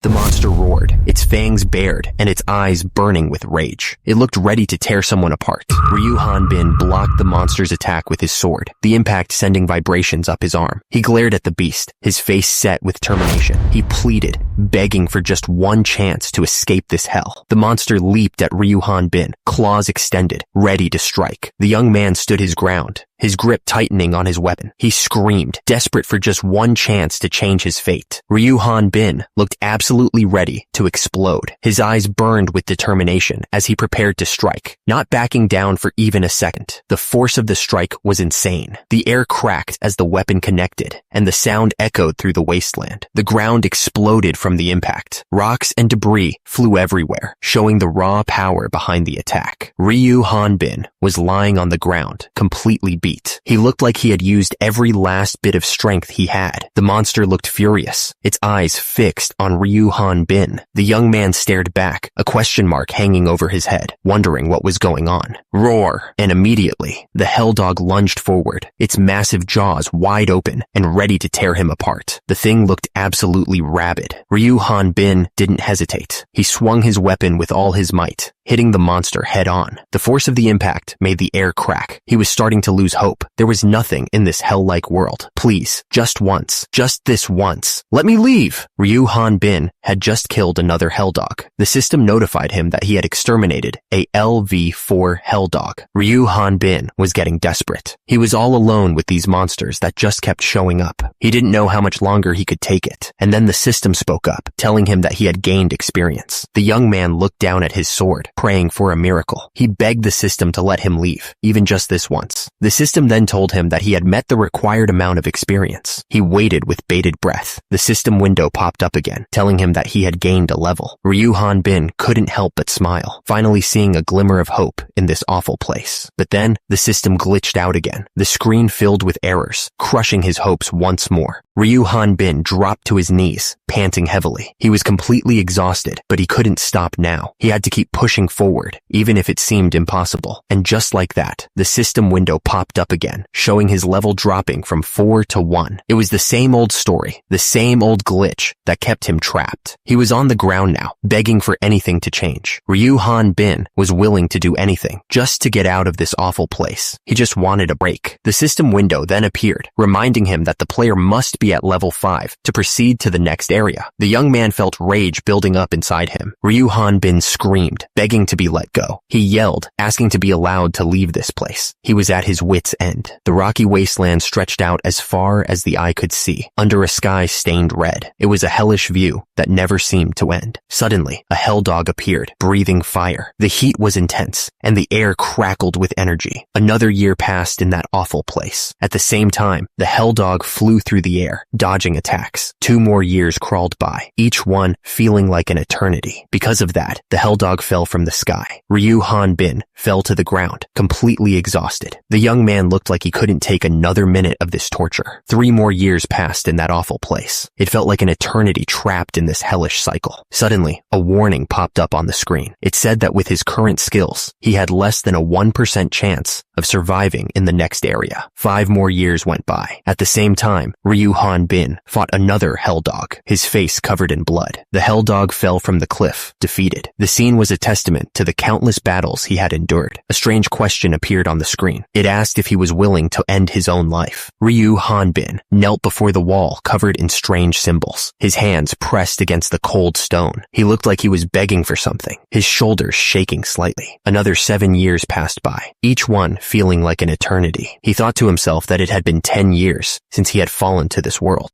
The monster roared, its fangs bared and its eyes burning with rage. It looked ready to tear someone apart. Ryu Hanbin blocked the monster's attack with his sword, the impact sending vibrations up his arm. He glared at the beast, his face set with determination. He pleaded, begging for just one chance to escape this hell. The monster leaped at Ryu Hanbin, claws extended, ready to strike. The young man stood his ground, his grip tightening on his weapon. He screamed, desperate for just one chance to change his fate. Ryu Hanbin looked absolutely ready to explode. His eyes burned with determination as he prepared to strike, not backing down for even a second. The force of the strike was insane. The air cracked as the weapon connected, and the sound echoed through the wasteland. The ground exploded from the impact. Rocks and debris flew everywhere, showing the raw power behind the attack. Ryu Hanbin was lying on the ground, completely beat. He looked like he had used every last bit of strength he had. The monster looked furious, its eyes fixed on Ryu Hanbin. The young man stared back, a question mark hanging over his head, wondering what was going on. Roar! And immediately, the hell dog lunged forward, its massive jaws wide open and ready to tear him apart. The thing looked absolutely rabid. Ryu Hanbin didn't hesitate. He swung his weapon with all his might, hitting the monster head on. The force of the impact made the air crack. He was starting to lose hope. There was nothing in this hell-like world. Please, just once, just this once, let me leave! Ryu Hanbin had just killed another hell dog. The system notified him that he had exterminated a LV4 hell dog. Ryu Hanbin was getting desperate. He was all alone with these monsters that just kept showing up. He didn't know how much longer he could take it. And then the system spoke up, telling him that he had gained experience. The young man looked down at his sword, praying for a miracle. He begged the system to let him leave, even just this once. The system then told him that he had met the required amount of experience. He waited with bated breath. The system window popped up again, telling him that he had gained a level. Ryu Hanbin couldn't help but smile, finally seeing a glimmer of hope in this awful place. But then, the system glitched out again. The screen filled with errors, crushing his hopes once more. Ryu Hanbin dropped to his knees, panting heavily. He was completely exhausted, but he couldn't stop now. He had to keep pushing forward, even if it seemed impossible. And just like that, the system window popped up again, showing his level dropping from 4 to 1. It was the same old story, the same old glitch that kept him trapped. He was on the ground now, begging for anything to change. Ryu Hanbin was willing to do anything, just to get out of this awful place. He just wanted a break. The system window then appeared, reminding him that the player must be at level 5 to proceed to the next area. The young man felt rage building up inside him. Ryu Hanbin screamed, begging to be let go. He yelled, asking to be allowed to leave this place. He was at his wit's end. The rocky wasteland stretched out as far as the eye could see, under a sky stained red. It was a hellish view that never seemed to end. Suddenly, a hell dog appeared, breathing fire. The heat was intense, and the air crackled with energy. Another year passed in that awful place. At the same time, the hell dog flew through the air, dodging attacks. 2 more years crawled by, each one feeling like an eternity. Because of that, the hell dog fell from the sky. Ryu Hanbin fell to the ground, completely exhausted. The young man looked like he couldn't take another minute of this torture. 3 more years passed in that awful place. It felt like an eternity trapped in this hellish cycle. Suddenly, a warning popped up on the screen. It said that with his current skills, he had less than a 1% chance of surviving in the next area. 5 more years went by. At the same time, Ryu Hanbin fought another hell dog, his face covered in blood. The hell dog fell from the cliff, defeated. The scene was a testament to the countless battles he had endured. A strange question appeared on the screen. It asked if he was willing to end his own life. Ryu Hanbin knelt before the wall covered in strange symbols, his hands pressed against the cold stone. He looked like he was begging for something, his shoulders shaking slightly. Another 7 years passed by, each one feeling like an eternity. He thought to himself that it had been 10 years since he had fallen to this world.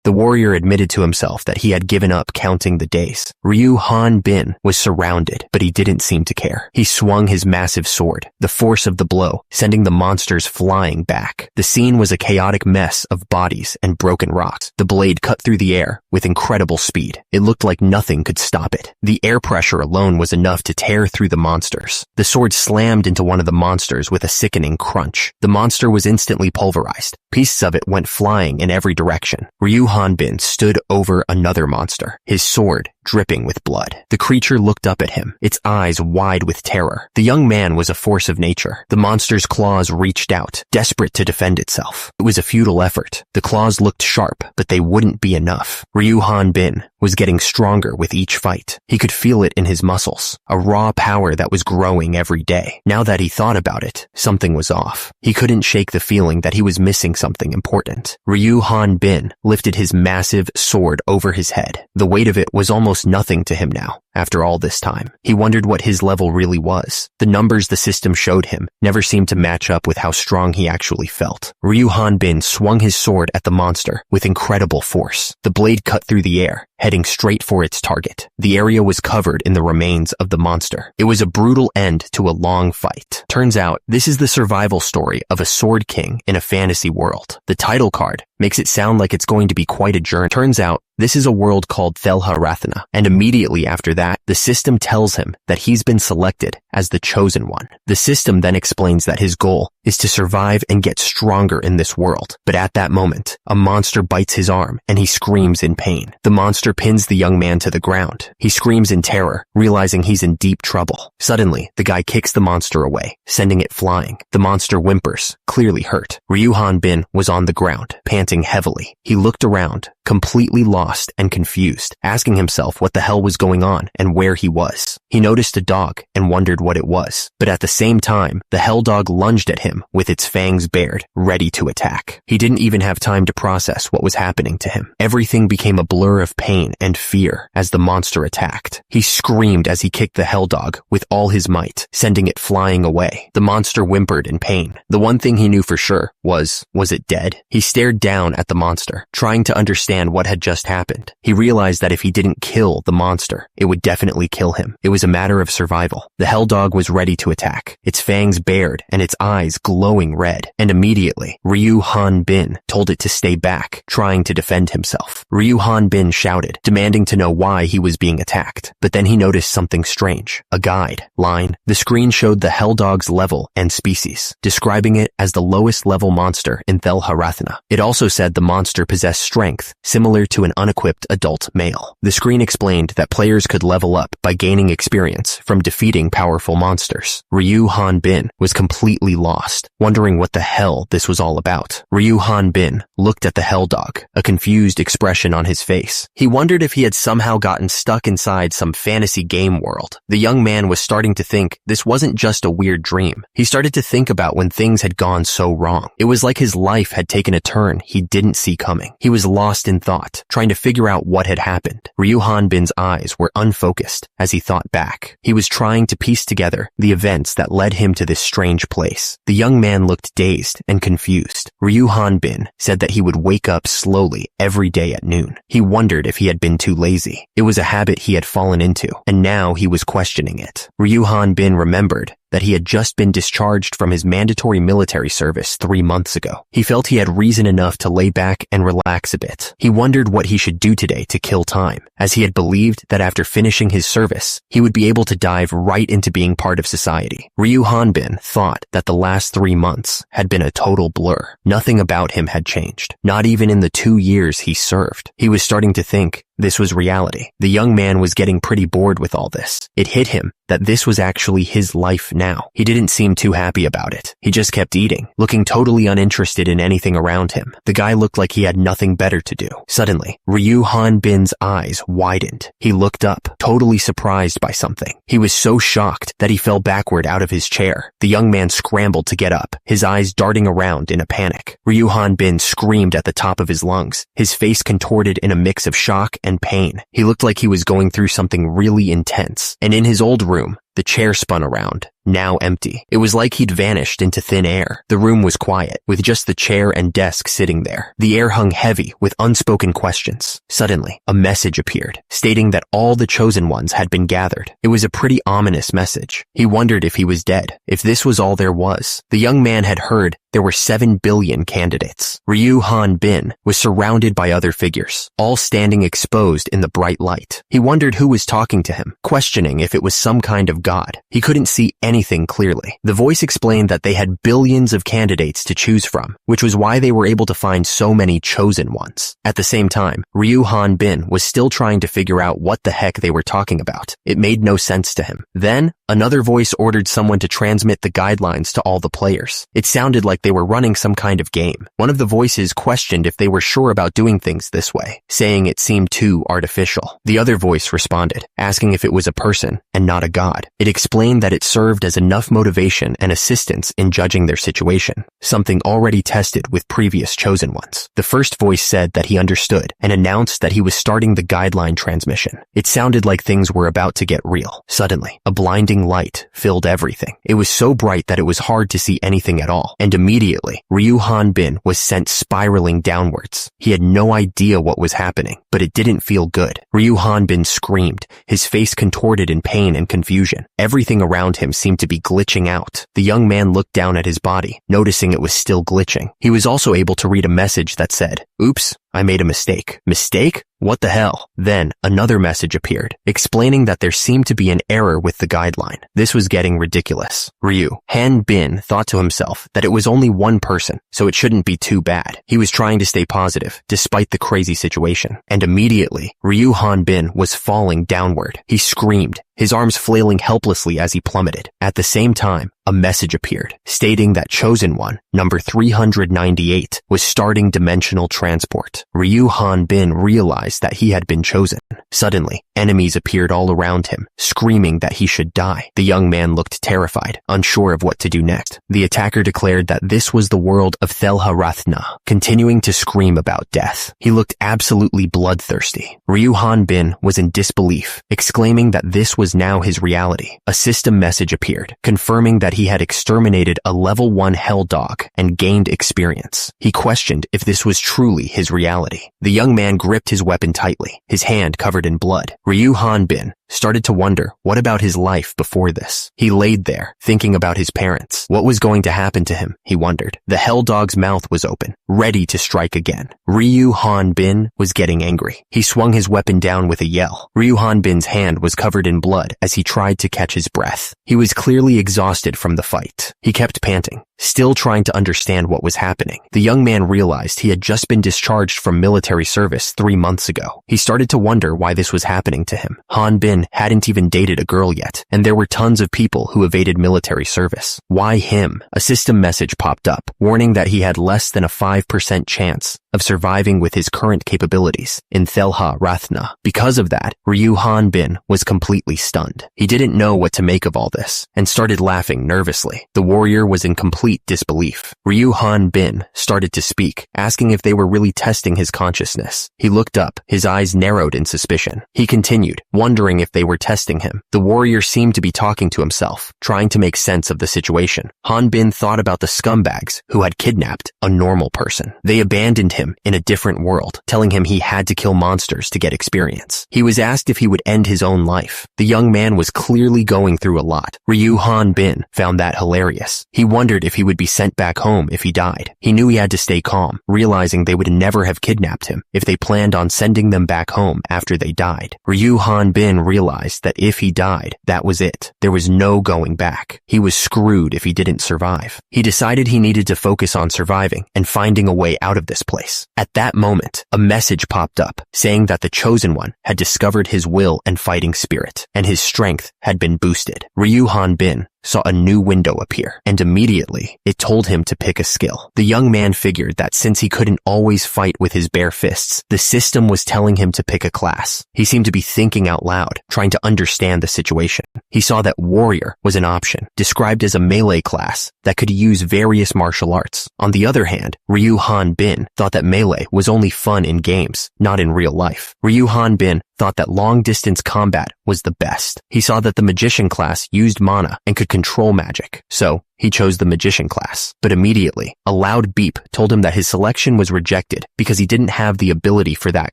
The warrior admitted to himself that he had given up counting the days. Ryu Hanbin was surrounded, but he didn't seem to care. He swung his massive sword, the force of the blow sending the monsters flying back. The scene was a chaotic mess of bodies and broken rocks. The blade cut through the air with incredible speed. It looked like nothing could stop it. The air pressure alone was enough to tear through the monsters. The sword slammed into one of the monsters with a sickening crunch. The monster was instantly pulverized. Pieces of it went flying in every direction. Ryu Hanbin stood over another monster, his sword dripping with blood. The creature looked up at him, its eyes wide with terror. The young man was a force of nature. The monster's claws reached out, desperate to defend itself. It was a futile effort. The claws looked sharp, but they wouldn't be enough. Ryu Hanbin was getting stronger with each fight. He could feel it in his muscles, a raw power that was growing every day. Now that he thought about it, something was off. He couldn't shake the feeling that he was missing something important. Ryu Hanbin lifted his massive sword over his head. The weight of it was almost nothing to him now. After all this time, he wondered what his level really was. The numbers the system showed him never seemed to match up with how strong he actually felt. Ryu Hanbin swung his sword at the monster with incredible force. The blade cut through the air, heading straight for its target. The area was covered in the remains of the monster. It was a brutal end to a long fight. Turns out, this is the survival story of a sword king in a fantasy world. The title card makes it sound like it's going to be quite a journey. Turns out, this is a world called Thelha Rathana, and immediately after that, the system tells him that he's been selected as the chosen one. The system then explains that his goal is to survive and get stronger in this world. But at that moment, a monster bites his arm and he screams in pain. The monster pins the young man to the ground. He screams in terror, realizing he's in deep trouble. Suddenly, the guy kicks the monster away, sending it flying. The monster whimpers, clearly hurt. Ryu Hanbin was on the ground, panting heavily. He looked around, completely lost and confused, asking himself what the hell was going on and where he was. He noticed a dog and wondered what it was, but at the same time, the hell dog lunged at him with its fangs bared, ready to attack. He didn't even have time to process what was happening to him. Everything became a blur of pain and fear as the monster attacked. He screamed as he kicked the hell dog with all his might, sending it flying away. The monster whimpered in pain. The one thing he knew for sure was it dead? He stared down at the monster, trying to understand what had just happened. He realized that if he didn't kill the monster, it would definitely kill him. It was a matter of survival. The hell dog was ready to attack, its fangs bared and its eyes glowing red. And immediately, Ryu Hanbin told it to stay back, trying to defend himself. Ryu Hanbin shouted, demanding to know why he was being attacked. But then he noticed something strange. A guide line. The screen showed the hell dog's level and species, describing it as the lowest level monster in Thelha Rathana. It also said the monster possessed strength similar to an unequipped adult male. The screen explained that players could level up by gaining experience from defeating powerful monsters. Ryu Hanbin was completely lost, wondering what the hell this was all about. Ryu Hanbin looked at the hell dog, a confused expression on his face. He wondered if he had somehow gotten stuck inside some fantasy game world. The young man was starting to think this wasn't just a weird dream. He started to think about when things had gone so wrong. It was like his life had taken a turn he didn't see coming. He was lost in thought, trying to figure out what had happened. Ryu Hanbin's eyes were unfocused as he thought back. He was trying to piece together the events that led him to this strange place. The young man looked dazed and confused. Ryu Hanbin said that he would wake up slowly every day at noon. He wondered if he had been too lazy. It was a habit he had fallen into, and now he was questioning it. Ryu Hanbin remembered that he had just been discharged from his mandatory military service 3 months ago. He felt he had reason enough to lay back and relax a bit. He wondered what he should do today to kill time, as he had believed that after finishing his service, he would be able to dive right into being part of society. Ryu Hanbin thought that the last 3 months had been a total blur. Nothing about him had changed, not even in the 2 years he served. He was starting to think this was reality. The young man was getting pretty bored with all this. It hit him that this was actually his life now. He didn't seem too happy about it. He just kept eating, looking totally uninterested in anything around him. The guy looked like he had nothing better to do. Suddenly, Ryu Hanbin's eyes widened. He looked up, totally surprised by something. He was so shocked that he fell backward out of his chair. The young man scrambled to get up, his eyes darting around in a panic. Ryu Hanbin screamed at the top of his lungs, his face contorted in a mix of shock and pain. He looked like he was going through something really intense. And in his old room, the chair spun around, now empty. It was like he'd vanished into thin air. The room was quiet, with just the chair and desk sitting there. The air hung heavy with unspoken questions. Suddenly, a message appeared, stating that all the chosen ones had been gathered. It was a pretty ominous message. He wondered if he was dead, if this was all there was. The young man had heard there were 7 billion candidates. Ryu Hanbin was surrounded by other figures, all standing exposed in the bright light. He wondered who was talking to him, questioning if it was some kind of God. He couldn't see anything clearly. The voice explained that they had billions of candidates to choose from, which was why they were able to find so many chosen ones. At the same time, Ryu Han Bin was still trying to figure out what the heck they were talking about. It made no sense to him. Then, another voice ordered someone to transmit the guidelines to all the players. It sounded like they were running some kind of game. One of the voices questioned if they were sure about doing things this way, saying it seemed too artificial. The other voice responded, asking if it was a person and not a god. It explained that it served as enough motivation and assistance in judging their situation, something already tested with previous chosen ones. The first voice said that he understood and announced that he was starting the guideline transmission. It sounded like things were about to get real. Suddenly, a blinding light filled everything. It was so bright that it was hard to see anything at all, and immediately, Ryu Han Bin was sent spiraling downwards. He had no idea what was happening, but it didn't feel good. Ryu Han Bin screamed, his face contorted in pain and confusion. Everything around him seemed to be glitching out. The young man looked down at his body, noticing it was still glitching. He was also able to read a message that said, "Oops, I made a mistake." Mistake? What the hell? Then, another message appeared, explaining that there seemed to be an error with the guideline. This was getting ridiculous. Ryu Han Bin thought to himself that it was only one person, so it shouldn't be too bad. He was trying to stay positive, despite the crazy situation. And immediately, Ryu Han Bin was falling downward. He screamed, his arms flailing helplessly as he plummeted. At the same time, a message appeared, stating that Chosen One, number 398, was starting dimensional transport. Ryu Han Bin realized that he had been chosen. Suddenly, enemies appeared all around him, screaming that he should die. The young man looked terrified, unsure of what to do next. The attacker declared that this was the world of Thelha Rathna, continuing to scream about death. He looked absolutely bloodthirsty. Ryu Han Bin was in disbelief, exclaiming that this was now his reality. A system message appeared, confirming that he had exterminated a level 1 hell dog and gained experience. He questioned if this was truly his reality. The young man gripped his weapon tightly, his hand covered in blood. Ryu Han Bin started to wonder, what about his life before this? He laid there, thinking about his parents. What was going to happen to him, he wondered. The hell dog's mouth was open, ready to strike again. Ryu Han Bin was getting angry. He swung his weapon down with a yell. Ryu Han Bin's hand was covered in blood as he tried to catch his breath. He was clearly exhausted from the fight. He kept panting, still trying to understand what was happening. The young man realized he had just been discharged from military service 3 months ago. He started to wonder why this was happening to him. Han Bin hadn't even dated a girl yet, and there were tons of people who evaded military service. Why him? A system message popped up, warning that he had less than a 5% chance of surviving with his current capabilities in Thelha Rathna. Because of that, Ryu Han Bin was completely stunned. He didn't know what to make of all this, and started laughing nervously. The warrior was in complete disbelief. Ryu Han Bin started to speak, asking if they were really testing his consciousness. He looked up, his eyes narrowed in suspicion. He continued, wondering if they were testing him. The warrior seemed to be talking to himself, trying to make sense of the situation. Han Bin thought about the scumbags who had kidnapped a normal person. They abandoned him in a different world, telling him he had to kill monsters to get experience. He was asked if he would end his own life. The young man was clearly going through a lot. Ryu Han Bin found that hilarious. He wondered if he would be sent back home if he died. He knew he had to stay calm, realizing they would never have kidnapped him if they planned on sending them back home after they died. Ryu Han Bin realized that if he died, that was it. There was no going back. He was screwed if he didn't survive. He decided he needed to focus on surviving and finding a way out of this place. At that moment, a message popped up saying that the Chosen One had discovered his will and fighting spirit, and his strength had been boosted. Ryu Han Bin saw a new window appear, and immediately, it told him to pick a skill. The young man figured that since he couldn't always fight with his bare fists, the system was telling him to pick a class. He seemed to be thinking out loud, trying to understand the situation. He saw that warrior was an option, described as a melee class that could use various martial arts. On the other hand, Ryu Han Bin thought that melee was only fun in games, not in real life. Ryu Han Bin thought that long-distance combat was the best. He saw that the magician class used mana and could control magic, so He chose the magician class, but immediately, a loud beep told him that his selection was rejected because he didn't have the ability for that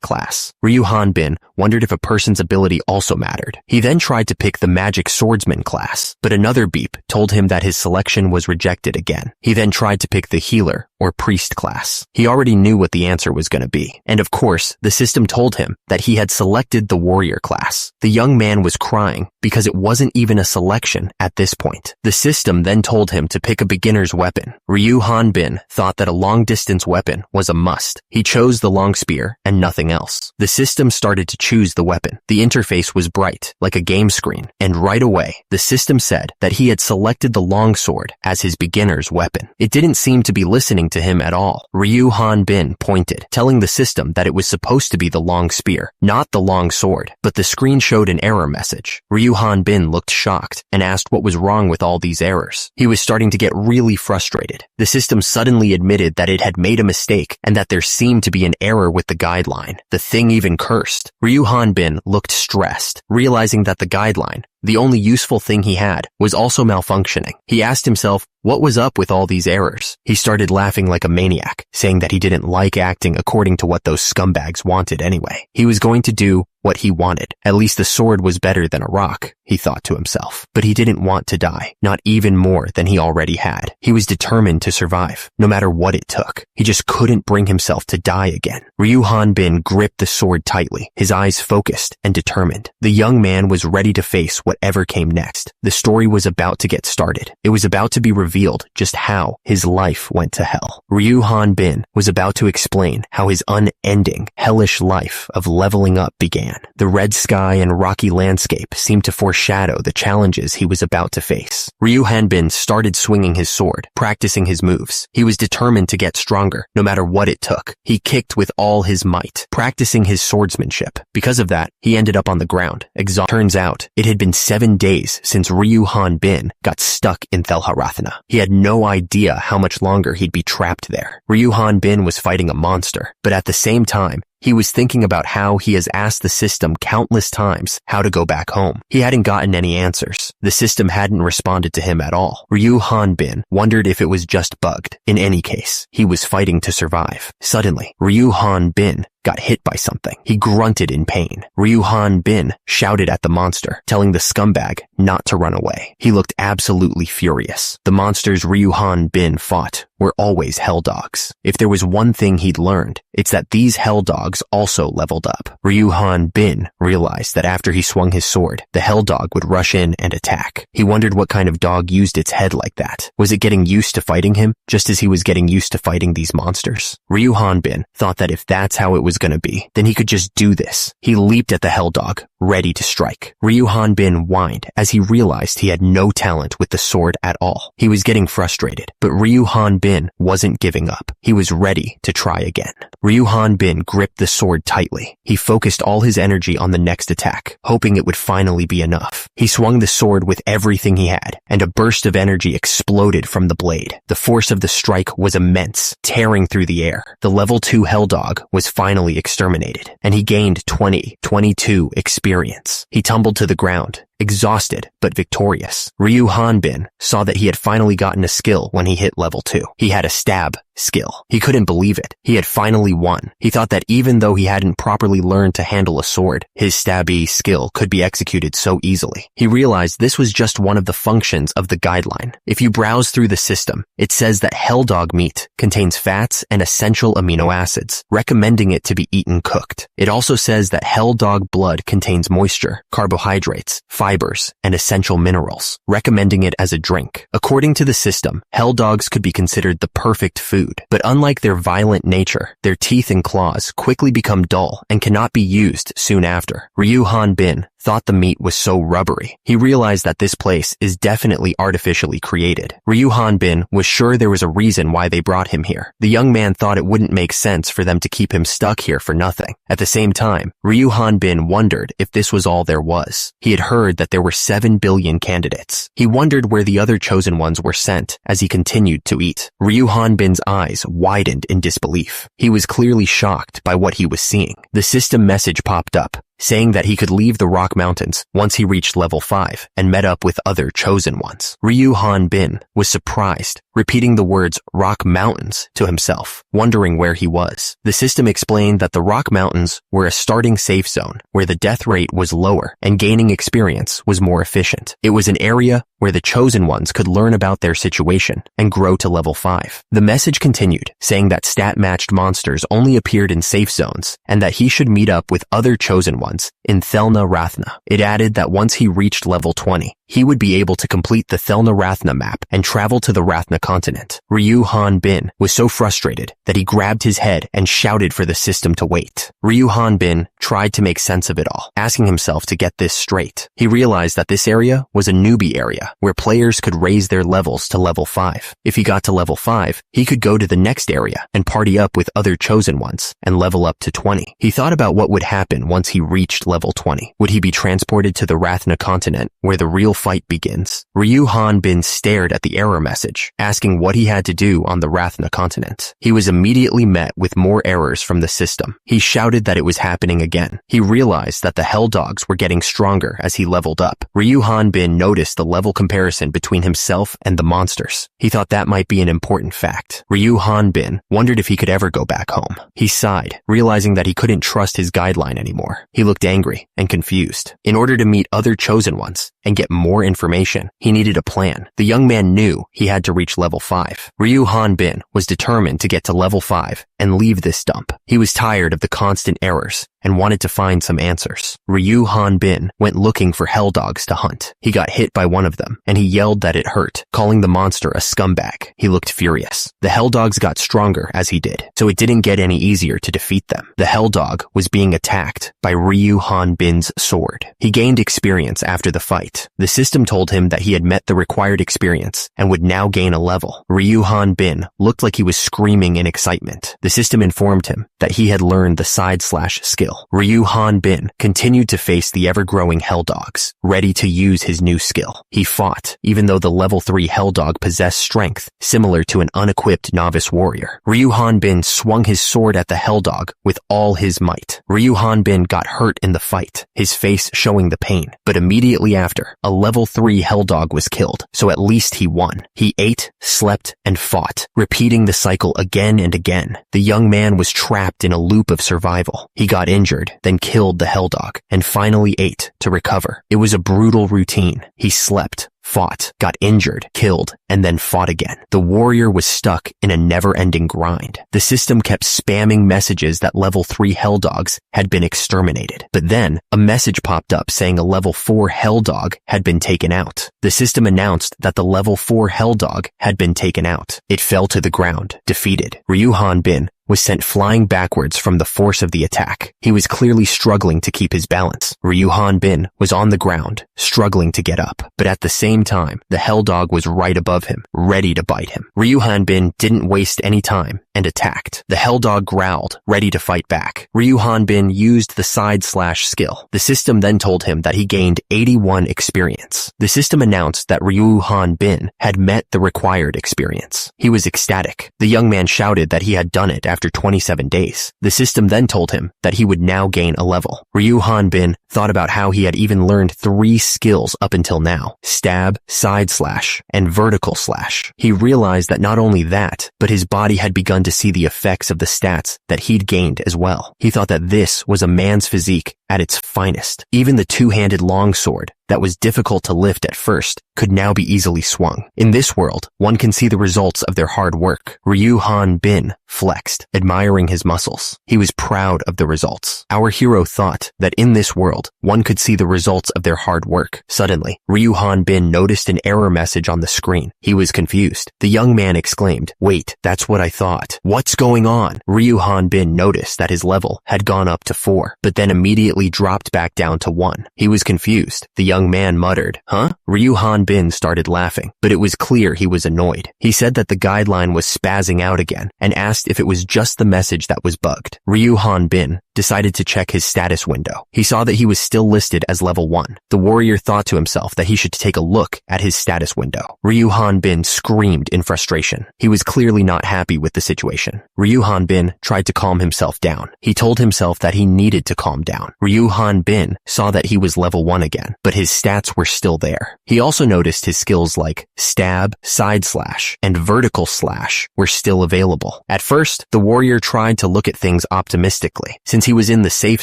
class. Ryu Hanbin wondered if a person's ability also mattered. He then tried to pick the magic swordsman class, but another beep told him that his selection was rejected again. He then tried to pick the healer or priest class. He already knew what the answer was going to be. And of course, the system told him that he had selected the warrior class. The young man was crying because it wasn't even a selection at this point. The system then told him to pick a beginner's weapon. Ryu Hanbin thought that a long-distance weapon was a must. He chose the long spear and nothing else. The system started to choose the weapon. The interface was bright, like a game screen, and right away, the system said that he had selected the long sword as his beginner's weapon. It didn't seem to be listening to him at all. Ryu Hanbin pointed, telling the system that it was supposed to be the long spear, not the long sword, but the screen showed an error message. Ryu Hanbin looked shocked and asked what was wrong with all these errors. He was starting to get really frustrated. The system suddenly admitted that it had made a mistake and that there seemed to be an error with the guideline. The thing even cursed. Ryu Hanbin looked stressed, realizing that the guideline, the only useful thing he had, was also malfunctioning. He asked himself, what was up with all these errors? He started laughing like a maniac, saying that he didn't like acting according to what those scumbags wanted anyway. He was going to do what he wanted. At least the sword was better than a rock, he thought to himself. But he didn't want to die, not even more than he already had. He was determined to survive, no matter what it took. He just couldn't bring himself to die again. Ryu Hanbin gripped the sword tightly, his eyes focused and determined. The young man was ready to face whatever came next. The story was about to get started. It was about to be revealed just how his life went to hell. Ryu Hanbin was about to explain how his unending, hellish life of leveling up began. The red sky and rocky landscape seemed to foreshadow the challenges he was about to face. Ryu Hanbin started swinging his sword, practicing his moves. He was determined to get stronger, no matter what it took. He kicked with all his might, practicing his swordsmanship. Because of that, he ended up on the ground, exhausted. Turns out, it had been 7 days since Ryu Hanbin got stuck in Thelharathana. He had no idea how much longer he'd be trapped there. Ryu Hanbin was fighting a monster, but at the same time, he was thinking about how he has asked the system countless times how to go back home. He hadn't gotten any answers. The system hadn't responded to him at all. Ryu Hanbin wondered if it was just bugged. In any case, he was fighting to survive. Suddenly, Ryu Hanbin got hit by something. He grunted in pain. Ryu Hanbin shouted at the monster, telling the scumbag not to run away. He looked absolutely furious. The monsters Ryu Hanbin fought were always hell dogs. If there was one thing he'd learned, it's that these hell dogs also leveled up. Ryu Hanbin realized that after he swung his sword, the hell dog would rush in and attack. He wondered what kind of dog used its head like that. Was it getting used to fighting him, just as he was getting used to fighting these monsters? Ryu Hanbin thought that if that's how it was going to be, then he could just do this. He leaped at the hell dog, ready to strike. Ryu Hanbin whined as he realized he had no talent with the sword at all. He was getting frustrated, but Ryu Hanbin wasn't giving up. He was ready to try again. Ryu Hanbin gripped the sword tightly. He focused all his energy on the next attack, hoping it would finally be enough. He swung the sword with everything he had, and a burst of energy exploded from the blade. The force of the strike was immense, tearing through the air. The level 2 hell dog was finally exterminated, and he gained 22 experience. He tumbled to the ground, exhausted but victorious. Ryu Hanbin saw that he had finally gotten a skill when he hit level 2. He had a stab skill. He couldn't believe it. He had finally won. He thought that even though he hadn't properly learned to handle a sword, his stabby skill could be executed so easily. He realized this was just one of the functions of the guideline. If you browse through the system, it says that hell dog meat contains fats and essential amino acids, recommending it to be eaten cooked. It also says that hell dog blood contains moisture, carbohydrates, fibers, and essential minerals, recommending it as a drink. According to the system, hell dogs could be considered the perfect food, but unlike their violent nature, their teeth and claws quickly become dull and cannot be used soon after. Ryu Hanbin thought the meat was so rubbery. He realized that this place is definitely artificially created. Ryu Hanbin was sure there was a reason why they brought him here. The young man thought it wouldn't make sense for them to keep him stuck here for nothing. At the same time, Ryu Hanbin wondered if this was all there was. He had heard that there were 7 billion candidates. He wondered where the other chosen ones were sent as he continued to eat. Ryu Hanbin's eyes widened in disbelief. He was clearly shocked by what he was seeing. The system message popped up. saying that he could leave the Rock Mountains once he reached level 5 and met up with other chosen ones. Ryu Han-bin was surprised, repeating the words Rock Mountains to himself, wondering where he was. The system explained that the Rock Mountains were a starting safe zone where the death rate was lower and gaining experience was more efficient. It was an area where the chosen ones could learn about their situation and grow to level 5. The message continued, saying that stat-matched monsters only appeared in safe zones and that he should meet up with other chosen ones in Thelna Rathna. It added that once he reached level 20, he would be able to complete the Thelna Rathna map and travel to the Rathna continent. Ryu Han-bin was so frustrated that he grabbed his head and shouted for the system to wait. Ryu Han-bin tried to make sense of it all, asking himself to get this straight. He realized that this area was a newbie area where players could raise their levels to level 5. If he got to level 5, he could go to the next area and party up with other chosen ones and level up to 20. He thought about what would happen once he reached level 20. Would he be transported to the Rathna continent where the real fight begins? Ryu Han-bin stared at the error message, asking what he had to do on the Rathna continent. He was immediately met with more errors from the system. He shouted that it was happening again. He realized that the Hell Dogs were getting stronger as he leveled up. Ryu Han-bin noticed the level comparison between himself and the monsters. He thought that might be an important fact. Ryu Han-bin wondered if he could ever go back home. He sighed, realizing that he couldn't trust his guideline anymore. He looked angry and confused. In order to meet other chosen ones and get more information, he needed a plan. The young man knew he had to reach level 5. Ryu Han-bin was determined to get to level 5 and leave this dump. He was tired of the constant errors and wanted to find some answers. Ryu Han-bin went looking for hell dogs to hunt. He got hit by one of them, and he yelled that it hurt, calling the monster a scumbag. He looked furious. The hell dogs got stronger as he did, so it didn't get any easier to defeat them. The hell dog was being attacked by Ryu Han-bin's sword. He gained experience after the fight. The system told him that he had met the required experience and would now gain a level. Ryu Han-bin looked like he was screaming in excitement. The system informed him that he had learned the side-slash skill. Ryu Han-bin continued to face the ever-growing hell dogs, ready to use his new skill. He fought, even though the level 3 hell dog possessed strength similar to an unequipped novice warrior. Ryu Han-bin swung his sword at the hell dog with all his might. Ryu Han-bin got hurt in the fight, his face showing the pain. But immediately after, a level 3 hell dog was killed, so at least he won. He ate, slept, and fought, repeating the cycle again and again. The young man was trapped in a loop of survival. He got injured, then killed the hell dog, and finally ate to recover. It was a brutal routine. He slept, fought, got injured, killed, and then fought again. The warrior was stuck in a never-ending grind. The system kept spamming messages that level 3 hell dogs had been exterminated. But then, a message popped up saying a level 4 hell dog had been taken out. The system announced that the level 4 hell dog had been taken out. It fell to the ground, defeated. Ryu Han-bin was sent flying backwards from the force of the attack. He was clearly struggling to keep his balance. Ryu Han-bin was on the ground, struggling to get up. But at the same time, the hell dog was right above him, ready to bite him. Ryu Han-bin didn't waste any time and attacked. The hell dog growled, ready to fight back. Ryu Han-bin used the side-slash skill. The system then told him that he gained 81 experience. The system announced that Ryu Han-bin had met the required experience. He was ecstatic. The young man shouted that he had done it after 27 days. The system then told him that he would now gain a level. Ryu Han-bin thought about how he had even learned 3 skills up until now: stab, side slash, and vertical slash. He realized that not only that, but his body had begun to see the effects of the stats that he'd gained as well. He thought that this was a man's physique at its finest. Even the two-handed longsword that was difficult to lift at first could now be easily swung. In this world, one can see the results of their hard work. Ryu Han-bin flexed, admiring his muscles. He was proud of the results. Our hero thought that in this world, one could see the results of their hard work. Suddenly, Ryu Han-bin noticed an error message on the screen. He was confused. The young man exclaimed, "Wait, that's what I thought. What's going on?" Ryu Han-bin noticed that his level had gone up to 4, but then immediately dropped back down to 1. He was confused. The young man muttered, "Huh?" Ryu Han-bin started laughing, but it was clear he was annoyed. He said that the guideline was spazzing out again and asked if it was just the message that was bugged. Ryu Han-bin decided to check his status window. He saw that he was still listed as level 1. The warrior thought to himself that he should take a look at his status window. Ryu Han-bin screamed in frustration. He was clearly not happy with the situation. Ryu Han-bin tried to calm himself down. He told himself that he needed to calm down. Ryu Han Bin saw that he was level 1 again, but his stats were still there. He also noticed his skills like stab, side slash, and vertical slash were still available. At first, the warrior tried to look at things optimistically. Since he was in the safe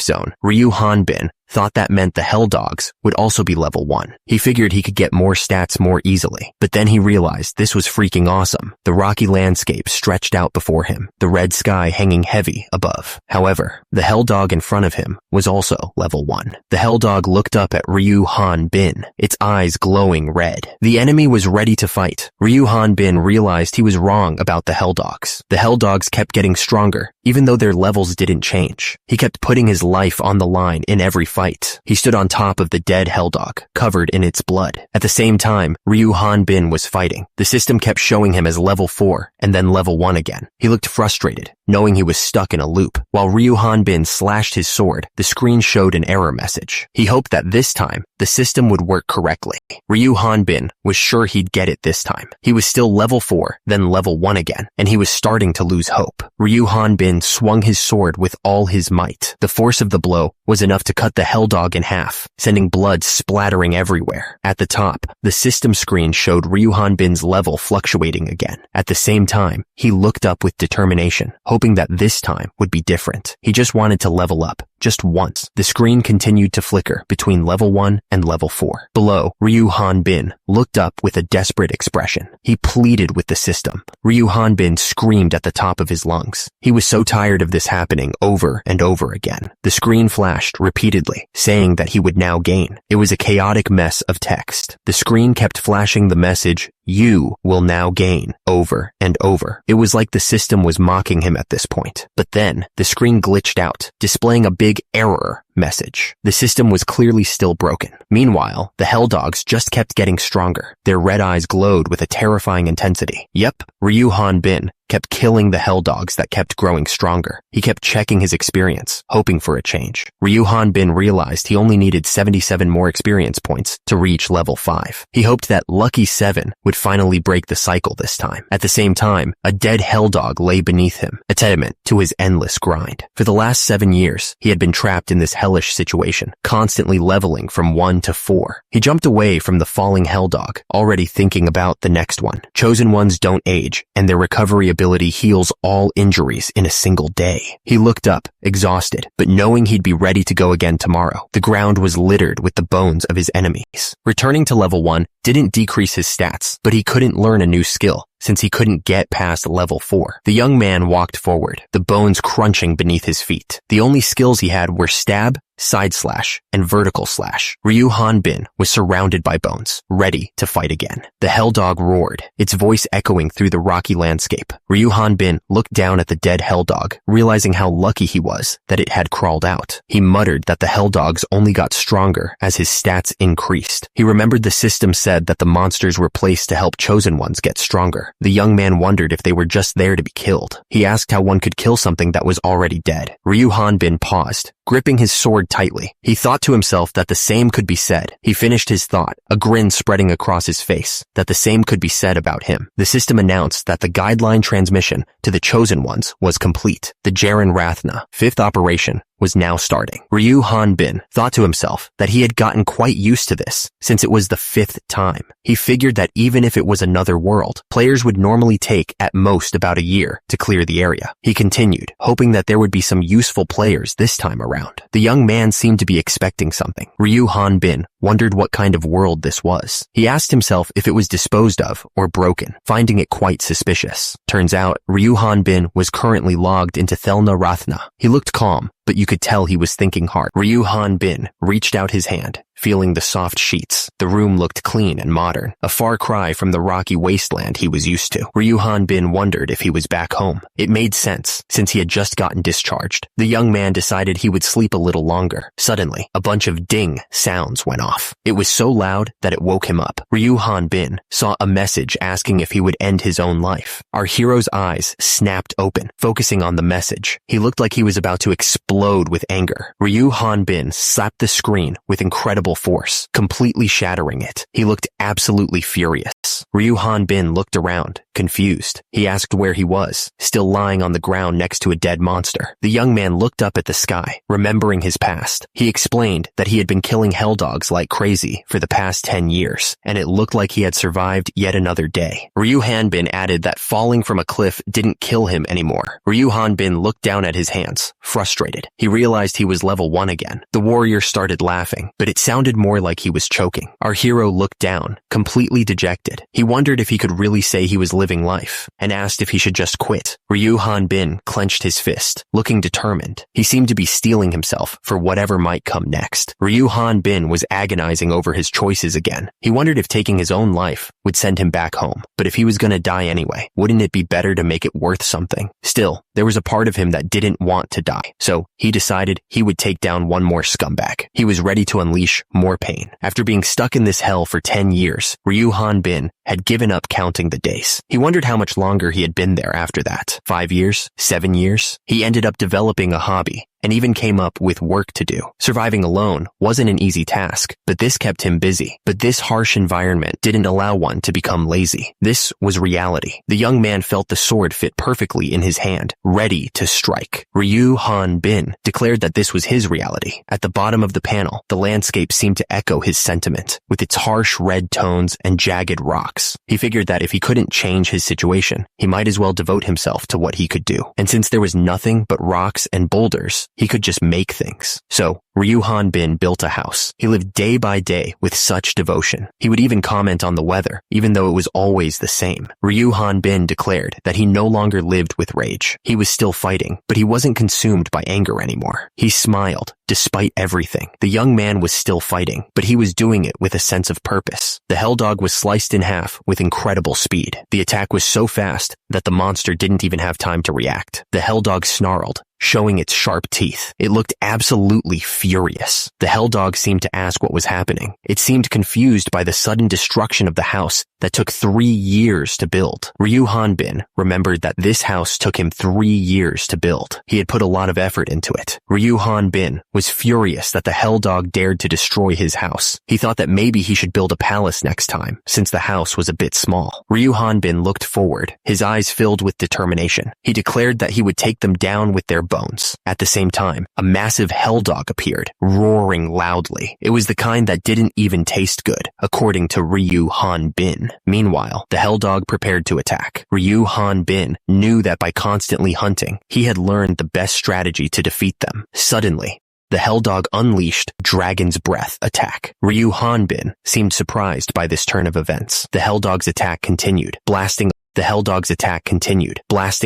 zone, Ryu Han Bin thought that meant the Hell Dogs would also be level 1. He figured he could get more stats more easily, but then he realized this was freaking awesome. The rocky landscape stretched out before him, the red sky hanging heavy above. However, the Hell Dog in front of him was also level 1. The Hell Dog looked up at Ryu Han Bin, its eyes glowing red. The enemy was ready to fight. Ryu Han Bin realized he was wrong about the Hell Dogs. The Hell Dogs kept getting stronger, even though their levels didn't change. He kept putting his life on the line in every fight. He stood on top of the dead Hell Dog, covered in its blood. At the same time, Ryu Han Bin was fighting. The system kept showing him as level 4 and then level 1 again. He looked frustrated, knowing he was stuck in a loop. While Ryu Han Bin slashed his sword, the screen showed an error message. He hoped that this time, the system would work correctly. Ryu Han Bin was sure he'd get it this time. He was still level 4, then level 1 again, and he was starting to lose hope. Ryu Han Bin swung his sword with all his might. The force of the blow was enough to cut the Hell Dog in half, sending blood splattering everywhere. At the top, the system screen showed Ryu Han Bin's level fluctuating again. At the same time, he looked up with determination, hoping that this time would be different. He just wanted to level up, just once. The screen continued to flicker between level 1 and level 4. Below, Ryu Han Bin looked up with a desperate expression. He pleaded with the system. Ryu Han Bin screamed at the top of his lungs. He was so tired of this happening over and over again. The screen flashed repeatedly, saying that he would now gain. It was a chaotic mess of text. The screen kept flashing the message, "You will now gain," over and over. It was like the system was mocking him at this point. But then, the screen glitched out, displaying a big error message. The system was clearly still broken. Meanwhile, the Hell Dogs just kept getting stronger. Their red eyes glowed with a terrifying intensity. Yep, Ryu Han Bin kept killing the Hell Dogs that kept growing stronger. He kept checking his experience, hoping for a change. Ryu Han Bin realized he only needed 77 more experience points to reach level 5. He hoped that Lucky 7 would finally break the cycle this time. At the same time, a dead Hell Dog lay beneath him, a testament to his endless grind. For the last 7 years, he had been trapped in this hellish situation, constantly leveling from 1 to 4. He jumped away from the falling Hell Dog, already thinking about the next one. Chosen ones don't age, and their recovery ability heals all injuries in a single day. He looked up, exhausted, but knowing he'd be ready to go again tomorrow. The ground was littered with the bones of his enemies. Returning to level 1 didn't decrease his stats, but he couldn't learn a new skill, since he couldn't get past level 4. The young man walked forward, the bones crunching beneath his feet. The only skills he had were stab, side slash, and vertical slash. Ryu Han Bin was surrounded by bones, ready to fight again. The Hell Dog roared, its voice echoing through the rocky landscape. Ryu Han Bin looked down at the dead Hell Dog, realizing how lucky he was that it had crawled out. He muttered that the Hell Dogs only got stronger as his stats increased. He remembered the system said that the monsters were placed to help chosen ones get stronger. The young man wondered if they were just there to be killed. He asked how one could kill something that was already dead. Ryu Han Bin paused, gripping his sword tightly. He thought to himself that the same could be said. He finished his thought, a grin spreading across his face, that the same could be said about him. The system announced that the guideline transmission to the chosen ones was complete. The Jaren Rathna 5th operation was now starting. Ryu Han Bin thought to himself that he had gotten quite used to this, since it was the 5th time. He figured that even if it was another world, players would normally take at most about a year to clear the area. He continued, hoping that there would be some useful players this time around. The young man seemed to be expecting something. Ryu Han Bin wondered what kind of world this was. He asked himself if it was disposed of or broken, finding it quite suspicious. Turns out, Ryu Han Bin was currently logged into Thelna Rathna. He looked calm, but you could tell he was thinking hard. Ryu Han Bin reached out his hand, feeling the soft sheets. The room looked clean and modern, a far cry from the rocky wasteland he was used to. Ryu Han Bin wondered if he was back home. It made sense, since he had just gotten discharged. The young man decided he would sleep a little longer. Suddenly, a bunch of ding sounds went off. It was so loud that it woke him up. Ryu Han Bin saw a message asking if he would end his own life. Our hero's eyes snapped open, focusing on the message. He looked like he was about to explode with anger. Ryu Han Bin slapped the screen with incredible incredible force, completely shattering it. He looked absolutely furious. Ryu Hanbin looked around, confused. He asked where he was, still lying on the ground next to a dead monster. The young man looked up at the sky, remembering his past. He explained that he had been killing hell dogs like crazy for the past 10 years, and it looked like he had survived yet another day. Ryu Hanbin added that falling from a cliff didn't kill him anymore. Ryu Hanbin looked down at his hands, frustrated. He realized he was level 1 again. The warrior started laughing, but it sounded more like he was choking. Our hero looked down, completely dejected. He wondered if he could really say he was living life, and asked if he should just quit. Ryu Hanbin clenched his fist, looking determined. He seemed to be steeling himself for whatever might come next. Ryu Hanbin was agonizing over his choices again. He wondered if taking his own life would send him back home, but if he was gonna die anyway, wouldn't it be better to make it worth something? Still, there was a part of him that didn't want to die, so he decided he would take down one more scumbag. He was ready to unleash more pain. After being stuck in this hell for 10 years, Ryu Hanbin had given up counting the days. He wondered how much longer he had been there after that. 5 years? 7 years? He ended up developing a hobby, and even came up with work to do. Surviving alone wasn't an easy task, but this kept him busy. But this harsh environment didn't allow one to become lazy. This was reality. The young man felt the sword fit perfectly in his hand, ready to strike. Ryu Hanbin declared that this was his reality. At the bottom of the panel, the landscape seemed to echo his sentiment, with its harsh red tones and jagged rocks. He figured that if he couldn't change his situation, he might as well devote himself to what he could do. And since there was nothing but rocks and boulders, he could just make things. So, Ryu Hanbin built a house. He lived day by day with such devotion. He would even comment on the weather, even though it was always the same. Ryu Hanbin declared that he no longer lived with rage. He was still fighting, but he wasn't consumed by anger anymore. He smiled, despite everything. The young man was still fighting, but he was doing it with a sense of purpose. The hell dog was sliced in half with incredible speed. The attack was so fast that the monster didn't even have time to react. The hell dog snarled, showing its sharp teeth. It looked absolutely furious. The hell dog seemed to ask what was happening. It seemed confused by the sudden destruction of the house that took 3 years to build. Ryu Hanbin remembered that this house took him 3 years to build. He had put a lot of effort into it. Ryu Hanbin was furious that the hell dog dared to destroy his house. He thought that maybe he should build a palace next time, since the house was a bit small. Ryu Hanbin looked forward, his eyes filled with determination. He declared that he would take them down with their bones. At the same time, a massive hell dog appeared, roaring loudly. It was the kind that didn't even taste good, according to Ryu Hanbin. Meanwhile, the hell dog prepared to attack. Ryu Hanbin knew that by constantly hunting, he had learned the best strategy to defeat them. Suddenly, the hell dog unleashed Dragon's Breath attack. Ryu Hanbin seemed surprised by this turn of events. The hell dog's attack continued, blasting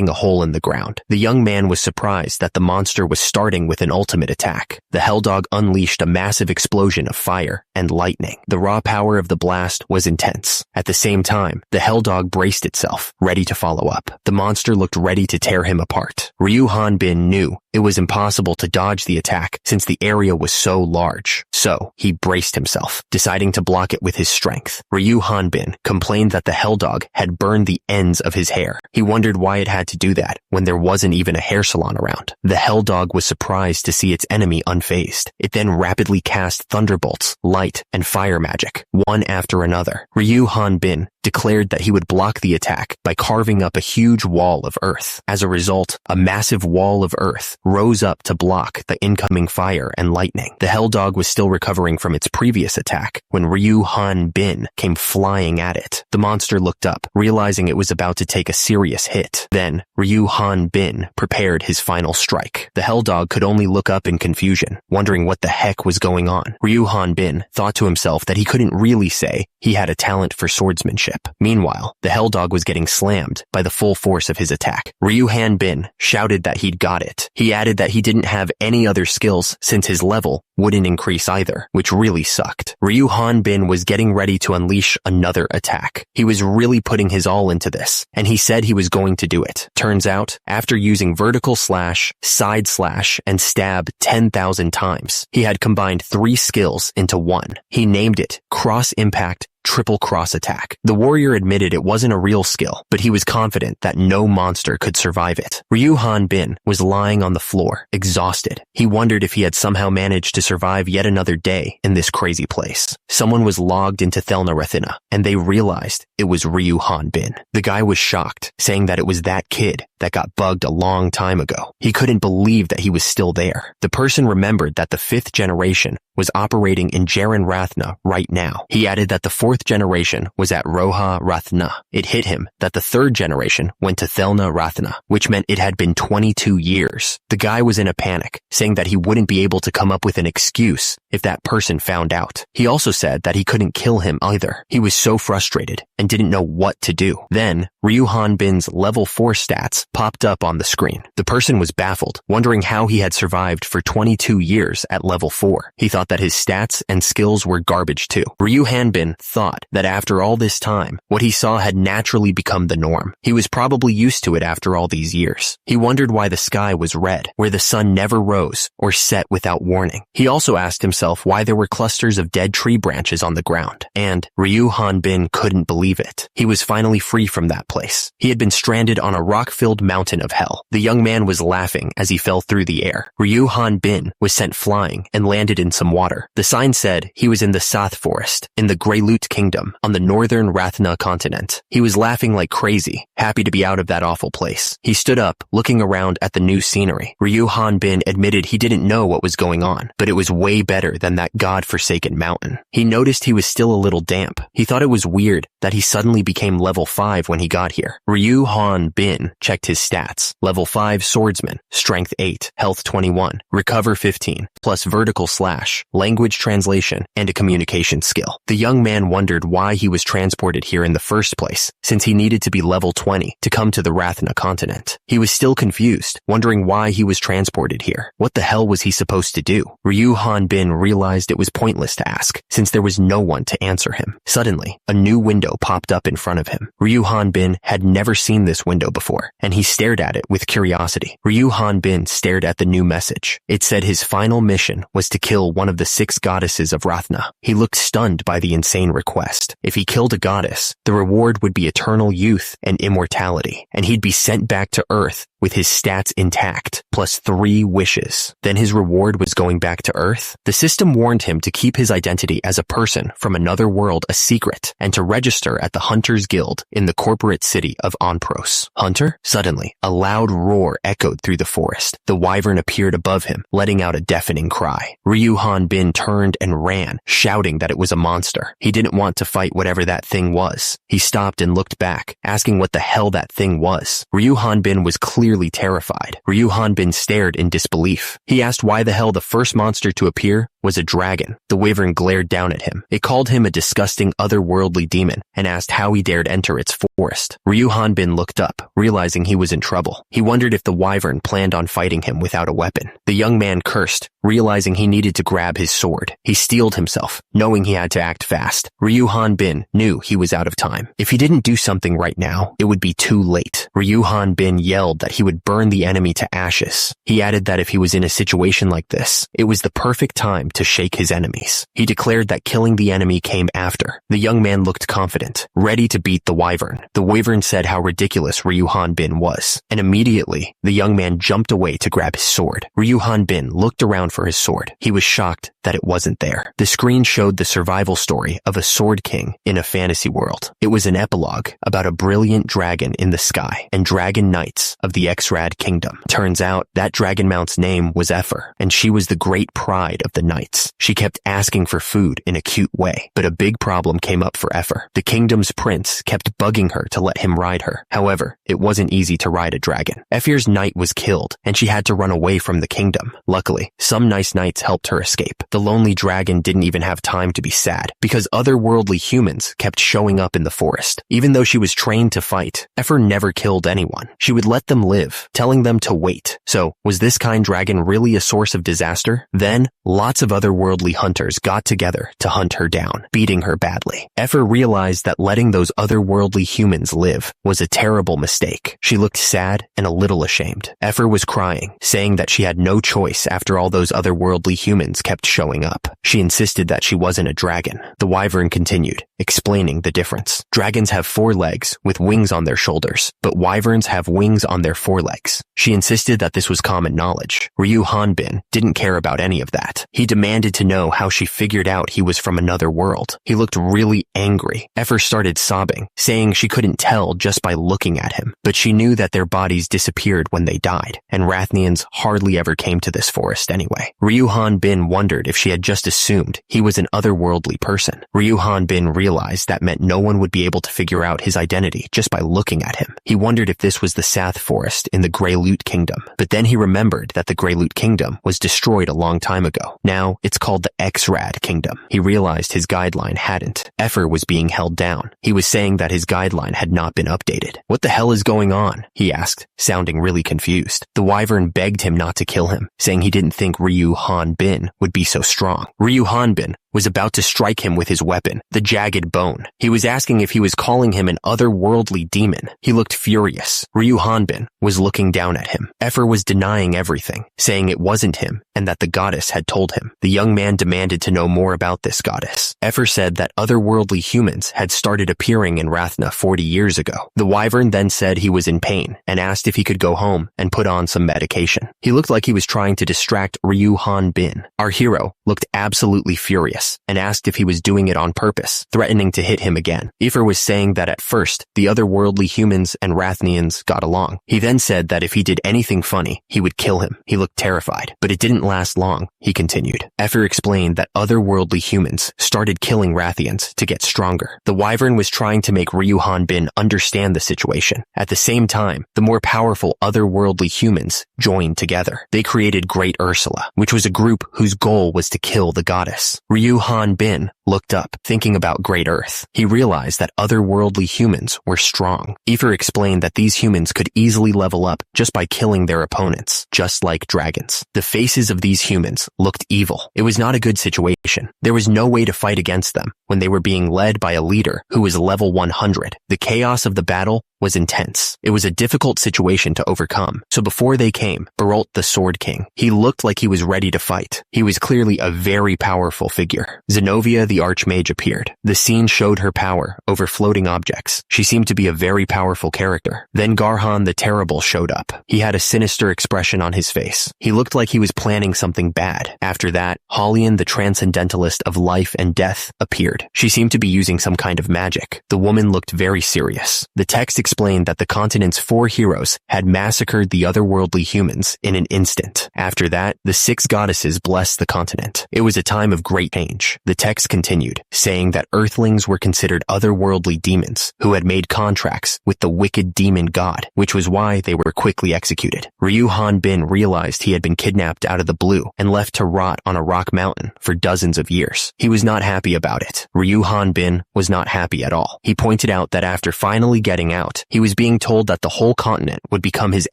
a hole in the ground. The young man was surprised that the monster was starting with an ultimate attack. The hell dog unleashed a massive explosion of fire and lightning. The raw power of the blast was intense. At the same time, the hell dog braced itself, ready to follow up. The monster looked ready to tear him apart. Ryu Hanbin knew it was impossible to dodge the attack since the area was so large. So, he braced himself, deciding to block it with his strength. Ryu Hanbin complained that the hell dog had burned the ends of his hair. He wondered why it had to do that when there wasn't even a hair salon around. The hell dog was surprised to see its enemy unfazed. It then rapidly cast thunderbolts, light, and fire magic, one after another. Ryu Hanbin declared that he would block the attack by carving up a huge wall of earth. As a result, a massive wall of earth rose up to block the incoming fire and lightning. The hell dog was still recovering from its previous attack when Ryu Hanbin came flying at it. The monster looked up, realizing it was about to take a serious hit. Then, Ryu Hanbin prepared his final strike. The hell dog could only look up in confusion, wondering what the heck was going on. Ryu Hanbin thought to himself that he couldn't really say he had a talent for swordsmanship. Meanwhile, the hell dog was getting slammed by the full force of his attack. Ryu Hanbin shouted that he'd got it. He added that he didn't have any other skills since his level wouldn't increase either, which really sucked. Ryu Hanbin was getting ready to unleash another attack. He was really putting his all into this, and he said he was going to do it. Turns out, after using vertical slash, side slash, and stab 10,000 times, he had combined 3 skills into one. He named it Cross Impact triple cross attack. The warrior admitted it wasn't a real skill, but he was confident that no monster could survive it. Ryu Hanbin was lying on the floor, exhausted. He wondered if he had somehow managed to survive yet another day in this crazy place. Someone was logged into Thelnarathina, and they realized it was Ryu Hanbin. The guy was shocked, saying that it was that kid that got bugged a long time ago. He couldn't believe that he was still there. The person remembered that the 5th generation was operating in Jaren Rathna right now. He added that the 4th generation was at Roha Rathna. It hit him that the 3rd generation went to Thelna Rathna, which meant it had been 22 years. The guy was in a panic, saying that he wouldn't be able to come up with an excuse if that person found out. He also said that he couldn't kill him either. He was so frustrated and didn't know what to do. Then, Ryu Hanbin's level 4 stats popped up on the screen. The person was baffled, wondering how he had survived for 22 years at level 4. He thought that his stats and skills were garbage too. Ryu Hanbin thought that after all this time, what he saw had naturally become the norm. He was probably used to it after all these years. He wondered why the sky was red, where the sun never rose or set without warning. He also asked himself why there were clusters of dead tree branches on the ground, and Ryu Hanbin couldn't believe it. He was finally free from that place. He had been stranded on a rock-filled mountain of hell. The young man was laughing as he fell through the air. Ryu Hanbin was sent flying and landed in some water. The sign said he was in the Sath Forest, in the Greyloot Kingdom, on the northern Rathna continent. He was laughing like crazy, happy to be out of that awful place. He stood up, looking around at the new scenery. Ryu Hanbin admitted he didn't know what was going on, but it was way better than that god-forsaken mountain. He noticed he was still a little damp. He thought it was weird that he suddenly became level 5 when he got here. Ryu Hanbin checked his stats. Level 5 swordsman, strength 8, health 21, recover 15, plus vertical slash, language translation, and a communication skill. The young man wondered why he was transported here in the first place, since he needed to be level 20 to come to the Rathna continent. He was still confused, wondering why he was transported here. What the hell was he supposed to do? Ryu Hanbin realized it was pointless to ask, since there was no one to answer him. Suddenly, a new window popped up in front of him. Ryu Hanbin had never seen this window before, and he stared at it with curiosity. Ryu Hanbin stared at the new message. It said his final mission was to kill one of the 6 goddesses of Rathna. He looked stunned by the insane request. If he killed a goddess, the reward would be eternal youth and immortality, and he'd be sent back to Earth with his stats intact, plus 3 wishes. Then his reward was going back to Earth? The system warned him to keep his identity as a person from another world a secret, and to register at the Hunters Guild in the corporate city of Onpros. Hunter? Suddenly, a loud roar echoed through the forest. The wyvern appeared above him, letting out a deafening cry. Ryu Hanbin turned and ran, shouting that it was a monster. He didn't want to fight whatever that thing was. He stopped and looked back, asking what the hell that thing was. Ryu Hanbin was clearly terrified. Ryu Hanbin stared in disbelief. He asked why the hell the first monster to appear was a dragon. The wyvern glared down at him. It called him a disgusting otherworldly demon and asked how he dared enter its forest. Ryu Hanbin looked up, realizing he was in trouble. He wondered if the wyvern planned on fighting him without a weapon. The young man cursed, realizing he needed to grab his sword. He steeled himself, knowing he had to act fast. Ryu Hanbin knew he was out of time. If he didn't do something right now, it would be too late. Ryu Hanbin yelled that he would burn the enemy to ashes. He added that if he was in a situation like this, it was the perfect time to shake his enemies. He declared that killing the enemy came after. The young man looked confident, ready to beat the wyvern. The wyvern said how ridiculous Ryu Hanbin was, and immediately, the young man jumped away to grab his sword. Ryu Hanbin looked around for his sword. He was shocked that it wasn't there. The screen showed the survival story of a sword king in a fantasy world. It was an epilogue about a brilliant dragon in the sky and dragon knights of the Xrad kingdom. Turns out that dragon mount's name was Ephor, and she was the great pride of the knights. She kept asking for food in a cute way, but a big problem came up for Ephor. The kingdom's prince kept bugging her to let him ride her. However, it wasn't easy to ride a dragon. Ephor's knight was killed, and she had to run away from the kingdom. Luckily, some nice knights helped her escape. The lonely dragon didn't even have time to be sad, because otherworldly humans kept showing up in the forest. Even though she was trained to fight, Ephor never killed anyone. She would let them live, telling them to wait. So, was this kind dragon really a source of disaster? Then, lots of of otherworldly hunters got together to hunt her down, beating her badly. Effer realized that letting those otherworldly humans live was a terrible mistake. She looked sad and a little ashamed. Effer was crying, saying that she had no choice after all those otherworldly humans kept showing up. She insisted that she wasn't a dragon. The wyvern continued, explaining the difference. Dragons have 4 legs with wings on their shoulders, but wyverns have wings on their forelegs. She insisted that this was common knowledge. Ryu Hanbin didn't care about any of that. He demanded to know how she figured out he was from another world. He looked really angry. Effer started sobbing, saying she couldn't tell just by looking at him, but she knew that their bodies disappeared when they died, and Rathnians hardly ever came to this forest anyway. Ryu Hanbin wondered if she had just assumed he was an otherworldly person. Ryu Hanbin realized that meant no one would be able to figure out his identity just by looking at him. He wondered if this was the Sath Forest in the Grey Loot Kingdom, but then he remembered that the Grey Loot Kingdom was destroyed a long time ago. Now it's called the X-Rad Kingdom. He realized his guideline hadn't. Effer was being held down. He was saying that his guideline had not been updated. What the hell is going on? He asked, sounding really confused. The wyvern begged him not to kill him, saying he didn't think Ryu Hanbin would be so strong. Ryu Hanbin was about to strike him with his weapon, the jagged bone. He was asking if he was calling him an otherworldly demon. He looked furious. Ryu Hanbin was looking down at him. Effer was denying everything, saying it wasn't him and that the goddess had told him. The young man demanded to know more about this goddess. Effer said that otherworldly humans had started appearing in Rathna 40 years ago. The wyvern then said he was in pain and asked if he could go home and put on some medication. He looked like he was trying to distract Ryu Hanbin. Our hero looked absolutely furious and asked if he was doing it on purpose, threatening to hit him again. Effer was saying that at first, the otherworldly humans and Rathnians got along. He then said that if he did anything funny, he would kill him. He looked terrified, but it didn't last long. He continued. Effer explained that otherworldly humans started killing Rathians to get stronger. The wyvern was trying to make Ryu Hanbin understand the situation. At the same time, the more powerful otherworldly humans joined together. They created Great Ursula, which was a group whose goal was to kill the goddess. Ryu Hanbin looked up, thinking about Great Earth. He realized that otherworldly humans were strong. Effer explained that these humans could easily level up just by killing their opponents, just like dragons. The faces of these humans looked evil. It was not a good situation. There was no way to fight against them when they were being led by a leader who was level 100. The chaos of the battle was intense. It was a difficult situation to overcome. So before they came, Barolt the Sword King. He looked like he was ready to fight. He was clearly a very powerful figure. Zenobia the Archmage appeared. The scene showed her power over floating objects. She seemed to be a very powerful character. Then Garhan the Terrible showed up. He had a sinister expression on his face. He looked like he was planning something bad. After that, Holian the Transcendentalist of Life and Death appeared. She seemed to be using some kind of magic. The woman looked very serious. The text explained that the continent's 4 heroes had massacred the otherworldly humans in an instant. After that, the 6 goddesses blessed the continent. It was a time of great change. The text continued, saying that earthlings were considered otherworldly demons who had made contracts with the wicked demon god, which was why they were quickly executed. Ryu Hanbin realized he had been kidnapped out of the blue and left to rot on a rock mountain for dozens of years. He was not happy about it. Ryu Hanbin was not happy at all. He pointed out that after finally getting out, he was being told that the whole continent would become his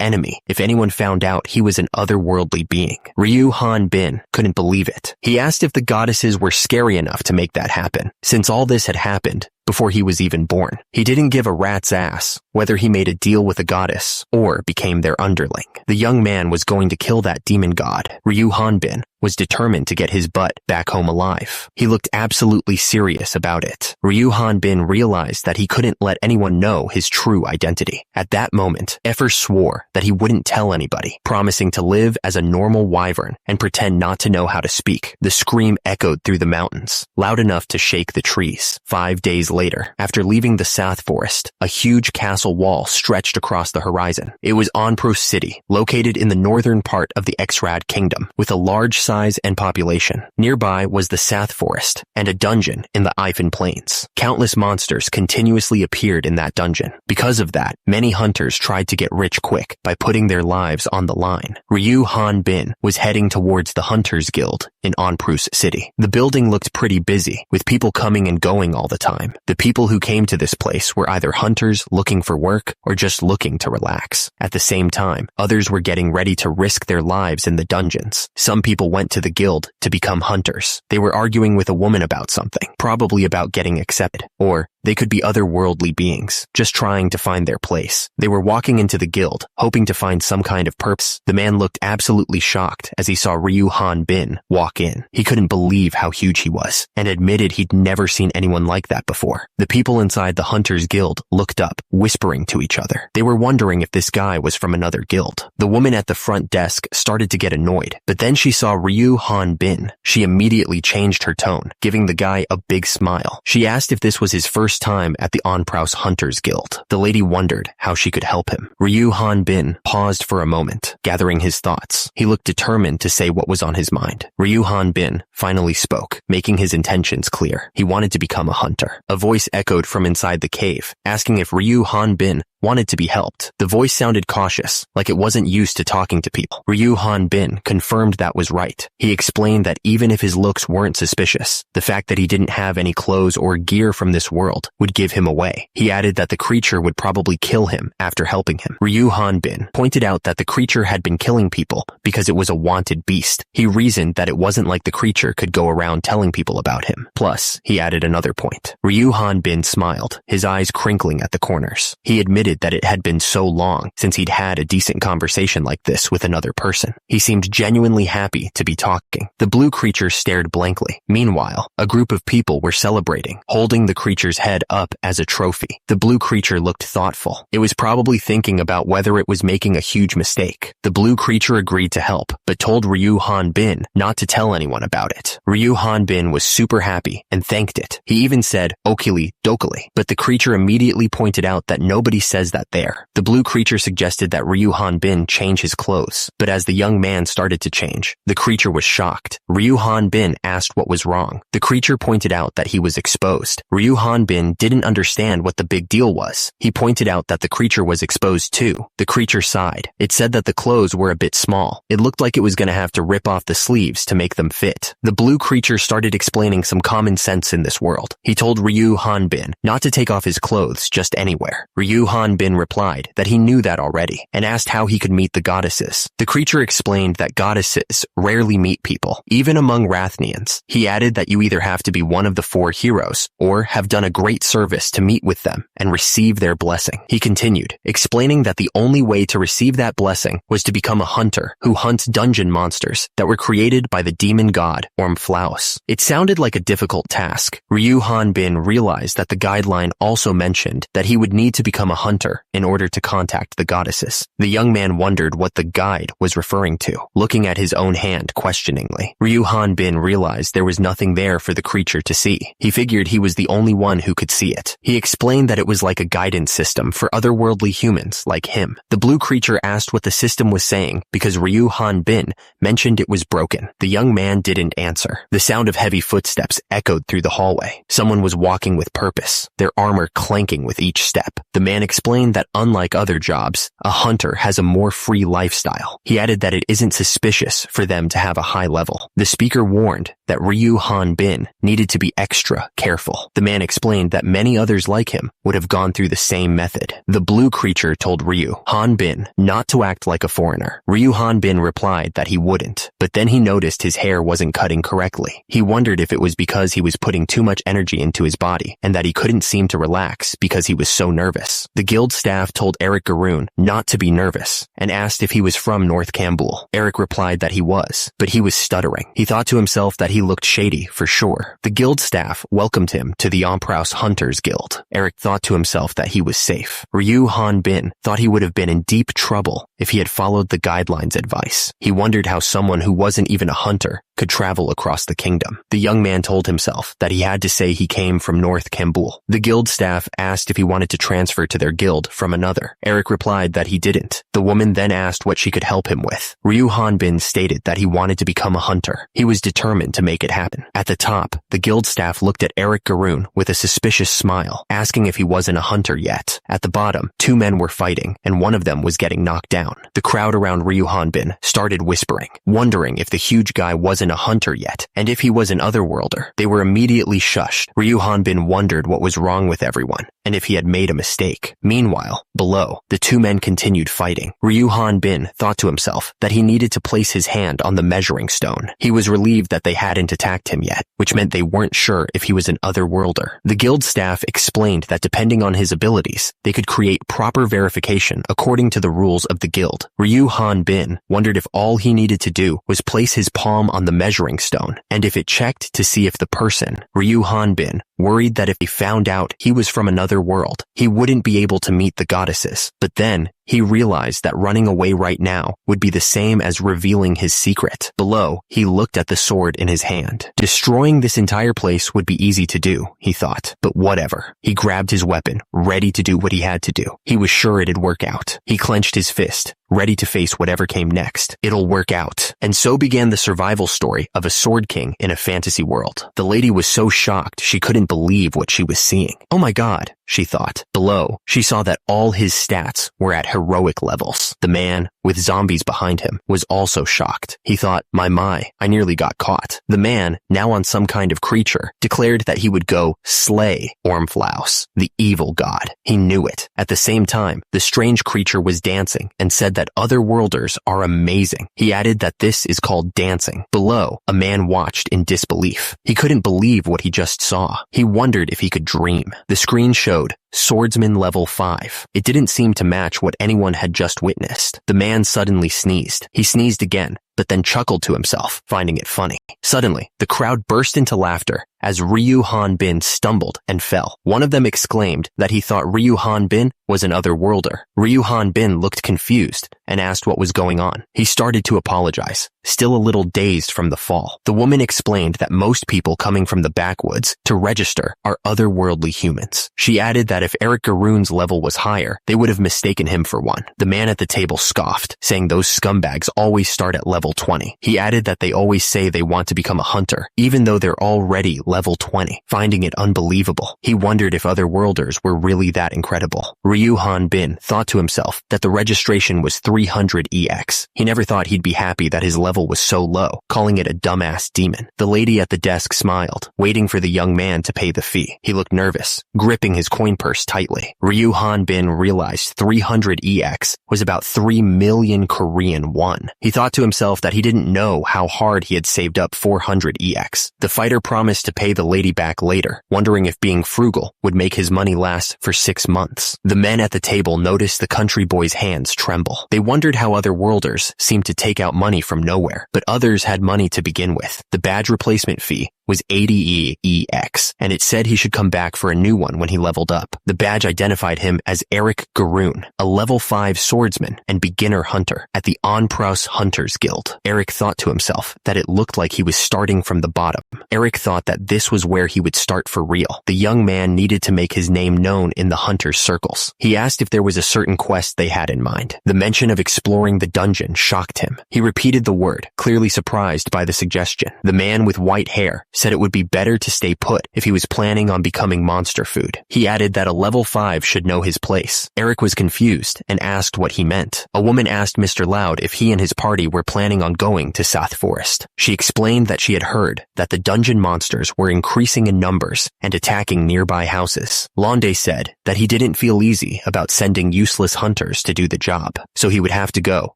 enemy if anyone found out he was an otherworldly being. Ryu Hanbin couldn't believe it. He asked if the goddesses were scary enough to make that happen, since all this had happened before he was even born. He didn't give a rat's ass whether he made a deal with a goddess or became their underling. The young man was going to kill that demon god. Ryu Hanbin was determined to get his butt back home alive. He looked absolutely serious about it. Ryu Hanbin realized that he couldn't let anyone know his true identity. At that moment, Effer swore that he wouldn't tell anybody, promising to live as a normal wyvern and pretend not to know how to speak. The scream echoed through the mountains, loud enough to shake the trees. 5 days later, after leaving the Sath Forest, a huge castle wall stretched across the horizon. It was Onpros City, located in the northern part of the X-Rad Kingdom, with a large size and population. Nearby was the Sath Forest and a dungeon in the Ifan Plains. Countless monsters continuously appeared in that dungeon. Because of that, many hunters tried to get rich quick by putting their lives on the line. Ryu Hanbin was heading towards the Hunters Guild in Onpros City. The building looked pretty busy, with people coming and going all the time. The people who came to this place were either hunters looking for work or just looking to relax. At the same time, others were getting ready to risk their lives in the dungeons. Some people went went to the guild to become hunters. They were arguing with a woman about something, probably about getting accepted, or they could be otherworldly beings, just trying to find their place. They were walking into the guild, hoping to find some kind of purpose. The man looked absolutely shocked as he saw Ryu Han Bin walk in. He couldn't believe how huge he was, and admitted he'd never seen anyone like that before. The people inside the Hunters Guild looked up, whispering to each other. They were wondering if this guy was from another guild. The woman at the front desk started to get annoyed, but then she saw Ryu Han Bin. She immediately changed her tone, giving the guy a big smile. She asked if this was his first time at the Onpraus Hunters Guild. The lady wondered how she could help him. Ryu Han Bin paused for a moment, gathering his thoughts. He looked determined to say what was on his mind. Ryu Han Bin finally spoke, making his intentions clear. He wanted to become a hunter. A voice echoed from inside the cave, asking if Ryu Han Bin wanted to be helped. The voice sounded cautious, like it wasn't used to talking to people. Ryu Han Bin confirmed that was right. He explained that even if his looks weren't suspicious, the fact that he didn't have any clothes or gear from this world would give him away. He added that the creature would probably kill him after helping him. Ryu Han Bin pointed out that the creature had been killing people because it was a wanted beast. He reasoned that it wasn't like the creature could go around telling people about him. Plus, he added another point. Ryu Han Bin smiled, his eyes crinkling at the corners. He admitted that it had been so long since he'd had a decent conversation like this with another person. He seemed genuinely happy to be talking. The blue creature stared blankly. Meanwhile, a group of people were celebrating, holding the creature's head up as a trophy. The blue creature looked thoughtful. It was probably thinking about whether it was making a huge mistake. The blue creature agreed to help, but told Ryu Han Bin not to tell anyone about it. Ryu Han Bin was super happy and thanked it. He even said, "Okili dokili," but the creature immediately pointed out that nobody says that there. The blue creature suggested that Ryu Han Bin change his clothes, but as the young man started to change, the creature was shocked. Ryu Han Bin asked what was wrong. The creature pointed out that he was exposed. Ryu Han Bin didn't understand what the big deal was. He pointed out that the creature was exposed too. The creature sighed. It said that the clothes were a bit small. It looked like it was going to have to rip off the sleeves to make them fit. The blue creature started explaining some common sense in this world. He told Ryu Han Bin not to take off his clothes just anywhere. Ryu Han Bin replied that he knew that already and asked how he could meet the goddesses. The creature explained that goddesses rarely meet people, even among Rathnians. He added that you either have to be one of the 4 heroes or have done a great service to meet with them and receive their blessing. He continued, explaining that the only way to receive that blessing was to become a hunter who hunts dungeon monsters that were created by the demon god Ormflaus. It sounded like a difficult task. Ryu Han Bin realized that the guideline also mentioned that he would need to become a hunter in order to contact the goddesses. The young man wondered what the guide was referring to, looking at his own hand questioningly. Ryu Han Bin realized there was nothing there for the creature to see. He figured he was the only one who could see it. He explained that it was like a guidance system for otherworldly humans like him. The blue creature asked what the system was saying because Ryu Han Bin mentioned it was broken. The young man didn't answer. The sound of heavy footsteps echoed through the hallway. Someone was walking with purpose, their armor clanking with each step. The man explained that unlike other jobs, a hunter has a more free lifestyle. He added that it isn't suspicious for them to have a high level. The speaker warned that Ryu Han Bin needed to be extra careful. The man explained that many others like him would have gone through the same method. The blue creature told Ryu Han Bin not to act like a foreigner. Ryu Han Bin replied that he wouldn't, but then he noticed his hair wasn't cutting correctly. He wondered if it was because he was putting too much energy into his body and that he couldn't seem to relax because he was so nervous. The guild staff told Eric Garoon not to be nervous and asked if he was from North Kambul. Eric replied that he was, but he was stuttering. He thought to himself that he looked shady for sure. The guild staff welcomed him to the Onpraus Hunters Guild. Eric thought to himself that he was safe. Ryu Han Bin thought he would have been in deep trouble if he had followed the guidelines' advice. He wondered how someone who wasn't even a hunter could travel across the kingdom. The young man told himself that he had to say he came from North Kambul. The guild staff asked if he wanted to transfer to their guild from another. Eric replied that he didn't. The woman then asked what she could help him with. Ryu Han Bin stated that he wanted to become a hunter. He was determined to make it happen. At the top, the guild staff looked at Eric Garoon with a suspicious smile, asking if he wasn't a hunter yet. At the bottom, 2 men were fighting, and one of them was getting knocked down. The crowd around Ryu Han Bin started whispering, wondering if the huge guy wasn't a hunter yet, and if he was an otherworlder. They were immediately shushed. Ryu Han Bin wondered what was wrong with everyone. and if he had made a mistake. Meanwhile, below, the two men continued fighting. Ryu Han-bin thought to himself that he needed to place his hand on the measuring stone. He was relieved that they hadn't attacked him yet, which meant they weren't sure if he was an otherworlder. The guild staff explained that depending on his abilities, they could create proper verification according to the rules of the guild. Ryu Han-bin wondered if all he needed to do was place his palm on the measuring stone, and if it checked to see if the person, Ryu Han-bin, worried that if he found out he was from another world, he wouldn't be able to meet the goddesses. But then, he realized that running away right now would be the same as revealing his secret. Below, he looked at the sword in his hand. Destroying this entire place would be easy to do, he thought. But whatever. He grabbed his weapon, ready to do what he had to do. He was sure it'd work out. He clenched his fist, ready to face whatever came next. It'll work out. And so began the survival story of a sword king in a fantasy world. The lady was so shocked she couldn't believe what she was seeing. Oh my god, she thought. Below, she saw that all his stats were at heroic levels. The man, with zombies behind him, was also shocked. He thought, my, I nearly got caught. The man, now on some kind of creature, declared that he would go slay Ormflaus, the evil god. He knew it. At the same time, the strange creature was dancing and said that otherworlders are amazing. He added that this is called dancing. Below, a man watched in disbelief. He couldn't believe what he just saw. He wondered if he could dream. The screen showed Swordsman level 5. It didn't seem to match what anyone had just witnessed. The man suddenly sneezed. He sneezed again, but then chuckled to himself, finding it funny. Suddenly, the crowd burst into laughter as Ryu Han-bin stumbled and fell. One of them exclaimed that he thought Ryu Han-bin was an otherworlder. Ryu Han-bin looked confused and asked what was going on. He started to apologize, still a little dazed from the fall. The woman explained that most people coming from the backwoods to register are otherworldly humans. She added that if Eric Garoon's level was higher, they would have mistaken him for one. The man at the table scoffed, saying those scumbags always start at level 20. He added that they always say they want to become a hunter, even though they're already level 20, finding it unbelievable. He wondered if otherworlders were really that incredible. Ryu Han-bin thought to himself that the registration was 300 EX. He never thought he'd be happy that his level was so low, calling it a dumbass demon. The lady at the desk smiled, waiting for the young man to pay the fee. He looked nervous, gripping his coin purse tightly. Ryu Han-bin realized 300 EX was about 3 million Korean won. He thought to himself that he didn't know how hard he had saved up 400 EX. The fighter promised to pay the lady back later, wondering if being frugal would make his money last for 6 months. The men at the table noticed the country boy's hands tremble. They wondered how other worlders seemed to take out money from nowhere, but others had money to begin with. The badge replacement fee was 80 EX, and it said he should come back for a new one when he leveled up. The badge identified him as Eric Garoon, a level 5 swordsman and beginner hunter at the Onpraus Hunters Guild. Eric thought to himself that it looked like he was starting from the bottom. Eric thought that this was where he would start for real. The young man needed to make his name known in the hunters' circles. He asked if there was a certain quest they had in mind. The mention of exploring the dungeon shocked him. He repeated the word, clearly surprised by the suggestion. The man with white hair said it would be better to stay put if he was planning on becoming monster food. He added that a level 5 should know his place. Eric was confused and asked what he meant. A woman asked Mr. Loud if he and his party were planning on going to South Forest. She explained that she had heard that the dungeon monsters were increasing in numbers and attacking nearby houses. Londe said that he didn't feel easy about sending useless hunters to do the job, so he would have to go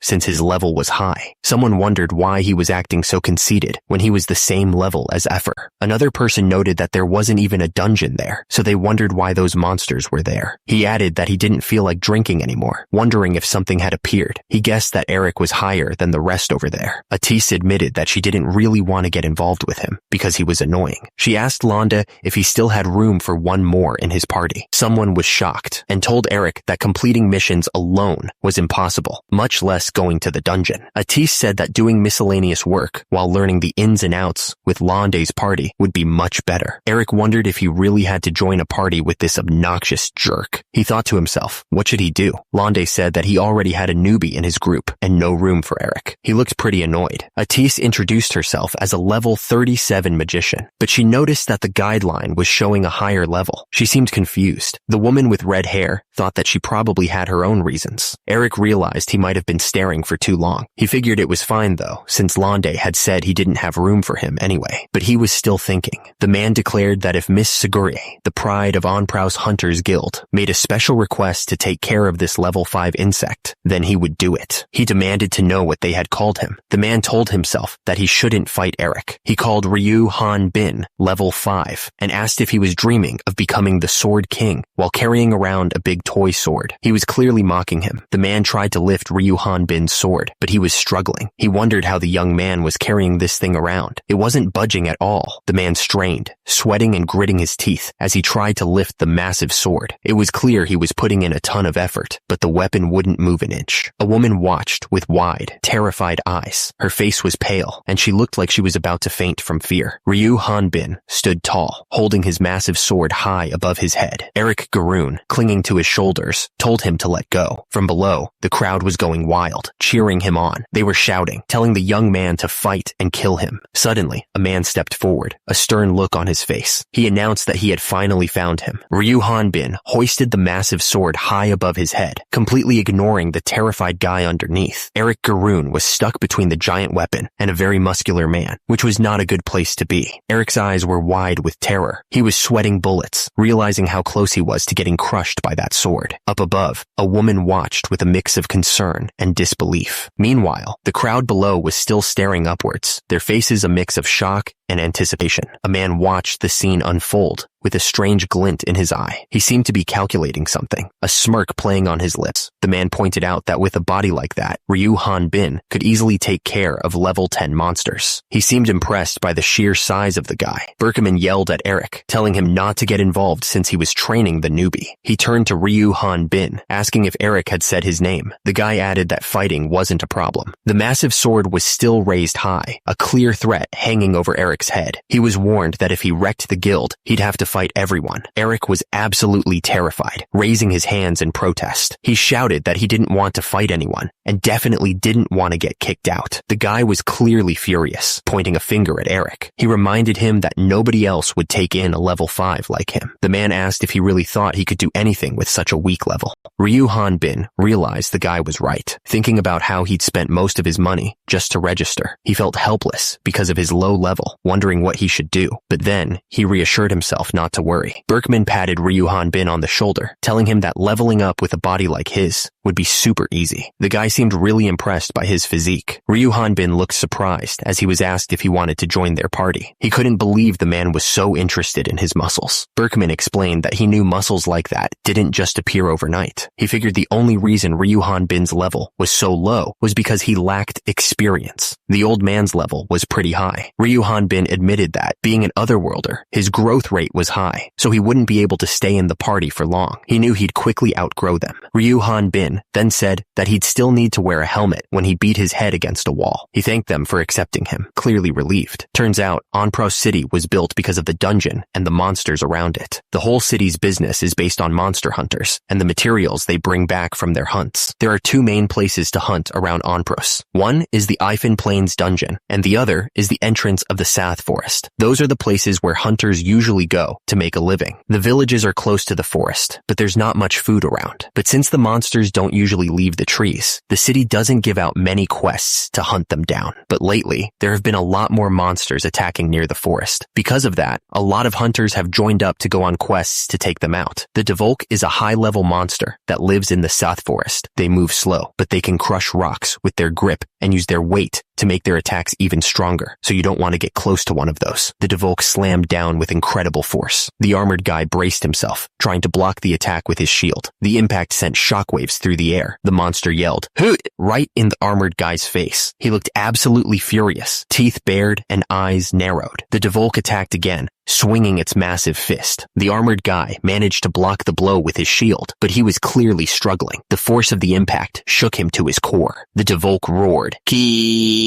since his level was high. Someone wondered why he was acting so conceited when he was the same level as Effer. Another person noted that there wasn't even a dungeon there, so they wondered why those monsters were there. He added that he didn't feel like drinking anymore, wondering if something had appeared. He guessed that Eric was higher than the rest over there. Atisse admitted that she didn't really want to get involved with him because he was annoying. She asked Londa if he still had room for one more in his party. Someone was shocked and told Eric that completing missions alone was impossible, much less going to the dungeon. Atisse said that doing miscellaneous work while learning the ins and outs with Londe's party would be much better. Eric wondered if he really had to join a party with this obnoxious jerk. He thought to himself, what should he do? Londe said that he already had a newbie in his group and no room for Eric. He looked pretty annoyed. Atisse introduced herself as a level 37 magician, but she noticed that the guideline was showing a higher level. She seemed confused. The woman with red hair thought that she probably had her own reasons. Eric realized he might have been staring for too long. He figured it was fine though, since Londe had said he didn't have room for him anyway, but he was was still thinking. The man declared that if Miss Segure, the pride of Onprow's Hunters Guild, made a special request to take care of this level 5 insect, then he would do it. He demanded to know what they had called him. The man told himself that he shouldn't fight Eric. He called Ryu Han Bin level 5 and asked if he was dreaming of becoming the Sword King while carrying around a big toy sword. He was clearly mocking him. The man tried to lift Ryu Han Bin's sword, but he was struggling. He wondered how the young man was carrying this thing around. It wasn't budging at all. The man strained, sweating and gritting his teeth as he tried to lift the massive sword. It was clear he was putting in a ton of effort, but the weapon wouldn't move an inch. A woman watched with wide, terrified eyes. Her face was pale, and she looked like she was about to faint from fear. Ryu Han Bin stood tall, holding his massive sword high above his head. Eric Garoon, clinging to his shoulders, told him to let go. From below, the crowd was going wild, cheering him on. They were shouting, telling the young man to fight and kill him. Suddenly, a man stepped forward, a stern look on his face. He announced that he had finally found him. Ryu Han Bin hoisted the massive sword high above his head, completely ignoring the terrified guy underneath. Eric Garoon was stuck between the giant weapon and a very muscular man, which was not a good place to be. Eric's eyes were wide with terror. He was sweating bullets, realizing how close he was to getting crushed by that sword. Up above, a woman watched with a mix of concern and disbelief. Meanwhile, the crowd below was still staring upwards, their faces a mix of shock and anticipation. A man watched the scene unfold with a strange glint in his eye. He seemed to be calculating something, a smirk playing on his lips. The man pointed out that with a body like that, Ryu Han Bin could easily take care of level 10 monsters. He seemed impressed by the sheer size of the guy. Berkman yelled at Eric, telling him not to get involved since he was training the newbie. He turned to Ryu Han Bin, asking if Eric had said his name. The guy added that fighting wasn't a problem. The massive sword was still raised high, a clear threat hanging over Eric's head. He was warned that if he wrecked the guild, he'd have to fight everyone. Eric was absolutely terrified, raising his hands in protest. He shouted that he didn't want to fight anyone and definitely didn't want to get kicked out. The guy was clearly furious, pointing a finger at Eric. He reminded him that nobody else would take in a level 5 like him. The man asked if he really thought he could do anything with such a weak level. Ryu Han Bin realized the guy was right. Thinking about how he'd spent most of his money just to register, he felt helpless because of his low level, wondering what he should do. But then, he reassured himself not to worry. Berkman patted Ryu Han Bin on the shoulder, telling him that leveling up with a body like his would be super easy. The guy seemed really impressed by his physique. Ryu Han Bin looked surprised as he was asked if he wanted to join their party. He couldn't believe the man was so interested in his muscles. Berkman explained that he knew muscles like that didn't just appear overnight. He figured the only reason Ryu Han Bin's level was so low was because he lacked experience. The old man's level was pretty high. Ryu Han Bin admitted that, being an otherworlder, his growth rate was high, so he wouldn't be able to stay in the party for long. He knew he'd quickly outgrow them. Ryu Han Bin then said that he'd still need to wear a helmet when he beat his head against a wall. He thanked them for accepting him, clearly relieved. Turns out, Onpro City was built because of the dungeon and the monsters around it. The whole city's business is based on monster hunters and the materials they bring back from their hunts. There are two main places to hunt around Onpros. One is the Ifan Plains dungeon, and the other is the entrance of the South Forest. Those are the places where hunters usually go to make a living. The villages are close to the forest, but there's not much food around. But since the monsters don't usually leave the trees, the city doesn't give out many quests to hunt them down. But lately, there have been a lot more monsters attacking near the forest. Because of that, a lot of hunters have joined up to go on quests to take them out. The Devolk is a high-level monster that lives in the South Forest. They move slow, but they can crush rocks with their grip and use their weight to make their attacks even stronger, so you don't want to get close to one of those. The Devolk slammed down with incredible force. The armored guy braced himself, trying to block the attack with his shield. The impact sent shockwaves through the air. The monster yelled, "Hoot!" right in the armored guy's face. He looked absolutely furious, teeth bared and eyes narrowed. The Devolk attacked again, swinging its massive fist. The armored guy managed to block the blow with his shield, but he was clearly struggling. The force of the impact shook him to his core. The Devolk roared, "Ki!"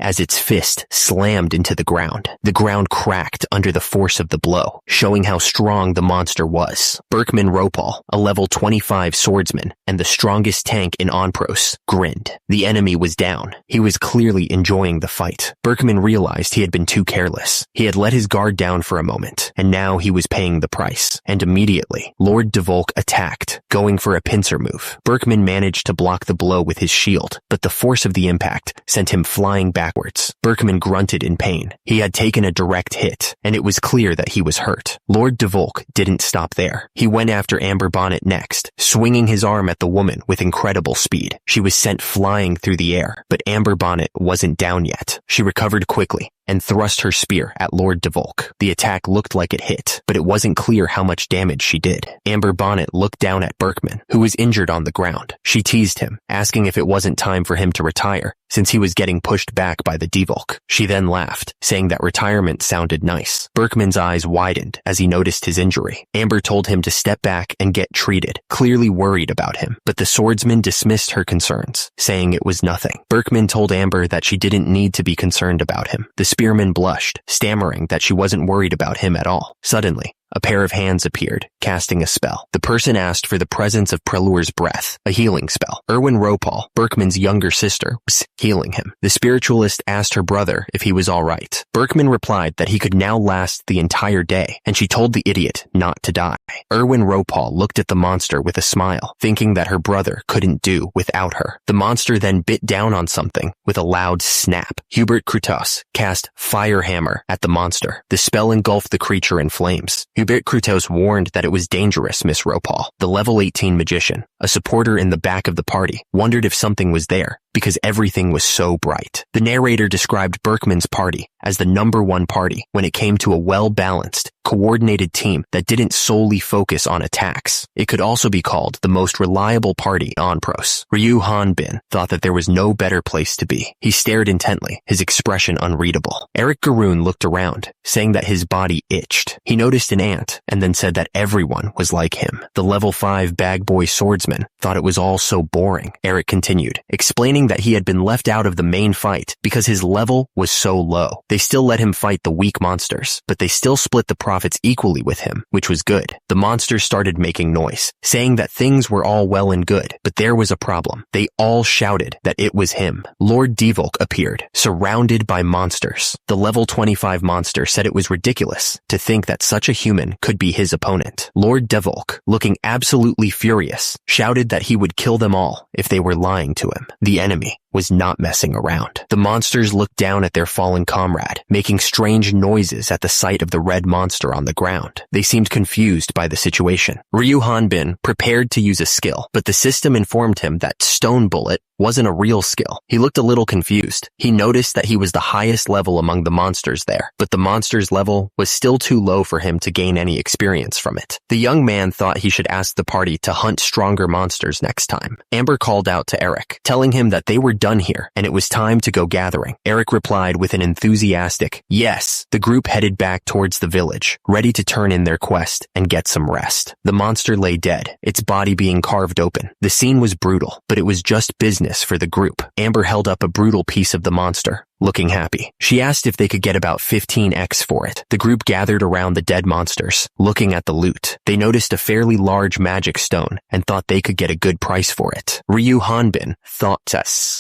as its fist slammed into the ground. The ground cracked under the force of the blow, showing how strong the monster was. Berkman Ropal, a level 25 swordsman and the strongest tank in Onpros, grinned. The enemy was down. He was clearly enjoying the fight. Berkman realized realized he had been too careless. He had let his guard down for a moment, and now he was paying the price. And immediately, Lord Devolk attacked, going for a pincer move. Berkman managed to block the blow with his shield, but the force of the impact sent him flying backwards. Berkman grunted in pain. He had taken a direct hit, and it was clear that he was hurt. Lord Devolk didn't stop there. He went after Amber Bonnet next, swinging his arm at the woman with incredible speed. She was sent flying through the air, but Amber Bonnet wasn't down yet. She recovered quickly and thrust her spear at Lord Devolk. The attack looked like it hit, but it wasn't clear how much damage she did. Amber Bonnet looked down at Berkman, who was injured on the ground. She teased him, asking if it wasn't time for him to retire, since he was getting pushed back by the Devolk. She then laughed, saying that retirement sounded nice. Berkman's eyes widened as he noticed his injury. Amber told him to step back and get treated, clearly worried about him, but the swordsman dismissed her concerns, saying it was nothing. Berkman told Amber that she didn't need to be concerned about him. The spearman blushed, stammering that she wasn't worried about him at all. Suddenly, a pair of hands appeared, casting a spell. The person asked for the presence of Prelur's breath, a healing spell. Erwin Ropal, Berkman's younger sister, was healing him. The spiritualist asked her brother if he was all right. Berkman replied that he could now last the entire day, and she told the idiot not to die. Erwin Ropal looked at the monster with a smile, thinking that her brother couldn't do without her. The monster then bit down on something with a loud snap. Hubert Krutos cast Fire Hammer at the monster. The spell engulfed the creature in flames. Hubert Krutos warned that it was dangerous, Miss Ropal. The level 18 magician, a supporter in the back of the party, wondered if something was there, because everything was so bright. The narrator described Berkman's party as the #1 party when it came to a well-balanced, coordinated team that didn't solely focus on attacks. It could also be called the most reliable party on Pros. Ryu Han-bin thought that there was no better place to be. He stared intently, his expression unreadable. Eric Garoon looked around, saying that his body itched. He noticed an ant, and then said that everyone was like him. The level 5 bag boy swordsman thought it was all so boring. Eric continued, explaining that he had been left out of the main fight because his level was so low. They still let him fight the weak monsters, but they still split the profits equally with him, which was good. The monsters started making noise, saying that things were all well and good, but there was a problem. They all shouted that it was him. Lord Devolk appeared, surrounded by monsters. The level 25 monster said it was ridiculous to think that such a human could be his opponent. Lord Devolk, looking absolutely furious, shouted that he would kill them all if they were lying to him. The enemy was not messing around. The monsters looked down at their fallen comrade, making strange noises at the sight of the red monster on the ground. They seemed confused by the situation. Ryu Han-bin prepared to use a skill, but the system informed him that Stone Bullet wasn't a real skill. He looked a little confused. He noticed that he was the highest level among the monsters there, but the monster's level was still too low for him to gain any experience from it. The young man thought he should ask the party to hunt stronger monsters next time. Amber called out to Eric, telling him that they were done here and it was time to go gathering. Eric replied with an enthusiastic yes. The group headed back towards the village, ready to turn in their quest and get some rest. The monster lay dead, its body being carved open. The scene was brutal, but it was just business for the group. Amber held up a brutal piece of the monster, looking happy. She asked if they could get about 15x for it. The group gathered around the dead monsters, looking at the loot. They noticed a fairly large magic stone and thought they could get a good price for it. Ryu Han-bin thought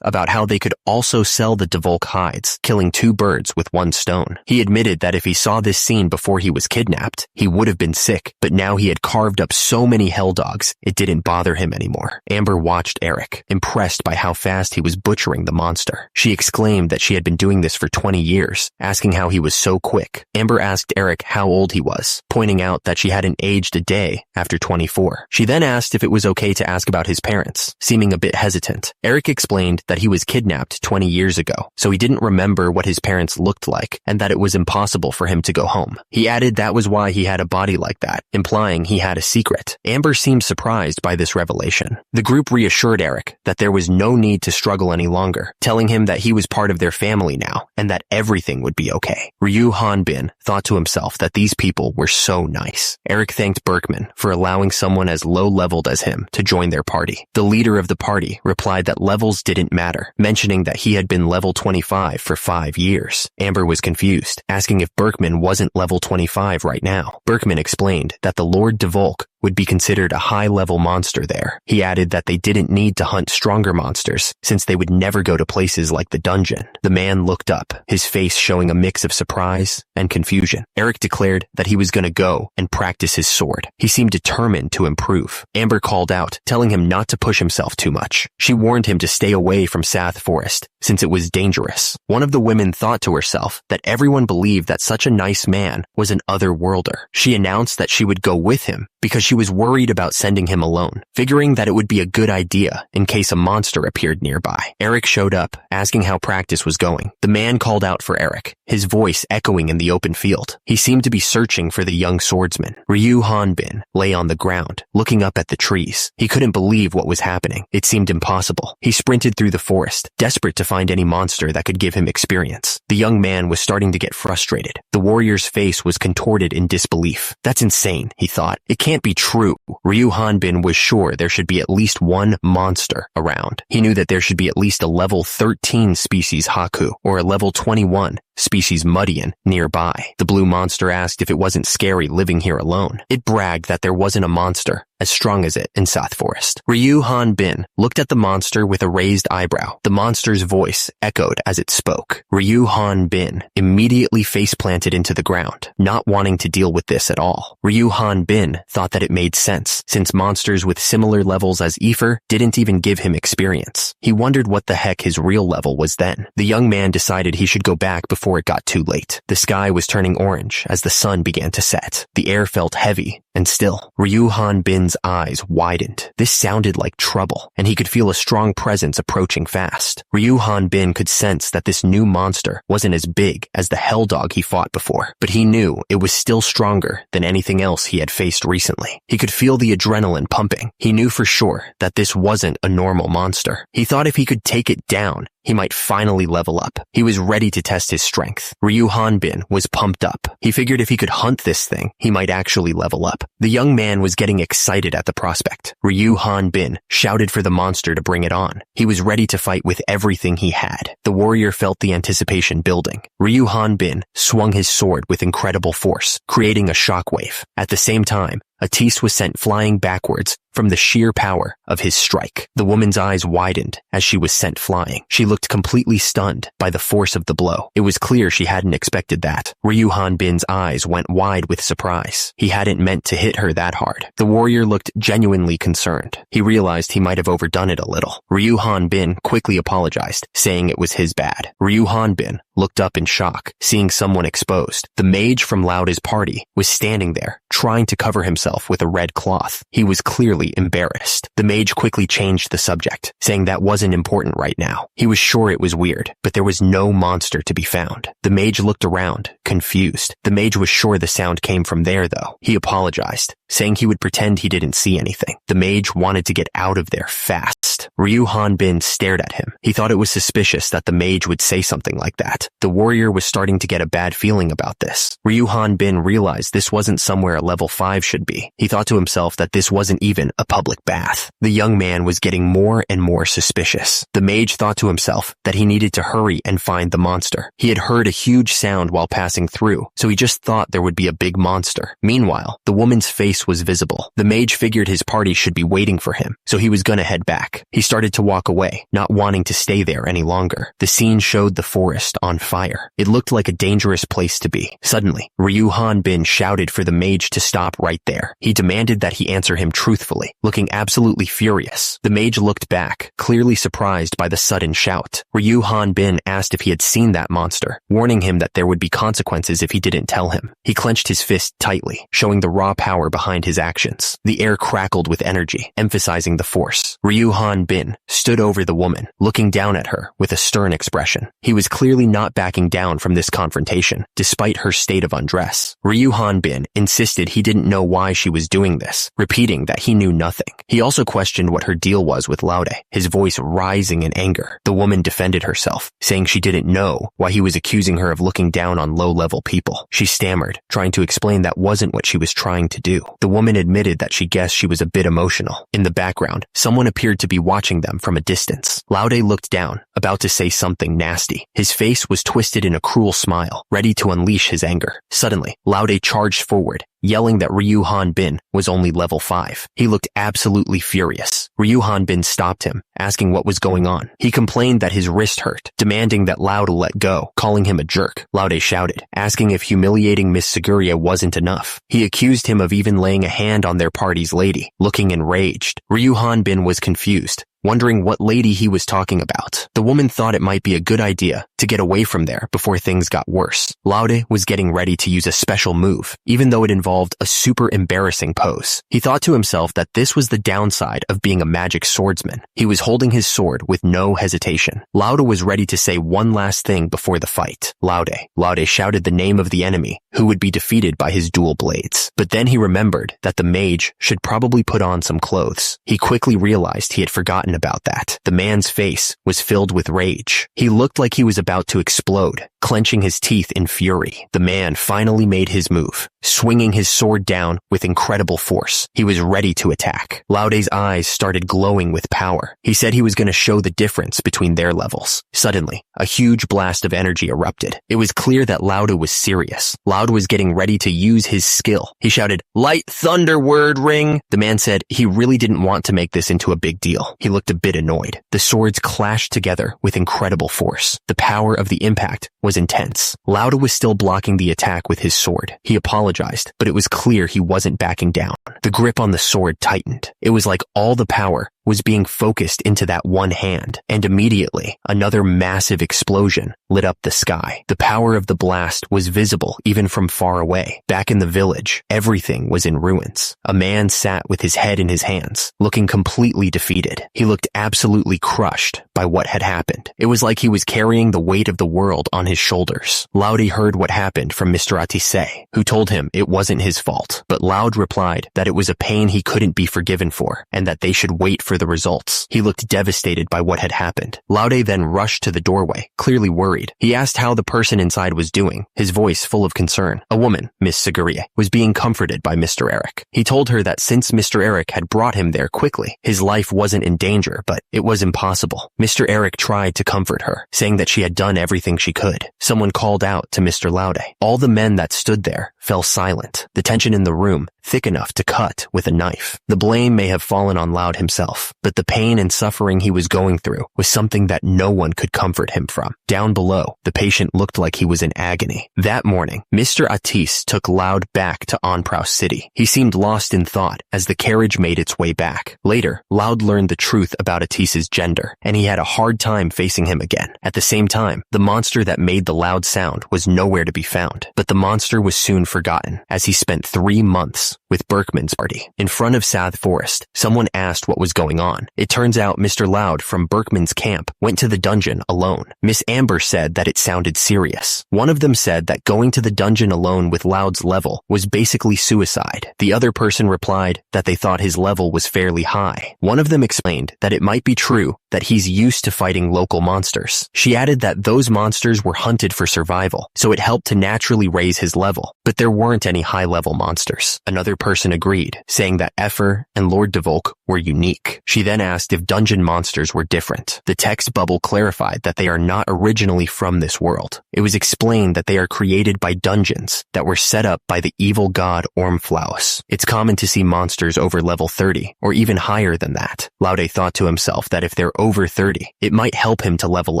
about how they could also sell the Devolk hides, killing 2 birds with 1 stone. He admitted that if he saw this scene before he was kidnapped, he would have been sick, but now he had carved up so many hell dogs, it didn't bother him anymore. Amber watched Eric, impressed by how fast he was butchering the monster. She exclaimed that she had been doing this for 20 years, asking how he was so quick. Amber asked Eric how old he was, pointing out that she hadn't aged a day after 24. She then asked if it was okay to ask about his parents, seeming a bit hesitant. Eric explained that he was kidnapped 20 years ago, so he didn't remember what his parents looked like and that it was impossible for him to go home. He added that was why he had a body like that, implying he had a secret. Amber seemed surprised by this revelation. The group reassured Eric that there was no need to struggle any longer, telling him that he was part of their family now and that everything would be okay. Ryu Han-bin thought to himself that these people were so nice. Eric thanked Berkman for allowing someone as low-leveled as him to join their party. The leader of the party replied that levels didn't matter, mentioning that he had been level 25 for 5 years. Amber was confused, asking if Berkman wasn't level 25 right now. Berkman explained that the Lord Devolk would be considered a high-level monster there. He added that they didn't need to hunt stronger monsters, since they would never go to places like the dungeon. The man looked up, his face showing a mix of surprise and confusion. Eric declared that he was going to go and practice his sword. He seemed determined to improve. Amber called out, telling him not to push himself too much. She warned him to stay away from Sath Forest, since it was dangerous. One of the women thought to herself that everyone believed that such a nice man was an otherworlder. She announced that she would go with him because she was worried about sending him alone, figuring that it would be a good idea in case a monster appeared nearby. Eric showed up, asking how practice was going. The man called out for Eric, his voice echoing in the open field. He seemed to be searching for the young swordsman. Ryu Hanbin lay on the ground, looking up at the trees. He couldn't believe what was happening. It seemed impossible. He sprinted through the forest, desperate to find any monster that could give him experience. The young man was starting to get frustrated. The warrior's face was contorted in disbelief. That's insane, he thought. It can't be true. Ryu Hanbin was sure there should be at least one monster around. He knew that there should be at least a level 13 species Haku or a level 21 species Mudian nearby. The blue monster asked if it wasn't scary living here alone. It bragged that there wasn't a monster as strong as it in Sath Forest. Ryu Hanbin looked at the monster with a raised eyebrow. The monster's voice echoed as it spoke. Ryu Hanbin immediately face-planted into the ground, not wanting to deal with this at all. Ryu Hanbin thought that it made sense, since monsters with similar levels as Eifer didn't even give him experience. He wondered what the heck his real level was then. The young man decided he should go back before it got too late. The sky was turning orange as the sun began to set. The air felt heavy and still. Ryu Hanbin's eyes widened. This sounded like trouble, and he could feel a strong presence approaching fast. Ryu Hanbin could sense that this new monster wasn't as big as the hell dog he fought before, but he knew it was still stronger than anything else he had faced recently. He could feel the adrenaline pumping. He knew for sure that this wasn't a normal monster. He thought if he could take it down, he might finally level up. He was ready to test his strength. Ryu Hanbin was pumped up. He figured if he could hunt this thing, he might actually level up. The young man was getting excited at the prospect. Ryu Hanbin shouted for the monster to bring it on. He was ready to fight with everything he had. The warrior felt the anticipation building. Ryu Hanbin swung his sword with incredible force, creating a shockwave. At the same time, a tease was sent flying backwards from the sheer power of his strike. The woman's eyes widened as she was sent flying. She looked completely stunned by the force of the blow. It was clear she hadn't expected that. Ryu Hanbin's eyes went wide with surprise. He hadn't meant to hit her that hard. The warrior looked genuinely concerned. He realized he might have overdone it a little. Ryu Hanbin quickly apologized, saying it was his bad. Ryu Hanbin looked up in shock, seeing someone exposed. The mage from Lauda's party was standing there, trying to cover himself with a red cloth. He was clearly embarrassed. The mage quickly changed the subject, saying that wasn't important right now. He was sure it was weird, but there was no monster to be found. The mage looked around, confused. The mage was sure the sound came from there, though. He apologized, saying he would pretend he didn't see anything. The mage wanted to get out of there fast. Ryu Hanbin stared at him. He thought it was suspicious that the mage would say something like that. The warrior was starting to get a bad feeling about this. Ryu Hanbin realized this wasn't somewhere a level 5 should be. He thought to himself that this wasn't even a public bath. The young man was getting more and more suspicious. The mage thought to himself that he needed to hurry and find the monster. He had heard a huge sound while passing through, so he just thought there would be a big monster. Meanwhile, the woman's face was visible. The mage figured his party should be waiting for him, so he was gonna head back. He started to walk away, not wanting to stay there any longer. The scene showed the forest on fire. It looked like a dangerous place to be. Suddenly, Ryu Hanbin shouted for the mage to stop right there. He demanded that he answer him truthfully, looking absolutely furious. The mage looked back, clearly surprised by the sudden shout. Ryu Hanbin asked if he had seen that monster, warning him that there would be consequences if he didn't tell him. He clenched his fist tightly, showing the raw power behind his actions. The air crackled with energy, emphasizing the force. Ryu Hanbin stood over the woman, looking down at her with a stern expression. He was clearly not backing down from this confrontation, despite her state of undress. Ryu Hanbin insisted he didn't know why she was doing this, repeating that he knew nothing. He also questioned what her deal was with Laude, his voice rising in anger. The woman defended herself, saying she didn't know why he was accusing her of looking down on low-level people. She stammered, trying to explain that wasn't what she was trying to do. The woman admitted that she guessed she was a bit emotional. In the background, someone appeared to be watching them from a distance. Laude looked down, about to say something nasty. His face was twisted in a cruel smile, ready to unleash his anger. Suddenly, Laude charged forward, yelling that Ryu Hanbin was only level 5. He looked absolutely furious. Ryu Hanbin stopped him, asking what was going on. He complained that his wrist hurt, demanding that Laude let go, calling him a jerk. Laude shouted, asking if humiliating Miss Seguria wasn't enough. He accused him of even laying a hand on their party's lady, looking enraged. Ryu Hanbin was confused, wondering what lady he was talking about. The woman thought it might be a good idea to get away from there before things got worse. Laude was getting ready to use a special move, even though it involved a super embarrassing pose. He thought to himself that this was the downside of being a magic swordsman. He was holding his sword with no hesitation. Laude was ready to say one last thing before the fight. Laude shouted the name of the enemy, who would be defeated by his dual blades. But then he remembered that the mage should probably put on some clothes. He quickly realized he had forgotten about that. The man's face was filled with rage. He looked like he was about to explode, clenching his teeth in fury. The man finally made his move, swinging his sword down with incredible force. He was ready to attack. Laude's eyes started glowing with power. He said he was going to show the difference between their levels. Suddenly, a huge blast of energy erupted. It was clear that Laude was serious. Laude was getting ready to use his skill. He shouted, "Light thunder word ring!" The man said he really didn't want to make this into a big deal. He looked a bit annoyed. The swords clashed together with incredible force. The power of the impact was intense. Laude was still blocking the attack with his sword. He apologized, but it was clear he wasn't backing down. The grip on the sword tightened. It was like all the power was being focused into that one hand, and immediately another massive explosion lit up the sky. The power of the blast was visible even from far away. Back in the village, everything was in ruins. A man sat with his head in his hands, looking completely defeated. He looked absolutely crushed by what had happened. It was like he was carrying the weight of the world on his shoulders. Laude heard what happened from Mr. Atisse, who told him it wasn't his fault, but Laude replied that it was a pain he couldn't be forgiven for, and that they should wait for the results. He looked devastated by what had happened. Laude then rushed to the doorway, clearly worried. He asked how the person inside was doing, his voice full of concern. A woman, Miss Seguria, was being comforted by Mr. Eric. He told her that since Mr. Eric had brought him there quickly, his life wasn't in danger, but it was impossible. Mr. Eric tried to comfort her, saying that she had done everything she could. Someone called out to Mr. Laude. All the men that stood there fell silent, the tension in the room thick enough to cut with a knife. The blame may have fallen on Laude himself, but the pain and suffering he was going through was something that no one could comfort him from. Down below, the patient looked like he was in agony. That morning, Mr. Atisse took Laude back to Onprow City. He seemed lost in thought as the carriage made its way back. Later, Laude learned the truth about Atisse's gender, and he had a hard time facing him again. At the same time, the monster that made the loud sound was nowhere to be found, but the monster was soon forgotten as he spent 3 months with Berkman's party. In front of South Forest, someone asked what was going on. It turns out Mr. Laude from Berkman's camp went to the dungeon alone. Miss Amber said that it sounded serious. One of them said that going to the dungeon alone with Laude's level was basically suicide. The other person replied that they thought his level was fairly high. One of them explained that it might be true that he's used to fighting local monsters. She added that those monsters were hunted for survival, so it helped to naturally raise his level, but there weren't any high-level monsters. Another person agreed, saying that Effer and Lord Devolk were unique. She then asked if dungeon monsters were different. The text bubble clarified that they are not originally from this world. It was explained that they are created by dungeons that were set up by the evil god Ormflaus. It's common to see monsters over level 30, or even higher than that. Laude thought to himself that if they're over 30, it might help him to level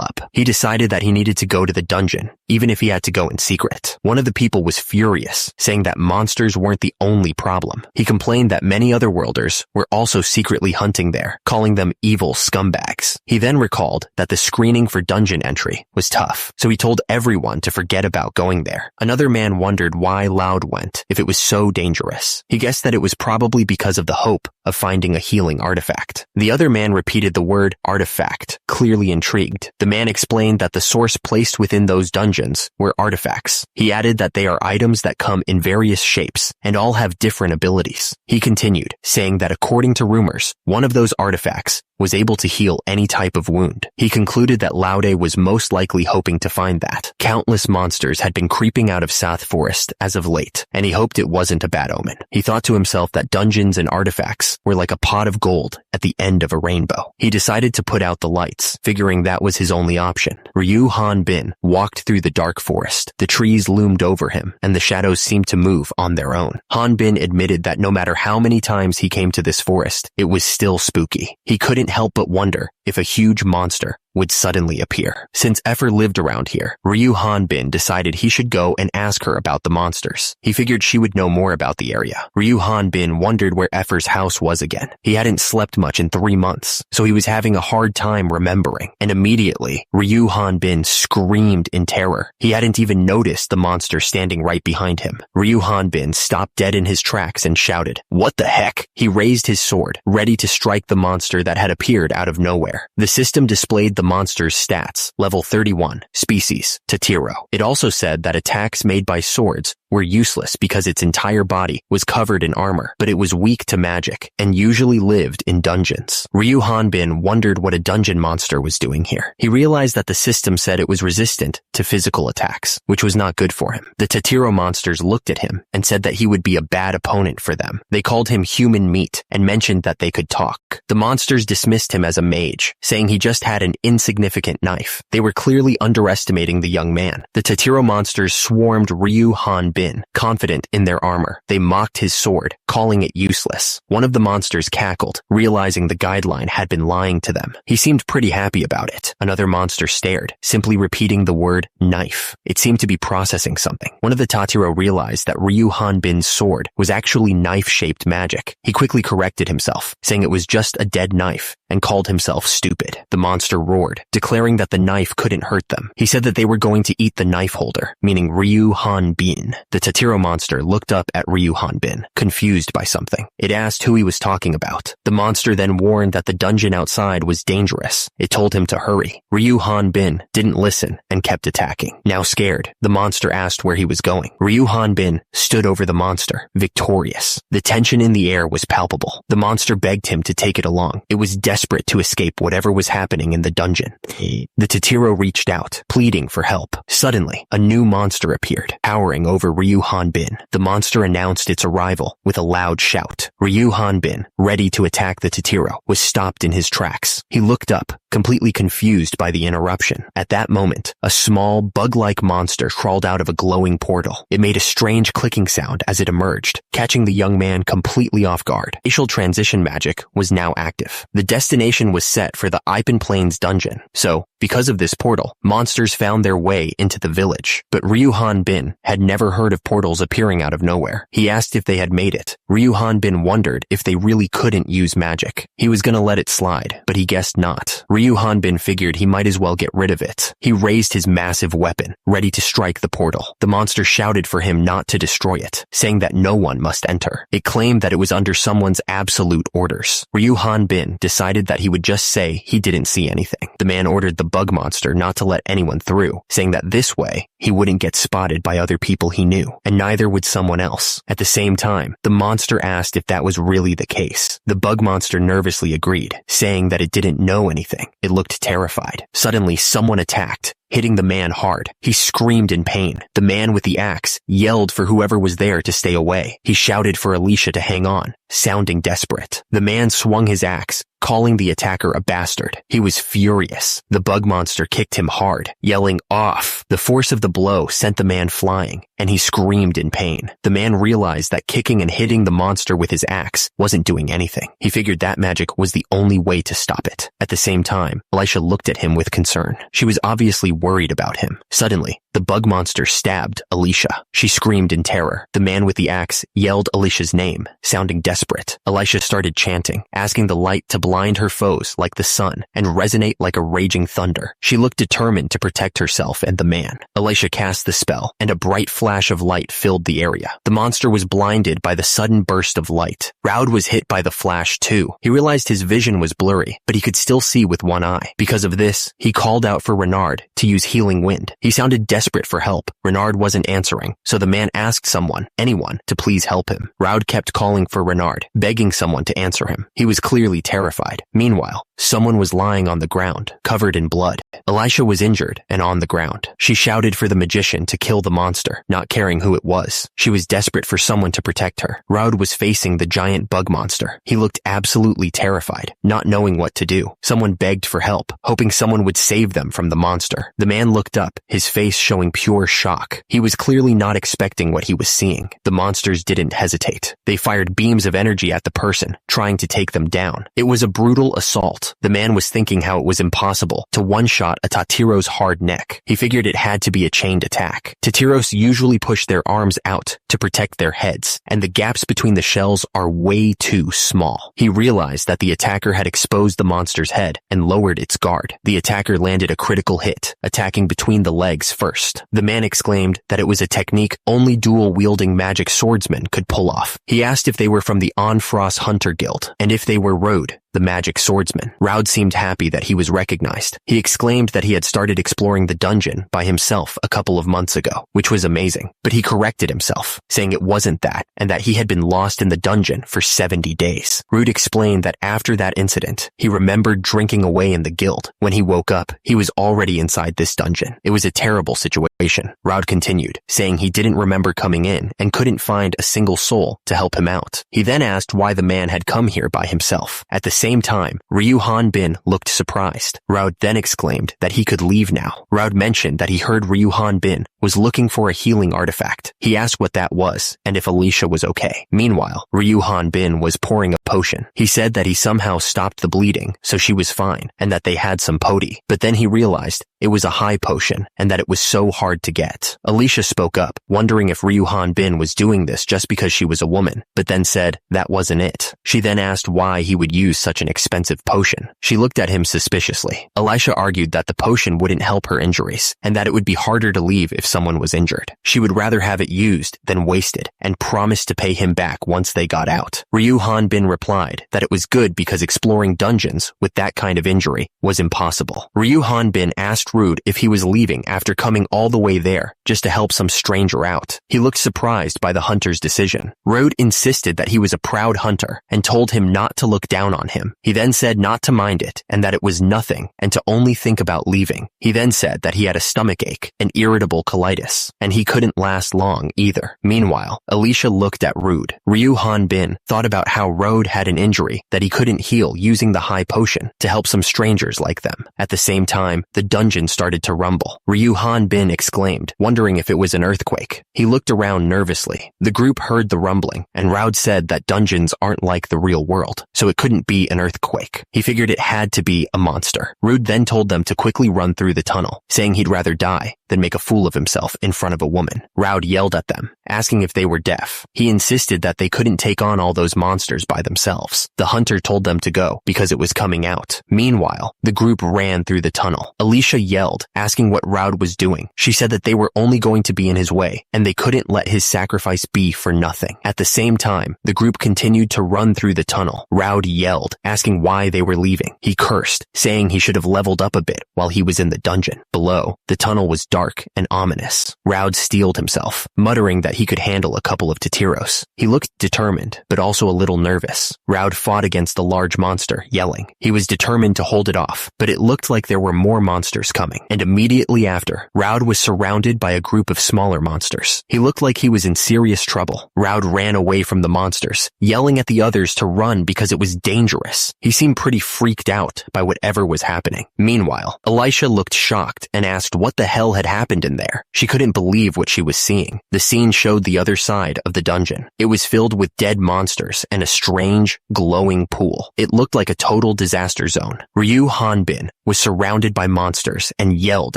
up. He decided that he needed to go to the dungeon, even if he had to go in secret. One of the people was furious, saying that monsters weren't the only problem. He complained that many other worlders were also secretly hunting there, calling them evil scumbags. He then recalled that the screening for dungeon entry was tough, so he told everyone to forget about going there. Another man wondered why Laude went if it was so dangerous. He guessed that it was probably because of the hope of finding a healing artifact. The other man repeated the word artifact, clearly intrigued. The man explained that the source placed within those dungeons were artifacts. He added that they are items that come in various shapes and all have different abilities. He continued, saying that according to rumors, one of those artifacts was able to heal any type of wound. He concluded that Laude was most likely hoping to find that. Countless monsters had been creeping out of South Forest as of late, and he hoped it wasn't a bad omen. He thought to himself that dungeons and artifacts were like a pot of gold at the end of a rainbow. He decided to put out the lights, figuring that was his only option. Ryu Han Bin walked through the dark forest. The trees loomed over him, and the shadows seemed to move on their own. Han Bin admitted that no matter how many times he came to this forest, it was still spooky. He couldn't help but wonder if a huge monster would suddenly appear. Since Effer lived around here, Ryu Han Bin decided he should go and ask her about the monsters. He figured she would know more about the area. Ryu Han Bin wondered where Effer's house was again. He hadn't slept much in 3 months, so he was having a hard time remembering. And immediately, Ryu Han Bin screamed in terror. He hadn't even noticed the monster standing right behind him. Ryu Han Bin stopped dead in his tracks and shouted, "What the heck?" He raised his sword, ready to strike the monster that had appeared out of nowhere. The system displayed the monster's stats, level 31, species, Tatiro. It also said that attacks made by swords were useless because its entire body was covered in armor, but it was weak to magic and usually lived in dungeons. Ryu Han Bin wondered what a dungeon monster was doing here. He realized that the system said it was resistant to physical attacks, which was not good for him. The Tatiro monsters looked at him and said that he would be a bad opponent for them. They called him human meat and mentioned that they could talk. The monsters dismissed him as a mage, saying he just had an insignificant knife. They were clearly underestimating the young man. The Tatiro monsters swarmed Ryu Han Bin, confident in their armor. They mocked his sword, calling it useless. One of the monsters cackled, realizing the guideline had been lying to them. He seemed pretty happy about it. Another monster stared, simply repeating the word knife. It seemed to be processing something. One of the Tatiro realized that Ryu Han Bin's sword was actually knife-shaped magic. He quickly corrected himself, saying it was just a dead knife, and called himself stupid. The monster roared, declaring that the knife couldn't hurt them. He said that they were going to eat the knife holder, meaning Ryu Han Bin. The Tatiro monster looked up at Ryu Han Bin, confused by something. It asked who he was talking about. The monster then warned that the dungeon outside was dangerous. It told him to hurry. Ryu Han Bin didn't listen and kept attacking. Now scared, the monster asked where he was going. Ryu Han Bin stood over the monster, victorious. The tension in the air was palpable. The monster begged him to take it along. It was desperate to escape whatever was happening in the dungeon. The Tatiro reached out, pleading for help. Suddenly, a new monster appeared, towering over Ryu Han Bin. The monster announced its arrival with a loud shout. Ryu Han Bin, ready to attack the Tatiro, was stopped in his tracks. He looked up, completely confused by the interruption. At that moment, a small, bug-like monster crawled out of a glowing portal. It made a strange clicking sound as it emerged, catching the young man completely off guard. Facial transition magic was now active. The destination was set for the Ipan Plains dungeon, so, because of this portal, monsters found their way into the village. But Ryu Han Bin had never heard of portals appearing out of nowhere. He asked if they had made it. Ryu Han Bin wondered if they really couldn't use magic. He was gonna let it slide, but he guessed not. Ryu Han Bin figured he might as well get rid of it. He raised his massive weapon, ready to strike the portal. The monster shouted for him not to destroy it, saying that no one must enter. It claimed that it was under someone's absolute orders. Ryu Han Bin decided that he would just say he didn't see anything. The man ordered the bug monster not to let anyone through, saying that this way, he wouldn't get spotted by other people he knew, and neither would someone else. At the same time, the monster asked if that was really the case. The bug monster nervously agreed, saying that it didn't know anything. It looked terrified. Suddenly, someone attacked, hitting the man hard. He screamed in pain. The man with the axe yelled for whoever was there to stay away. He shouted for Alicia to hang on, sounding desperate. The man swung his axe, calling the attacker a bastard. He was furious. The bug monster kicked him hard, yelling off. The force of the blow sent the man flying, and he screamed in pain. The man realized that kicking and hitting the monster with his axe wasn't doing anything. He figured that magic was the only way to stop it. At the same time, Alicia looked at him with concern. She was obviously worried about him. Suddenly, the bug monster stabbed Alicia. She screamed in terror. The man with the axe yelled Alicia's name, sounding desperate. Alicia started chanting, asking the light to blind her foes like the sun and resonate like a raging thunder. She looked determined to protect herself and the man. Alicia Alicia cast the spell, and a bright flash of light filled the area. The monster was blinded by the sudden burst of light. Raud was hit by the flash too. He realized his vision was blurry, but he could still see with one eye. Because of this, he called out for Renard to use healing wind. He sounded desperate for help. Renard wasn't answering, so the man asked anyone, to please help him. Raud kept calling for Renard, begging someone to answer him. He was clearly terrified. Meanwhile, someone was lying on the ground, covered in blood. Alicia was injured and on the ground. She shouted for the magician to kill the monster, not caring who it was. She was desperate for someone to protect her. Raud was facing the giant bug monster. He looked absolutely terrified, not knowing what to do. Someone begged for help, hoping someone would save them from the monster. The man looked up, his face showing pure shock. He was clearly not expecting what he was seeing. The monsters didn't hesitate. They fired beams of energy at the person, trying to take them down. It was a brutal assault. The man was thinking how it was impossible to one-shot a Tatiro's hard neck. He figured it had to be a chained attack. Tatiros usually push their arms out to protect their heads, and the gaps between the shells are way too small. He realized that the attacker had exposed the monster's head and lowered its guard. The attacker landed a critical hit, attacking between the legs first. The man exclaimed that it was a technique only dual-wielding magic swordsmen could pull off. He asked if they were from the Onfrost Hunter Guild, and if they were Raud, the magic swordsman. Raud seemed happy that he was recognized. He exclaimed that he had started exploring the dungeon by himself a couple of months ago, which was amazing. But he corrected himself, saying it wasn't that, and that he had been lost in the dungeon for 70 days. Raud explained that after that incident, he remembered drinking away in the guild. When he woke up, he was already inside this dungeon. It was a terrible situation. Raud continued, saying he didn't remember coming in and couldn't find a single soul to help him out. He then asked why the man had come here by himself. At the same time, Ryu Hanbin looked surprised. Raud then exclaimed that he could leave now. Raud mentioned that he heard Ryu Hanbin was looking for a healing artifact. He asked what that was and if Alicia was okay. Meanwhile, Ryu Hanbin was pouring a potion. He said that he somehow stopped the bleeding, so she was fine, and that they had some poti. But then he realized it was a high potion and that it was so hard to get. Alicia spoke up, wondering if Ryu Hanbin was doing this just because she was a woman, but then said that wasn't it. She then asked why he would use such an expensive potion. She looked at him suspiciously. Alicia argued that the potion wouldn't help her injuries, and that it would be harder to leave if someone was injured. She would rather have it used than wasted, and promised to pay him back once they got out. Ryu Hanbin replied that it was good because exploring dungeons with that kind of injury was impossible. Ryu Hanbin asked Raud if he was leaving after coming all the way there just to help some stranger out. He looked surprised by the hunter's decision. Raud insisted that he was a proud hunter and told him not to look down on him. He then said not to mind it and that it was nothing and to only think about leaving. He then said that he had a stomach ache and irritable colitis, and he couldn't last long either. Meanwhile, Alicia looked at Raud. Ryu Hanbin thought about how Raud had an injury that he couldn't heal using the high potion to help some strangers like them. At the same time, the dungeon started to rumble. Ryu Hanbin exclaimed, wondering if it was an earthquake. He looked around nervously. The group heard the rumbling, and Raud said that dungeons aren't like the real world, so it couldn't be an earthquake. He figured it had to be a monster. Raud then told them to quickly run through the tunnel, saying he'd rather die than make a fool of himself in front of a woman. Raud yelled at them, asking if they were deaf. He insisted that they couldn't take on all those monsters by themselves. The hunter told them to go because it was coming out. Meanwhile, the group ran through the tunnel. Alicia yelled, asking what Raud was doing. She said that they were only going to be in his way, and they couldn't let his sacrifice be for nothing. At the same time, the group continued to run through the tunnel. Raud yelled, asking why they were leaving. He cursed, saying he should have leveled up a bit while he was in the dungeon. Below, the tunnel was dark and ominous. Raud steeled himself, muttering that he could handle a couple of Tatiros. He looked determined, but also a little nervous. Raud fought against the large monster, yelling. He was determined to hold it off, but it looked like there were more monsters coming, and immediately after, Raud was surrounded by a group of smaller monsters. He looked like he was in serious trouble. Raud ran away from the monsters, yelling at the others to run because it was dangerous. He seemed pretty freaked out by whatever was happening. Meanwhile, Alicia looked shocked and asked what the hell had happened in there. She couldn't believe what she was seeing. The scene showed showed the other side of the dungeon. It was filled with dead monsters and a strange, glowing pool. It looked like a total disaster zone. Ryu Hanbin was surrounded by monsters and yelled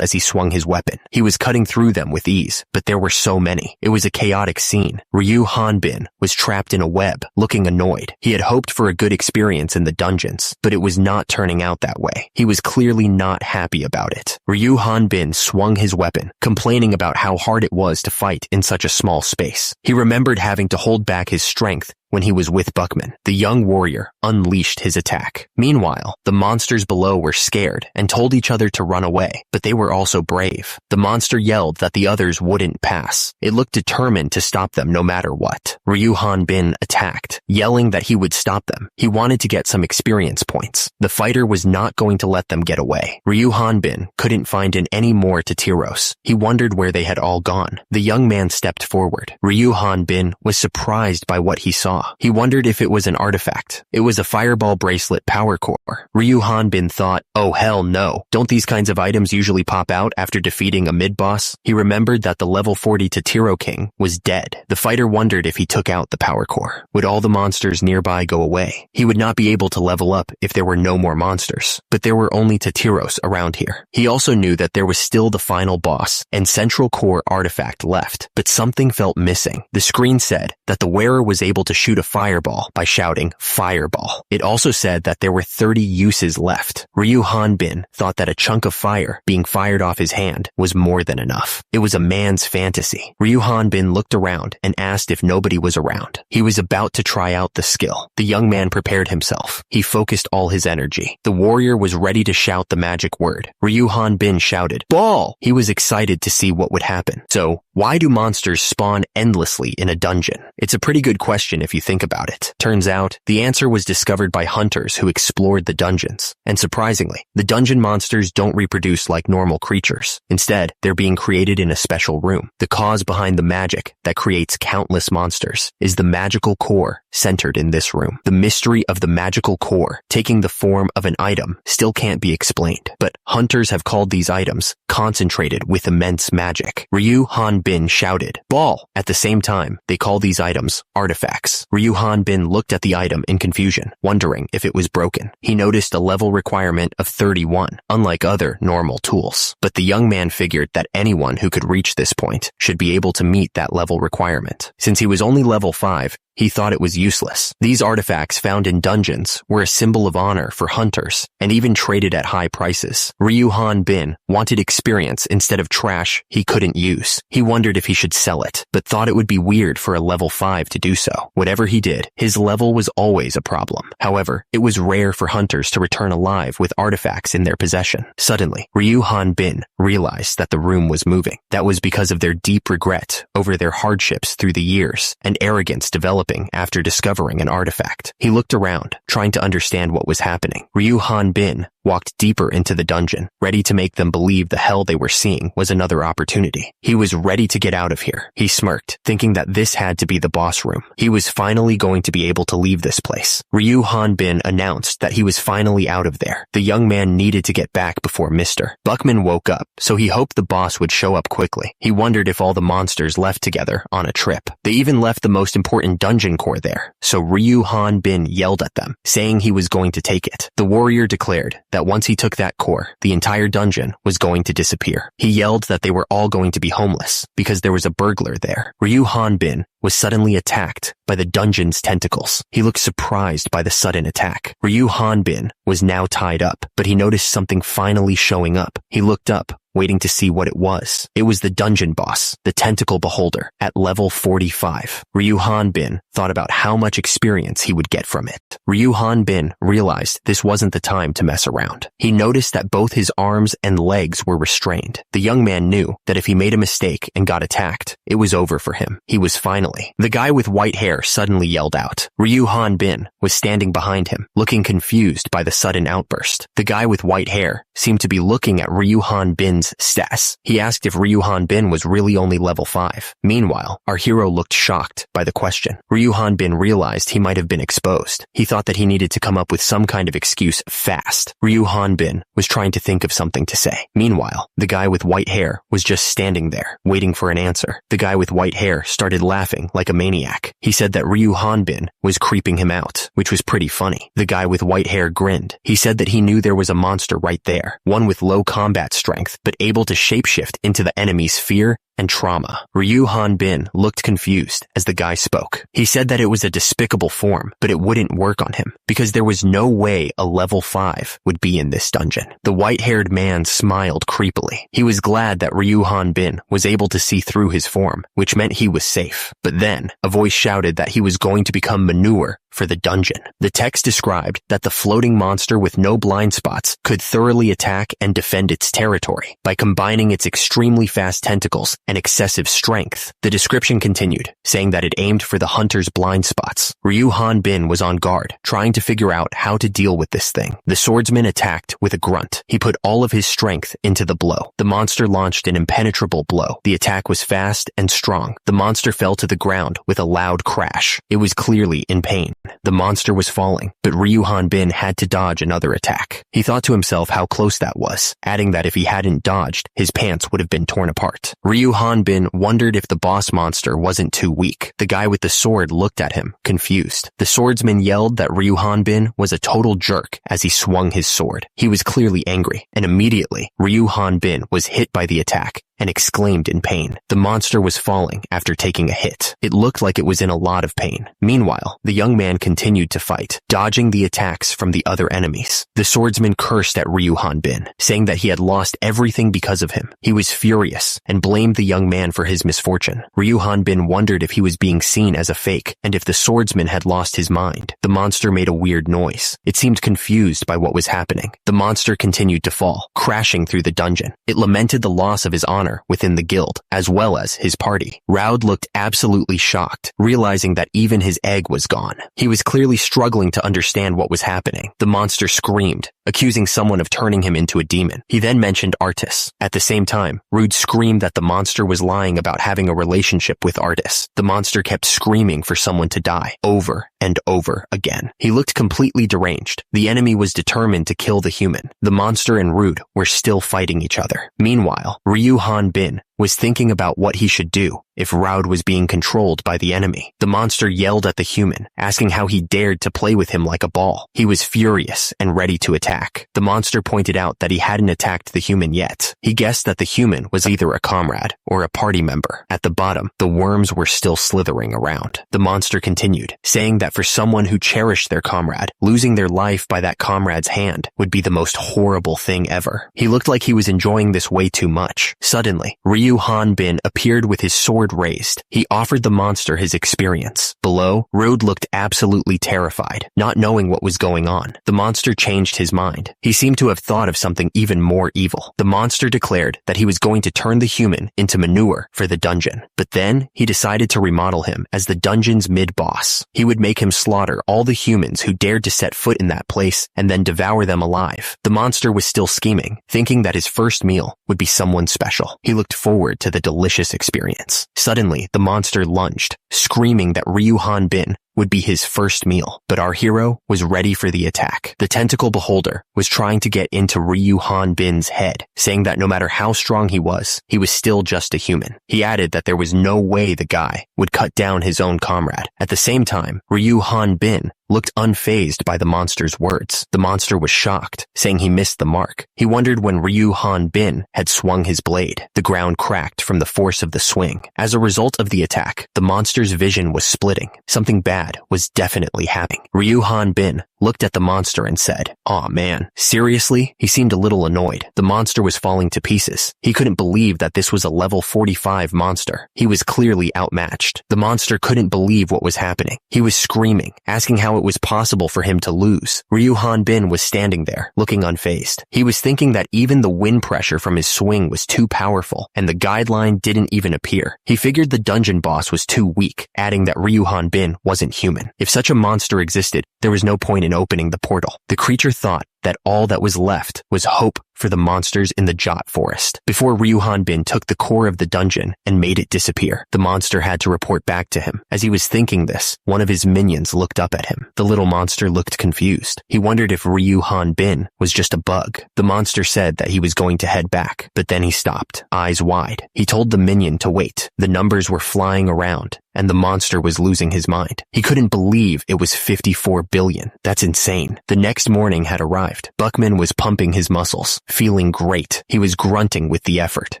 as he swung his weapon. He was cutting through them with ease, but there were so many. It was a chaotic scene. Ryu Hanbin was trapped in a web, looking annoyed. He had hoped for a good experience in the dungeons, but it was not turning out that way. He was clearly not happy about it. Ryu Hanbin swung his weapon, complaining about how hard it was to fight in such a small space. He remembered having to hold back his strength when he was with Buckman. The young warrior unleashed his attack. Meanwhile, the monsters below were scared and told each other to run away, but they were also brave. The monster yelled that the others wouldn't pass. It looked determined to stop them no matter what. Ryu Hanbin attacked, yelling that he would stop them. He wanted to get some experience points. The fighter was not going to let them get away. Ryu Hanbin couldn't find any more Tatiros. He wondered where they had all gone. The young man stepped forward. Ryu Hanbin was surprised by what he saw. He wondered if it was an artifact. It was a fireball bracelet power core. Ryu Hanbin thought, oh hell no, don't these kinds of items usually pop out after defeating a mid-boss? He remembered that the level 40 Tatiro King was dead. The fighter wondered if he took out the power core. Would all the monsters nearby go away? He would not be able to level up if there were no more monsters, but there were only Tatiros around here. He also knew that there was still the final boss and central core artifact left, but something felt missing. The screen said that the wearer was able to shoot a fireball by shouting fireball. It also said that there were 30 uses left. Ryu Hanbin thought that a chunk of fire being fired off his hand was more than enough. It was a man's fantasy. Ryu Hanbin looked around and asked if nobody was around. He was about to try out the skill. The young man prepared himself. He focused all his energy. The warrior was ready to shout the magic word. Ryu Hanbin shouted, "Ball!" He was excited to see what would happen. So, why do monsters spawn endlessly in a dungeon? It's a pretty good question if you think about it. Turns out, the answer was discovered by hunters who explored the dungeons. And surprisingly, the dungeon monsters don't reproduce like normal creatures. Instead, they're being created in a special room. The cause behind the magic that creates countless monsters is the magical core centered in this room. The mystery of the magical core taking the form of an item still can't be explained, but hunters have called these items concentrated with immense magic. Ryu Hanbin shouted, "Ball!" At the same time, they call these items artifacts. Ryu Hanbin looked at the item in confusion, wondering if it was broken. He noticed a level requirement of 31, unlike other normal tools. But the young man figured that anyone who could reach this point should be able to meet that level requirement. Since he was only level 5, he thought it was useless. These artifacts found in dungeons were a symbol of honor for hunters and even traded at high prices. Ryu Hanbin wanted experience instead of trash he couldn't use. He wondered if he should sell it, but thought it would be weird for a level 5 to do so. Whatever he did, his level was always a problem. However, it was rare for hunters to return alive with artifacts in their possession. Suddenly, Ryu Hanbin realized that the room was moving. That was because of their deep regret over their hardships through the years and arrogance developing after discovering an artifact. He looked around, trying to understand what was happening. Ryu Hanbin walked deeper into the dungeon, ready to make them believe the hell they were seeing was another opportunity. He was ready to get out of here. He smirked, thinking that this had to be the boss room. He was finally going to be able to leave this place. Ryu Hanbin announced that he was finally out of there. The young man needed to get back before Mr. Buckman woke up, so he hoped the boss would show up quickly. He wondered if all the monsters left together on a trip. They even left the most important dungeon core there, so Ryu Hanbin yelled at them, saying he was going to take it. The warrior declared that once he took that core, the entire dungeon was going to disappear. He yelled that they were all going to be homeless because there was a burglar there. Ryu Hanbin was suddenly attacked by the dungeon's tentacles. He looked surprised by the sudden attack. Ryu Hanbin was now tied up, but he noticed something finally showing up. He looked up, waiting to see what it was. It was the dungeon boss, the tentacle beholder, at level 45. Ryu Hanbin thought about how much experience he would get from it. Ryu Hanbin realized this wasn't the time to mess around. He noticed that both his arms and legs were restrained. The young man knew that if he made a mistake and got attacked, it was over for him. He was finally. The guy with white hair hair suddenly yelled out. Ryu Hanbin was standing behind him, looking confused by the sudden outburst. The guy with white hair seemed to be looking at Ryu Hanbin's stats. He asked if Ryu Hanbin was really only level 5. Meanwhile, our hero looked shocked by the question. Ryu Hanbin realized he might have been exposed. He thought that he needed to come up with some kind of excuse fast. Ryu Hanbin was trying to think of something to say. Meanwhile, the guy with white hair was just standing there, waiting for an answer. The guy with white hair started laughing like a maniac. He said that Ryu Hanbin was creeping him out, which was pretty funny. The guy with white hair grinned. He said that he knew there was a monster right there, one with low combat strength, but able to shapeshift into the enemy's fear and trauma. Ryu Hanbin looked confused as the guy spoke. He said that it was a despicable form, but it wouldn't work on him, because there was no way a level 5 would be in this dungeon. The white-haired man smiled creepily. He was glad that Ryu Hanbin was able to see through his form, which meant he was safe. But then, a voice shouted that he was going to become manure for the dungeon. The text described that the floating monster with no blind spots could thoroughly attack and defend its territory by combining its extremely fast tentacles and excessive strength. The description continued, saying that it aimed for the hunter's blind spots. Ryu Hanbin was on guard, trying to figure out how to deal with this thing. The swordsman attacked with a grunt. He put all of his strength into the blow. The monster launched an impenetrable blow. The attack was fast and strong. The monster fell to the ground with a loud crash. It was clearly in pain. The monster was falling, but Ryu Hanbin had to dodge another attack. He thought to himself how close that was, adding that if he hadn't dodged, his pants would have been torn apart. Ryu Hanbin wondered if the boss monster wasn't too weak. The guy with the sword looked at him, confused. The swordsman yelled that Ryu Hanbin was a total jerk as he swung his sword. He was clearly angry, and immediately, Ryu Hanbin was hit by the attack and exclaimed in pain. The monster was falling after taking a hit. It looked like it was in a lot of pain. Meanwhile, the young man continued to fight, dodging the attacks from the other enemies. The swordsman cursed at Ryu Hanbin, saying that he had lost everything because of him. He was furious and blamed the young man for his misfortune. Ryu Hanbin wondered if he was being seen as a fake and if the swordsman had lost his mind. The monster made a weird noise. It seemed confused by what was happening. The monster continued to fall, crashing through the dungeon. It lamented the loss of his honor within the guild, as well as his party. Raud looked absolutely shocked, realizing that even his egg was gone. He was clearly struggling to understand what was happening. The monster screamed, accusing someone of turning him into a demon. He then mentioned Artis. At the same time, Rude screamed that the monster was lying about having a relationship with Artis. The monster kept screaming for someone to die, over and over again. He looked completely deranged. The enemy was determined to kill the human. The monster and Rude were still fighting each other. Meanwhile, Ryu Hanbin was thinking about what he should do if Raud was being controlled by the enemy. The monster yelled at the human, asking how he dared to play with him like a ball. He was furious and ready to attack. The monster pointed out that he hadn't attacked the human yet. He guessed that the human was either a comrade or a party member. At the bottom, the worms were still slithering around. The monster continued, saying that for someone who cherished their comrade, losing their life by that comrade's hand would be the most horrible thing ever. He looked like he was enjoying this way too much. Suddenly, Ryu Hanbin appeared with his sword raised. He offered the monster his experience. Below, Rude looked absolutely terrified, not knowing what was going on. The monster changed his mind. He seemed to have thought of something even more evil. The monster declared that he was going to turn the human into manure for the dungeon. But then, he decided to remodel him as the dungeon's mid-boss. He would make him slaughter all the humans who dared to set foot in that place and then devour them alive. The monster was still scheming, thinking that his first meal would be someone special. He looked forward to the delicious experience. Suddenly, the monster lunged, screaming that Ryu Hanbin would be his first meal, but our hero was ready for the attack. The tentacle beholder was trying to get into Ryu Hanbin's head, saying that no matter how strong he was still just a human. He added that there was no way the guy would cut down his own comrade. At the same time, Ryu Hanbin looked unfazed by the monster's words. The monster was shocked, saying he missed the mark. He wondered when Ryu Hanbin had swung his blade. The ground cracked from the force of the swing. As a result of the attack, the monster's vision was splitting. Something bad was definitely happening. Ryu Hanbin looked at the monster and said, "Aw man, seriously?" He seemed a little annoyed. The monster was falling to pieces. He couldn't believe that this was a level 45 monster. He was clearly outmatched. The monster couldn't believe what was happening. He was screaming, asking how how it was possible for him to lose. Ryu Hanbin was standing there, looking unfazed. He was thinking that even the wind pressure from his swing was too powerful, and the guideline didn't even appear. He figured the dungeon boss was too weak, adding that Ryu Hanbin wasn't human. If such a monster existed, there was no point in opening the portal. The creature thought that all that was left was hope for the monsters in the Jot Forest. Before Ryu Hanbin took the core of the dungeon and made it disappear, the monster had to report back to him. As he was thinking this, one of his minions looked up at him. The little monster looked confused. He wondered if Ryu Hanbin was just a bug. The monster said that he was going to head back, but then he stopped, eyes wide. He told the minion to wait. The numbers were flying around, and the monster was losing his mind. He couldn't believe it was 54 billion. That's insane. The next morning had arrived. Buckman was pumping his muscles, feeling great. He was grunting with the effort.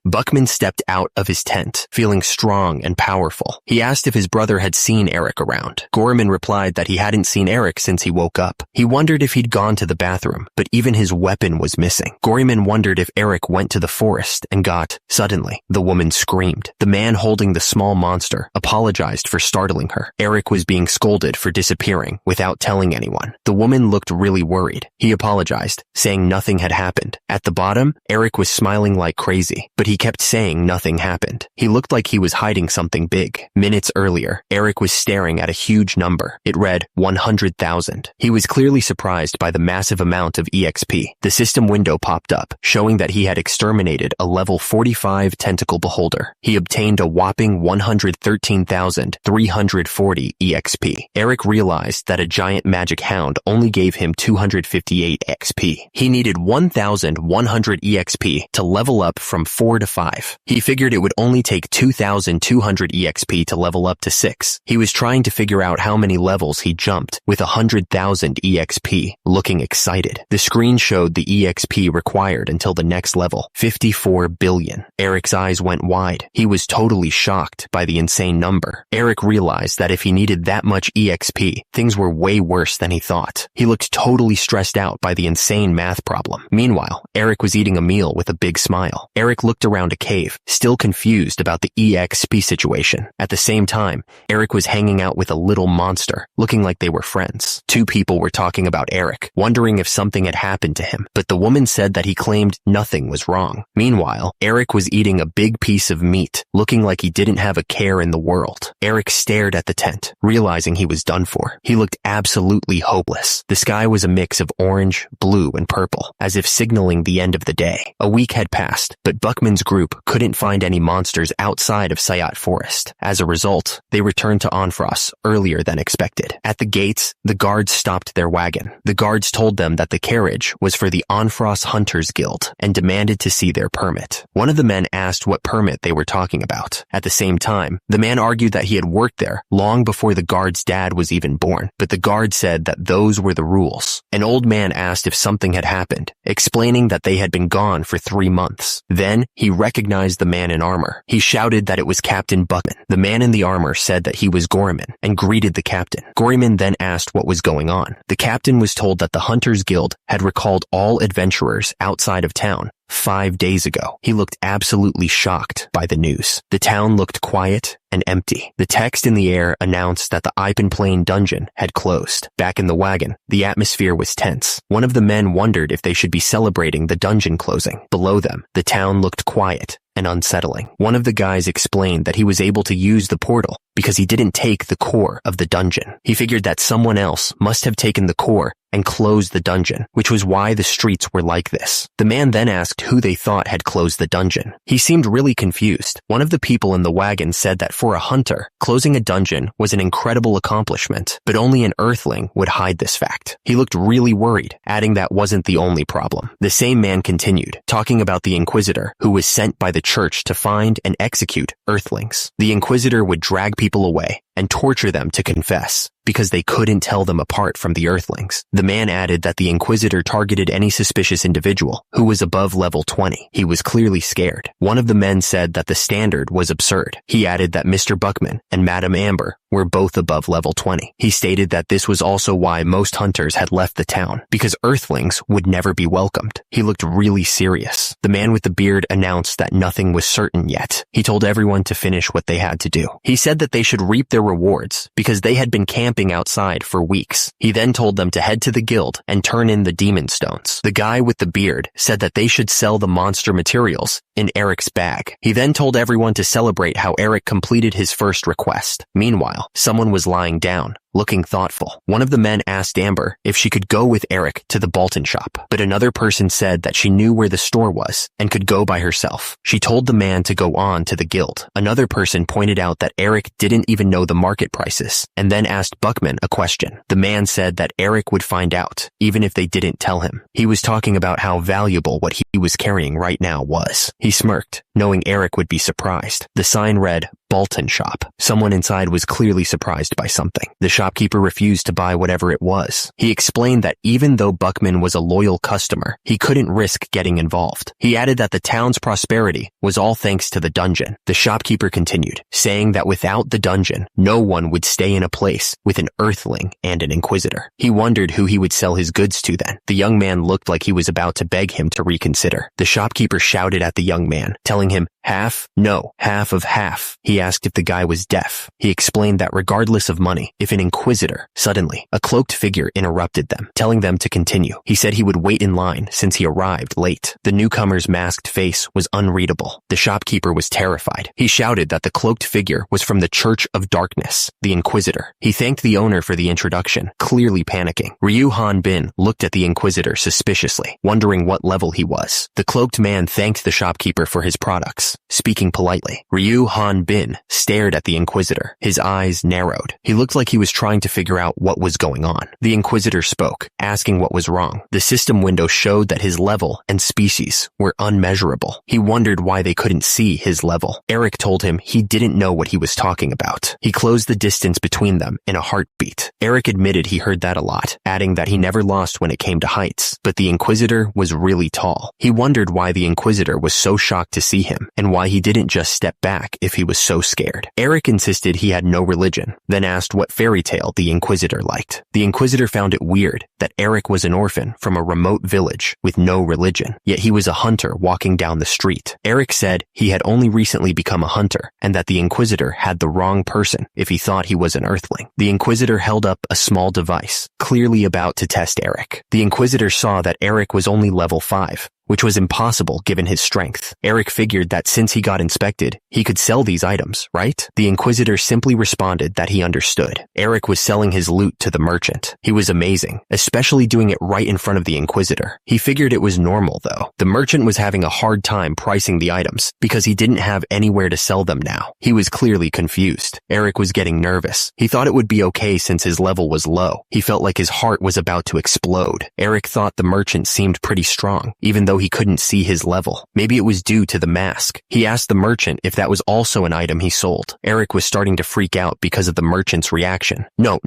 Buckman stepped out of his tent, feeling strong and powerful. He asked if his brother had seen Eric around. Gorman replied that he hadn't seen Eric since he woke up. He wondered if he'd gone to the bathroom, but even his weapon was missing. Gorman wondered if Eric went to the forest and got... Suddenly, the woman screamed. The man holding the small monster apologized for startling her. Eric was being scolded for disappearing without telling anyone. The woman looked really worried. He apologized, saying nothing had happened. At the bottom, Eric was smiling like crazy, but he kept saying nothing happened. He looked like he was hiding something big. Minutes earlier, Eric was staring at a huge number. It read 100,000. He was clearly surprised by the massive amount of EXP. The system window popped up, showing that he had exterminated a level 45 tentacle beholder. He obtained a whopping 113,340 EXP. Eric realized that a giant magic hound only gave him 258 XP. He needed 1,100 EXP to level up from 4 to 5. He figured it would only take 2,200 EXP to level up to 6. He was trying to figure out how many levels he jumped with 100,000 EXP, looking excited. The screen showed the EXP required until the next level, 54 billion. Eric's eyes went wide. He was totally shocked by the insane number. Eric realized that if he needed that much EXP, things were way worse than he thought. He looked totally stressed out by the insane math problem. Meanwhile, Eric was eating a meal with a big smile. Eric looked around a cave, still confused about the EXP situation. At the same time, Eric was hanging out with a little monster, looking like they were friends. Two people were talking about Eric, wondering if something had happened to him, but the woman said that he claimed nothing was wrong. Meanwhile, Eric was eating a big piece of meat, looking like he didn't have a care in the world. Eric stared at the tent, realizing he was done for. He looked absolutely hopeless. The sky was a mix of orange, blue, and purple, as if signaling the end of the day. A week had passed, but Buckman's group couldn't find any monsters outside of Sayat Forest. As a result, they returned to Onfros earlier than expected. At the gates, the guards stopped their wagon. The guards told them that the carriage was for the Onfros Hunters Guild and demanded to see their permit. One of the men asked what permit they were talking about. At the same time, the man argued that he had worked there long before the guard's dad was even born, but the guard said that those were the rules. An old man asked if something had happened, explaining that they had been gone for 3 months. Then, he recognized the man in armor. He shouted that it was Captain Buckman. The man in the armor said that he was Gorman and greeted the captain. Gorman then asked what was going on. The captain was told that the Hunters Guild had recalled all adventurers outside of town 5 days ago. He looked absolutely shocked by the news. The town looked quiet and empty. The text in the air announced that the Ipen Plain dungeon had closed. Back in the wagon, the atmosphere was tense. One of the men wondered if they should be celebrating the dungeon closing. Below them, the town looked quiet and unsettling. One of the guys explained that he was able to use the portal because he didn't take the core of the dungeon. He figured that someone else must have taken the core and closed the dungeon, which was why the streets were like this. The man then asked who they thought had closed the dungeon. He seemed really confused. One of the people in the wagon said that for a hunter, closing a dungeon was an incredible accomplishment, but only an earthling would hide this fact. He looked really worried, adding that wasn't the only problem. The same man continued, talking about the Inquisitor, who was sent by the church to find and execute earthlings. The Inquisitor would drag people away and torture them to confess, because they couldn't tell them apart from the earthlings. The man added that the Inquisitor targeted any suspicious individual who was above level 20. He was clearly scared. One of the men said that the standard was absurd. He added that Mr. Buckman and Madame Amber were both above level 20. He stated that this was also why most hunters had left the town, because earthlings would never be welcomed. He looked really serious. The man with the beard announced that nothing was certain yet. He told everyone to finish what they had to do. He said that they should reap their rewards because they had been camping camping outside for weeks. He then told them to head to the guild and turn in the demon stones. The guy with the beard said that they should sell the monster materials in Eric's bag. He then told everyone to celebrate how Eric completed his first request. Meanwhile, someone was lying down, looking thoughtful. One of the men asked Amber if she could go with Eric to the Bolton shop, but another person said that she knew where the store was and could go by herself. She told the man to go on to the guild. Another person pointed out that Eric didn't even know the market prices and then asked Buckman a question. The man said that Eric would find out, even if they didn't tell him. He was talking about how valuable what he was carrying right now was. He smirked, knowing Eric would be surprised. The sign read, Bolton shop. Someone inside was clearly surprised by something. The shopkeeper refused to buy whatever it was. He explained that even though Buckman was a loyal customer, he couldn't risk getting involved. He added that the town's prosperity was all thanks to the dungeon. The shopkeeper continued, saying that without the dungeon, no one would stay in a place with an earthling and an inquisitor. He wondered who he would sell his goods to then. The young man looked like he was about to beg him to reconsider. The shopkeeper shouted at the young man, telling him, half? No, half of half. He asked if the guy was deaf. He explained that regardless of money, if an inquisitor, suddenly, a cloaked figure interrupted them, telling them to continue. He said he would wait in line since he arrived late. The newcomer's masked face was unreadable. The shopkeeper was terrified. He shouted that the cloaked figure was from the Church of Darkness, the Inquisitor. He thanked the owner for the introduction, clearly panicking. Ryu Han Bin looked at the Inquisitor suspiciously, wondering what level he was. The cloaked man thanked the shopkeeper for his products, speaking politely. Ryu Han Bin stared at the Inquisitor. His eyes narrowed. He looked like he was trying to figure out what was going on. The Inquisitor spoke, asking what was wrong. The system window showed that his level and species were unmeasurable. He wondered why they couldn't see his level. Eric told him he didn't know what he was talking about. He closed the distance between them in a heartbeat. Eric admitted he heard that a lot, adding that he never lost when it came to heights. But the Inquisitor was really tall. He wondered why the Inquisitor was so shocked to see him, and why he didn't just step back if he was so scared. Eric insisted he had no religion, then asked what fairy tale the Inquisitor liked. The Inquisitor found it weird that Eric was an orphan from a remote village with no religion, yet he was a hunter walking down the street. Eric said he had only recently become a hunter, and that the Inquisitor had the wrong person if he thought he was an earthling. The Inquisitor held up a small device, clearly about to test Eric. The Inquisitor saw that Eric was only level 5, which was impossible given his strength. Eric figured that since he got inspected, he could sell these items, right? The Inquisitor simply responded that he understood. Eric was selling his loot to the merchant. He was amazing, especially doing it right in front of the Inquisitor. He figured it was normal, though. The merchant was having a hard time pricing the items because he didn't have anywhere to sell them now. He was clearly confused. Eric was getting nervous. He thought it would be okay since his level was low. He felt like his heart was about to explode. Eric thought the merchant seemed pretty strong, even though he couldn't see his level. Maybe it was due to the mask. He asked the merchant if that was also an item he sold. Eric was starting to freak out because of the merchant's reaction. No,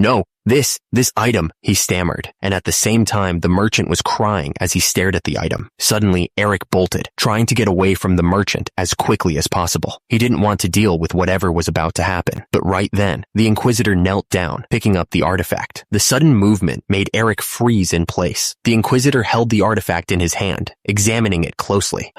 this item, he stammered, and at the same time the merchant was crying as he stared at the item. Suddenly, Eric bolted, trying to get away from the merchant as quickly as possible. He didn't want to deal with whatever was about to happen. But right then, the Inquisitor knelt down, picking up the artifact. The sudden movement made Eric freeze in place. The Inquisitor held the artifact in his hand, examining it closely.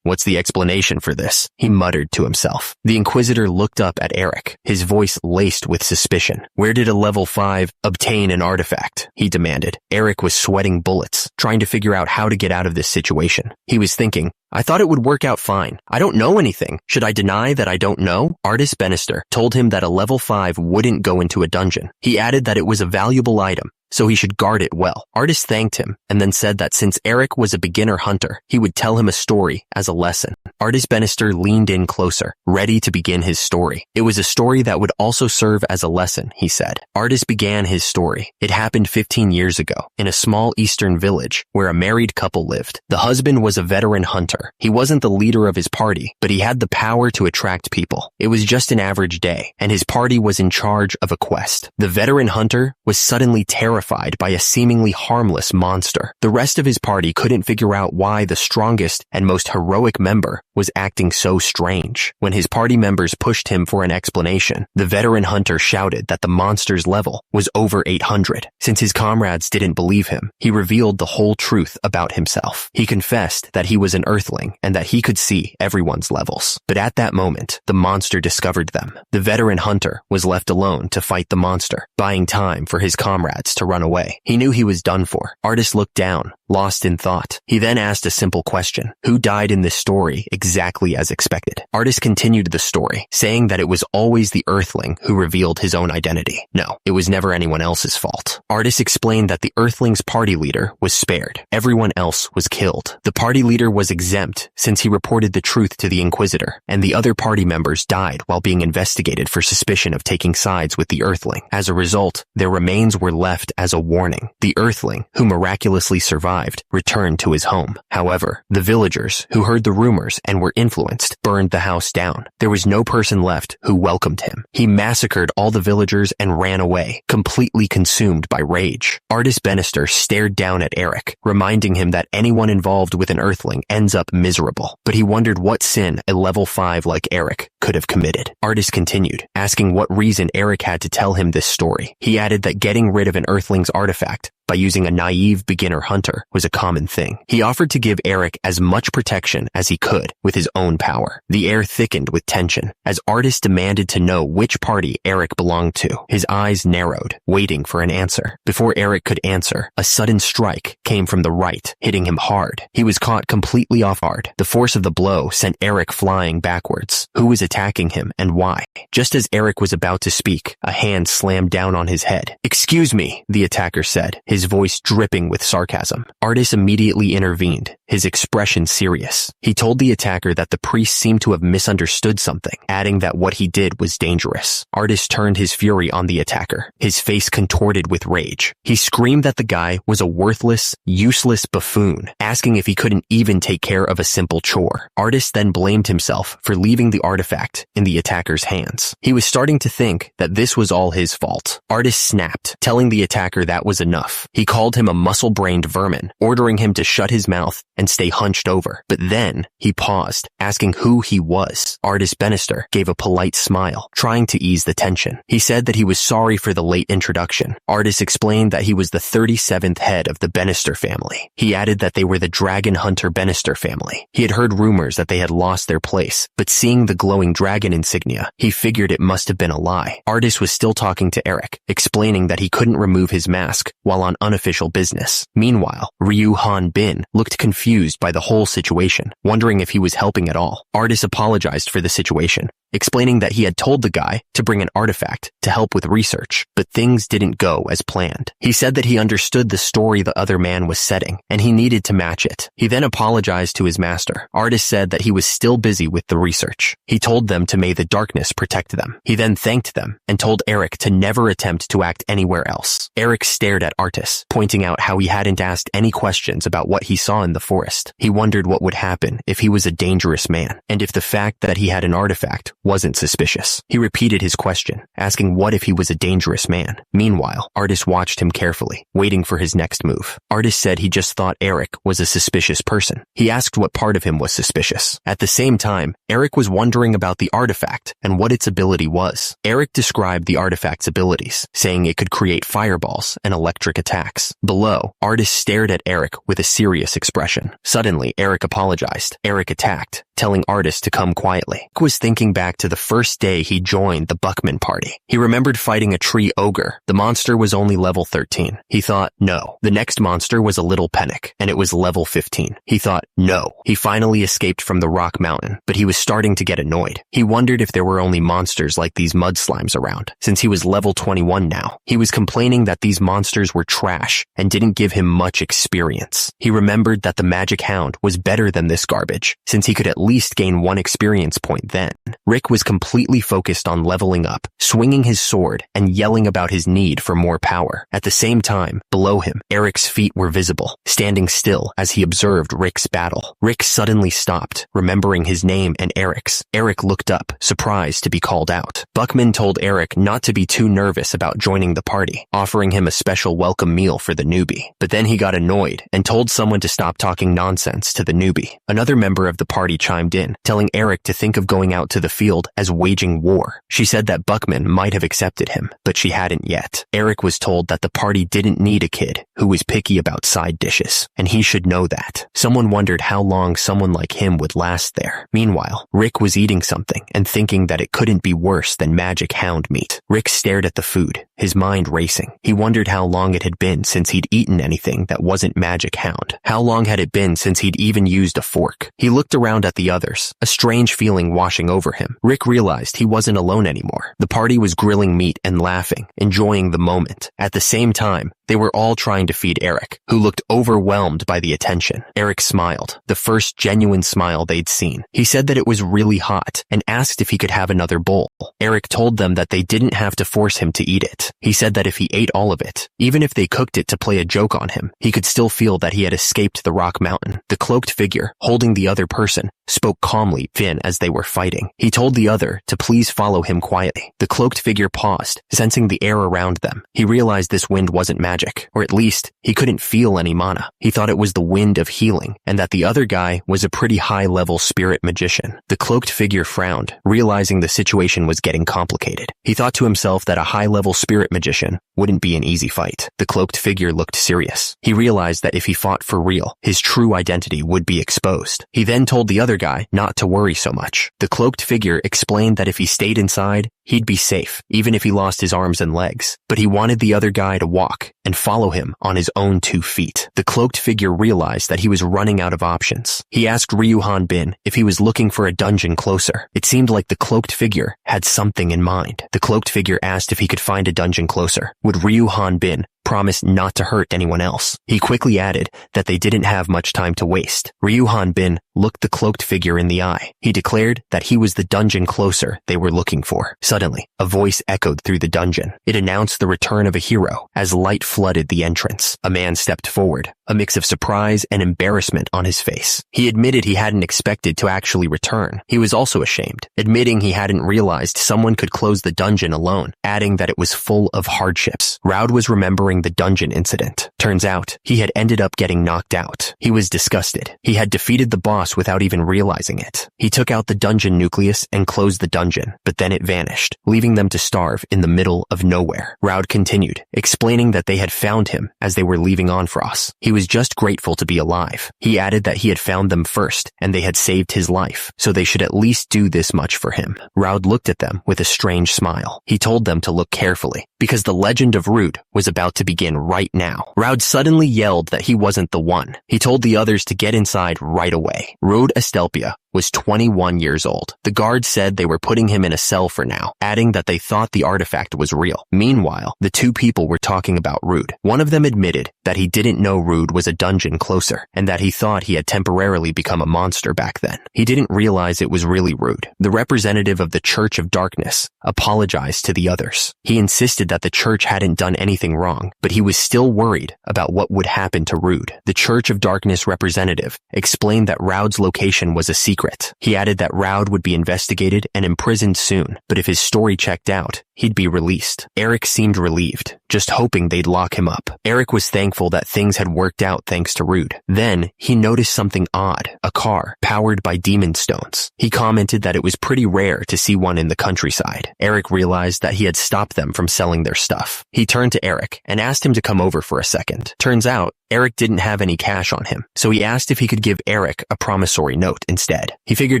What's the explanation for this? He muttered to himself. The Inquisitor looked up at Eric, his voice laced with suspicion. Where did a level 5 obtain an artifact? He demanded. Eric was sweating bullets, trying to figure out how to get out of this situation. He was thinking, I thought it would work out fine. I don't know anything. Should I deny that I don't know? Artist Bannister told him that a level 5 wouldn't go into a dungeon. He added that it was a valuable item, so he should guard it well. Artist thanked him and then said that since Eric was a beginner hunter, he would tell him a story as a lesson. Artist Bannister leaned in closer, ready to begin his story. It was a story that would also serve as a lesson, he said. Artist began his story. It happened 15 years ago in a small eastern village where a married couple lived. The husband was a veteran hunter. He wasn't the leader of his party, but he had the power to attract people. It was just an average day, and his party was in charge of a quest. The veteran hunter was suddenly terrified by a seemingly harmless monster. The rest of his party couldn't figure out why the strongest and most heroic member was acting so strange. When his party members pushed him for an explanation, the veteran hunter shouted that the monster's level was over 800. Since his comrades didn't believe him, he revealed the whole truth about himself. He confessed that he was an earth earthling and that he could see everyone's levels. But at that moment, the monster discovered them. The veteran hunter was left alone to fight the monster, buying time for his comrades to run away. He knew he was done for. Artist looked down, lost in thought. He then asked a simple question. Who died in this story exactly as expected? Artist continued the story, saying that it was always the earthling who revealed his own identity. No, it was never anyone else's fault. Artist explained that the earthling's party leader was spared. Everyone else was killed. The party leader was exempt since he reported the truth to the Inquisitor, and the other party members died while being investigated for suspicion of taking sides with the earthling. As a result, their remains were left as a warning. The earthling, who miraculously survived, returned to his home. However, the villagers, who heard the rumors and were influenced, burned the house down. There was no person left who welcomed him. He massacred all the villagers and ran away, completely consumed by rage. Artist Bannister stared down at Eric, reminding him that anyone involved with an earthling ends up miserable. But he wondered what sin a level 5 like Eric could have committed. Artist continued, asking what reason Eric had to tell him this story. He added that getting rid of an earthling's artifact by using a naive beginner hunter was a common thing. He offered to give Eric as much protection as he could with his own power. The air thickened with tension as Artist demanded to know which party Eric belonged to. His eyes narrowed, waiting for an answer. Before Eric could answer, a sudden strike came from the right, hitting him hard. He was caught completely off guard. The force of the blow sent Eric flying backwards. Who was attacking him and why? Just as Eric was about to speak, a hand slammed down on his head. "Excuse me," the attacker said, his voice dripping with sarcasm. Artist immediately intervened, his expression serious. He told the attacker that the priest seemed to have misunderstood something, adding that what he did was dangerous. Artist turned his fury on the attacker, his face contorted with rage. He screamed that the guy was a worthless, useless buffoon, asking if he couldn't even take care of a simple chore. Artist then blamed himself for leaving the artifact in the attacker's hands. He was starting to think that this was all his fault. Artist snapped, telling the attacker that was enough. He called him a muscle-brained vermin, ordering him to shut his mouth and stay hunched over. But then he paused, asking who he was. Artist Bannister gave a polite smile, trying to ease the tension. He said that he was sorry for the late introduction. Artist explained that he was the 37th head of the Bannister family. He added that they were the dragon hunter Bannister family. He had heard rumors that they had lost their place, but seeing the glowing dragon insignia, he figured it must have been a lie. Artist was still talking to Eric, explaining that he couldn't remove his mask while on unofficial business. Meanwhile, Ryu Han Bin looked confused by the whole situation, wondering if he was helping at all. Artist apologized for the situation, explaining that he had told the guy to bring an artifact to help with research, but things didn't go as planned. He said that he understood the story the other man was setting, and he needed to match it. He then apologized to his master. Artist said that he was still busy with the research. He told them to may the darkness protect them. He then thanked them and told Eric to never attempt to act anywhere else. Eric stared at Artist, pointing out how he hadn't asked any questions about what he saw in the forest. He wondered what would happen if he was a dangerous man, and if the fact that he had an artifact wasn't suspicious. He repeated his question, asking what if he was a dangerous man. Meanwhile, Artist watched him carefully, waiting for his next move. Artist said he just thought Eric was a suspicious person. He asked what part of him was suspicious. At the same time, Eric was wondering about the artifact and what its ability was. Eric described the artifact's abilities, saying it could create fireballs and electric attacks. Below, Artist stared at Eric with a serious expression. Suddenly, Eric apologized. Eric attacked, telling Artist to come quietly. Eric was thinking back to the first day he joined the Buckman party. He remembered fighting a tree ogre. The monster was only level 13. He thought, no. The next monster was a little panic, and it was level 15. He thought, no. He finally escaped from the rock mountain, but he was starting to get annoyed. He wondered if there were only monsters like these mud slimes around, since he was level 21 now. He was complaining that these monsters were trash and didn't give him much experience. He remembered that the magic hound was better than this garbage, since he could at least gain 1 experience point then. Rick was completely focused on leveling up, swinging his sword and yelling about his need for more power. At the same time, below him, Eric's feet were visible, standing still as he observed Rick's battle. Rick suddenly stopped, remembering his name and Eric's. Eric looked up, surprised to be called out. Buckman told Eric not to be too nervous about joining the party, offering him a special welcome meal for the newbie. But then he got annoyed and told someone to stop talking nonsense to the newbie. Another member of the party chimed in, telling Eric to think of going out to the field field as waging war. She said that Buckman might have accepted him, but she hadn't yet. Eric was told that the party didn't need a kid who was picky about side dishes, and he should know that. Someone wondered how long someone like him would last there. Meanwhile, Rick was eating something and thinking that it couldn't be worse than magic hound meat. Rick stared at the food, his mind racing. He wondered how long it had been since he'd eaten anything that wasn't magic hound. How long had it been since he'd even used a fork? He looked around at the others, a strange feeling washing over him. Rick realized he wasn't alone anymore. The party was grilling meat and laughing, enjoying the moment. At the same time, they were all trying to feed Eric, who looked overwhelmed by the attention. Eric smiled, the first genuine smile they'd seen. He said that it was really hot and asked if he could have another bowl. Eric told them that they didn't have to force him to eat it. He said that if he ate all of it, even if they cooked it to play a joke on him, he could still feel that he had escaped the rock mountain. The cloaked figure, holding the other person, spoke calmly Finn as they were fighting. He told the other to please follow him quietly. The cloaked figure paused, sensing the air around them. He realized this wind wasn't magic, or at least he couldn't feel any mana. He thought it was the wind of healing, and that the other guy was a pretty high-level spirit magician. The cloaked figure frowned, realizing the situation was getting complicated. He thought to himself that a high-level spirit magician wouldn't be an easy fight. The cloaked figure looked serious. He realized that if he fought for real, his true identity would be exposed. He then told the other guy not to worry so much. The cloaked figure explained that if he stayed inside, he'd be safe, even if he lost his arms and legs. But he wanted the other guy to walk and follow him on his own 2 feet. The cloaked figure realized that he was running out of options. He asked Ryuhan Bin if he was looking for a dungeon closer. It seemed like the cloaked figure had something in mind. The cloaked figure asked if he could find a dungeon closer. Would Ryuhan Bin promised not to hurt anyone else? He quickly added that they didn't have much time to waste. Ryuhan Bin looked the cloaked figure in the eye. He declared that he was the dungeon closer they were looking for. Suddenly, a voice echoed through the dungeon. It announced the return of a hero as light flooded the entrance. A man stepped forward, a mix of surprise and embarrassment on his face. He admitted he hadn't expected to actually return. He was also ashamed, admitting he hadn't realized someone could close the dungeon alone, adding that it was full of hardships. Raud was remembering the dungeon incident. Turns out, he had ended up getting knocked out. He was disgusted. He had defeated the boss without even realizing it. He took out the dungeon nucleus and closed the dungeon, but then it vanished, leaving them to starve in the middle of nowhere. Raud continued, explaining that they had found him as they were leaving Onfros. He was just grateful to be alive. He added that he had found them first, and they had saved his life, so they should at least do this much for him. Raud looked at them with a strange smile. He told them to look carefully, because the legend of Rude was about to begin right now. Raud suddenly yelled that he wasn't the one. He told the others to get inside right away. Rude Estelpia was 21 years old. The guards said they were putting him in a cell for now, adding that they thought the artifact was real. Meanwhile, the 2 people were talking about Rude. One of them admitted that he didn't know Rude was a dungeon closer, and that he thought he had temporarily become a monster back then. He didn't realize it was really Rude. The representative of the Church of Darkness apologized to the others. He insisted that the church hadn't done anything wrong, but he was still worried about what would happen to Rude. The Church of Darkness representative explained that Raud's location was a secret. He added that Raud would be investigated and imprisoned soon, but if his story checked out, he'd be released. Eric seemed relieved, just hoping they'd lock him up. Eric was thankful that things had worked out thanks to Rude. Then, he noticed something odd, a car powered by demon stones. He commented that it was pretty rare to see one in the countryside. Eric realized that he had stopped them from selling their stuff. He turned to Eric and asked him to come over for a second. Turns out, Eric didn't have any cash on him, so he asked if he could give Eric a promissory note instead. He figured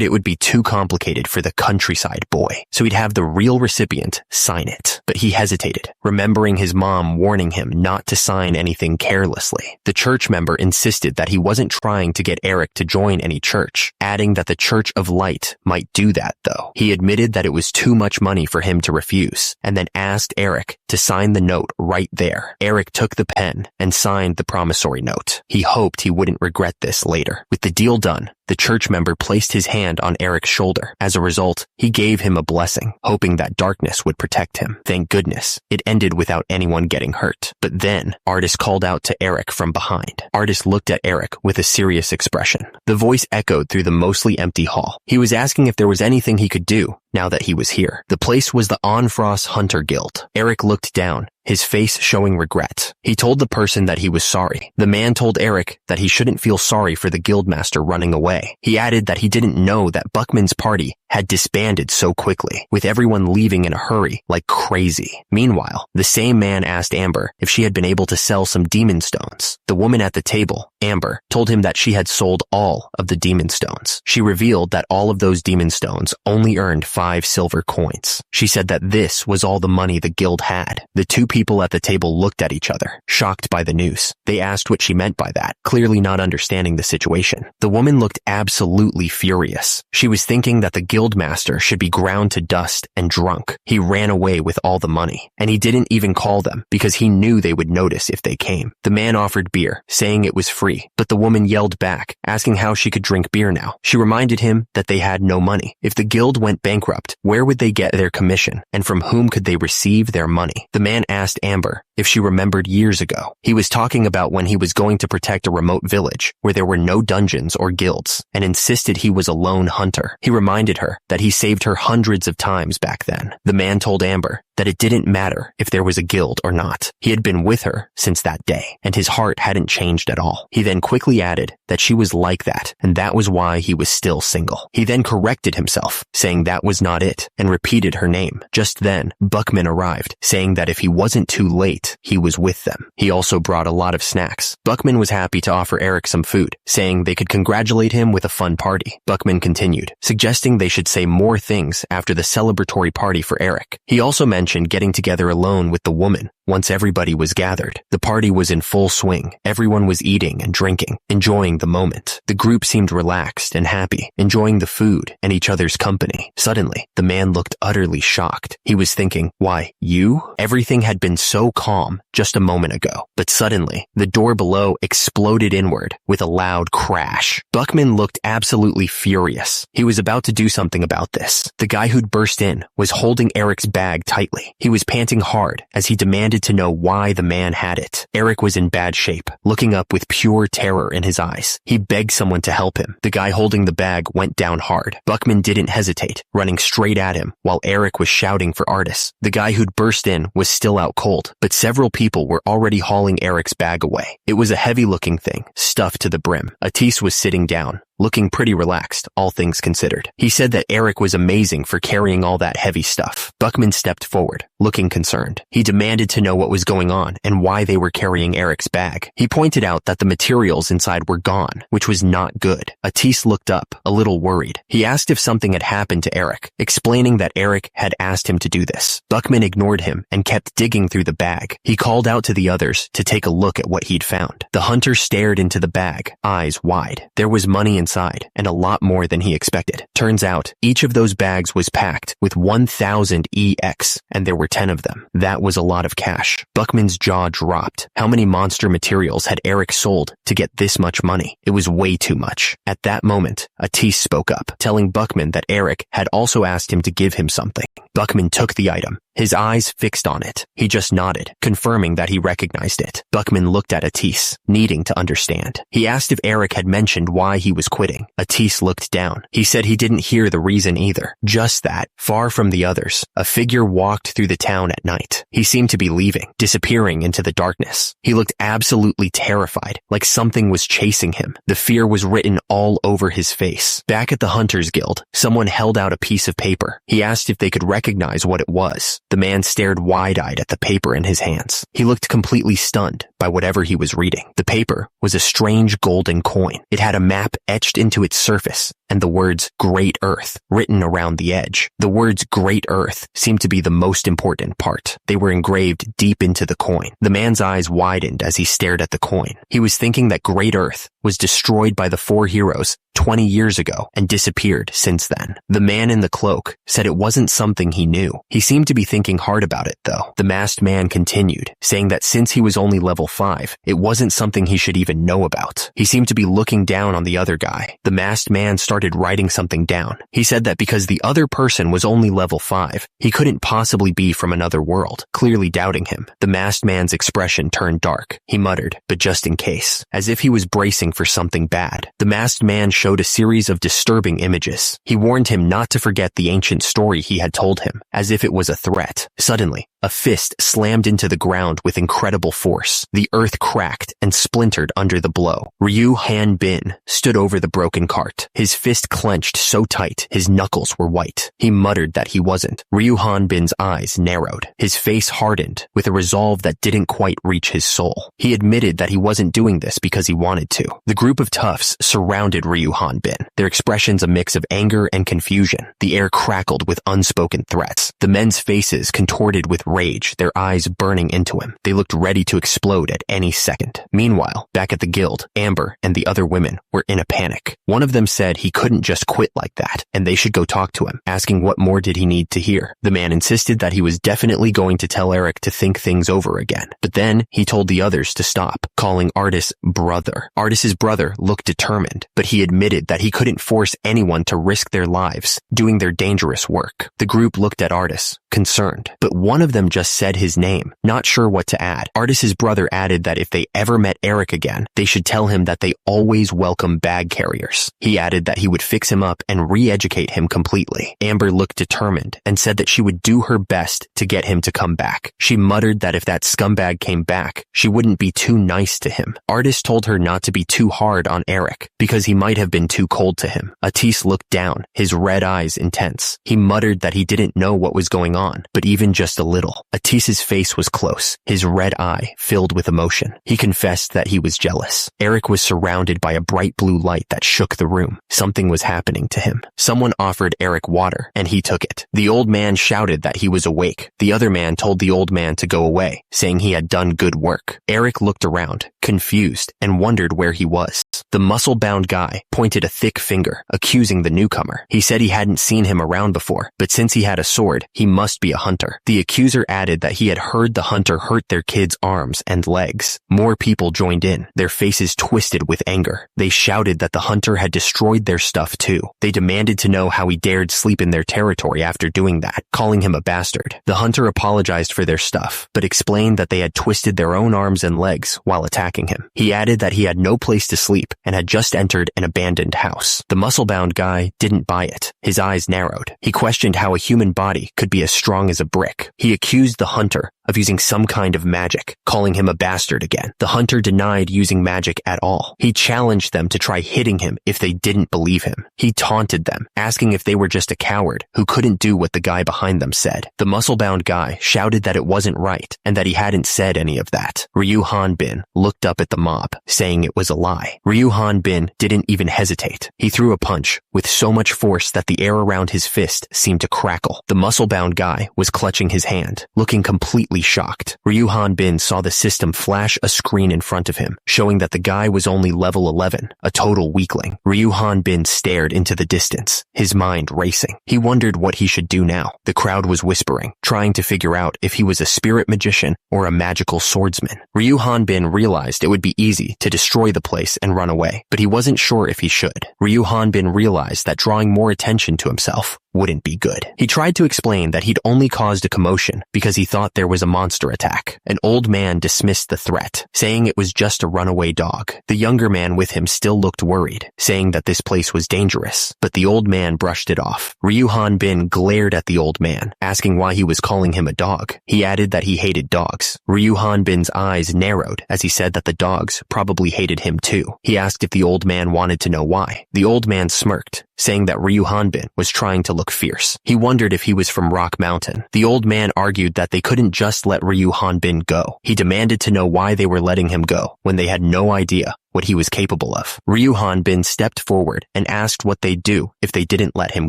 it would be too complicated for the countryside boy, so he'd have the real recipient sign it. But he hesitated, remembering his mom warning him not to sign anything carelessly. The church member insisted that he wasn't trying to get Eric to join any church, adding that the Church of Light might do that though. He admitted that it was too much money for him to refuse, and then asked Eric to sign the note right there. Eric took the pen and signed the promissory note. He hoped he wouldn't regret this later. With the deal done, the church member placed his hand on Eric's shoulder. As a result, he gave him a blessing, hoping that darkness would protect him. Thank goodness, it ended without anyone getting hurt. But then, Artis called out to Eric from behind. Artis looked at Eric with a serious expression. The voice echoed through the mostly empty hall. He was asking if there was anything he could do, now that he was here. The place was the Onfrost Hunter Guild. Eric looked down, his face showing regret. He told the person that he was sorry. The man told Eric that he shouldn't feel sorry for the guildmaster running away. He added that he didn't know that Buckman's party had disbanded so quickly, with everyone leaving in a hurry like crazy. Meanwhile, the same man asked Amber if she had been able to sell some demon stones. The woman at the table, Amber, told him that she had sold all of the demon stones. She revealed that all of those demon stones only earned 5 silver coins. She said that this was all the money the guild had. The two people at the table looked at each other, shocked by the news. They asked what she meant by that, clearly not understanding the situation. The woman looked absolutely furious. She was thinking that the guildmaster should be ground to dust and drunk. He ran away with all the money, and he didn't even call them because he knew they would notice if they came. The man offered beer, saying it was free, but the woman yelled back, asking how she could drink beer now. She reminded him that they had no money. If the guild went bankrupt, where would they get their commission, and from whom could they receive their money? The man asked Amber if she remembered years ago. He was talking about when he was going to protect a remote village where there were no dungeons or guilds, and insisted he was a lone hunter. He reminded her that he saved her hundreds of times back then. The man told Amber that it didn't matter if there was a guild or not. He had been with her since that day, and his heart hadn't changed at all. He then quickly added that she was like that, and that was why he was still single. He then corrected himself, saying that was not it, and repeated her name. Just then, Buckman arrived, saying that if he wasn't too late, he was with them. He also brought a lot of snacks. Buckman was happy to offer Eric some food, saying they could congratulate him with a fun party. Buckman continued, suggesting they should say more things after the celebratory party for Eric. He also mentioned getting together alone with the woman once everybody was gathered. The party was in full swing. Everyone was eating and drinking, enjoying the moment. The group seemed relaxed and happy, enjoying the food and each other's company. Suddenly, the man looked utterly shocked. He was thinking, why, you? Everything had been so calm just a moment ago. But suddenly, the door below exploded inward with a loud crash. Buckman looked absolutely furious. He was about to do something about this. The guy who'd burst in was holding Eric's bag tightly. He was panting hard as he demanded to know why the man had it. Eric was in bad shape, looking up with pure terror in his eyes. He begged someone to help him. The guy holding the bag went down hard. Buckman didn't hesitate, running straight at him while Eric was shouting for Artis. The guy who'd burst in was still out cold, but several people were already hauling Eric's bag away. It was a heavy-looking thing, stuffed to the brim. Artis was sitting down, looking pretty relaxed, all things considered. He said that Eric was amazing for carrying all that heavy stuff. Buckman stepped forward, looking concerned. He demanded to know what was going on and why they were carrying Eric's bag. He pointed out that the materials inside were gone, which was not good. Artis looked up, a little worried. He asked if something had happened to Eric, explaining that Eric had asked him to do this. Buckman ignored him and kept digging through the bag. He called out to the others to take a look at what he'd found. The hunter stared into the bag, eyes wide. There was money inside, and a lot more than he expected. Turns out, each of those bags was packed with 1,000 EX, and there were 10 of them. That was a lot of cash. Buckman's jaw dropped. How many monster materials had Eric sold to get this much money? It was way too much. At that moment, Artis spoke up, telling Buckman that Eric had also asked him to give him something. Buckman took the item, his eyes fixed on it. He just nodded, confirming that he recognized it. Buckman looked at Artis, needing to understand. He asked if Eric had mentioned why he was quitting. Artis looked down. He said he didn't hear the reason either. Just that, far from the others, a figure walked through the town at night. He seemed to be leaving, disappearing into the darkness. He looked absolutely terrified, like something was chasing him. The fear was written all over his face. Back at the Hunters Guild, someone held out a piece of paper. He asked if they could recognize what it was. The man stared wide-eyed at the paper in his hands. He looked completely stunned by whatever he was reading. The paper was a strange golden coin. It had a map etched into its surface, and the words Great Earth written around the edge. The words Great Earth seemed to be the most important part. They were engraved deep into the coin. The man's eyes widened as he stared at the coin. He was thinking that Great Earth was destroyed by the 4 heroes 20 years ago and disappeared since then. The man in the cloak said it wasn't something he knew. He seemed to be thinking hard about it, though. The masked man continued, saying that since he was only level 5, it wasn't something he should even know about. He seemed to be looking down on the other guy. The masked man started writing something down. He said that because the other person was only level 5, he couldn't possibly be from another world, clearly doubting him. The masked man's expression turned dark. He muttered, but just in case, as if he was bracing for something bad. The masked man showed a series of disturbing images. He warned him not to forget the ancient story he had told him, as if it was a threat. Suddenly, a fist slammed into the ground with incredible force. The earth cracked and splintered under the blow. Ryu Han Bin stood over the broken cart. His fist clenched so tight, his knuckles were white. He muttered that he wasn't. Ryu Han Bin's eyes narrowed. His face hardened with a resolve that didn't quite reach his soul. He admitted that he wasn't doing this because he wanted to. The group of toughs surrounded Ryu Han Bin, their expressions a mix of anger and confusion. The air crackled with unspoken threats. The men's faces contorted with rage, their eyes burning into him. They looked ready to explode at any second. Meanwhile, back at the guild, Amber and the other women were in a panic. One of them said he couldn't just quit like that, and they should go talk to him, asking what more did he need to hear. The man insisted that he was definitely going to tell Eric to think things over again. But then he told the others to stop, calling Artis brother. Artis's brother looked determined, but he admitted that he couldn't force anyone to risk their lives doing their dangerous work. The group looked at Artis, concerned, but one of them just said his name, not sure what to add. Artis's brother added that if they ever met Eric again, they should tell him that they always welcome bag carriers. He added that he would fix him up and re-educate him completely. Amber looked determined and said that she would do her best to get him to come back. She muttered that if that scumbag came back, she wouldn't be too nice to him. Artis told her not to be too hard on Eric, because he might have been too cold to him. Atis looked down, his red eyes intense. He muttered that he didn't know what was going on, but even just a little. Atis's face was close, his red eye filled with emotion. He confessed that he was jealous. Eric was surrounded by a bright blue light that shook the room. Something was happening to him. Someone offered Eric water, and he took it. The old man shouted that he was awake. The other man told the old man to go away, saying he had done good work. Eric looked around, confused, and wondered where he was. The muscle-bound guy pointed a thick finger, accusing the newcomer. He said he hadn't seen him around before, but since he had a sword, he must be a hunter. The accuser added that he had heard the hunter hurt their kids' arms and legs. More people joined in, their faces twisted with anger. They shouted that the hunter had destroyed their stuff too. They demanded to know how he dared sleep in their territory after doing that, calling him a bastard. The hunter apologized for their stuff, but explained that they had twisted their own arms and legs while attacking him. He added that he had no place to sleep and had just entered an abandoned house. The muscle-bound guy didn't buy it. His eyes narrowed. He questioned how a human body could be as strong as a brick. He accused the hunter of using some kind of magic, calling him a bastard again. The hunter denied using magic at all. He challenged them to try hitting him if they didn't believe him. He taunted them, asking if they were just a coward who couldn't do what the guy behind them said. The muscle-bound guy shouted that it wasn't right and that he hadn't said any of that. Ryu Han Bin looked up at the mob, saying it was a lie. Ryu Han Bin didn't even hesitate. He threw a punch with so much force that the air around his fist seemed to crackle. The muscle-bound guy was clutching his hand, looking completely shocked. Ryu Han Bin saw the system flash a screen in front of him, showing that the guy was only level 11, a total weakling. Ryu Han Bin stared into the distance, his mind racing. He wondered what he should do now. The crowd was whispering, trying to figure out if he was a spirit magician or a magical swordsman. Ryu Han Bin realized it would be easy to destroy the place and run away, but he wasn't sure if he should. Ryu Han Bin realized that drawing more attention to himself wouldn't be good. He tried to explain that he'd only caused a commotion because he thought there was a monster attack. An old man dismissed the threat, saying it was just a runaway dog. The younger man with him still looked worried, saying that this place was dangerous, but the old man brushed it off. Ryu Han Bin glared at the old man, asking why he was calling him a dog. He added that he hated dogs. Ryu Han Bin's eyes narrowed as he said that the dogs probably hated him too. He asked if the old man wanted to know why. The old man smirked, saying that Ryu Han Bin was trying to look fierce. He wondered if he was from Rock Mountain. The old man argued that they couldn't just let Ryu Han Bin go. He demanded to know why they were letting him go when they had no idea what he was capable of. Ryu Han Bin stepped forward and asked what they'd do if they didn't let him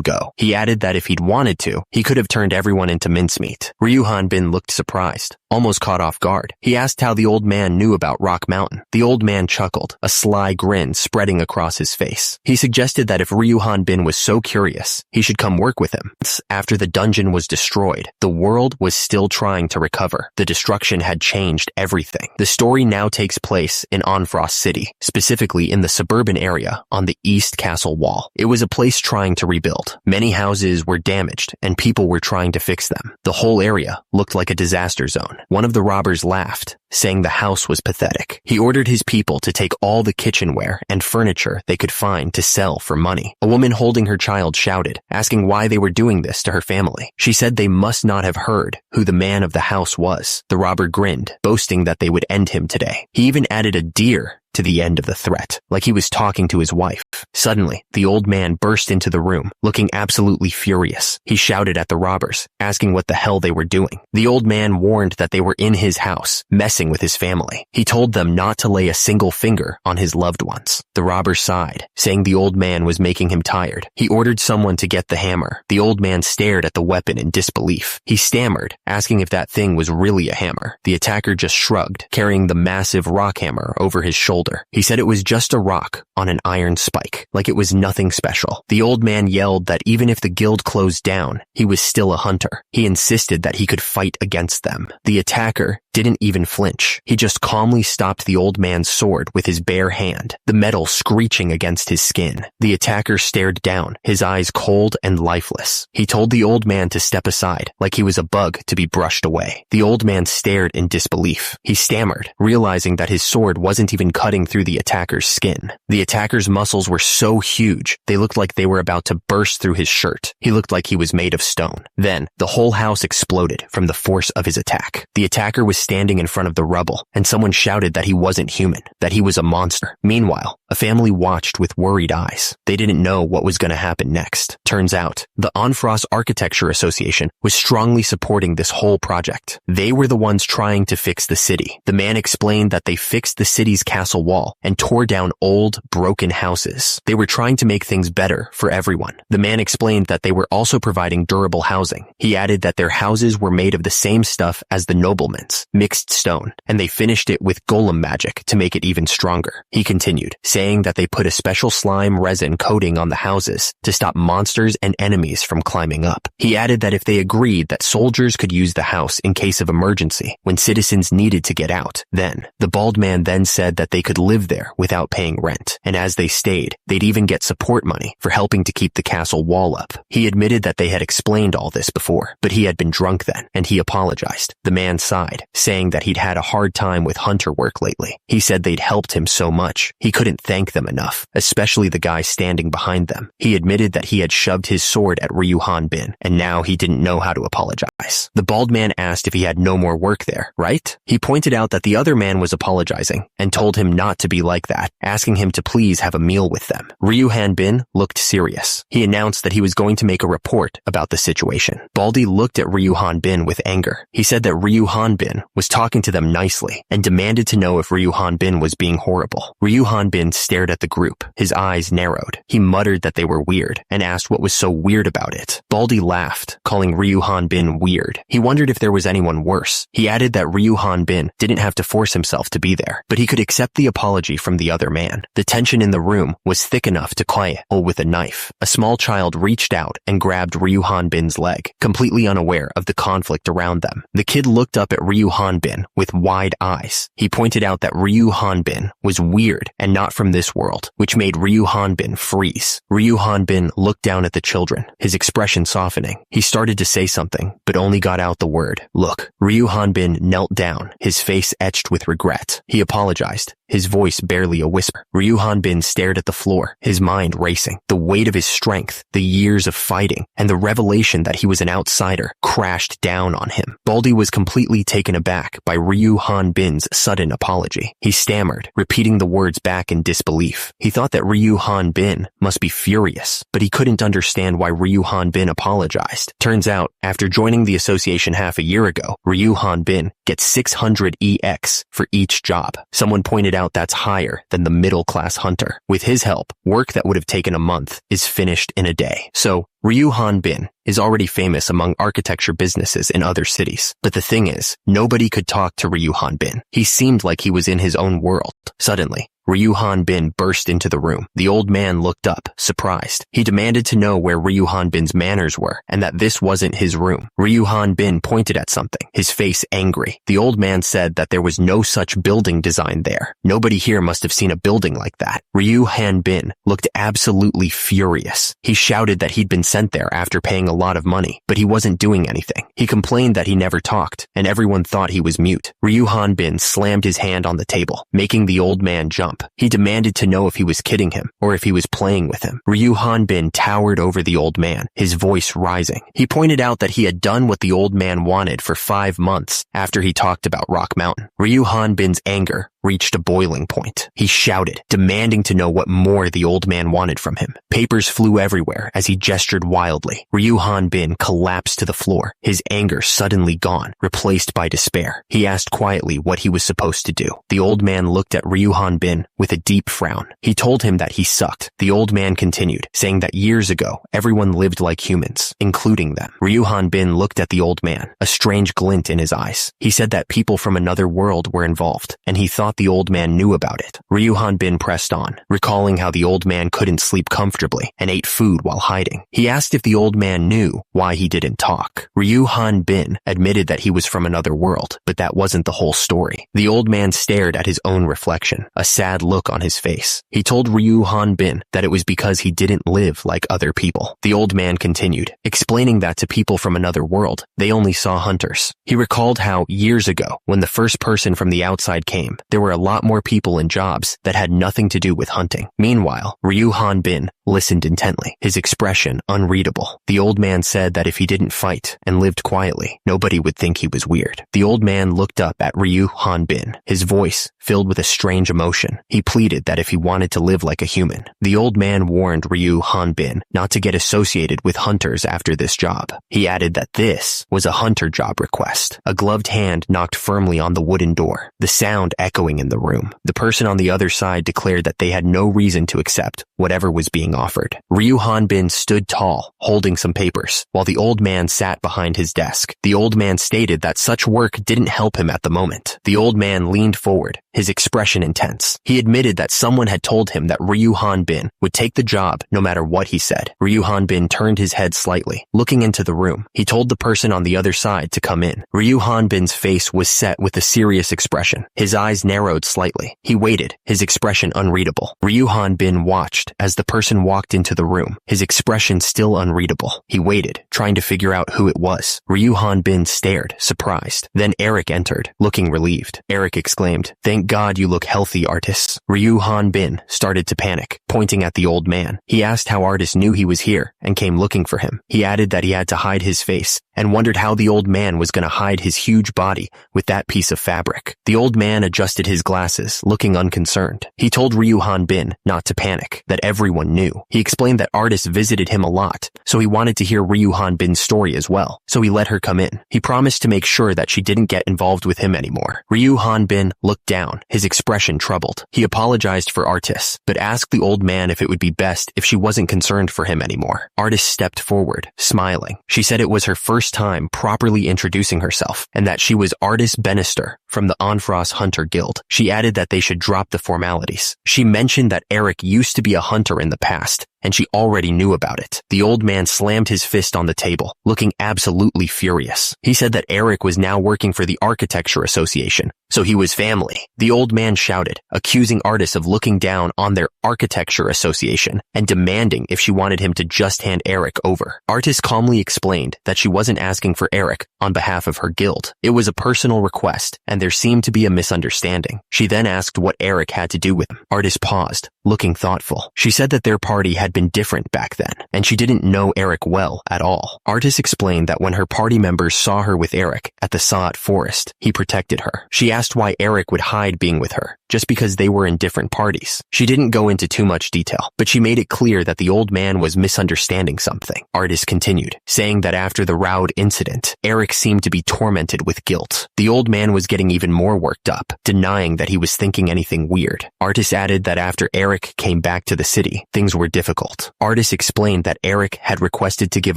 go. He added that if he'd wanted to, he could have turned everyone into mincemeat. Ryu Han Bin looked surprised, almost caught off guard. He asked how the old man knew about Rock Mountain. The old man chuckled, a sly grin spreading across his face. He suggested that if Ryu Han Bin was so curious, he should come work with him. After the dungeon was destroyed, the world was still trying to recover. The destruction had changed everything. The story now takes place in Onfrost City, specifically in the suburban area on the East Castle Wall. It was a place trying to rebuild. Many houses were damaged and people were trying to fix them. The whole area looked like a disaster zone. One of the robbers laughed, saying the house was pathetic. He ordered his people to take all the kitchenware and furniture they could find to sell for money. A woman holding her child shouted, asking why they were doing this to her family. She said they must not have heard who the man of the house was. The robber grinned, boasting that they would end him today. He even added a deer to the end of the threat, like he was talking to his wife. Suddenly, the old man burst into the room, looking absolutely furious. He shouted at the robbers, asking what the hell they were doing. The old man warned that they were in his house, messing with his family. He told them not to lay a single finger on his loved ones. The robbers sighed, saying the old man was making him tired. He ordered someone to get the hammer. The old man stared at the weapon in disbelief. He stammered, asking if that thing was really a hammer. The attacker just shrugged, carrying the massive rock hammer over his shoulder. He said it was just a rock on an iron spike, like it was nothing special. The old man yelled that even if the guild closed down, he was still a hunter. He insisted that he could fight against them. The attacker didn't even flinch. He just calmly stopped the old man's sword with his bare hand, the metal screeching against his skin. The attacker stared down, his eyes cold and lifeless. He told the old man to step aside, like he was a bug to be brushed away. The old man stared in disbelief. He stammered, realizing that his sword wasn't even cutting through the attacker's skin. The attacker's muscles were so huge, they looked like they were about to burst through his shirt. He looked like he was made of stone. Then, the whole house exploded from the force of his attack. The attacker was standing in front of the rubble, and someone shouted that he wasn't human, that he was a monster. Meanwhile, a family watched with worried eyes. They didn't know what was going to happen next. Turns out, the Onfrost Architecture Association was strongly supporting this whole project. They were the ones trying to fix the city. The man explained that they fixed the city's castle wall and tore down old, broken houses. They were trying to make things better for everyone. The man explained that they were also providing durable housing. He added that their houses were made of the same stuff as the noblemen's, mixed stone, and they finished it with golem magic to make it even stronger. He continued, saying that they put a special slime resin coating on the houses to stop monsters and enemies from climbing up. He added that if they agreed that soldiers could use the house in case of emergency when citizens needed to get out, then the bald man then said that they could live there without paying rent, and as they stayed, they'd even get support money for helping to keep the castle wall up. He admitted that they had explained all this before, but he had been drunk then, and he apologized. The man sighed, saying that he'd had a hard time with hunter work lately. He said they'd helped him so much, he couldn't thank them enough, especially the guy standing behind them. He admitted that he had shoved his sword at Ryu Hanbin, and now he didn't know how to apologize. The bald man asked if he had no more work there, right? He pointed out that the other man was apologizing, and told him not to be like that, asking him to please have a meal with them. Ryu Hanbin looked serious. He announced that he was going to make a report about the situation. Baldy looked at Ryu Hanbin with anger. He said that Ryu Hanbin was talking to them nicely and demanded to know if Ryu Hanbin was being horrible. Ryu Hanbin stared at the group. His eyes narrowed. He muttered that they were weird and asked what was so weird about it. Baldy laughed, calling Ryu Hanbin weird. He wondered if there was anyone worse. He added that Ryu Hanbin didn't have to force himself to be there, but he could accept the apology from the other man. The tension in the room was thick enough to quiet with a knife. A small child reached out and grabbed Ryu Hanbin's leg, completely unaware of the conflict around them. The kid looked up at Ryu Hanbin with wide eyes. He pointed out that Ryu Hanbin was weird and not from this world, which made Ryu Hanbin freeze. Ryu Hanbin looked down at the children, his expression softening. He started to say something, but only got out the word, "Look." Ryu Hanbin knelt down, his face etched with regret. He apologized, his voice barely a whisper. Ryu Hanbin stared at the floor, his mind racing. The weight of his strength, the years of fighting, and the revelation that he was an outsider crashed down on him. Baldy was completely taken aback by Ryu Hanbin's sudden apology. He stammered, repeating the words back in disbelief. He thought that Ryu Hanbin must be furious, but he couldn't understand why Ryu Hanbin apologized. Turns out, after joining the association half a year ago, Ryu Hanbin gets 600 EX for each job. Someone pointed out that's higher than the middle-class hunter. With his help, work that would have taken a month is finished in a day. So, Ryu Hanbin is already famous among architecture businesses in other cities. But the thing is, nobody could talk to Ryu Hanbin. He seemed like he was in his own world. Suddenly, Ryu Hanbin burst into the room. The old man looked up, surprised. He demanded to know where Ryu Hanbin's manners were, and that this wasn't his room. Ryu Hanbin pointed at something, his face angry. The old man said that there was no such building design there. Nobody here must have seen a building like that. Ryu Hanbin looked absolutely furious. He shouted that he'd been sent there after paying a lot of money, but he wasn't doing anything. He complained that he never talked, and everyone thought he was mute. Ryu Hanbin slammed his hand on the table, making the old man jump. He demanded to know if he was kidding him, or if he was playing with him. Ryu Hanbin towered over the old man, his voice rising. He pointed out that he had done what the old man wanted for 5 months after he talked about Rock Mountain. Ryu Hanbin's anger reached a boiling point. He shouted, demanding to know what more the old man wanted from him. Papers flew everywhere as he gestured wildly. Ryu Hanbin collapsed to the floor, his anger suddenly gone, replaced by despair. He asked quietly what he was supposed to do. The old man looked at Ryu Hanbin with a deep frown. He told him that he sucked. The old man continued, saying that years ago, everyone lived like humans, including them. Ryu Hanbin looked at the old man, a strange glint in his eyes. He said that people from another world were involved, and he thought the old man knew about it. Ryu Hanbin pressed on, recalling how the old man couldn't sleep comfortably and ate food while hiding. He asked if the old man knew why he didn't talk. Ryu Hanbin admitted that he was from another world, but that wasn't the whole story. The old man stared at his own reflection, a sad look on his face. He told Ryu Hanbin that it was because he didn't live like other people. The old man continued, explaining that to people from another world, they only saw hunters. He recalled how, years ago, when the first person from the outside came, there were a lot more people in jobs that had nothing to do with hunting. Meanwhile, Ryu Hanbin listened intently, his expression unreadable. The old man said that if he didn't fight and lived quietly, nobody would think he was weird. The old man looked up at Ryu Hanbin, his voice filled with a strange emotion. He pleaded that if he wanted to live like a human. The old man warned Ryu Hanbin not to get associated with hunters after this job. He added that this was a hunter job request. A gloved hand knocked firmly on the wooden door, the sound echoing in the room. The person on the other side declared that they had no reason to accept whatever was being offered. Ryu Hanbin stood tall, holding some papers, while the old man sat behind his desk. The old man stated that such work didn't help him at the moment. The old man leaned forward, his expression intense. He admitted that someone had told him that Ryu Hanbin would take the job no matter what he said. Ryu Hanbin turned his head slightly, looking into the room. He told the person on the other side to come in. Ryu Hanbin's face was set with a serious expression. His eyes narrowed slightly. He waited, his expression unreadable. Ryu Hanbin watched as the person walked into the room, his expression still unreadable. He waited, trying to figure out who it was. Ryu Hanbin stared, surprised. Then Eric entered, looking relieved. Eric exclaimed, "Thank God you look healthy, Artis." Ryu Hanbin started to panic, pointing at the old man. He asked how Artis knew he was here and came looking for him. He added that he had to hide his face and wondered how the old man was going to hide his huge body with that piece of fabric. The old man adjusted his glasses, looking unconcerned. He told Ryu Hanbin not to panic, that everyone knew. He explained that Artis visited him a lot, so he wanted to hear Ryu Hanbin's story as well, so he let her come in. He promised to make sure that she didn't get involved with him anymore. Ryu Hanbin looked down, his expression troubled. He apologized for Artis, but asked the old man if it would be best if she wasn't concerned for him anymore. Artis stepped forward, smiling. She said it was her first time properly introducing herself, and that she was Artis Bannister from the Onfrost Hunter Guild. She added that they should drop the formalities. She mentioned that Eric used to be a hunter in the past, and she already knew about it. The old man slammed his fist on the table, looking absolutely furious. He said that Eric was now working for the Architecture Association, so he was family. The old man shouted, accusing Artis of looking down on their Architecture Association and demanding if she wanted him to just hand Eric over. Artis calmly explained that she wasn't asking for Eric on behalf of her guild. It was a personal request, and there seemed to be a misunderstanding. She then asked what Eric had to do with him. Artis paused, looking thoughtful. She said that their party had been different back then, and she didn't know Eric well at all. Artis explained that when her party members saw her with Eric at the Saat Forest, he protected her. She asked why Eric would hide being with her, just because they were in different parties. She didn't go into too much detail, but she made it clear that the old man was misunderstanding something. Artis continued, saying that after the Raud incident, Eric seemed to be tormented with guilt. The old man was getting even more worked up, denying that he was thinking anything weird. Artis added that after Eric came back to the city, things were difficult difficult. Artis explained that Eric had requested to give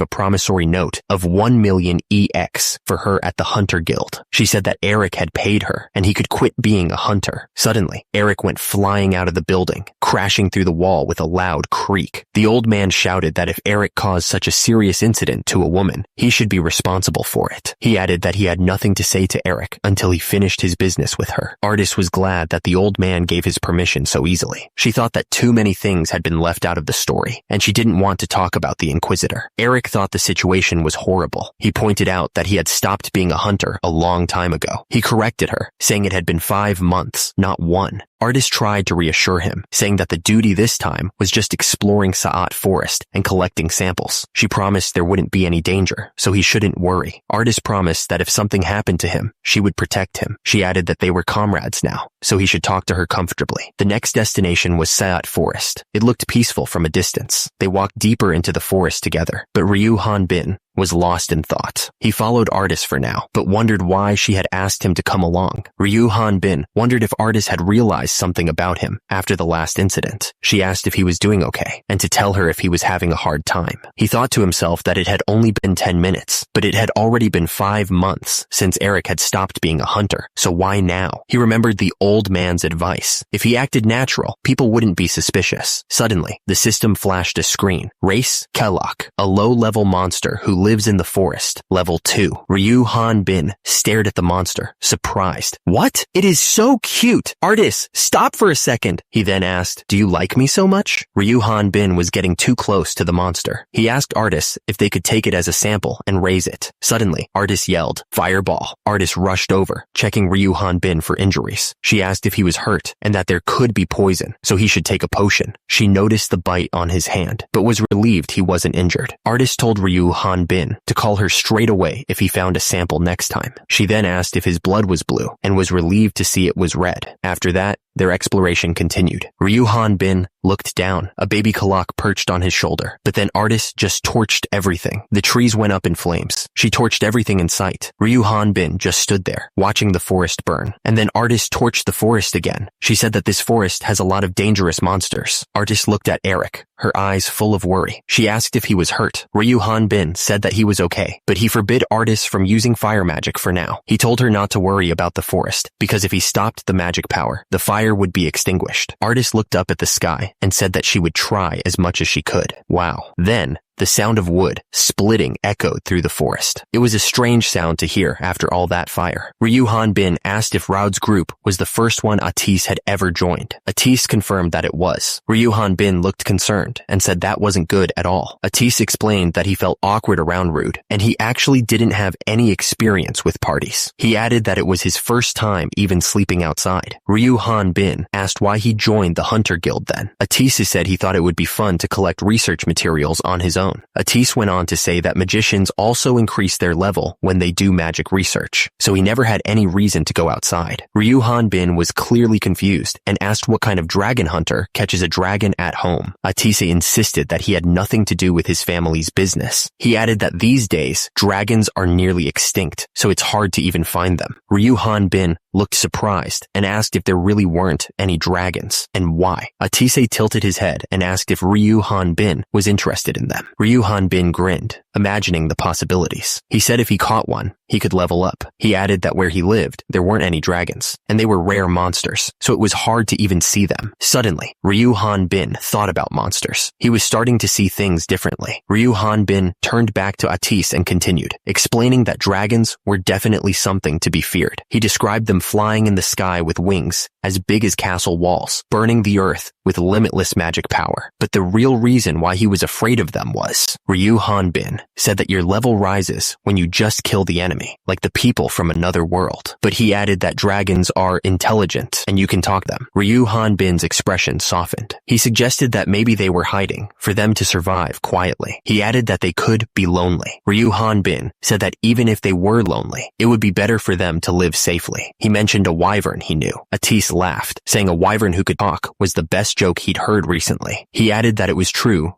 a promissory note of 1 million EX for her at the Hunter Guild. She said that Eric had paid her and he could quit being a hunter. Suddenly, Eric went flying out of the building, crashing through the wall with a loud creak. The old man shouted that if Eric caused such a serious incident to a woman, he should be responsible for it. He added that he had nothing to say to Eric until he finished his business with her. Artis was glad that the old man gave his permission so easily. She thought that too many things had been left out of the story, and she didn't want to talk about the Inquisitor. Eric thought the situation was horrible. He pointed out that he had stopped being a hunter a long time ago. He corrected her, saying it had been 5 months, not 1. Artis tried to reassure him, saying that the duty this time was just exploring Sa'at Forest and collecting samples. She promised there wouldn't be any danger, so he shouldn't worry. Artis promised that if something happened to him, she would protect him. She added that they were comrades now, so he should talk to her comfortably. The next destination was Sa'at Forest. It looked peaceful from a distance. They walked deeper into the forest together, but Ryu Hanbin was lost in thought. He followed Artis for now, but wondered why she had asked him to come along. Ryu Hanbin wondered if Artis had realized something about him after the last incident. She asked if he was doing okay, and to tell her if he was having a hard time. He thought to himself that it had only been 10 minutes, but it had already been 5 months since Eric had stopped being a hunter, so why now? He remembered the old man's advice. If he acted natural, people wouldn't be suspicious. Suddenly, the system flashed a screen. Race, Kellogg, a low-level monster who lives in the forest. Level 2. Ryu Hanbin stared at the monster, surprised. What? It is so cute! Artis, stop for a second! He then asked, do you like me so much? Ryu Hanbin was getting too close to the monster. He asked Artis if they could take it as a sample and raise it. Suddenly, Artis yelled, fireball. Artis rushed over, checking Ryu Hanbin for injuries. She asked if he was hurt and that there could be poison, so he should take a potion. She noticed the bite on his hand, but was relieved he wasn't injured. Artis told Ryu Hanbin to call her straight away if he found a sample next time. She then asked if his blood was blue and was relieved to see it was red. After that, their exploration continued. Ryu Hanbin looked down. A baby Kalak perched on his shoulder, but then Artis just torched everything. The trees went up in flames. She torched everything in sight. Ryu Hanbin just stood there, watching the forest burn. And then Artis torched the forest again. She said that this forest has a lot of dangerous monsters. Artis looked at Eric, her eyes full of worry. She asked if he was hurt. Ryu Hanbin said that he was okay, but he forbid Artis from using fire magic for now. He told her not to worry about the forest, because if he stopped the magic power, the fire would be extinguished. Artis looked up at the sky and said that she would try as much as she could. Wow. Then, the sound of wood splitting echoed through the forest. It was a strange sound to hear after all that fire. Ryu Hanbin asked if Raud's group was the first one Atis had ever joined. Atis confirmed that it was. Ryu Hanbin looked concerned and said that wasn't good at all. Atis explained that he felt awkward around Rude, and he actually didn't have any experience with parties. He added that it was his first time even sleeping outside. Ryu Hanbin asked why he joined the Hunter Guild then. Atis said he thought it would be fun to collect research materials on his own. Atis went on to say that magicians also increase their level when they do magic research, so he never had any reason to go outside. Ryu Hanbin was clearly confused and asked what kind of dragon hunter catches a dragon at home. Atis insisted that he had nothing to do with his family's business. He added that these days, dragons are nearly extinct, so it's hard to even find them. Ryu Hanbin looked surprised and asked if there really weren't any dragons, and why. Atise tilted his head and asked if Ryu Hanbin was interested in them. Ryu Hanbin grinned, imagining the possibilities. He said if he caught one, he could level up. He added that where he lived, there weren't any dragons, and they were rare monsters, so it was hard to even see them. Suddenly, Ryu Hanbin thought about monsters. He was starting to see things differently. Ryu Hanbin turned back to Atise and continued, explaining that dragons were definitely something to be feared. He described them flying in the sky with wings as big as castle walls, burning the earth with limitless magic power. But the real reason why he was afraid of them was, Ryu Hanbin said that your level rises when you just kill the enemy, like the people from another world. But he added that dragons are intelligent and you can talk them. Ryu Hanbin's expression softened. He suggested that maybe they were hiding for them to survive quietly. He added that they could be lonely. Ryu Hanbin said that even if they were lonely, it would be better for them to live safely. He mentioned a wyvern he knew. Atise laughed, saying a wyvern who could talk was the best joke he'd heard recently. He added that it was true.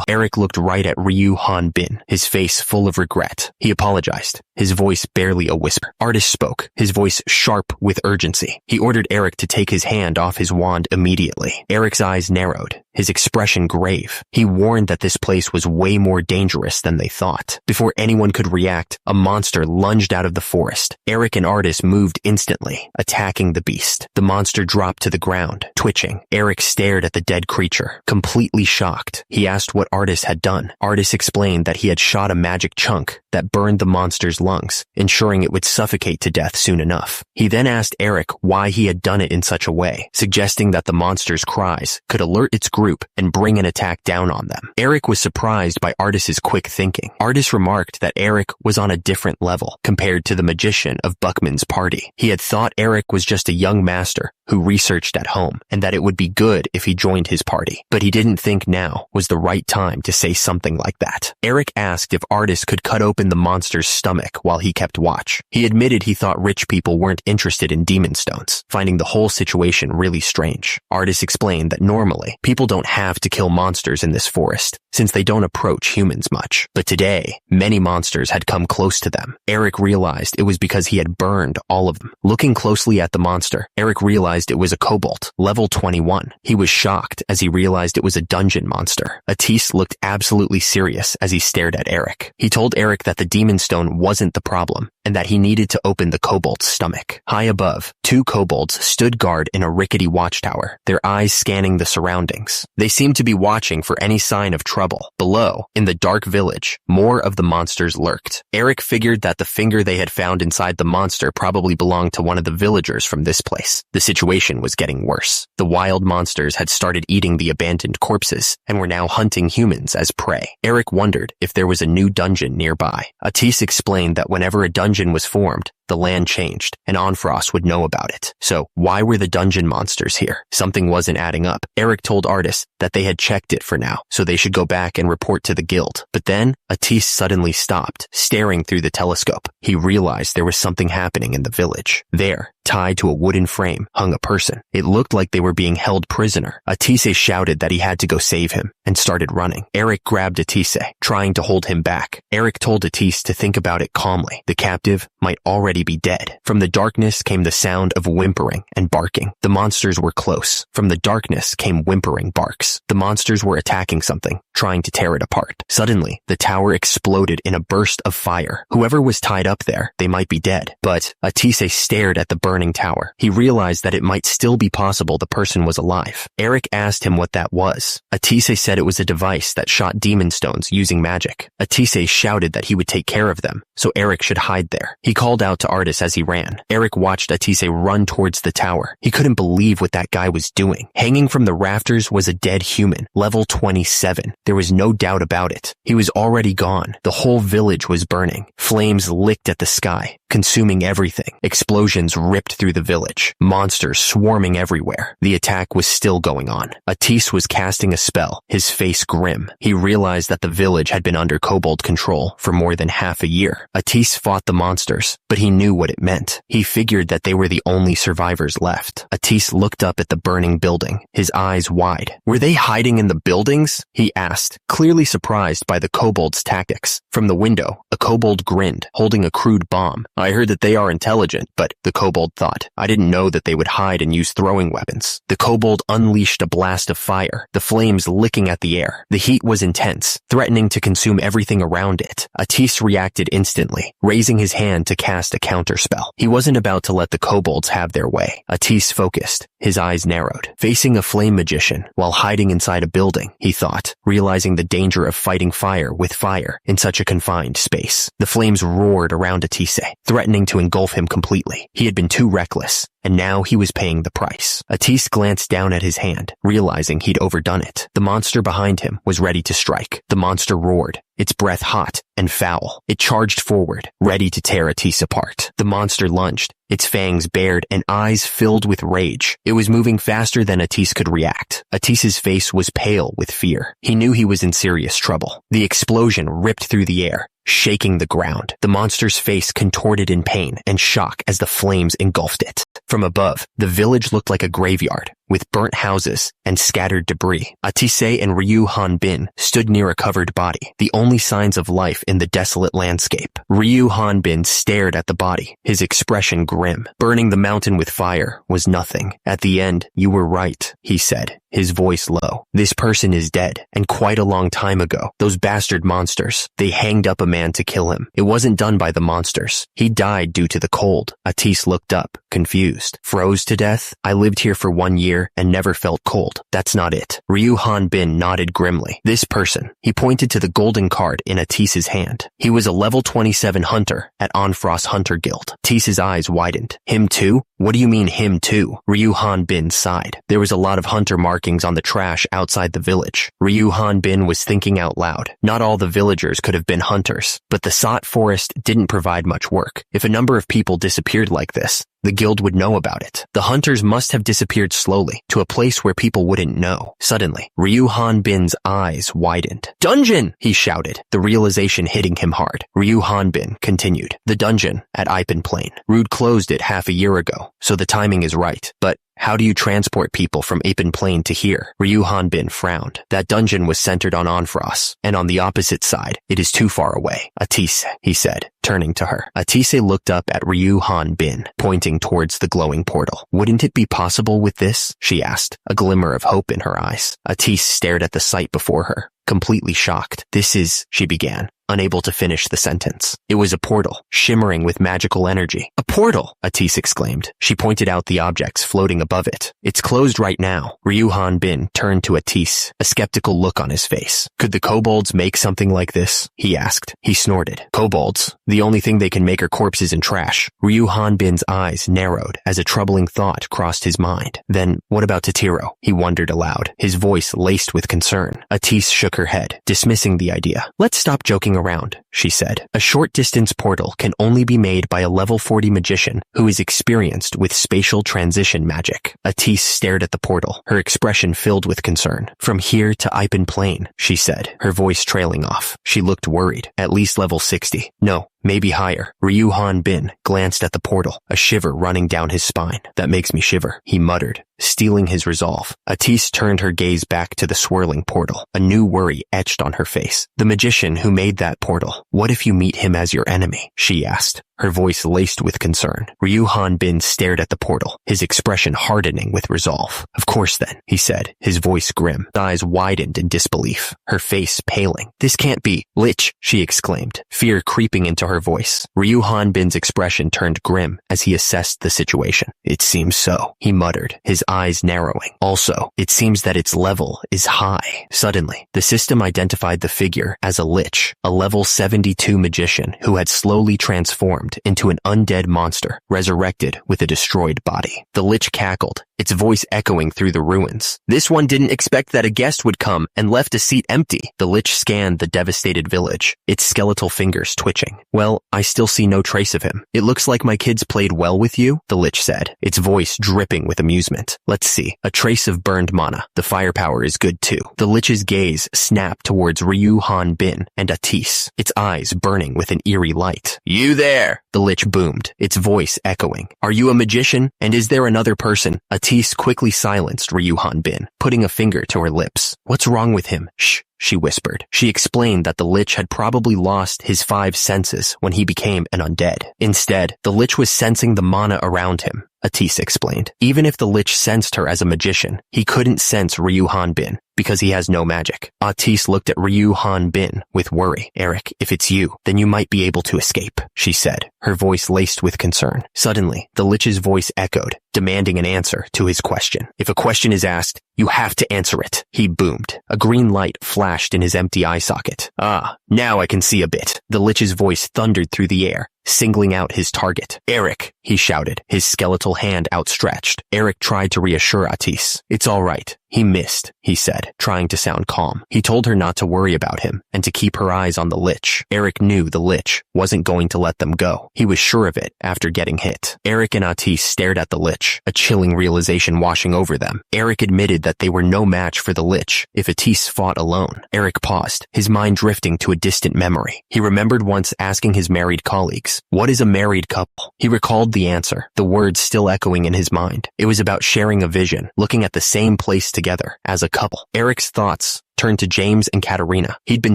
Eric looked right at Ryu Hanbin, his face full of regret. He apologized. his voice barely a whisper. Artist spoke, his voice sharp with urgency. He ordered Eric to take his hand off his wand immediately. Eric's eyes narrowed, his expression grave. He warned that this place was way more dangerous than they thought. Before anyone could react, a monster lunged out of the forest. Eric and Artist moved instantly, attacking the beast. The monster dropped to the ground, twitching. Eric stared at the dead creature, completely shocked. He asked what Artist had done. Artist explained that he had shot a magic chunk that burned the monster's lungs, ensuring it would suffocate to death soon enough. He then asked Eric why he had done it in such a way, suggesting that the monster's cries could alert its group and bring an attack down on them. Eric was surprised by Artist's quick thinking. Artist remarked that Eric was on a different level compared to the magician of Buckman's party. He had thought Eric was just a young master who researched at home, and that it would be good if he joined his party. But he didn't think now was the right time to say something like that. Eric asked if Artist could cut open the monster's stomach while he kept watch. He admitted he thought rich people weren't interested in demon stones, finding the whole situation really strange. Artist explained that normally, people don't have to kill monsters in this forest, since they don't approach humans much. But today, many monsters had come close to them. Eric realized it was because he had burned all of them. Looking closely at the monster, Eric realized it was a kobold, level 21. He was shocked as he realized it was a dungeon monster. Atis looked absolutely serious as he stared at Eric. He told Eric that the demon stone wasn't the problem, and that he needed to open the kobold's stomach. High above, 2 kobolds stood guard in a rickety watchtower, their eyes scanning the surroundings. They seemed to be watching for any sign of trouble. Below, in the dark village, more of the monsters lurked. Eric figured that the finger they had found inside the monster probably belonged to one of the villagers from this place. The situation was getting worse. The wild monsters had started eating the abandoned corpses and were now hunting humans as prey. Eric wondered if there was a new dungeon nearby. Atis explained that whenever a dungeon was formed, the land changed, and Onfrost would know about it. So, why were the dungeon monsters here? Something wasn't adding up. Eric told Artist that they had checked it for now, so they should go back and report to the guild. But then, Atis suddenly stopped, staring through the telescope. He realized there was something happening in the village. There, tied to a wooden frame, hung a person. It looked like they were being held prisoner. Atise shouted that he had to go save him, and started running. Eric grabbed Atise, trying to hold him back. Eric told Atise to think about it calmly. The captive might already be dead. From the darkness came the sound of whimpering and barking. The monsters were close. From the darkness came whimpering barks. The monsters were attacking something, trying to tear it apart. Suddenly, the tower exploded in a burst of fire. Whoever was tied up there, they might be dead. But Atise stared at the burning tower. He realized that it might still be possible the person was alive. Eric asked him what that was. Atise said it was a device that shot demon stones using magic. Atise shouted that he would take care of them, so Eric should hide there. He called out to Artis as he ran. Eric watched Atise run towards the tower. He couldn't believe what that guy was doing. Hanging from the rafters was a dead human, level 27. There was no doubt about it. He was already gone. The whole village was burning. Flames licked at the sky, consuming everything. Explosions ripped through the village. Monsters swarming everywhere. The attack was still going on. Atise was casting a spell, his face grim. He realized that the village had been under kobold control for more than half a year. Atise fought the monsters, but he knew what it meant. He figured that they were the only survivors left. Atise looked up at the burning building, his eyes wide. Were they hiding in the buildings? He asked, clearly surprised by the kobold's tactics. From the window, a kobold grinned, holding a crude bomb. I heard that they are intelligent, but the kobold thought, I didn't know that they would hide and use throwing weapons. The kobold unleashed a blast of fire, the flames licking at the air. The heat was intense, threatening to consume everything around it. Atise reacted instantly, raising his hand to cast a counterspell. He wasn't about to let the kobolds have their way. Atise focused, his eyes narrowed. Facing a flame magician while hiding inside a building, he thought, realizing the danger of fighting fire with fire in such a confined space. The flames roared around Atise, threatening to engulf him completely. He had been too reckless, and now he was paying the price. Atise glanced down at his hand, realizing he'd overdone it. The monster behind him was ready to strike. The monster roared, its breath hot and foul. It charged forward, ready to tear Atise apart. The monster lunged, its fangs bared and eyes filled with rage. It was moving faster than Atise could react. Atise's face was pale with fear. He knew he was in serious trouble. The explosion ripped through the air, shaking the ground. The monster's face contorted in pain and shock as the flames engulfed it. From above, the village looked like a graveyard. with burnt houses and scattered debris. Atise and Ryu Hanbin stood near a covered body, the only signs of life in the desolate landscape. Ryu Hanbin stared at the body, his expression grim. Burning the mountain with fire was nothing. At the end, you were right, he said, his voice low. This person is dead, and quite a long time ago. Those bastard monsters, they hanged up a man to kill him. It wasn't done by the monsters. He died due to the cold. Atise looked up, confused. Froze to death? I lived here for 1 year and never felt cold. That's not it. Ryu Hanbin nodded grimly. This person. He pointed to the golden card in Atise's hand. He was a level 27 hunter at Onfrost Hunter Guild. Atise's eyes widened. Him too? What do you mean him too? Ryu Hanbin sighed. There was a lot of hunter markings on the trash outside the village. Ryu Hanbin was thinking out loud. Not all the villagers could have been hunters, but the Sot Forest didn't provide much work. If a number of people disappeared like this, the guild would know about it. The hunters must have disappeared slowly to a place where people wouldn't know. Suddenly, Ryu Hanbin's eyes widened. Dungeon! He shouted, the realization hitting him hard. Ryu Hanbin continued. The dungeon at Ipen Plain. Rude closed it half a year ago, so the timing is right. But how do you transport people from Ipen Plain to here? Ryu Hanbin frowned. That dungeon was centered on Onfrost, and on the opposite side, it is too far away. Atise, he said, turning to her. Atise looked up at Ryu Hanbin, pointing towards the glowing portal. Wouldn't it be possible with this? She asked, a glimmer of hope in her eyes. Atise stared at the sight before her, completely shocked. This is, she began, unable to finish the sentence. It was a portal, shimmering with magical energy. A portal! Atise exclaimed. She pointed out the objects floating above it. It's closed right now. Ryu Hanbin turned to Atise, a skeptical look on his face. Could the kobolds make something like this? He asked. He snorted. Kobolds? The only thing they can make are corpses and trash. Ryu Hanbin's eyes narrowed as a troubling thought crossed his mind. Then, what about Totiro? He wondered aloud, his voice laced with concern. Atise shook her head, dismissing the idea. Let's stop joking around, she said. A short-distance portal can only be made by a level 40 magician who is experienced with spatial transition magic. Atise stared at the portal, her expression filled with concern. From here to Ipen Plain, she said, her voice trailing off. She looked worried. At least level 60. No, maybe higher. Ryu Hanbin glanced at the portal, a shiver running down his spine. That makes me shiver, he muttered, steeling his resolve. Atise turned her gaze back to the swirling portal, a new worry etched on her face. The magician who made that portal, what if you meet him as your enemy? She asked, her voice laced with concern. Ryu Hanbin stared at the portal, his expression hardening with resolve. Of course then, he said, his voice grim. His eyes widened in disbelief, her face paling. This can't be. Lich, she exclaimed, fear creeping into her voice. Ryu Hanbin's expression turned grim as he assessed the situation. It seems so, he muttered, his eyes narrowing. Also, it seems that its level is high. Suddenly, the system identified the figure as a lich, a level 72 magician who had slowly transformed into an undead monster, resurrected with a destroyed body. The lich cackled, its voice echoing through the ruins. This one didn't expect that a guest would come and left a seat empty. The lich scanned the devastated village, its skeletal fingers twitching. Well, I still see no trace of him. It looks like my kids played well with you, the lich said, its voice dripping with amusement. Let's see. A trace of burned mana. The firepower is good too. The lich's gaze snapped towards Ryu Hanbin and Atise, its eyes burning with an eerie light. You there! The lich boomed, its voice echoing. Are you a magician? And is there another person? Atise quickly silenced Ryu Hanbin, putting a finger to her lips. What's wrong with him? Shh, she whispered. She explained that the lich had probably lost his 5 senses when he became an undead. Instead, the lich was sensing the mana around him. Atise explained. Even if the lich sensed her as a magician, he couldn't sense Ryu Hanbin because he has no magic. Atise looked at Ryu Hanbin with worry. Eric, if it's you, then you might be able to escape, she said, her voice laced with concern. Suddenly, the lich's voice echoed, demanding an answer to his question. If a question is asked, you have to answer it, he boomed. A green light flashed in his empty eye socket. Ah, now I can see a bit. The lich's voice thundered through the air, singling out his target. Eric, he shouted, his skeletal hand outstretched. Eric tried to reassure Atise. It's all right. He missed, he said, trying to sound calm. He told her not to worry about him and to keep her eyes on the lich. Eric knew the lich wasn't going to let them go. He was sure of it after getting hit. Eric and Atise stared at the lich, Lich, a chilling realization washing over them. Eric admitted that they were no match for the Lich if Atis fought alone. Eric paused, his mind drifting to a distant memory. He remembered once asking his married colleagues, "What is a married couple?" He recalled the answer, the words still echoing in his mind. It was about sharing a vision, looking at the same place together, as a couple. Eric's thoughts turned to James and Katerina. He'd been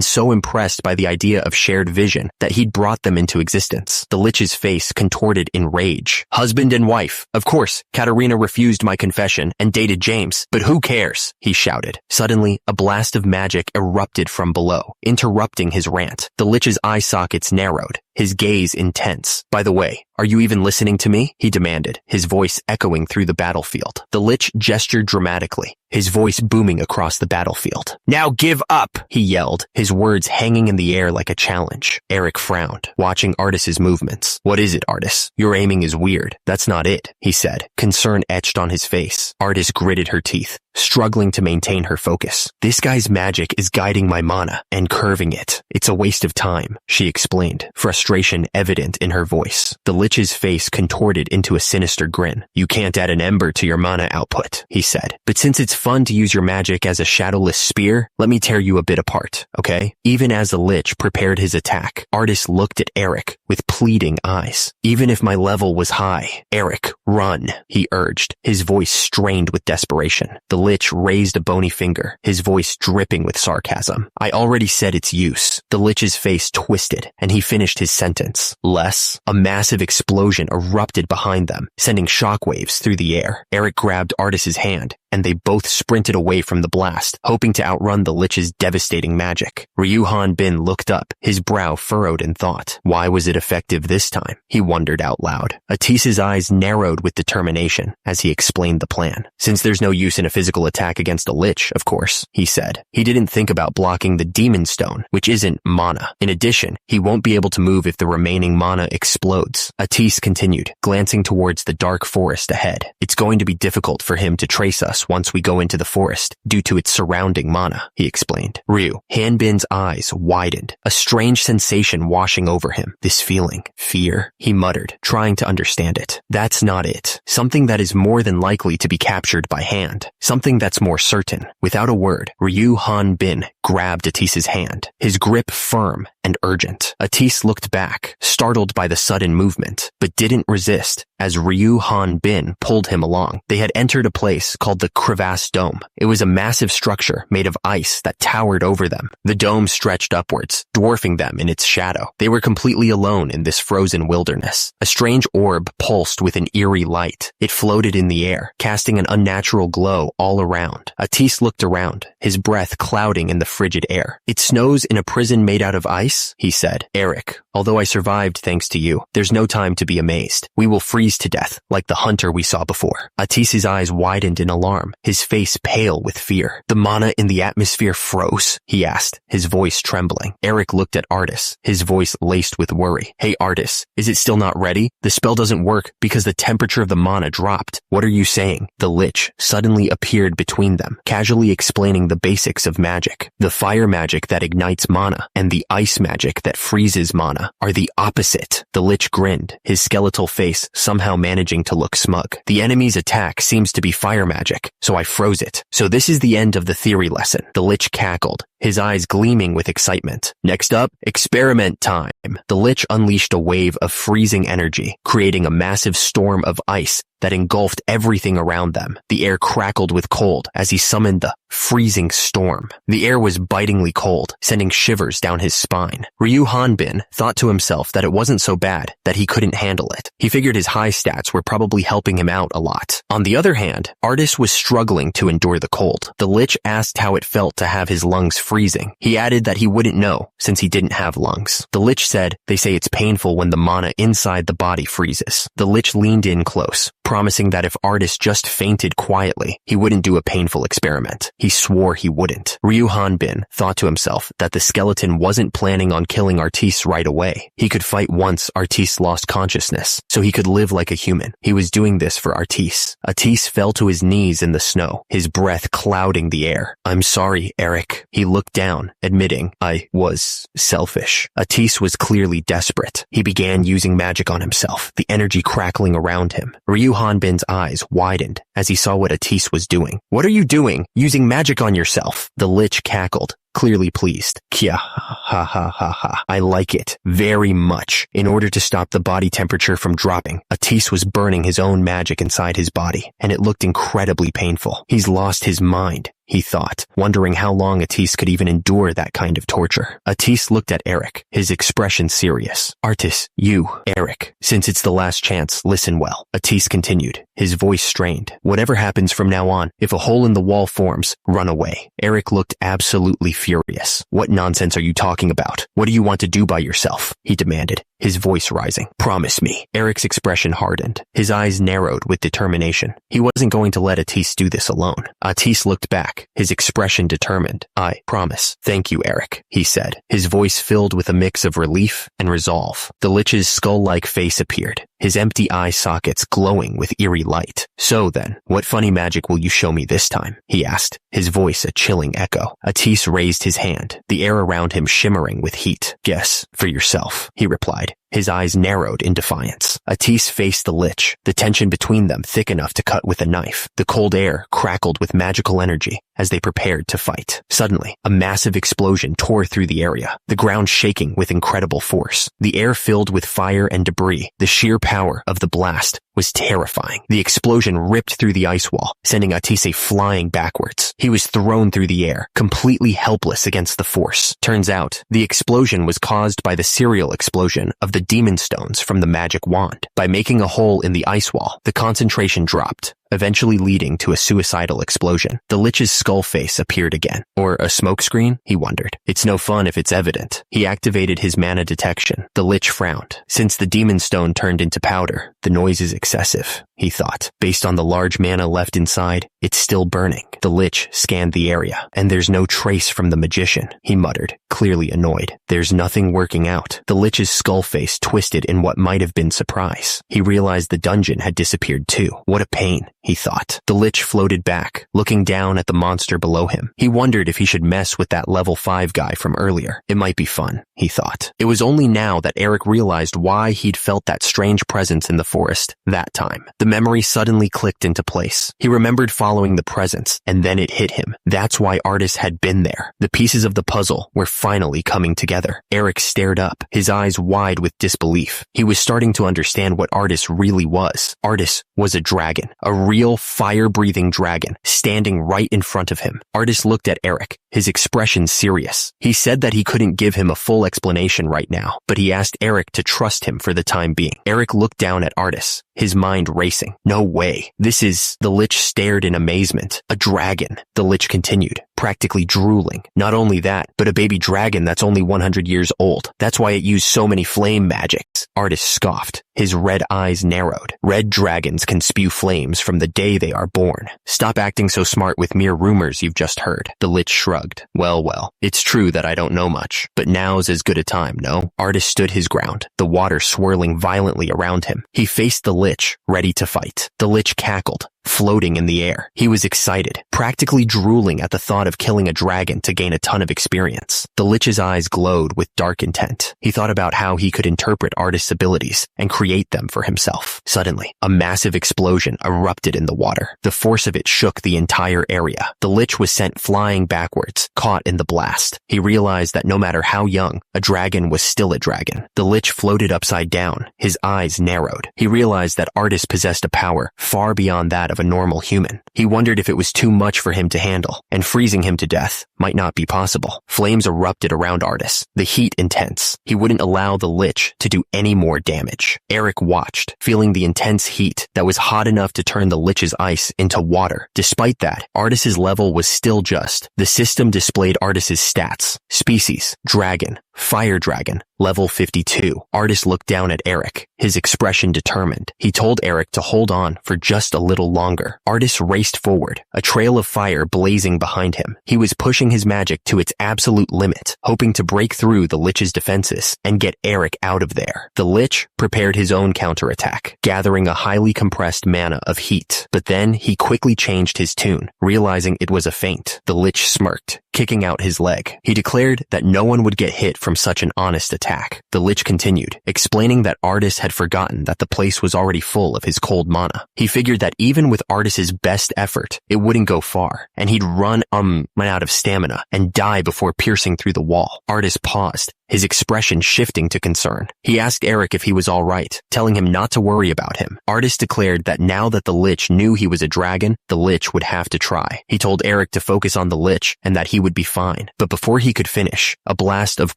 so impressed by the idea of shared vision that he'd brought them into existence. The Lich's face contorted in rage. Husband and wife. Of course, Katerina refused my confession and dated James, but who cares? He shouted. Suddenly, a blast of magic erupted from below, interrupting his rant. The Lich's eye sockets narrowed, his gaze intense. "By the way, are you even listening to me?" he demanded, his voice echoing through the battlefield. The Lich gestured dramatically, his voice booming across the battlefield. "Now give up," he yelled, his words hanging in the air like a challenge. Eric frowned, watching Artis's movements. "What is it, Artis? Your aiming is weird." "That's not it," he said, concern etched on his face. Artis gritted her teeth, struggling to maintain her focus. "This guy's magic is guiding my mana and curving it. It's a waste of time," she explained, frustration evident in her voice. The Lich's face contorted into a sinister grin. "You can't add an ember to your mana output," he said. "But since it's fun to use your magic as a shadowless spear, let me tear you a bit apart, okay?" Even as the Lich prepared his attack, Artis looked at Eric with pleading eyes. "Even if my level was high, Eric, run," he urged, his voice strained with desperation. The Lich raised a bony finger, his voice dripping with sarcasm. "I already said its use." The Lich's face twisted, and he finished his sentence. "Less." A massive explosion erupted behind them, sending shockwaves through the air. Eric grabbed Artis's hand, and they both sprinted away from the blast, hoping to outrun the Lich's devastating magic. Ryu Bin looked up, his brow furrowed in thought. Why was it effective this time? He wondered out loud. Atis's eyes narrowed with determination as he explained the plan. "Since there's no use in a physical attack against a Lich, of course," he said. He didn't think about blocking the Demon Stone, which isn't mana. In addition, he won't be able to move if the remaining mana explodes. Atis continued, glancing towards the dark forest ahead. "It's going to be difficult for him to trace us once we go into the forest, due to its surrounding mana," he explained. Ryu Hanbin's eyes widened, a strange sensation washing over him. "This feeling, fear," he muttered, trying to understand it. "That's not it. Something that is more than likely to be captured by hand. Something that's more certain." Without a word, Ryu Bin grabbed Atis's hand, his grip firm and urgent. Atis looked back, startled by the sudden movement, but didn't resist as Ryu Bin pulled him along. They had entered a place called the Crevasse Dome. It was a massive structure made of ice that towered over them. The dome stretched upwards, dwarfing them in its shadow. They were completely alone in this frozen wilderness. A strange orb pulsed with an eerie light. It floated in the air, casting an unnatural glow all around. Atis looked around, his breath clouding in the frigid air. "It snows in a prison made out of ice?" he said. "Eric, although I survived thanks to you, there's no time to be amazed. We will freeze to death, like the hunter we saw before." Atis's eyes widened in alarm, his face pale with fear. "The mana in the atmosphere froze?" he asked, his voice trembling. Eric looked at Artis, his voice laced with worry. "Hey Artis, is it still not ready? The spell doesn't work because the temperature of the mana dropped." "What are you saying?" The Lich suddenly appeared between them, casually explaining the basics of magic. "The fire magic that ignites mana and the ice magic that freezes mana are the opposite." The Lich grinned, his skeletal face somehow managing to look smug. "The enemy's attack seems to be fire magic, so I froze it. So this is the end of the theory lesson." The Lich cackled, his eyes gleaming with excitement. "Next up, experiment time." The Lich unleashed a wave of freezing energy, creating a massive storm of ice that engulfed everything around them. The air crackled with cold as he summoned the freezing storm. The air was bitingly cold, sending shivers down his spine. Ryu Bin thought to himself that it wasn't so bad that he couldn't handle it. He figured his high stats were probably helping him out a lot. On the other hand, Artis was struggling to endure the cold. The Lich asked how it felt to have his lungs freezing. He added that he wouldn't know since he didn't have lungs. The Lich said, "They say it's painful when the mana inside the body freezes." The Lich leaned in close, promising that if Artis just fainted quietly, he wouldn't do a painful experiment. He swore he wouldn't. Ryu Bin thought to himself that the skeleton wasn't planning on killing Artis right away. He could fight once Artis lost consciousness, so he could live like a human. He was doing this for Artis. Artis fell to his knees in the snow, his breath clouding the air. "I'm sorry, Eric." He looked down, admitting, "I was selfish." Artis was clearly desperate. He began using magic on himself, the energy crackling around him. Ryu Hanbin's eyes widened as he saw what Atis was doing. "What are you doing? Using magic on yourself?" The lich cackled, clearly pleased. "Kya, ha ha ha ha. I like it very much." In order to stop the body temperature from dropping, Atis was burning his own magic inside his body, and it looked incredibly painful. He's lost his mind, he thought, wondering how long Atis could even endure that kind of torture. Atis looked at Eric, his expression serious. "Artis, you, Eric, since it's the last chance, listen well." Atis continued, his voice strained. "Whatever happens from now on, if a hole in the wall forms, run away." Eric looked absolutely furious. "What nonsense are you talking about? What do you want to do by yourself?" he demanded, his voice rising. "Promise me." Eric's expression hardened. His eyes narrowed with determination. He wasn't going to let Atis do this alone. Atis looked back, his expression determined. "I promise." "Thank you, Eric," he said, his voice filled with a mix of relief and resolve. The lich's skull-like face appeared, his empty eye sockets glowing with eerie light. "So then, what funny magic will you show me this time?" he asked, his voice a chilling echo. Atis raised his hand, the air around him shimmering with heat. "Guess for yourself," he replied, his eyes narrowed in defiance. Atis faced the lich, the tension between them thick enough to cut with a knife. The cold air crackled with magical energy as they prepared to fight. Suddenly, a massive explosion tore through the area, the ground shaking with incredible force. The air filled with fire and debris. The sheer power of the blast was terrifying. The explosion ripped through the ice wall, sending Atise flying backwards. He was thrown through the air, completely helpless against the force. Turns out, the explosion was caused by the serial explosion of the demon stones from the magic wand. By making a hole in the ice wall, the concentration dropped, eventually leading to a suicidal explosion. The lich's skull face appeared again. Or a smokescreen? He wondered. It's no fun if it's evident. He activated his mana detection. The lich frowned. Since the demon stone turned into powder, the noise is excessive, he thought. Based on the large mana left inside, it's still burning. The lich scanned the area, and there's no trace from the magician, he muttered, clearly annoyed. There's nothing working out. The lich's skull face twisted in what might have been surprise. He realized the dungeon had disappeared too. What a pain, he thought. The lich floated back, looking down at the monster below him. He wondered if he should mess with that level 5 guy from earlier. It might be fun, he thought. It was only now that Eric realized why he'd felt that strange presence in the forest that time. The memory suddenly clicked into place. He remembered following the presence, and then it hit him. That's why Artis had been there. The pieces of the puzzle were finally coming together. Eric stared up, his eyes wide with disbelief. He was starting to understand what Artis really was. Artis was a dragon, a real fire-breathing dragon, standing right in front of him. Artis looked at Eric, his expression serious. He said that he couldn't give him a full explanation right now, but he asked Eric to trust him for the time being. Eric looked down at Artis, his mind racing. No way. This is... The lich stared in amazement. A dragon. The lich continued, practically drooling. Not only that, but a baby dragon that's only 100 years old. That's why it used so many flame magics. Artis scoffed. His red eyes narrowed. Red dragons can spew flames from the day they are born. Stop acting so smart with mere rumors you've just heard. The lich shrugged. Well, it's true that I don't know much, but now's as good a time, no? Artis stood his ground, the water swirling violently around him. He faced the lich, ready to fight. The lich cackled, floating in the air. He was excited, practically drooling at the thought of killing a dragon to gain a ton of experience. The lich's eyes glowed with dark intent. He thought about how he could interpret Artis' abilities and create them for himself. Suddenly, a massive explosion erupted in the water. The force of it shook the entire area. The lich was sent flying backwards, caught in the blast. He realized that no matter how young, a dragon was still a dragon. The lich floated upside down, his eyes narrowed. He realized that Artis possessed a power far beyond that of a normal human. He wondered if it was too much for him to handle, and freezing him to death might not be possible. Flames erupted around Artis, the heat intense. He wouldn't allow the lich to do any more damage. Eric watched, feeling the intense heat that was hot enough to turn the lich's ice into water. Despite that, Artis' level was still just. The system displayed Artis' stats. Species, dragon, fire dragon, level 52. Artis looked down at Eric, his expression determined. He told Eric to hold on for just a little longer. Artis raced forward, a trail of fire blazing behind him. He was pushing his magic to its absolute limit, hoping to break through the lich's defenses and get Eric out of there. The lich prepared his own counterattack, gathering a highly compressed mana of heat. But then he quickly changed his tune, realizing it was a feint. The lich smirked, kicking out his leg. He declared that no one would get hit from such an honest attack. The Lich continued, explaining that Artis had forgotten that the place was already full of his cold mana. He figured that even with Artis's best effort, it wouldn't go far, and he'd run out of stamina and die before piercing through the wall. Artis paused, his expression shifting to concern. He asked Eric if he was all right, telling him not to worry about him. Artis declared that now that the Lich knew he was a dragon, the Lich would have to try. He told Eric to focus on the Lich and that he would be fine. But before he could finish, a blast of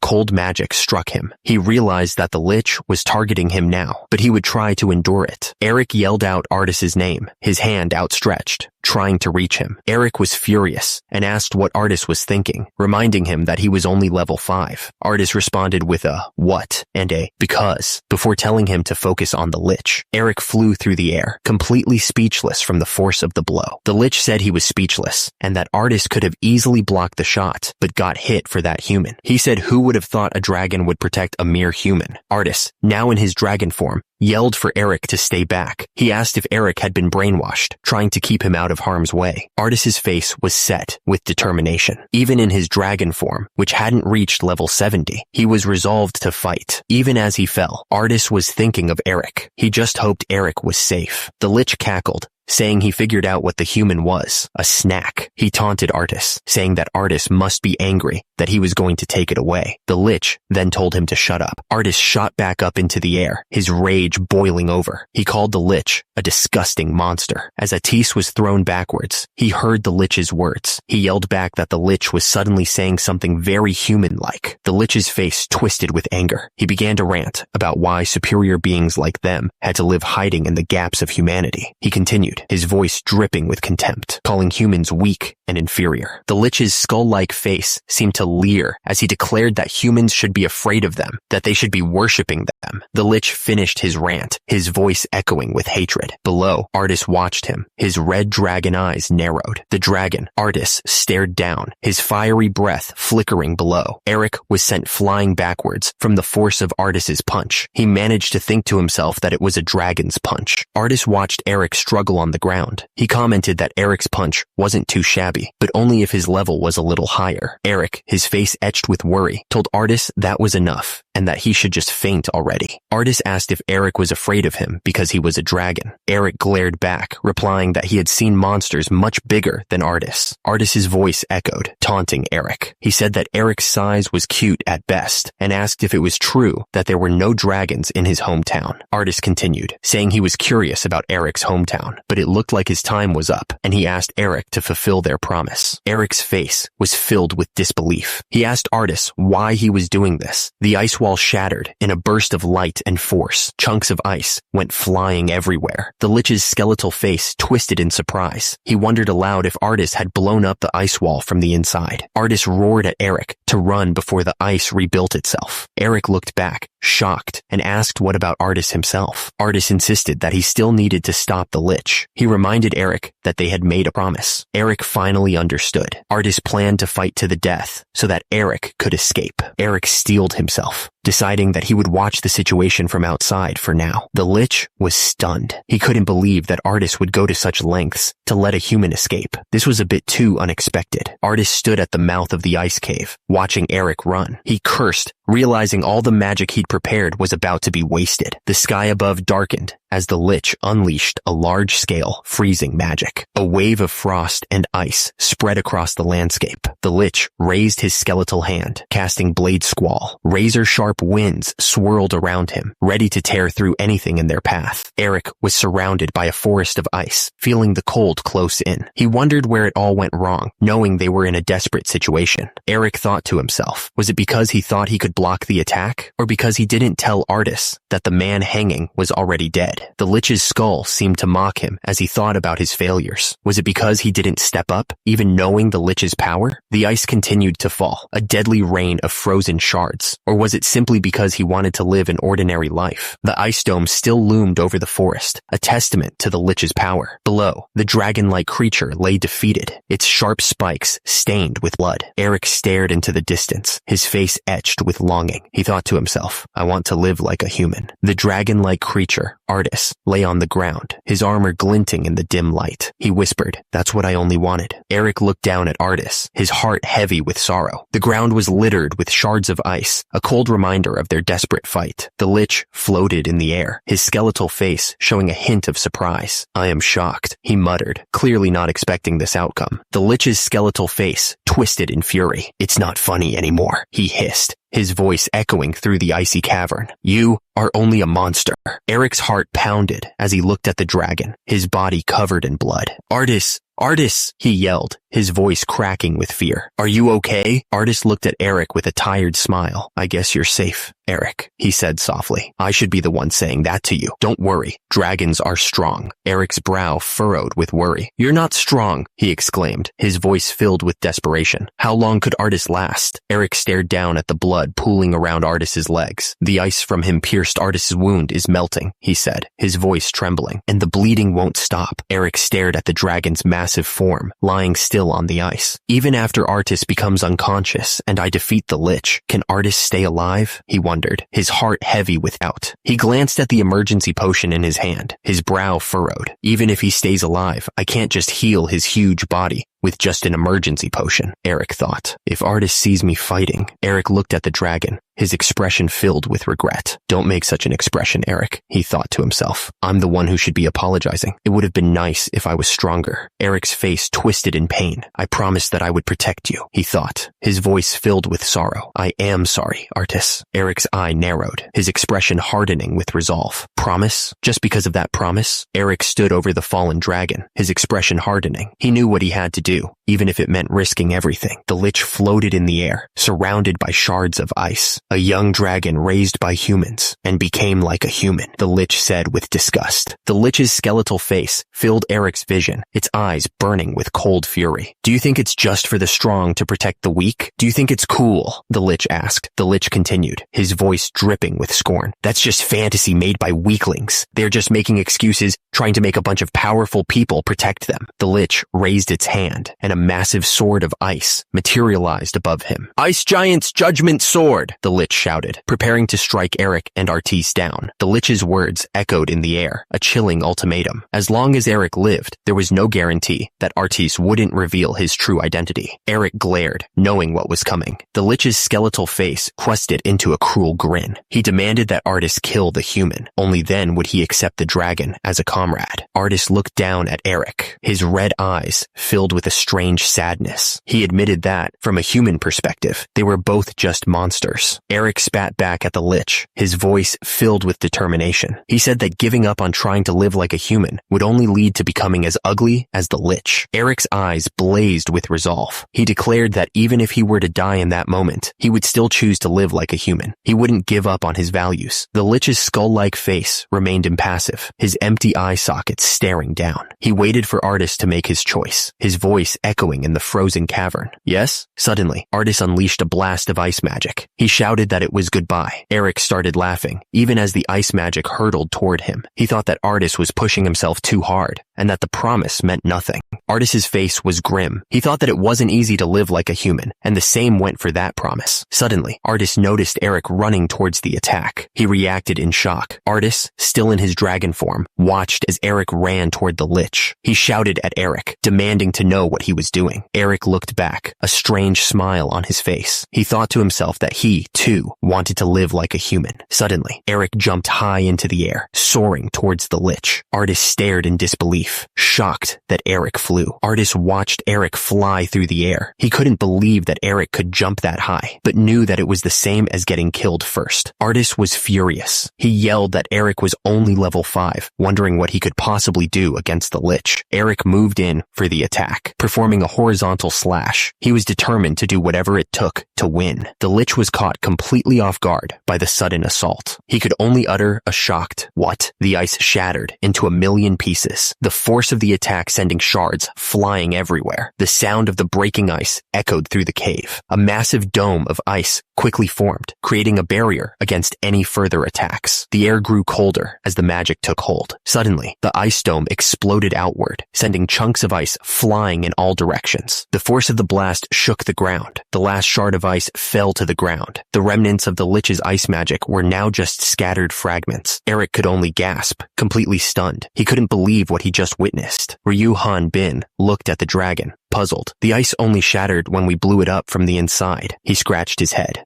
cold magic struck him. He realized that the Lich was targeting him now, but he would try to endure it. Eric yelled out Artis's name, his hand outstretched, trying to reach him. Eric was furious and asked what Artis was thinking, reminding him that he was only level 5. Artis responded with a what and a because before telling him to focus on the Lich. Eric flew through the air, completely speechless from the force of the blow. The Lich said he was speechless and that Artis could have easily blocked the shot, but got hit for that human. He said who would have thought a dragon would protect a mere human? Artis, now in his dragon form, yelled for Eric to stay back. He asked if Eric had been brainwashed, trying to keep him out of harm's way. Artis's face was set with determination. Even in his dragon form, which hadn't reached level 70, he was resolved to fight. Even as he fell, Artis was thinking of Eric. He just hoped Eric was safe. The Lich cackled, saying he figured out what the human was, a snack. He taunted Artis, saying that Artis must be angry, that he was going to take it away. The Lich then told him to shut up. Artis shot back up into the air, his rage boiling over. He called the Lich a disgusting monster. As Atis was thrown backwards, he heard the Lich's words. He yelled back that the Lich was suddenly saying something very human-like. The Lich's face twisted with anger. He began to rant about why superior beings like them had to live hiding in the gaps of humanity. He continued, his voice dripping with contempt, calling humans weak and inferior. The Lich's skull-like face seemed to leer as he declared that humans should be afraid of them, that they should be worshipping them. The Lich finished his rant, his voice echoing with hatred. Below, Artis watched him, his red dragon eyes narrowed. The dragon, Artis, stared down, his fiery breath flickering below. Eric was sent flying backwards from the force of Artis's punch. He managed to think to himself that it was a dragon's punch. Artis watched Eric struggle on the ground. He commented that Eric's punch wasn't too shabby, but only if his level was a little higher. Eric, his face etched with worry, told Artis that was enough and that he should just faint already. Artis asked if Eric was afraid of him because he was a dragon. Eric glared back, replying that he had seen monsters much bigger than Artis. Artis's voice echoed, taunting Eric. He said that Eric's size was cute at best and asked if it was true that there were no dragons in his hometown. Artis continued, saying he was curious about Eric's hometown, but it looked like his time was up, and he asked Eric to fulfill their promise. Eric's face was filled with disbelief. He asked Artis why he was doing this. The ice wall shattered in a burst of light and force. Chunks of ice went flying everywhere. The Lich's skeletal face twisted in surprise. He wondered aloud if Artis had blown up the ice wall from the inside. Artis roared at Eric to run before the ice rebuilt itself. Eric looked back, shocked, and asked what about Artis himself. Artis insisted that he still needed to stop the Lich. He reminded Eric that they had made a promise. Eric finally understood. Artis planned to fight to the death so that Eric could escape. Eric steeled himself, deciding that he would watch the situation from outside for now. The Lich was stunned. He couldn't believe that Artis would go to such lengths to let a human escape. This was a bit too unexpected. Artis stood at the mouth of the ice cave, watching Eric run. He cursed, realizing all the magic he'd prepared was about to be wasted. The sky above darkened as the Lich unleashed a large-scale freezing magic. A wave of frost and ice spread across the landscape. The Lich raised his skeletal hand, casting Blade Squall. Razor-sharp winds swirled around him, ready to tear through anything in their path. Eric was surrounded by a forest of ice, feeling the cold close in. He wondered where it all went wrong, knowing they were in a desperate situation. Eric thought to himself, was it because he thought he could block the attack, or because he didn't tell Artis that the man hanging was already dead? The Lich's skull seemed to mock him as he thought about his failures. Was it because he didn't step up, even knowing the Lich's power? The ice continued to fall, a deadly rain of frozen shards. Or was it simply because he wanted to live an ordinary life? The ice dome still loomed over the forest, a testament to the Lich's power. Below, the dragon-like creature lay defeated, its sharp spikes stained with blood. Eric stared into the distance, his face etched with longing. He thought to himself, I want to live like a human. The dragon-like creature Artis, lay on the ground, his armor glinting in the dim light. He whispered, "That's what I only wanted." Eric looked down at Artis, his heart heavy with sorrow. The ground was littered with shards of ice, a cold reminder of their desperate fight. The Lich floated in the air, his skeletal face showing a hint of surprise. "I am shocked," he muttered, clearly not expecting this outcome. The Lich's skeletal face twisted in fury. "It's not funny anymore," he hissed, his voice echoing through the icy cavern. "You are only a monster." Eric's heart pounded as he looked at the dragon, his body covered in blood. "Artis! Artis!" he yelled, his voice cracking with fear. "Are you okay?" Artis looked at Eric with a tired smile. "I guess you're safe, Eric," he said softly. "I should be the one saying that to you. Don't worry. Dragons are strong." Eric's brow furrowed with worry. "You're not strong," he exclaimed, his voice filled with desperation. How long could Artis last? Eric stared down at the blood pooling around Artis's legs. "The ice from him pierced Artis's wound is melting," he said, his voice trembling. "And the bleeding won't stop." Eric stared at the dragon's massive form, lying still on the ice. "Even after Artis becomes unconscious and I defeat the Lich, can Artis stay alive?" he wondered, his heart heavy with doubt. He glanced at the emergency potion in his hand, his brow furrowed. "Even if he stays alive, I can't just heal his huge body with just an emergency potion," Eric thought. "If Artis sees me fighting..." Eric looked at the dragon, his expression filled with regret. "Don't make such an expression, Eric," he thought to himself. "I'm the one who should be apologizing. It would have been nice if I was stronger." Eric's face twisted in pain. "I promised that I would protect you," he thought, his voice filled with sorrow. "I am sorry, Artis." Eric's eye narrowed, his expression hardening with resolve. "Promise? Just because of that promise?" Eric stood over the fallen dragon, his expression hardening. He knew what he had to do, even if it meant risking everything. The Lich floated in the air, surrounded by shards of ice. "A young dragon raised by humans and became like a human," the Lich said with disgust. The Lich's skeletal face filled Eric's vision, its eyes burning with cold fury. "Do you think it's just for the strong to protect the weak? Do you think it's cool?" the Lich asked. The Lich continued, his voice dripping with scorn. "That's just fantasy made by weaklings. They're just making excuses, trying to make a bunch of powerful people protect them." The Lich raised its hand, and a massive sword of ice materialized above him. "Ice Giant's Judgment Sword!" the Lich shouted, preparing to strike Eric and Artis down. The Lich's words echoed in the air, a chilling ultimatum. As long as Eric lived, there was no guarantee that Artis wouldn't reveal his true identity. Eric glared, knowing what was coming. The Lich's skeletal face twisted into a cruel grin. He demanded that Artis kill the human. Only then would he accept the dragon as a comrade. Artis looked down at Eric, his red eyes filled with a strange sadness. He admitted that, from a human perspective, they were both just monsters. Eric spat back at the Lich, his voice filled with determination. He said that giving up on trying to live like a human would only lead to becoming as ugly as the Lich. Eric's eyes blazed with resolve. He declared that even if he were to die in that moment, he would still choose to live like a human. He wouldn't give up on his values. The Lich's skull-like face remained impassive, his empty eye sockets staring down. He waited for Artis to make his choice, his voice echoing in the frozen cavern. "Yes?" Suddenly, Artis unleashed a blast of ice magic. He shouted that it was goodbye. Eric started laughing, even as the ice magic hurtled toward him. He thought that Artis was pushing himself too hard, and that the promise meant nothing. Artis's face was grim. He thought that it wasn't easy to live like a human, and the same went for that promise. Suddenly, Artis noticed Eric running towards the attack. He reacted in shock. Artis, still in his dragon form, watched as Eric ran toward the Lich. He shouted at Eric, demanding to know what he was doing. Eric looked back, a strange smile on his face. He thought to himself that he, too, wanted to live like a human. Suddenly, Eric jumped high into the air, soaring towards the Lich. Artis stared in disbelief, shocked that Eric flew. Artis watched Eric fly through the air. He couldn't believe that Eric could jump that high, but knew that it was the same as getting killed first. Artis was furious. He yelled that Eric was only level 5, wondering what he could possibly do against the Lich. Eric moved in for the attack, performing a horizontal slash. He was determined to do whatever it took to win. The Lich was caught completely off guard by the sudden assault. He could only utter a shocked, "What?" The ice shattered into a million pieces, the force of the attack sending shards flying everywhere. The sound of the breaking ice echoed through the cave. A massive dome of ice quickly formed, creating a barrier against any further attacks. The air grew colder as the magic took hold. Suddenly, the ice dome exploded outward, sending chunks of ice flying in all directions. The force of the blast shook the ground. The last shard of ice fell to the ground. The remnants of the Lich's ice magic were now just scattered fragments. Eric could only gasp, completely stunned. He couldn't believe what he just witnessed. Ryu Han Bin looked at the dragon, puzzled. The ice only shattered when we blew it up from the inside. He scratched his head.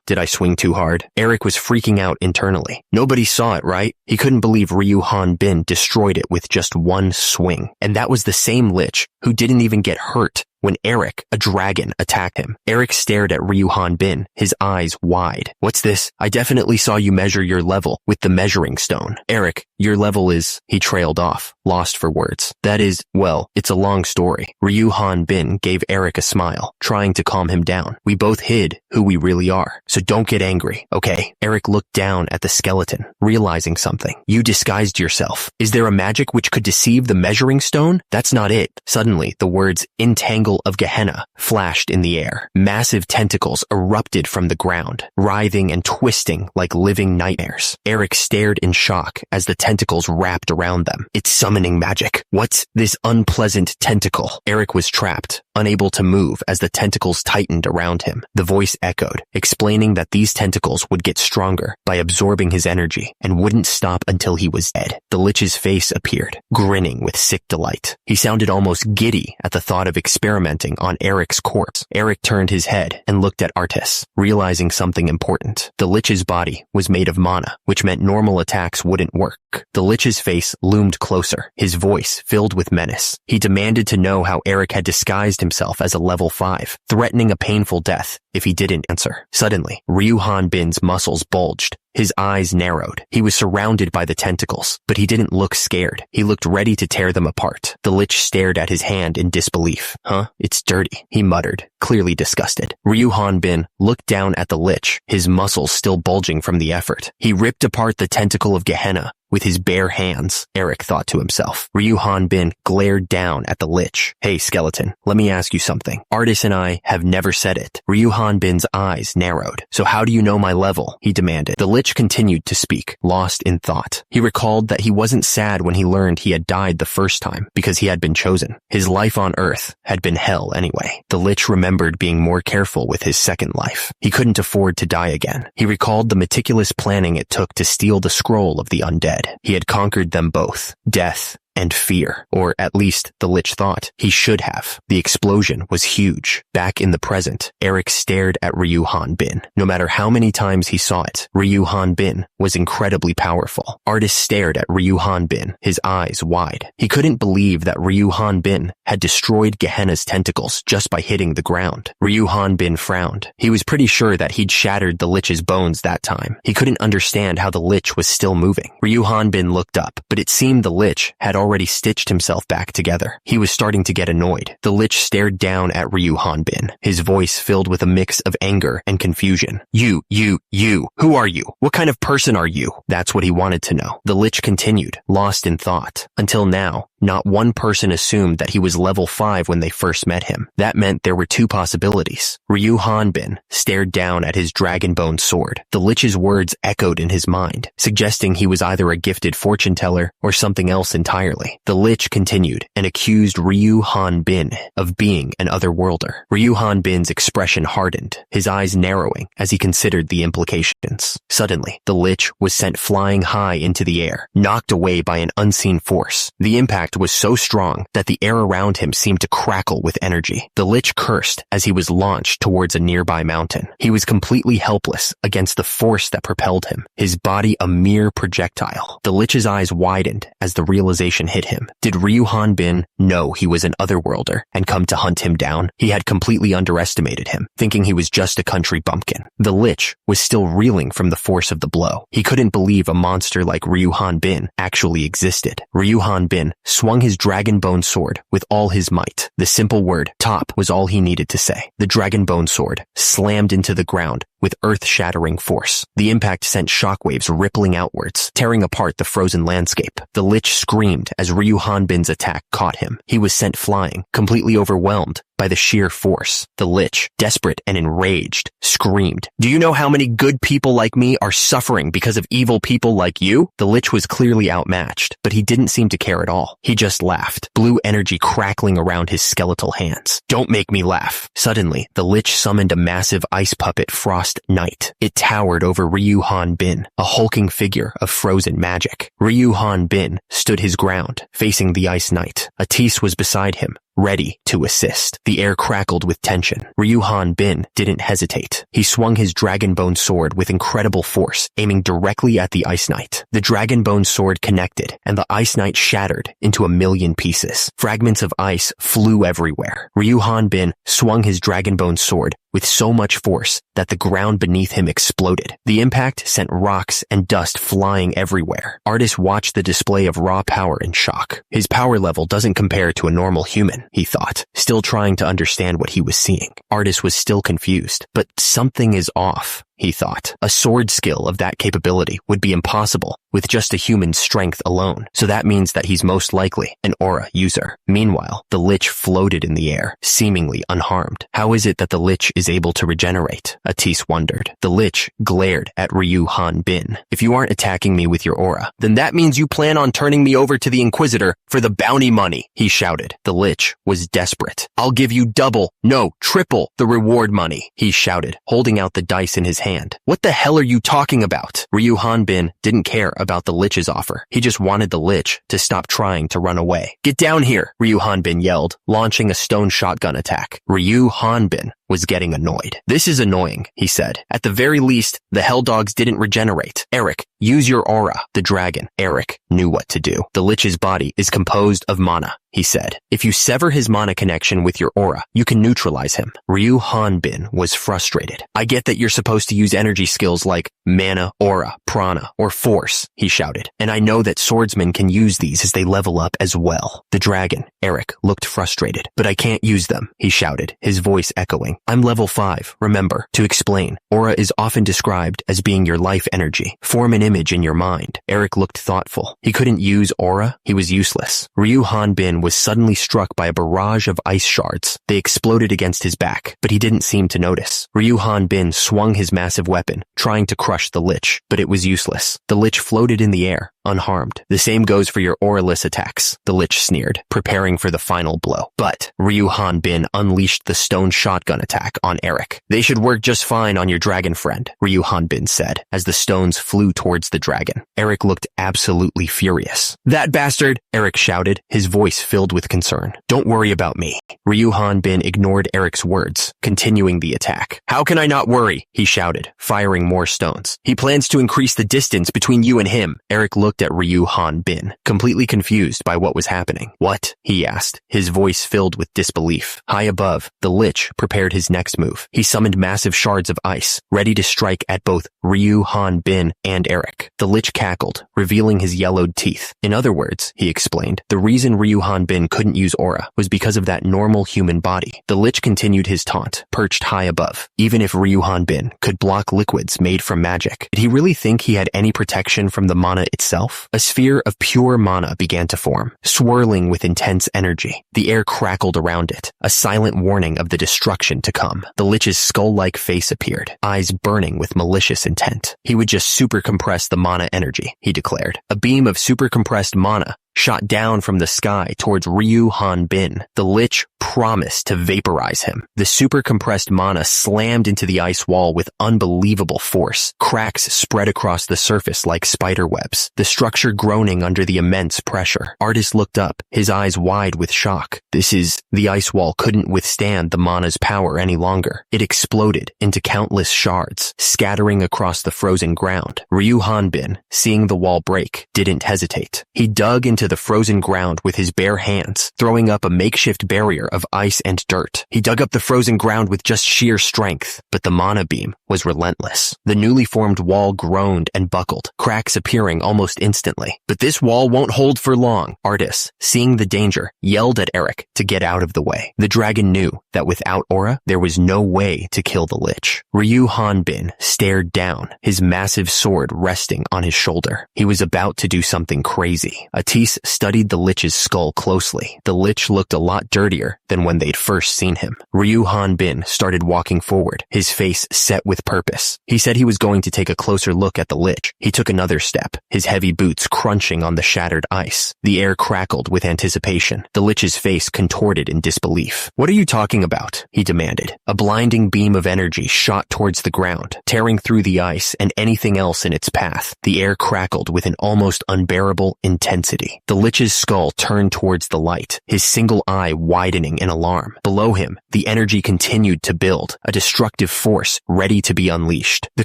Did I swing too hard? Eric was freaking out internally. Nobody saw it, right? He couldn't believe Ryu Han Bin destroyed it with just one swing. And that was the same Lich who didn't even get hurt when Eric, a dragon, attacked him. Eric stared at Ryu Han Bin, his eyes wide. What's this? I definitely saw you measure your level with the measuring stone. Eric, your level is... He trailed off, lost for words. That is, well, it's a long story. Ryu Han Bin gave Eric a smile, trying to calm him down. We both hid who we really are, so don't get angry, okay? Eric looked down at the skeleton, realizing something. You disguised yourself. Is there a magic which could deceive the measuring stone? That's not it. Suddenly, the words entangle of Gehenna flashed in the air. Massive tentacles erupted from the ground, writhing and twisting like living nightmares. Eric stared in shock as the tentacles wrapped around them. It's summoning magic. What's this unpleasant tentacle? Eric was trapped, unable to move as the tentacles tightened around him. The voice echoed, explaining that these tentacles would get stronger by absorbing his energy and wouldn't stop until he was dead. The Lich's face appeared, grinning with sick delight. He sounded almost giddy at the thought of experimenting on Eric's corpse. Eric turned his head and looked at Artis, realizing something important. The Lich's body was made of mana, which meant normal attacks wouldn't work. The Lich's face loomed closer, his voice filled with menace. He demanded to know how Eric had disguised himself as a level 5, threatening a painful death if he didn't answer. Suddenly, Ryu Han Bin's muscles bulged. His eyes narrowed. He was surrounded by the tentacles, but he didn't look scared. He looked ready to tear them apart. The Lich stared at his hand in disbelief. It's dirty, he muttered, clearly disgusted. Ryu Han Bin looked down at the Lich, his muscles still bulging from the effort. He ripped apart the tentacle of Gehenna with his bare hands, Eric thought to himself. Ryu Han Bin glared down at the Lich. Hey, skeleton, let me ask you something. Artis and I have never said it. Ryu Han Bin's eyes narrowed. So how do you know my level? He demanded. The Lich continued to speak, lost in thought. He recalled that he wasn't sad when he learned he had died the first time because he had been chosen. His life on Earth had been hell anyway. The Lich remembered being more careful with his second life. He couldn't afford to die again. He recalled the meticulous planning it took to steal the scroll of the undead. He had conquered them both, death and fear, or at least the Lich thought he should have. The explosion was huge. Back in the present, Eric stared at Ryu Han Bin. No matter how many times he saw it, Ryu Han Bin was incredibly powerful. Artis stared at Ryu Han Bin, his eyes wide. He couldn't believe that Ryu Han Bin had destroyed Gehenna's tentacles just by hitting the ground. Ryu Han Bin frowned. He was pretty sure that he'd shattered the Lich's bones that time. He couldn't understand how the Lich was still moving. Ryu Han Bin looked up, but it seemed the Lich had already stitched himself back together. He was starting to get annoyed. The Lich stared down at Ryu Han Bin, his voice filled with a mix of anger and confusion. You, who are you? What kind of person are you? That's what he wanted to know. The Lich continued, lost in thought. Until now, not one person assumed that he was level 5 when they first met him. That meant there were two possibilities. Ryu Han Bin stared down at his dragon-bone sword. The Lich's words echoed in his mind, suggesting he was either a gifted fortune teller or something else entirely. The Lich continued and accused Ryu Han Bin of being an otherworlder. Ryu Han Bin's expression hardened, his eyes narrowing as he considered the implications. Suddenly, the Lich was sent flying high into the air, knocked away by an unseen force. The impact was so strong that the air around him seemed to crackle with energy. The Lich cursed as he was launched towards a nearby mountain. He was completely helpless against the force that propelled him, his body a mere projectile. The Lich's eyes widened as the realization hit him. Did Ryu Han Bin know he was an otherworlder and come to hunt him down? He had completely underestimated him, thinking he was just a country bumpkin. The Lich was still reeling from the force of the blow. He couldn't believe a monster like Ryu Han Bin actually existed. Ryu Han Bin swung his dragon-bone sword with all his might. The simple word, top, was all he needed to say. The dragon-bone sword slammed into the ground with earth-shattering force. The impact sent shockwaves rippling outwards, tearing apart the frozen landscape. The Lich screamed as Ryu Han Bin's attack caught him. He was sent flying, completely overwhelmed by by the sheer force. The Lich, desperate and enraged, screamed, "Do you know how many good people like me are suffering because of evil people like you?" The Lich was clearly outmatched, but he didn't seem to care at all. He just laughed, blue energy crackling around his skeletal hands. "Don't make me laugh." Suddenly, the Lich summoned a massive ice puppet Frost Knight. It towered over Ryu Han Bin, a hulking figure of frozen magic. Ryu Han Bin stood his ground, facing the Ice Knight. Atis was beside him, ready to assist. The air crackled with tension. Ryu Han Bin didn't hesitate. He swung his Dragonbone sword with incredible force, aiming directly at the Ice Knight. The Dragonbone sword connected, and the Ice Knight shattered into a million pieces. Fragments of ice flew everywhere. Ryu Han Bin swung his Dragonbone sword with so much force that the ground beneath him exploded. The impact sent rocks and dust flying everywhere. Artist watched the display of raw power in shock. His power level doesn't compare to a normal human, he thought, still trying to understand what he was seeing. Artist was still confused, but something is off, he thought. A sword skill of that capability would be impossible with just a human's strength alone, so that means that he's most likely an aura user. Meanwhile, the Lich floated in the air, seemingly unharmed. How is it that the Lich is able to regenerate? Atis wondered. The Lich glared at Ryu Han Bin. "If you aren't attacking me with your aura, then that means you plan on turning me over to the Inquisitor for the bounty money," he shouted. The Lich was desperate. "I'll give you double, no, triple the reward money," he shouted, holding out the dice in his hand. "What the hell are you talking about?" Ryu Han Bin didn't care about the Lich's offer. He just wanted the Lich to stop trying to run away. "Get down here," Ryu Han Bin yelled, launching a stone shotgun attack. Ryu Han Bin was getting annoyed. "This is annoying," he said. "At the very least, the Hell Dogs didn't regenerate. Eric, use your aura." The dragon, Eric, knew what to do. "The Lich's body is composed of mana," he said. "If you sever his mana connection with your aura, you can neutralize him." Ryu Han Bin was frustrated. "I get that you're supposed to use energy skills like mana, aura, prana, or force," he shouted. "And I know that swordsmen can use these as they level up as well." The dragon, Eric, looked frustrated. "But I can't use them," he shouted, his voice echoing. "I'm level 5, remember. To explain, aura is often described as being your life energy. Form an image in your mind." Eric looked thoughtful. He couldn't use aura. He was useless. Ryu Han Bin was suddenly struck by a barrage of ice shards. They exploded against his back, but he didn't seem to notice. Ryu Han Bin swung his massive weapon, trying to crush the Lich, but it was useless. The Lich floated in the air, unharmed. "The same goes for your auraless attacks," the Lich sneered, preparing for the final blow. But Ryu Han Bin unleashed the stone shotgun attack on Eric. "They should work just fine on your dragon friend," Ryu Han Bin said, as the stones flew towards the dragon. Eric looked absolutely furious. "That bastard!" Eric shouted, his voice filled with concern. "Don't worry about me." Ryu Han Bin ignored Eric's words, continuing the attack. "How can I not worry?" he shouted, firing more stones. "He plans to increase the distance between you and him." Eric looked at Ryu Han Bin, completely confused by what was happening. "What?" he asked, his voice filled with disbelief. High above, the Lich prepared his next move. He summoned massive shards of ice, ready to strike at both Ryu Han Bin and Eric. The Lich cackled, revealing his yellowed teeth. "In other words," he explained, "the reason Ryu Han Bin couldn't use aura was because of that normal human body." The Lich continued his taunt, perched high above. Even if Ryu Han Bin could block liquids made from magic, did he really think he had any protection from the mana itself? A sphere of pure mana began to form, swirling with intense energy. The air crackled around it, a silent warning of the destruction to come. The Lich's skull-like face appeared, eyes burning with malicious intent. He would just super compress the mana energy, he declared. A beam of super compressed mana shot down from the sky towards Ryu Han Bin. The Lich promised to vaporize him. The super compressed mana slammed into the ice wall with unbelievable force. Cracks spread across the surface like spider webs, the structure groaning under the immense pressure. Artist looked up, his eyes wide with shock. The ice wall couldn't withstand the mana's power any longer. It exploded into countless shards, scattering across the frozen ground. Ryu Han Bin, seeing the wall break, didn't hesitate. He dug into the frozen ground with his bare hands, throwing up a makeshift barrier of ice and dirt. He dug up the frozen ground with just sheer strength, but the mana beam was relentless. The newly formed wall groaned and buckled, cracks appearing almost instantly. "But this wall won't hold for long." Artis, seeing the danger, yelled at Eric to get out of the way. The dragon knew that without aura, there was no way to kill the Lich. Ryu Han Bin stared down, his massive sword resting on his shoulder. He was about to do something crazy. Atis Atis studied the Lich's skull closely. The Lich looked a lot dirtier than when they'd first seen him. Ryu Hanbin started walking forward, his face set with purpose. He said he was going to take a closer look at the Lich. He took another step, his heavy boots crunching on the shattered ice. The air crackled with anticipation. The Lich's face contorted in disbelief. "What are you talking about?" he demanded. A blinding beam of energy shot towards the ground, tearing through the ice and anything else in its path. The air crackled with an almost unbearable intensity. The Lich's skull turned towards the light, his single eye widening in alarm. Below him, the energy continued to build, a destructive force ready to be unleashed. The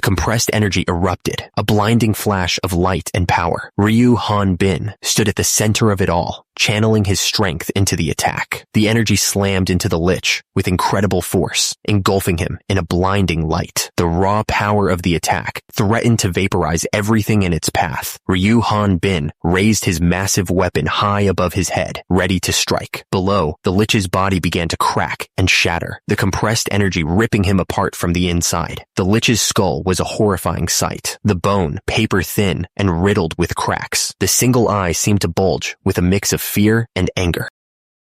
compressed energy erupted, a blinding flash of light and power. Ryu Hanbin stood at the center of it all, channeling his strength into the attack. The energy slammed into the Lich with incredible force, engulfing him in a blinding light. The raw power of the attack threatened to vaporize everything in its path. Ryu Hanbin raised his massive weapon high above his head, ready to strike. Below, the Lich's body began to crack and shatter, the compressed energy ripping him apart from the inside. The Lich's skull was a horrifying sight, the bone paper thin and riddled with cracks. The single eye seemed to bulge with a mix of fear and anger.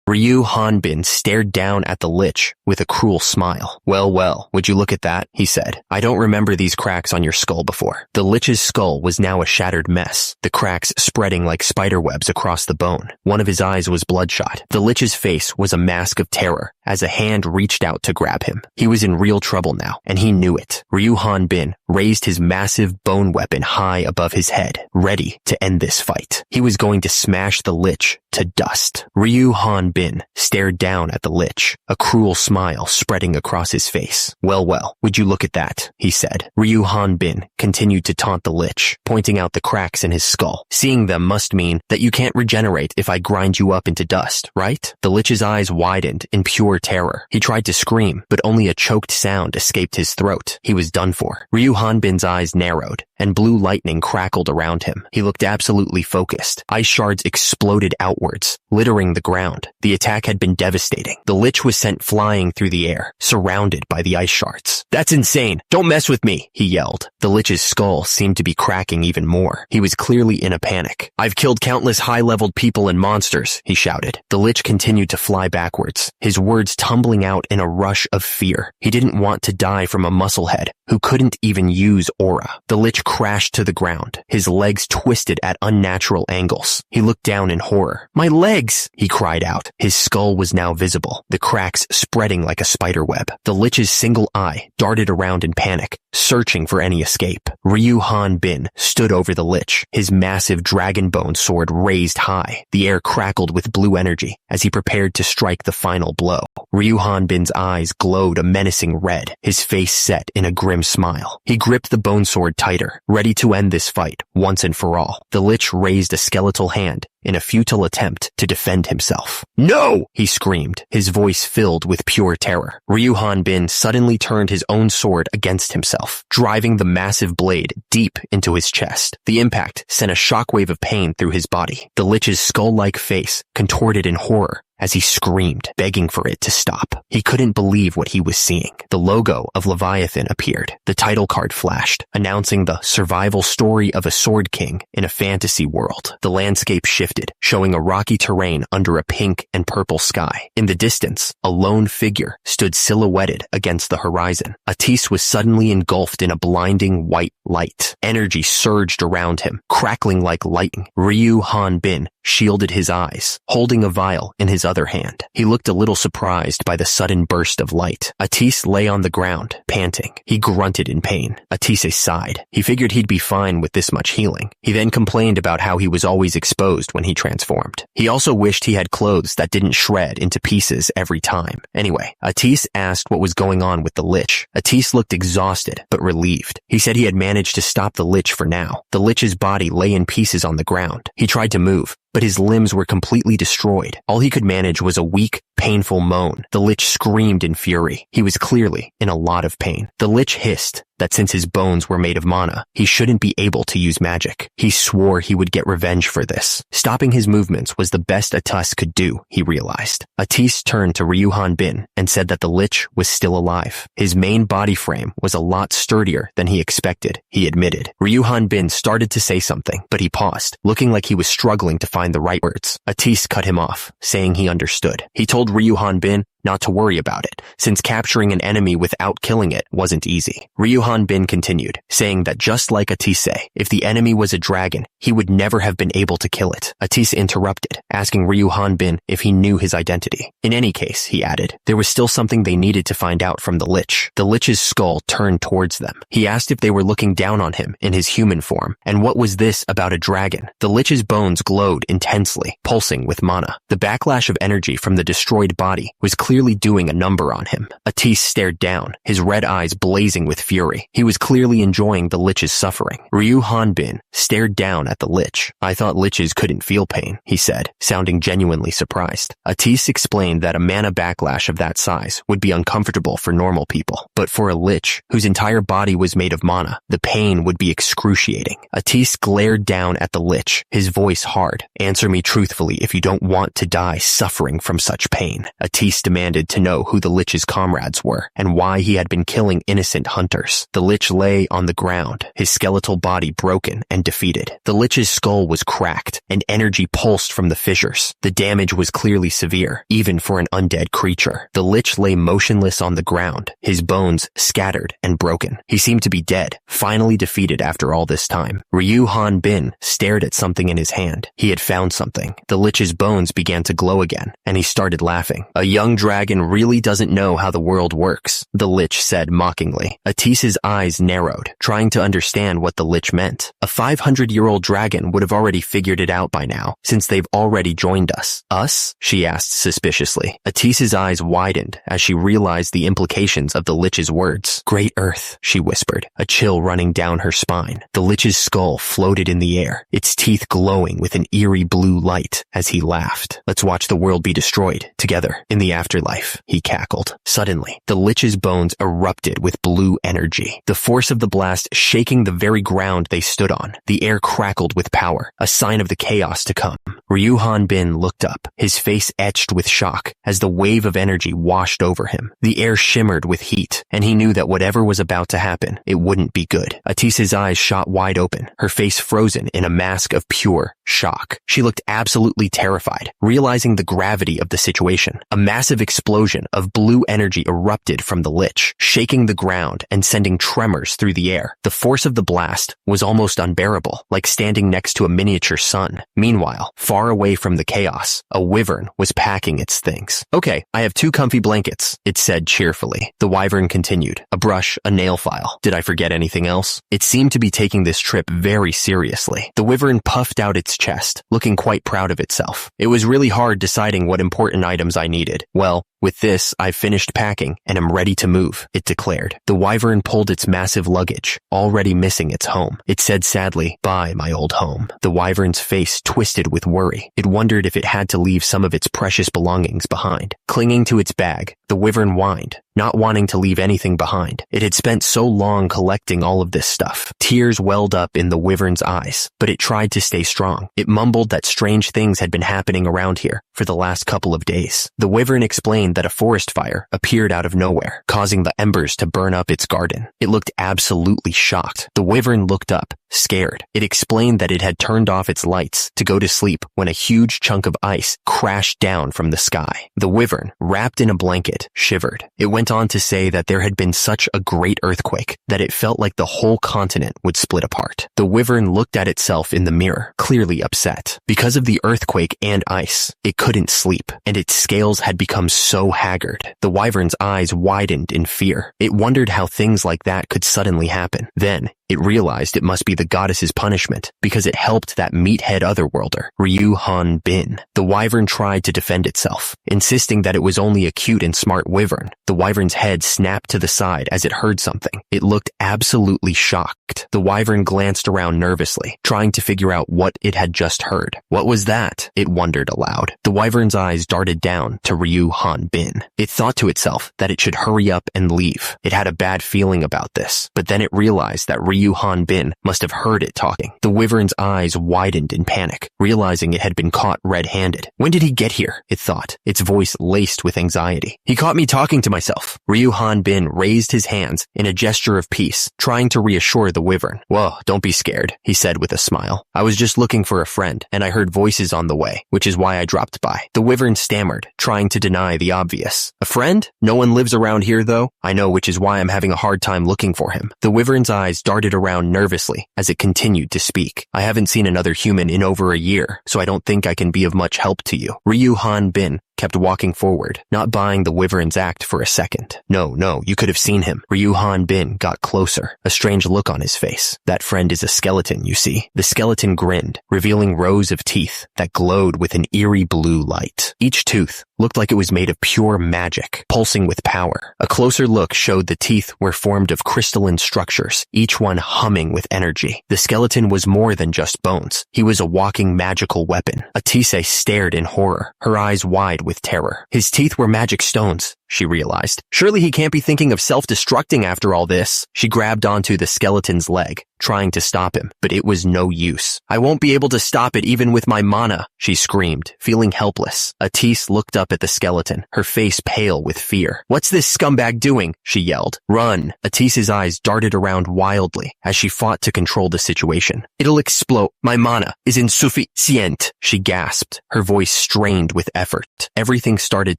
Ryu Hanbin stared down at the Lich with a cruel smile. Well, would you look at that?" he said. "I don't remember these cracks on your skull before." The Lich's skull was now a shattered mess, the cracks spreading like spider webs across the bone. One of his eyes was bloodshot. The Lich's face was a mask of terror as a hand reached out to grab him. He was in real trouble now, and he knew it. Ryu Hanbin raised his massive bone weapon high above his head, ready to end this fight. He was going to smash the Lich to dust. Ryu Hanbin stared down at the Lich, a cruel smile spreading across his face. Well, would you look at that?" he said. Ryu Hanbin continued to taunt the Lich, pointing out the cracks in his skull. "Seeing them must mean that you can't regenerate if I grind you up into dust, right?" The Lich's eyes widened in pure terror. He tried to scream, but only a choked sound escaped his throat. He was done for. Ryu Hanbin's eyes narrowed, and blue lightning crackled around him. He looked absolutely focused. Ice shards exploded outwards, littering the ground. The attack had been devastating. The Lich was sent flying through the air, surrounded by the ice shards. "That's insane! Don't mess with me!" he yelled. The Lich's skull seemed to be cracking even more. He was clearly in a panic. "I've killed countless high-leveled people and monsters," he shouted. The Lich continued to fly backwards, his words tumbling out in a rush of fear. He didn't want to die from a musclehead who couldn't even use aura. The Lich crashed to the ground, his legs twisted at unnatural angles. He looked down in horror. "My legs!" he cried out. His skull was now visible, the cracks spreading like a spider web. The Lich's single eye darted around in panic, searching for any escape. Ryu Hanbin stood over the Lich, his massive dragon bone sword raised high. The air crackled with blue energy as he prepared to strike the final blow. Ryu Hanbin's eyes glowed a menacing red, his face set in a grim smile. He gripped the bone sword tighter, ready to end this fight once and for all. The Lich raised a skeletal hand in a futile attempt to defend himself. "No!" he screamed, his voice filled with pure terror. Ryu Hanbin suddenly turned his own sword against himself, driving the massive blade deep into his chest. The impact sent a shockwave of pain through his body. The Lich's skull-like face contorted in horror as he screamed, begging for it to stop. He couldn't believe what he was seeing. The logo of Leviathan appeared. The title card flashed, announcing the survival story of a sword king in a fantasy world. The landscape shifted, showing a rocky terrain under a pink and purple sky. In the distance, a lone figure stood silhouetted against the horizon. Atis was suddenly engulfed in a blinding white light. Energy surged around him, crackling like lightning. Ryu Hanbin shielded his eyes, holding a vial in his other hand. He looked a little surprised by the sudden burst of light. Atis lay on the ground, panting. He grunted in pain. Atis sighed. He figured he'd be fine with this much healing. He then complained about how he was always exposed when he transformed. He also wished he had clothes that didn't shred into pieces every time. Anyway, Atis asked what was going on with the Lich. Atis looked exhausted, but relieved. He said he had managed to stop the Lich for now. The Lich's body lay in pieces on the ground. He tried to move, but his limbs were completely destroyed. All he could manage was a weak, painful moan. The Lich screamed in fury. He was clearly in a lot of pain. The Lich hissed, that since his bones were made of mana, he shouldn't be able to use magic. He swore he would get revenge for this. Stopping his movements was the best Atus could do, he realized. Atis turned to Ryu Hanbin and said that the lich was still alive. His main body frame was a lot sturdier than he expected, he admitted. Ryu Hanbin started to say something, but he paused, looking like he was struggling to find the right words. Atis cut him off, saying he understood. He told Ryu Hanbin not to worry about it, since capturing an enemy without killing it wasn't easy. Ryu Hanbin continued, saying that just like Atise, if the enemy was a dragon, he would never have been able to kill it. Atise interrupted, asking Ryu Hanbin if he knew his identity. In any case, he added, there was still something they needed to find out from the lich. The lich's skull turned towards them. He asked if they were looking down on him in his human form, and what was this about a dragon? The lich's bones glowed intensely, pulsing with mana. The backlash of energy from the destroyed body was clearly doing a number on him. Atis stared down, his red eyes blazing with fury. He was clearly enjoying the lich's suffering. Ryu Hanbin stared down at the lich. I thought liches couldn't feel pain, he said, sounding genuinely surprised. Atis explained that a mana backlash of that size would be uncomfortable for normal people, but for a lich, whose entire body was made of mana, the pain would be excruciating. Atis glared down at the lich, his voice hard. Answer me truthfully if you don't want to die suffering from such pain. Atis demanded to know who the lich's comrades were, and why he had been killing innocent hunters. The lich lay on the ground, his skeletal body broken and defeated. The lich's skull was cracked, and energy pulsed from the fissures. The damage was clearly severe, even for an undead creature. The lich lay motionless on the ground, his bones scattered and broken. He seemed to be dead, finally defeated after all this time. Ryu Hanbin stared at something in his hand. He had found something. The lich's bones began to glow again, and he started laughing. A young dragon really doesn't know how the world works, the lich said mockingly. Atis's eyes narrowed, trying to understand what the lich meant. A 500-year-old dragon would have already figured it out by now, since they've already joined us. Us? She asked suspiciously. Atis's eyes widened as she realized the implications of the lich's words. Great Earth, she whispered, a chill running down her spine. The lich's skull floated in the air, its teeth glowing with an eerie blue light as he laughed. Let's watch the world be destroyed, together, in the afterlife, he cackled. Suddenly, the lich's bones erupted with blue energy, the force of the blast shaking the very ground they stood on. The air crackled with power, a sign of the chaos to come. Ryu Hanbin looked up, his face etched with shock as the wave of energy washed over him. The air shimmered with heat, and he knew that whatever was about to happen, it wouldn't be good. Atis's eyes shot wide open, her face frozen in a mask of pure shock. She looked absolutely terrified, realizing the gravity of the situation. A massive explosion of blue energy erupted from the lich, shaking the ground and sending tremors through the air. The force of the blast was almost unbearable, like standing next to a miniature sun. Meanwhile, far away from the chaos, a wyvern was packing its things. Okay, I have 2 comfy blankets, it said cheerfully. The wyvern continued, a brush, a nail file. Did I forget anything else? It seemed to be taking this trip very seriously. The wyvern puffed out its chest, looking quite proud of itself. It was really hard deciding what important items I needed. Well, with this, I've finished packing and am ready to move, it declared. The wyvern pulled its massive luggage, already missing its home. It said sadly, bye, my old home. The wyvern's face twisted with worry. It wondered if it had to leave some of its precious belongings behind. Clinging to its bag, the wyvern whined, not wanting to leave anything behind. It had spent so long collecting all of this stuff. Tears welled up in the wyvern's eyes, but it tried to stay strong. It mumbled that strange things had been happening around here for the last couple of days. The wyvern explained that a forest fire appeared out of nowhere, causing the embers to burn up its garden. It looked absolutely shocked. The wyvern looked up, scared. It explained that it had turned off its lights to go to sleep when a huge chunk of ice crashed down from the sky. The wyvern, wrapped in a blanket, shivered. It went on to say that there had been such a great earthquake that it felt like the whole continent would split apart. The wyvern looked at itself in the mirror, clearly upset. Because of the earthquake and ice, it couldn't sleep, and its scales had become so haggard. The wyvern's eyes widened in fear. It wondered how things like that could suddenly happen. Then, it realized it must be the the goddess's punishment because it helped that meathead otherworlder, Ryu Han Bin. The wyvern tried to defend itself, insisting that it was only a cute and smart wyvern. The wyvern's head snapped to the side as it heard something. It looked absolutely shocked. The wyvern glanced around nervously, trying to figure out what it had just heard. What was that? It wondered aloud. The wyvern's eyes darted down to Ryu Han Bin. It thought to itself that it should hurry up and leave. It had a bad feeling about this, but then it realized that Ryu Han Bin must have heard it talking. The wyvern's eyes widened in panic, realizing it had been caught red-handed. When did he get here? It thought, its voice laced with anxiety. He caught me talking to myself. Ryu Han Bin raised his hands in a gesture of peace, trying to reassure the wyvern. Whoa, don't be scared, he said with a smile. I was just looking for a friend, and I heard voices on the way, which is why I dropped by. The wyvern stammered, trying to deny the obvious. A friend? No one lives around here, though? I know, which is why I'm having a hard time looking for him. The wyvern's eyes darted around nervously as it continued to speak. I haven't seen another human in over a year, so I don't think I can be of much help to you. Ryu Han Bin kept walking forward, not buying the wyvern's act for a second. No, you could have seen him. Ryu Han Bin got closer, a strange look on his face. That friend is a skeleton, you see. The skeleton grinned, revealing rows of teeth that glowed with an eerie blue light. Each tooth looked like it was made of pure magic, pulsing with power. A closer look showed the teeth were formed of crystalline structures, each one humming with energy. The skeleton was more than just bones. He was a walking magical weapon. Atise stared in horror, her eyes wide with terror. His teeth were magic stones, she realized. Surely he can't be thinking of self-destructing after all this. She grabbed onto the skeleton's leg, trying to stop him, but it was no use. I won't be able to stop it even with my mana, she screamed, feeling helpless. Atise looked up at the skeleton, her face pale with fear. What's this scumbag doing? She yelled. Run! Atise's eyes darted around wildly as she fought to control the situation. It'll explode. My mana is insufficient, she gasped, her voice strained with effort. Everything started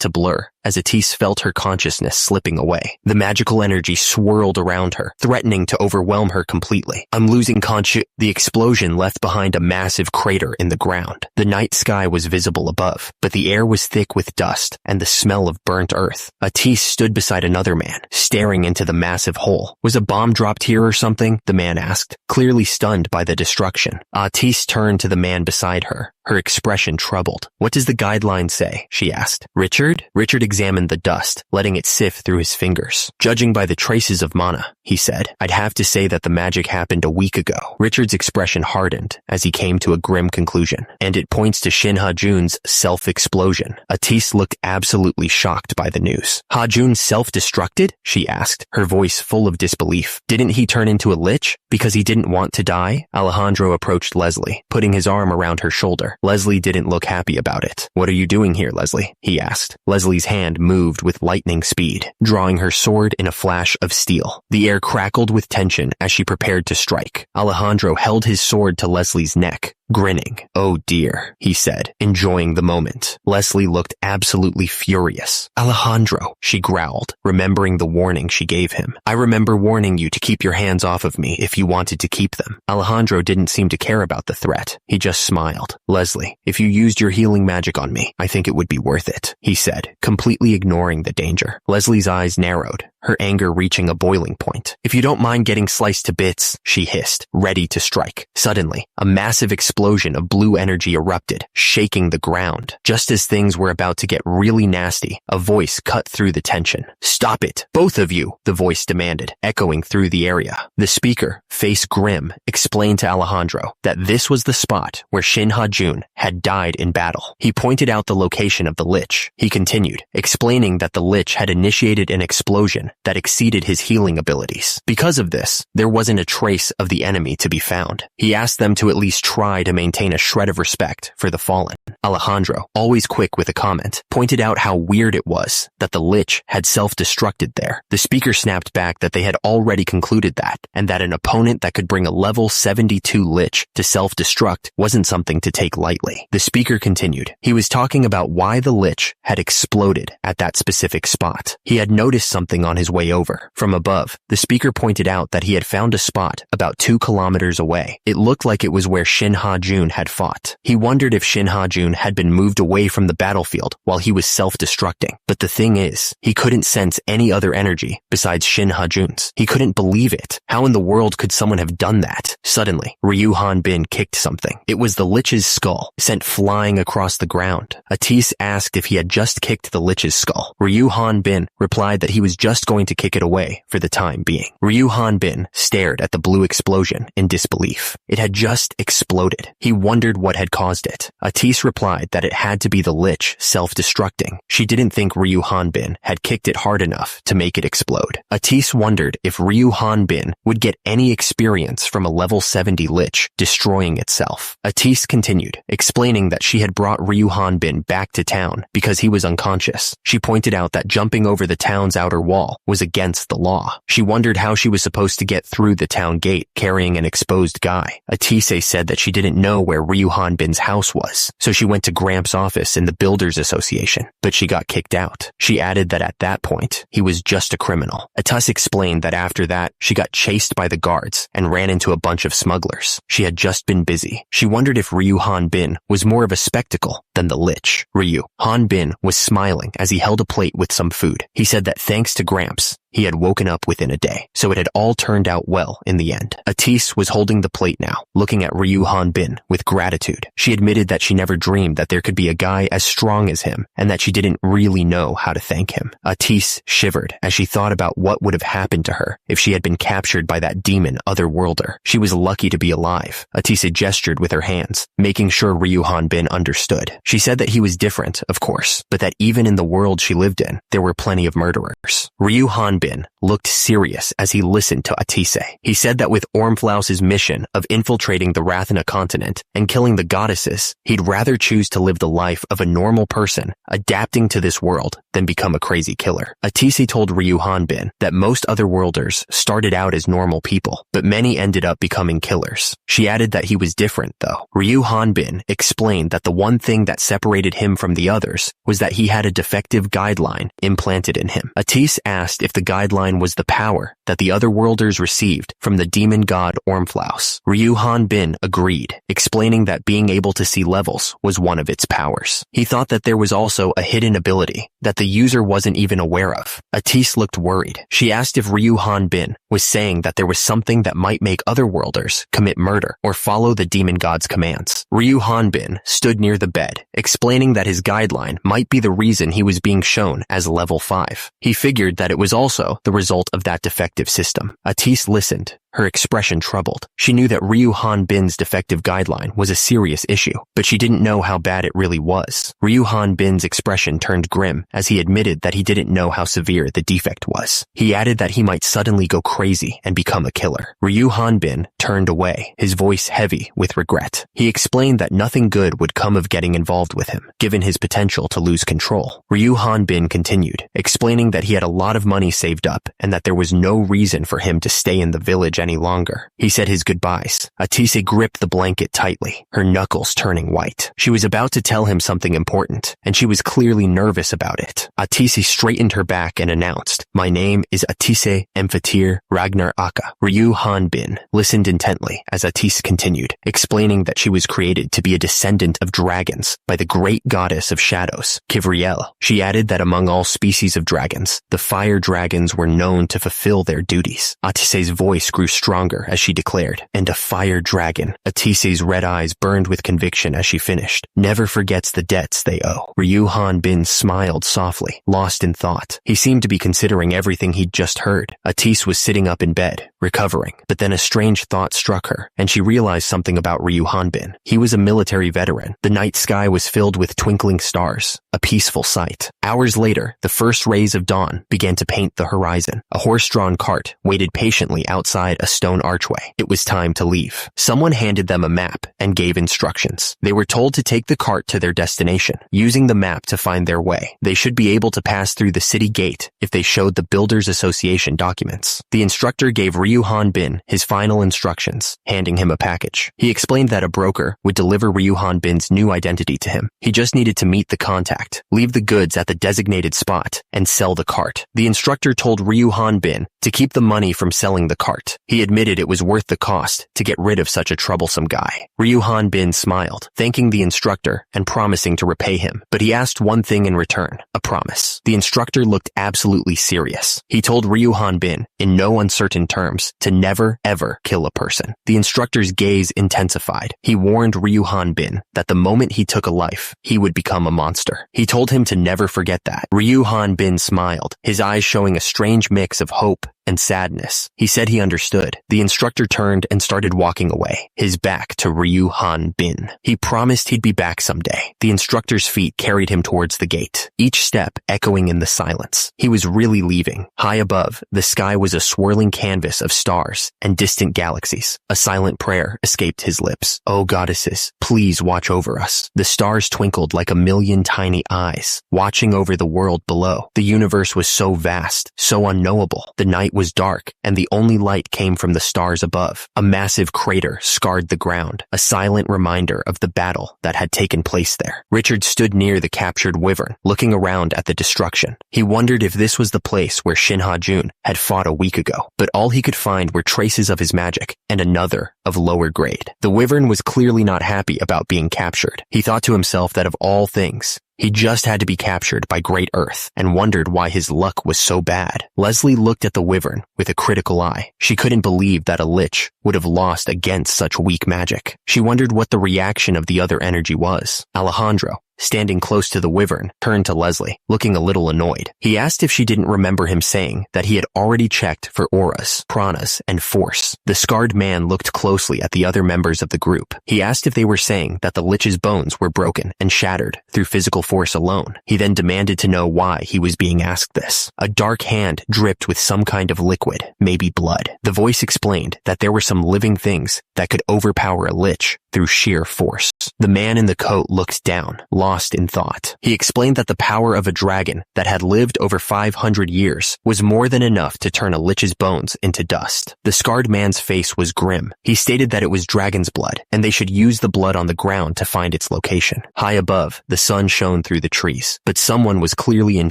to blur as Atise felt her consciousness slipping away. The magical energy swirled around her, threatening to overwhelm her completely. I'm losing conscious. The explosion left behind a massive crater in the ground. The night sky was visible above, but the air was thick with dust and the smell of burnt earth. Atise stood beside another man, staring into the massive hole. Was a bomb dropped here or something? The man asked, clearly stunned by the destruction. Atise turned to the man beside her, her expression troubled. What does the guideline say? She asked. Richard? Richard examined the dust, letting it sift through his fingers. Judging by the traces of mana, he said, I'd have to say that the magic happened a week ago. Richard's expression hardened as he came to a grim conclusion, and it points to Shin Ha-jun's self-explosion. Atise looked absolutely shocked by the news. Ha-jun self-destructed? She asked, her voice full of disbelief. Didn't he turn into a lich because he didn't want to die? Alejandro approached Leslie, putting his arm around her shoulder. Leslie didn't look happy about it. What are you doing here, Leslie? He asked. Leslie's hand moved with lightning speed, drawing her sword in a flash of steel. The air crackled with tension as she prepared to strike. Alejandro held his sword to Leslie's neck, grinning. Oh dear, he said, enjoying the moment. Leslie looked absolutely furious. Alejandro, she growled, remembering the warning she gave him. I remember warning you to keep your hands off of me if you wanted to keep them. Alejandro didn't seem to care about the threat. He just smiled. Leslie, if you used your healing magic on me, I think it would be worth it, he said, completely ignoring the danger. Leslie's eyes narrowed, her anger reaching a boiling point. If you don't mind getting sliced to bits, she hissed, ready to strike. Suddenly, a massive explosion of blue energy erupted, shaking the ground. Just as things were about to get really nasty, a voice cut through the tension. Stop it, both of you, the voice demanded, echoing through the area. The speaker, face grim, explained to Alejandro that this was the spot where Shin Ha-jun had died in battle. He pointed out the location of the lich. He continued, explaining that the lich had initiated an explosion that exceeded his healing abilities. Because of this, there wasn't a trace of the enemy to be found. He asked them to at least try to maintain a shred of respect for the fallen. Alejandro, always quick with a comment, pointed out how weird it was that the lich had self-destructed there. The speaker snapped back that they had already concluded that, and that an opponent that could bring a level 72 lich to self-destruct wasn't something to take lightly. The speaker continued. He was talking about why the lich had exploded at that specific spot. He had noticed something on his way over. From above, the speaker pointed out that he had found a spot about 2 kilometers away. It looked like it was where Shin Ha-jun had fought. He wondered if Shin Ha-jun Ha-jun had been moved away from the battlefield while he was self-destructing. But the thing is, he couldn't sense any other energy besides Shin Ha-jun's. He couldn't believe it. How in the world could someone have done that? Suddenly, Ryu Hanbin kicked something. It was the lich's skull, sent flying across the ground. Atis asked if he had just kicked the lich's skull. Ryu Hanbin replied that he was just going to kick it away for the time being. Ryu Hanbin stared at the blue explosion in disbelief. It had just exploded. He wondered what had caused it. Atis replied that it had to be the lich self-destructing. She didn't think Ryu Hanbin had kicked it hard enough to make it explode. Atis wondered if Ryu Hanbin would get any experience from a level 70 lich destroying itself. Atis continued, explaining that she had brought Ryu Hanbin back to town because he was unconscious. She pointed out that jumping over the town's outer wall was against the law. She wondered how she was supposed to get through the town gate carrying an exposed guy. Atise said that she didn't know where Ryu Hanbin's house was, so she went to Gramps' office in the Builders Association, but she got kicked out. She added that at that point, he was just a criminal. Atus explained that after that, she got chased by the guards and ran into a bunch of smugglers. She had just been busy. She wondered if Ryu Hanbin was more of a spectacle than the lich. Ryu Hanbin was smiling as he held a plate with some food. He said that thanks to Gramps, he had woken up within a day, so it had all turned out well in the end. Atis was holding the plate now, looking at Ryu Hanbin with gratitude. She admitted that she never dreamed that there could be a guy as strong as him, and that she didn't really know how to thank him. Atis shivered as she thought about what would have happened to her if she had been captured by that demon otherworlder. She was lucky to be alive. Atisa gestured with her hands, making sure Ryu Hanbin understood. She said that he was different, of course, but that even in the world she lived in, there were plenty of murderers. Ryu Hanbin looked serious as he listened to Atise. He said that with Ormflaus's mission of infiltrating the Rathana continent and killing the goddesses, he'd rather choose to live the life of a normal person, adapting to this world, than become a crazy killer. Atise told Ryu Hanbin that most otherworlders started out as normal people, but many ended up becoming killers. She added that he was different, though. Ryu Hanbin explained that the one thing that separated him from the others was that he had a defective guideline implanted in him. Atise asked if the guideline was the power that the otherworlders received from the demon god Ormflaus. Ryu Hanbin agreed, explaining that being able to see levels was one of its powers. He thought that there was also a hidden ability that the user wasn't even aware of. Atise looked worried. She asked if Ryu Hanbin was saying that there was something that might make otherworlders commit murder or follow the demon god's commands. Ryu Hanbin stood near the bed, explaining that his guideline might be the reason he was being shown as level 5. He figured that it was also the result of that defective system. Atise listened, her expression troubled. She knew that Ryu Hanbin's defective guideline was a serious issue, but she didn't know how bad it really was. Ryu Hanbin's expression turned grim as he admitted that he didn't know how severe the defect was. He added that he might suddenly go crazy and become a killer. Ryu Hanbin turned away, his voice heavy with regret. He explained that nothing good would come of getting involved with him, given his potential to lose control. Ryu Hanbin continued, explaining that he had a lot of money saved up and that there was no reason for him to stay in the village any longer. He said his goodbyes. Atise gripped the blanket tightly, her knuckles turning white. She was about to tell him something important, and she was clearly nervous about it. Atise straightened her back and announced, "My name is Atise Emphatir Ragnar Aka." Ryu Hanbin listened intently as Atise continued, explaining that she was created to be a descendant of dragons by the great goddess of shadows, Kivriel. She added that among all species of dragons, the fire dragons were known to fulfill their duties. Atise's voice grew stronger as she declared, "And a fire dragon." Atise's red eyes burned with conviction as she finished. "Never forgets the debts they owe." Ryu Hanbin smiled softly, lost in thought. He seemed to be considering everything he'd just heard. Atise was sitting up in bed, recovering, but then a strange thought struck her, and she realized something about Ryu Hanbin. He was a military veteran. The night sky was filled with twinkling stars, a peaceful sight. Hours later, the first rays of dawn began to paint the horizon. A horse-drawn cart waited patiently outside a stone archway. It was time to leave. Someone handed them a map and gave instructions. They were told to take the cart to their destination, using the map to find their way. They should be able to pass through the city gate if they showed the Builders Association documents. The instructor gave Ryu Ryu Hanbin his final instructions, handing him a package. He explained that a broker would deliver Ryu Hanbin's new identity to him. He just needed to meet the contact, leave the goods at the designated spot, and sell the cart. The instructor told Ryu Hanbin to keep the money from selling the cart. He admitted it was worth the cost to get rid of such a troublesome guy. Ryu Hanbin smiled, thanking the instructor and promising to repay him, but he asked one thing in return, a promise. The instructor looked absolutely serious. He told Ryu Hanbin, in no uncertain terms, to never, ever kill a person. The instructor's gaze intensified. He warned Ryu Hanbin that the moment he took a life, he would become a monster. He told him to never forget that. Ryu Hanbin smiled, his eyes showing a strange mix of hope and sadness. He said he understood. The instructor turned and started walking away, his back to Ryu Hanbin. He promised he'd be back someday. The instructor's feet carried him towards the gate, each step echoing in the silence. He was really leaving. High above, the sky was a swirling canvas of stars and distant galaxies. A silent prayer escaped his lips. "Oh goddesses, please watch over us." The stars twinkled like a million tiny eyes, watching over the world below. The universe was so vast, so unknowable. The night was dark, and the only light came from the stars above. A massive crater scarred the ground, a silent reminder of the battle that had taken place there. Richard stood near the captured wyvern, looking around at the destruction. He wondered if this was the place where Shinha Jun had fought a week ago, but all he could find were traces of his magic, and another of lower grade. The wyvern was clearly not happy about being captured. He thought to himself that of all things, he just had to be captured by Great Earth and wondered why his luck was so bad. Leslie looked at the wyvern with a critical eye. She couldn't believe that a lich would have lost against such weak magic. She wondered what the reaction of the other energy was. Alejandro, standing close to the wyvern, turned to Leslie, looking a little annoyed. He asked if she didn't remember him saying that he had already checked for auras, pranas, and force. The scarred man looked closely at the other members of the group. He asked if they were saying that the lich's bones were broken and shattered through physical force alone. He then demanded to know why he was being asked this. A dark hand dripped with some kind of liquid, maybe blood. The voice explained that there were some living things that could overpower a lich through sheer force. The man in the coat looked down, lost in thought. He explained that the power of a dragon that had lived over 500 years was more than enough to turn a lich's bones into dust. The scarred man's face was grim. He stated that it was dragon's blood, and they should use the blood on the ground to find its location. High above, the sun shone through the trees, but someone was clearly in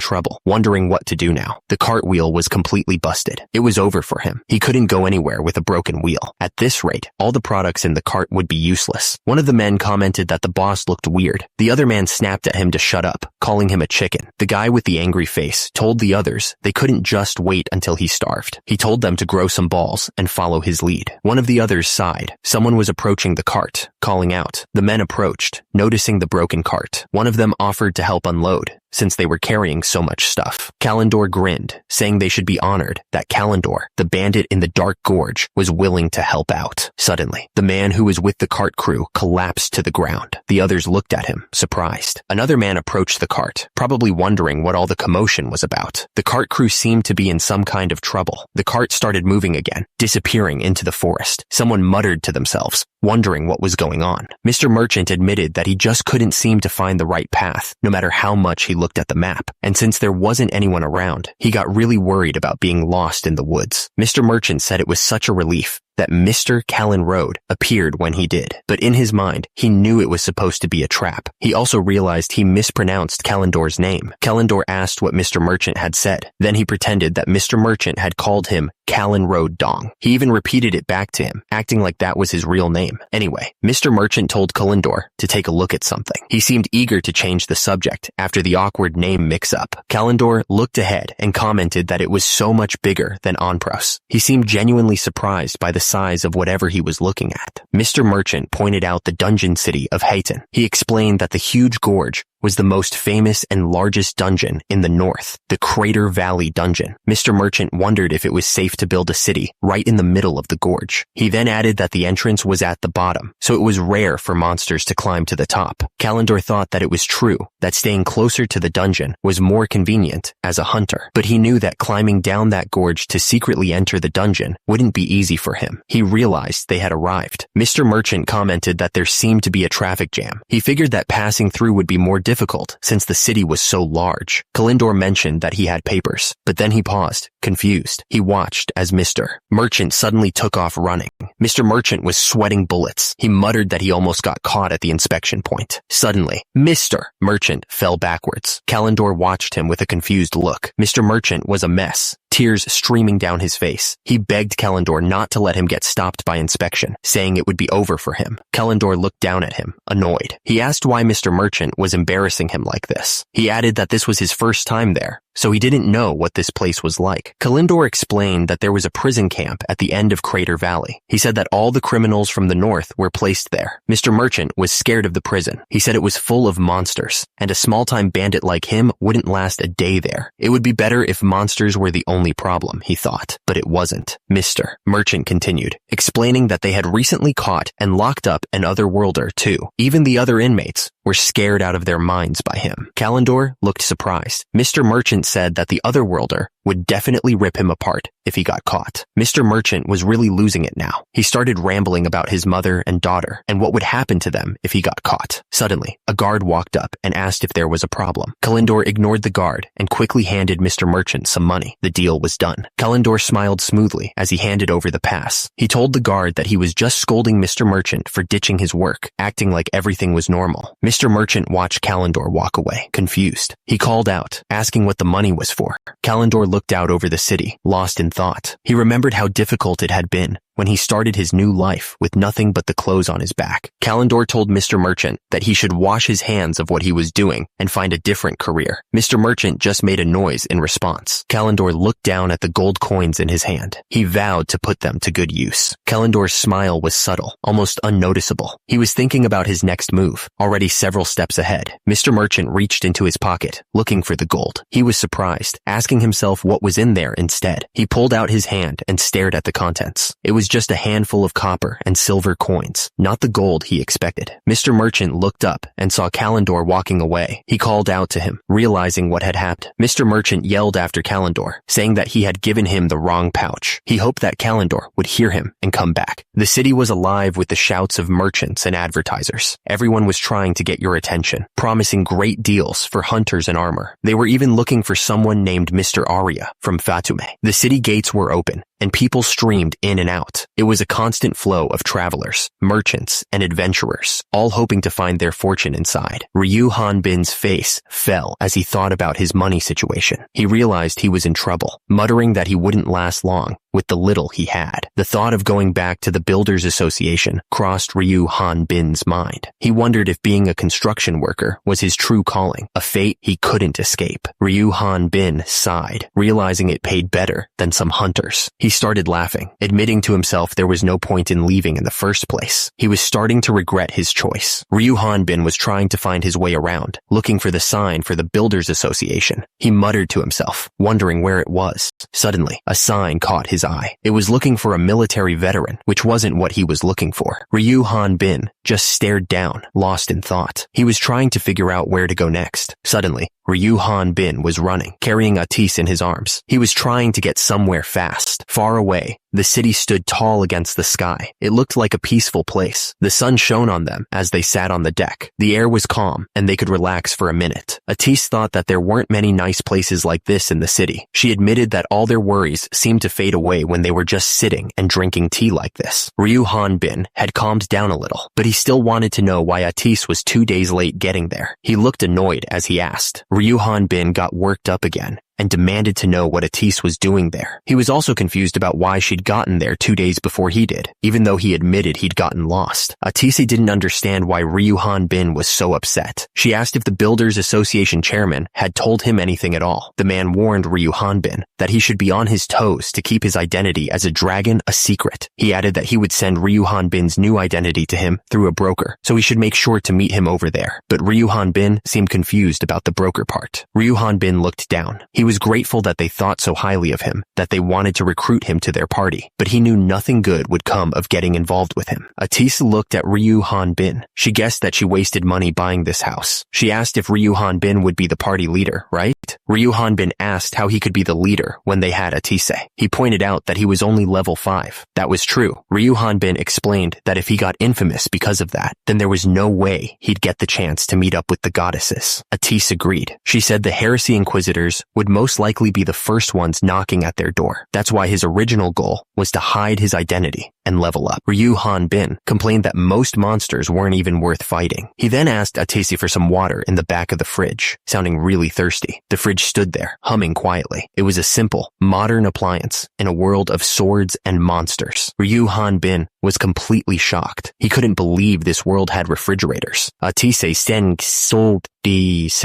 trouble, wondering what to do now. The cartwheel was completely busted. It was over for him. He couldn't go anywhere with a broken wheel. At this rate, all the products in the cart would be useless. One of the men commented that the boss looked weird. The other man snapped at him to shut up, calling him a chicken. The guy with the angry face told the others they couldn't just wait until he starved. He told them to grow some balls and follow his lead. One of the others sighed. Someone was approaching the cart, calling out. The men approached, noticing the broken cart. One of them offered to help unload, since they were carrying so much stuff. Kalendor grinned, saying they should be honored that Kalendor, the bandit in the dark gorge, was willing to help out. Suddenly, the man who was with the cart crew collapsed to the ground. The others looked at him, surprised. Another man approached the cart, probably wondering what all the commotion was about. The cart crew seemed to be in some kind of trouble. The cart started moving again, disappearing into the forest. Someone muttered to themselves, wondering what was going on. Mr. Merchant admitted that he just couldn't seem to find the right path, no matter how much he looked at the map. And since there wasn't anyone around, he got really worried about being lost in the woods. Mr. Merchant said it was such a relief that Mr. Callan Road appeared when he did, but in his mind, he knew it was supposed to be a trap. He also realized he mispronounced Calendor's name. Calendor asked what Mr. Merchant had said. Then he pretended that Mr. Merchant had called him Callan Road Dong. He even repeated it back to him, acting like that was his real name. Anyway, Mr. Merchant told Calendor to take a look at something. He seemed eager to change the subject after the awkward name mix-up. Calendor looked ahead and commented that it was so much bigger than Onpros. He seemed genuinely surprised by the size of whatever he was looking at. Mr. Merchant pointed out the dungeon city of Hayton. He explained that the huge gorge was the most famous and largest dungeon in the north, the Crater Valley Dungeon. Mr. Merchant wondered if it was safe to build a city right in the middle of the gorge. He then added that the entrance was at the bottom, so it was rare for monsters to climb to the top. Calendor thought that it was true, that staying closer to the dungeon was more convenient as a hunter, but he knew that climbing down that gorge to secretly enter the dungeon wouldn't be easy for him. He realized they had arrived. Mr. Merchant commented that there seemed to be a traffic jam. He figured that passing through would be more difficult since the city was so large. Kalindor mentioned that he had papers, but then he paused, confused. He watched as Mr. Merchant suddenly took off running. Mr. Merchant was sweating bullets. He muttered that he almost got caught at the inspection point. Suddenly, Mr. Merchant fell backwards. Kalindor watched him with a confused look. Mr. Merchant was a mess, tears streaming down his face. He begged Kalindor not to let him get stopped by inspection, saying it would be over for him. Kalindor looked down at him, annoyed. He asked why Mr. Merchant was embarrassing him like this. He added that this was his first time there, so he didn't know what this place was like. Kalindor explained that there was a prison camp at the end of Crater Valley. He said that all the criminals from the north were placed there. Mr. Merchant was scared of the prison. He said it was full of monsters, and a small-time bandit like him wouldn't last a day there. It would be better if monsters were the only problem, he thought, but it wasn't. Mr. Merchant continued, explaining that they had recently caught and locked up an otherworlder too. Even the other inmates were scared out of their minds by him. Kalindor looked surprised. Mr. Merchant said that the otherworlder would definitely rip him apart if he got caught. Mr. Merchant was really losing it now. He started rambling about his mother and daughter and what would happen to them if he got caught. Suddenly, a guard walked up and asked if there was a problem. Kalindor ignored the guard and quickly handed Mr. Merchant some money. The deal was done. Kalindor smiled smoothly as he handed over the pass. He told the guard that he was just scolding Mr. Merchant for ditching his work, acting like everything was normal. Mr. Merchant watched Kalindor walk away, confused. He called out, asking what the money was for. Kalindor looked out over the city, lost in thought. He remembered how difficult it had been when he started his new life with nothing but the clothes on his back. Kalindor told Mr. Merchant that he should wash his hands of what he was doing and find a different career. Mr. Merchant just made a noise in response. Kalindor looked down at the gold coins in his hand. He vowed to put them to good use. Kalindor's smile was subtle, almost unnoticeable. He was thinking about his next move, already several steps ahead. Mr. Merchant reached into his pocket, looking for the gold. He was surprised, asking himself what was in there instead. He pulled out his hand and stared at the contents. It was just a handful of copper and silver coins, not the gold he expected. Mr. Merchant looked up and saw Kalindor walking away. He called out to him, realizing what had happened. Mr. Merchant yelled after Kalindor, saying that he had given him the wrong pouch. He hoped that Kalindor would hear him and come back. The city was alive with the shouts of merchants and advertisers. Everyone was trying to get your attention, promising great deals for hunters and armor. They were even looking for someone named Mr. Arya from Fatume. The city gates were open, and people streamed in and out. It was a constant flow of travelers, merchants, and adventurers, all hoping to find their fortune inside. Ryu Hanbin's face fell as he thought about his money situation. He realized he was in trouble, muttering that he wouldn't last long with the little he had. The thought of going back to the Builders Association crossed Ryu Hanbin's mind. He wondered if being a construction worker was his true calling, a fate he couldn't escape. Ryu Hanbin sighed, realizing it paid better than some hunters. He started laughing, admitting to himself there was no point in leaving in the first place. He was starting to regret his choice. Ryu Hanbin was trying to find his way around, looking for the sign for the Builders Association. He muttered to himself, wondering where it was. Suddenly, a sign caught his eye. It was looking for a military veteran, which wasn't what he was looking for. Ryu Hanbin just stared down, lost in thought. He was trying to figure out where to go next. Suddenly, Ryu Hanbin was running, carrying Atis in his arms. He was trying to get somewhere fast. Far away, the city stood tall against the sky. It looked like a peaceful place. The sun shone on them as they sat on the deck. The air was calm, and they could relax for a minute. Atis thought that there weren't many nice places like this in the city. She admitted that all their worries seemed to fade away when they were just sitting and drinking tea like this. Ryu Hanbin had calmed down a little, but he still wanted to know why Atis was 2 days late getting there. He looked annoyed as he asked. Ryu Hanbin got worked up again and demanded to know what Atis was doing there. He was also confused about why she'd gotten there 2 days before he did, even though he admitted he'd gotten lost. Atis didn't understand why Ryu Hanbin was so upset. She asked if the Builders Association chairman had told him anything at all. The man warned Ryu Hanbin that he should be on his toes to keep his identity as a dragon a secret. He added that he would send Ryu Hanbin's new identity to him through a broker, so he should make sure to meet him over there. But Ryu Hanbin seemed confused about the broker part. Ryu Hanbin looked down. He was grateful that they thought so highly of him, that they wanted to recruit him to their party, but he knew nothing good would come of getting involved with him. Atisa looked at Ryu Han-bin. She guessed that she wasted money buying this house. She asked if Ryu Han-bin would be the party leader, right? Ryu Han-bin asked how he could be the leader when they had Atise. He pointed out that he was only level 5. That was true. Ryu Han-bin explained that if he got infamous because of that, then there was no way he'd get the chance to meet up with the goddesses. Atise agreed. She said the Heresy Inquisitors would most likely be the first ones knocking at their door. That's why his original goal was to hide his identity and level up. Ryu Han-bin complained that most monsters weren't even worth fighting. He then asked Atise for some water in the back of the fridge, sounding really thirsty. The fridge stood there, humming quietly. It was a simple, modern appliance in a world of swords and monsters. Ryu Han-bin was completely shocked. He couldn't believe this world had refrigerators. Atise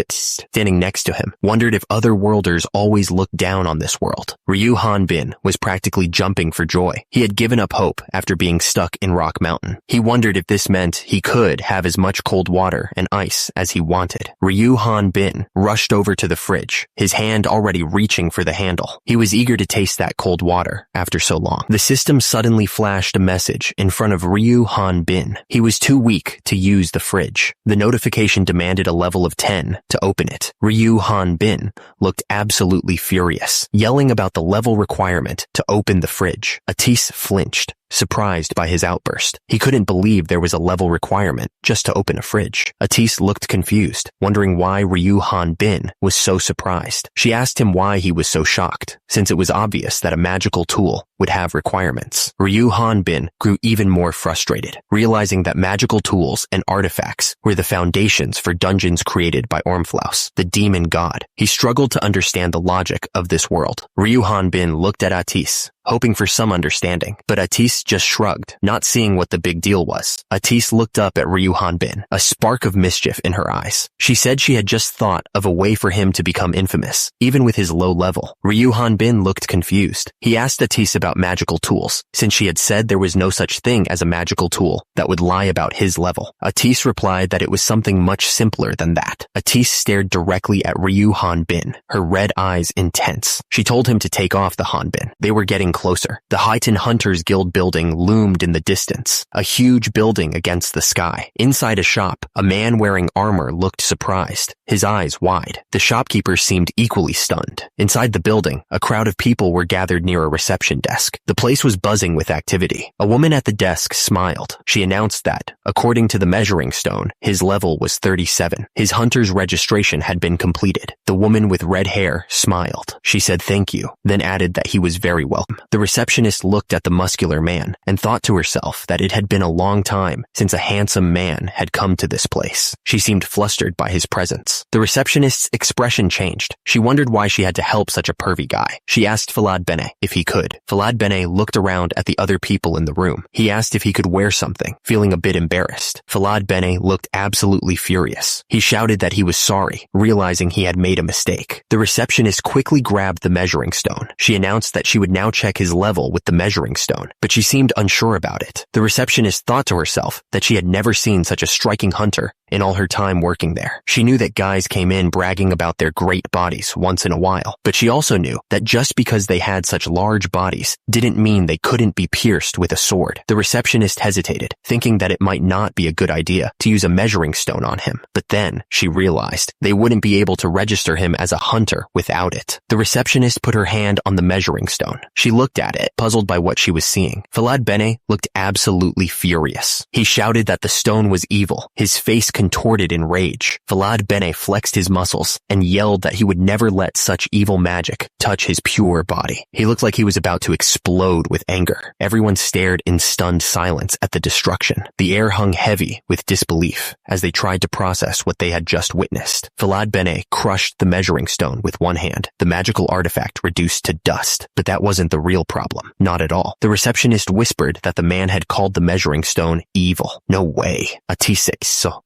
standing next to him, wondered if other worlders always looked down on this world. Ryu Han-bin was practically jumping for joy. He had given up hope after being stuck in Rock Mountain. He wondered if this meant he could have as much cold water and ice as he wanted. Ryu Han-bin rushed over to the fridge, his hand already reaching for the handle. He was eager to taste that cold water after so long. The system suddenly flashed a message in front of Ryu Han-bin. He was too weak to use the fridge. The notification demanded a level of 10 to open it. Ryu Han-bin looked absolutely furious, yelling about the level requirement to open the fridge. Atise flinched, surprised by his outburst. He couldn't believe there was a level requirement just to open a fridge. Atise looked confused, wondering why Ryu Han-bin was so surprised. She asked him why he was so shocked, since it was obvious that a magical tool would have requirements. Ryu Han-bin grew even more frustrated, realizing that magical tools and artifacts were the foundations for dungeons created by Ormflaus, the demon god. He struggled to understand the logic of this world. Ryu Han-bin looked at Atise, hoping for some understanding, but Atise just shrugged, not seeing what the big deal was. Atise looked up at Ryu Han-bin, a spark of mischief in her eyes. She said she had just thought of a way for him to become infamous, even with his low level. Ryu Han-bin looked confused. He asked Atise about magical tools, since she had said there was no such thing as a magical tool that would lie about his level. Atise replied that it was something much simpler than that. Atise stared directly at Ryu Han-bin, her red eyes intense. She told him to take off the Han-bin. They were getting closer. The Highton Hunters Guild building loomed in the distance, a huge building against the sky. Inside a shop, a man wearing armor looked surprised, his eyes wide. The shopkeeper seemed equally stunned. Inside the building, a crowd of people were gathered near a reception desk. The place was buzzing with activity. A woman at the desk smiled. She announced that, according to the measuring stone, his level was 37. His hunter's registration had been completed. The woman with red hair smiled. She said thank you, then added that he was very welcome. The receptionist looked at the muscular man and thought to herself that it had been a long time since a handsome man had come to this place. She seemed flustered by his presence. The receptionist's expression changed. She wondered why she had to help such a pervy guy. She asked Falad Bene if he could. Falad Bene looked around at the other people in the room. He asked if he could wear something, feeling a bit embarrassed. Falad Bene looked absolutely furious. He shouted that he was sorry, realizing he had made a mistake. The receptionist quickly grabbed the measuring stone. She announced that she would now check his level with the measuring stone, but she seemed unsure about it. The receptionist thought to herself that she had never seen such a striking hunter in all her time working there. She knew that guys came in bragging about their great bodies once in a while, but she also knew that just because they had such large bodies didn't mean they couldn't be pierced with a sword. The receptionist hesitated, thinking that it might not be a good idea to use a measuring stone on him, but then she realized they wouldn't be able to register him as a hunter without it. The receptionist put her hand on the measuring stone. She looked at it, puzzled by what she was seeing. Falad Bene looked absolutely furious. He shouted that the stone was evil, his face contorted in rage. Falad Bene flexed his muscles and yelled that he would never let such evil magic touch his pure body. He looked like he was about to explode with anger. Everyone stared in stunned silence at the destruction. The air hung heavy with disbelief as they tried to process what they had just witnessed. Falad Bene crushed the measuring stone with one hand, the magical artifact reduced to dust. But that wasn't the real problem. Not at all. The receptionist whispered that the man had called the measuring stone evil. No way. Atise,